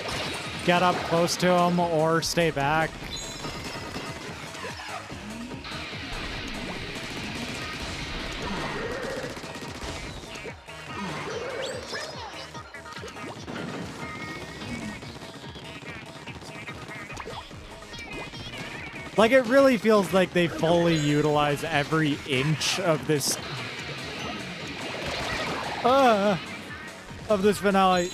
get up close to him or stay back. Like, it really feels like they fully utilize every inch of this finale.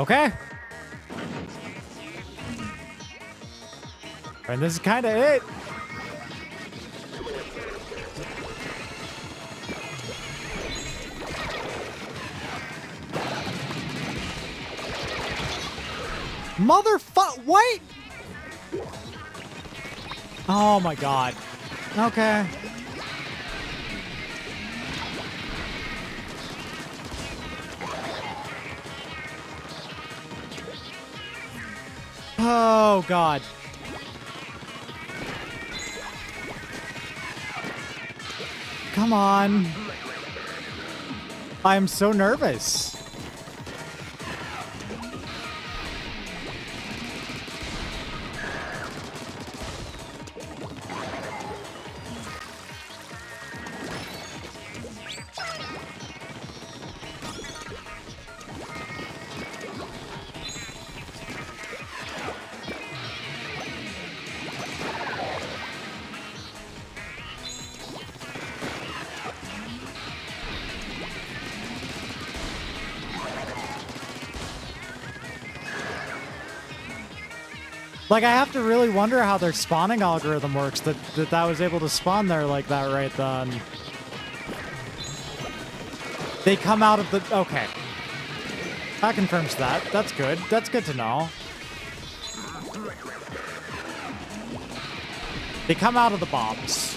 Okay. And this is kind of it. Motherfuck, wait! Oh my god. Okay. Oh god. Come on. I'm so nervous. Like, I have to really wonder how their spawning algorithm works, that was able to spawn there like that right then. They come out of the... Okay. That confirms that. That's good. That's good to know. They come out of the bombs.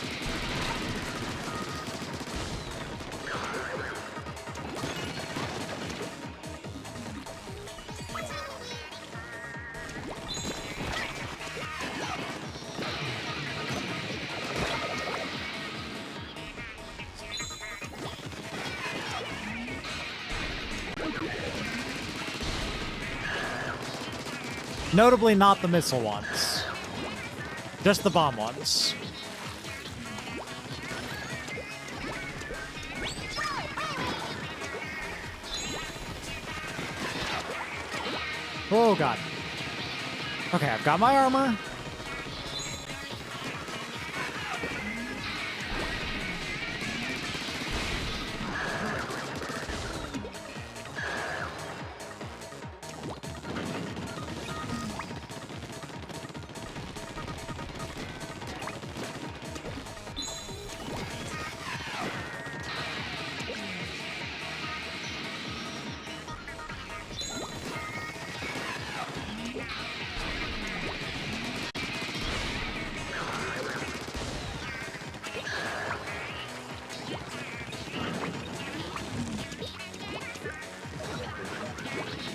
Notably not the missile ones. Just the bomb ones. Oh god. Okay, I've got my armor.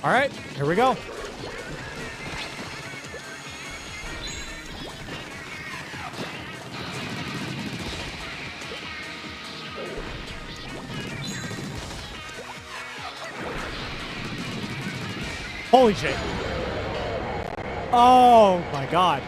All right, here we go. Holy shit. Oh my god.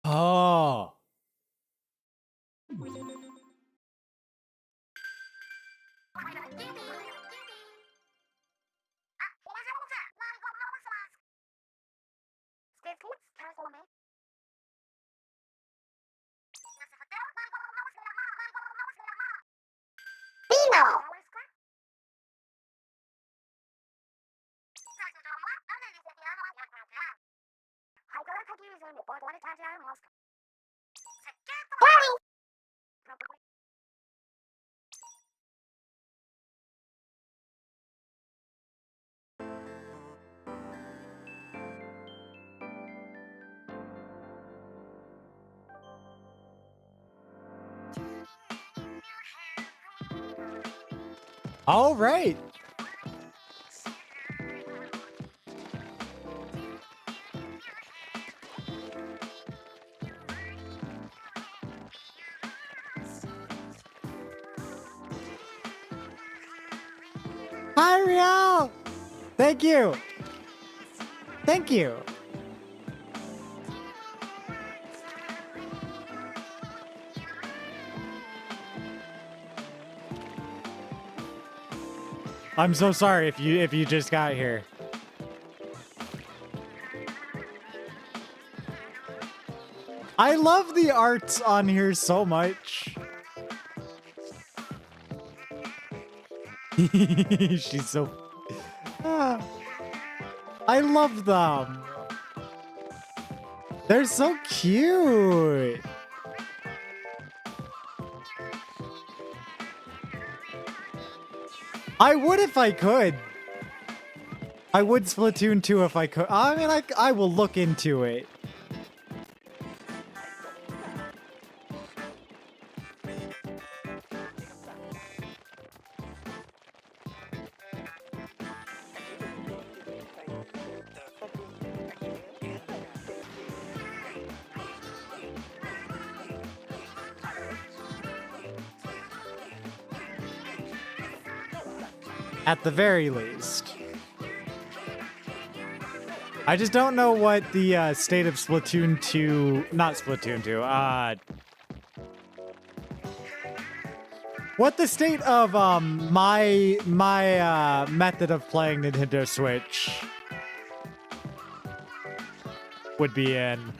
Oh. All right. Hi, Riel. Thank you. Thank you. I'm so sorry if you just got here. I love the arts on here so much. She's so... Ah, I love them. They're so cute. I would if I could. I would Splatoon 2 if I could. I mean, I will look into it. At the very least. I just don't know what the state of Splatoon 2... Not Splatoon 2, what the state of my method of playing Nintendo Switch would be in.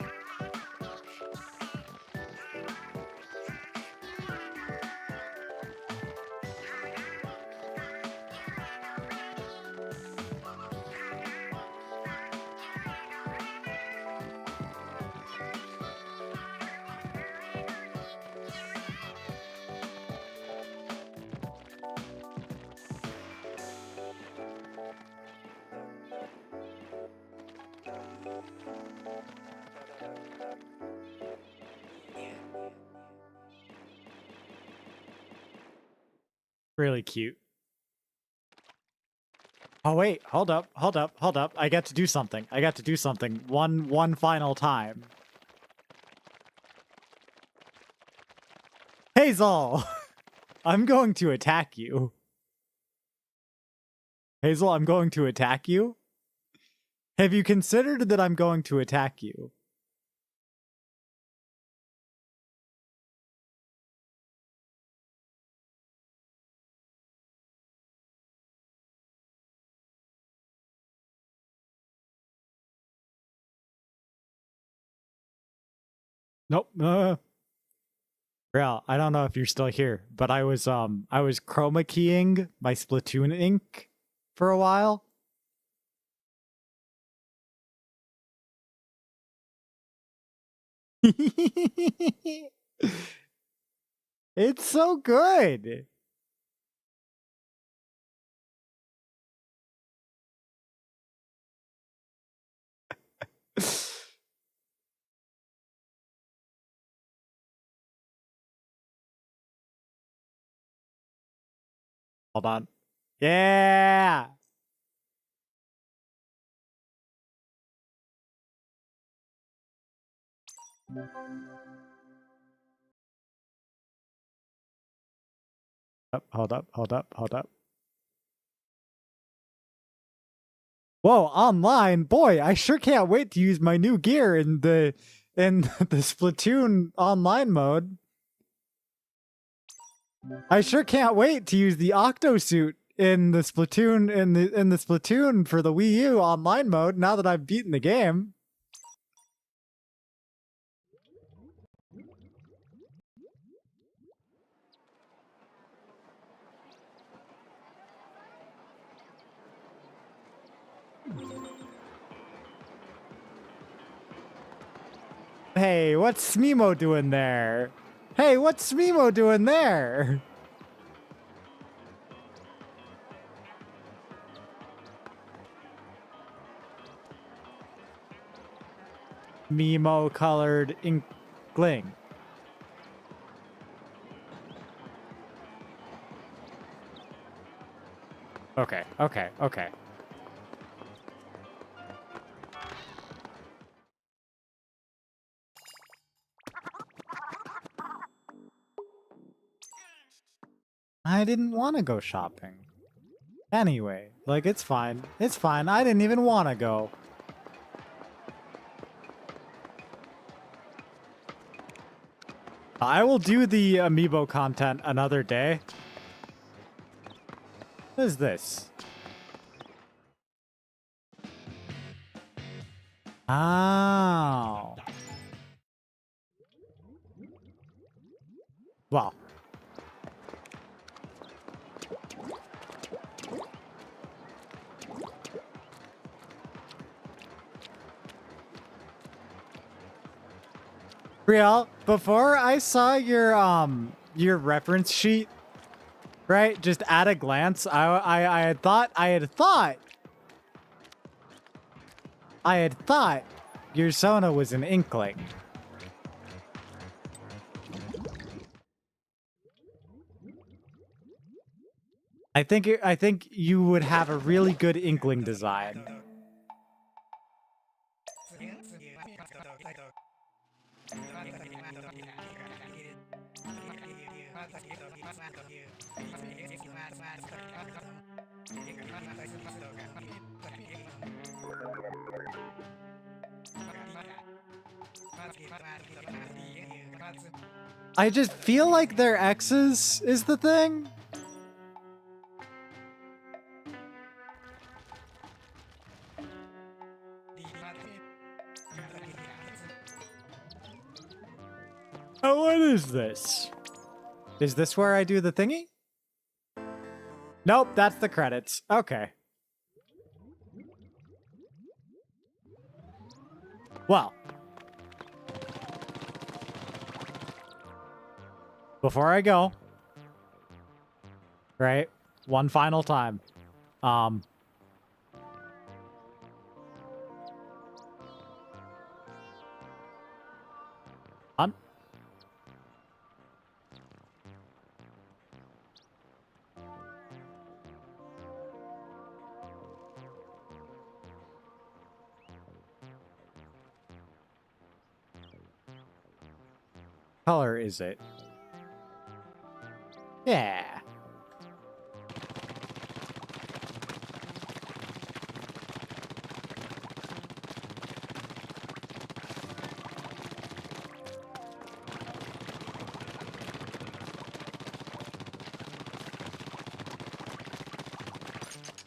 Really cute. Oh wait, hold up. I got to do something. One final time. Hazel! I'm going to attack you. Hazel, I'm going to attack you? Have you considered that I'm going to attack you? Nope. Real, I don't know if you're still here, but I was chroma keying my Splatoon ink for a while. It's so good. Hold on. Yeah. Hold up, hold up, hold up. Whoa, online? Boy, I sure can't wait to use my new gear in the Splatoon online mode. I sure can't wait to use the Octo suit in the Splatoon in the Splatoon for the Wii U online mode now that I've beaten the game. Hey, what's Smimo doing there? Hey, what's Smimo doing there? Mimo colored inkling. Okay, okay, okay. I didn't want to go shopping. Anyway, like, it's fine. It's fine. I didn't even want to go. I will do the amiibo content another day. What is this? Oh. Well. Real, before I saw your reference sheet, right? Just at a glance, I had thought your Sona was an inkling. I think you would have a really good inkling design. I just feel like their exes is the thing. Oh, what is this? Is this where I do the thingy? Nope, that's the credits. Okay. Well. Before I go, right? One final time. On. Color is it? Yeah.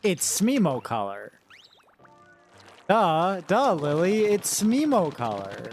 It's Smimo color. Duh, Lily, it's Smimo color.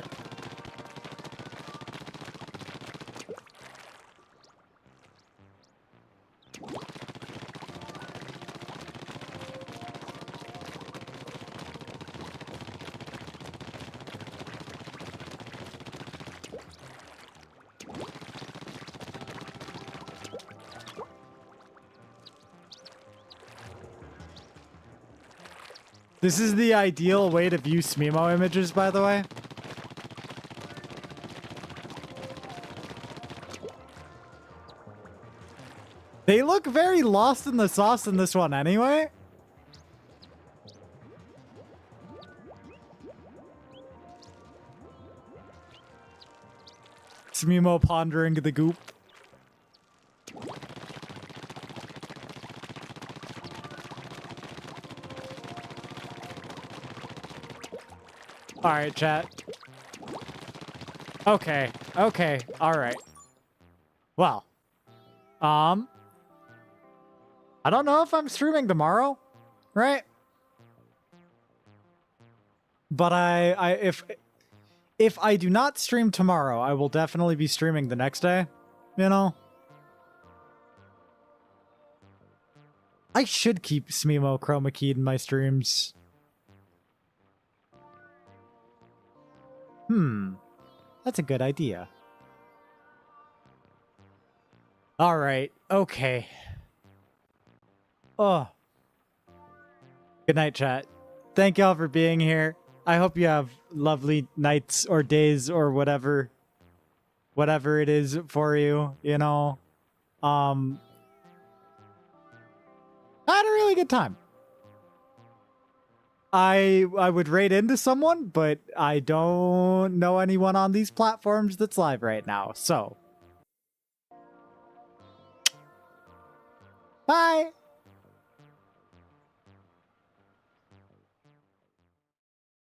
This is the ideal way to view Smemo images, by the way. They look very lost in the sauce in this one anyway. Smemo pondering the goop. All right, chat. Okay. Okay. All right. Well, I don't know if I'm streaming tomorrow, right? But if I do not stream tomorrow, I will definitely be streaming the next day, you know? I should keep Smemo chroma keyed in my streams. That's a good idea. All right. Okay. Oh. Good night, chat. Thank y'all for being here. I hope you have lovely nights or days or whatever it is for you, you know. I had a really good time. I would raid into someone, but I don't know anyone on these platforms that's live right now. So, bye.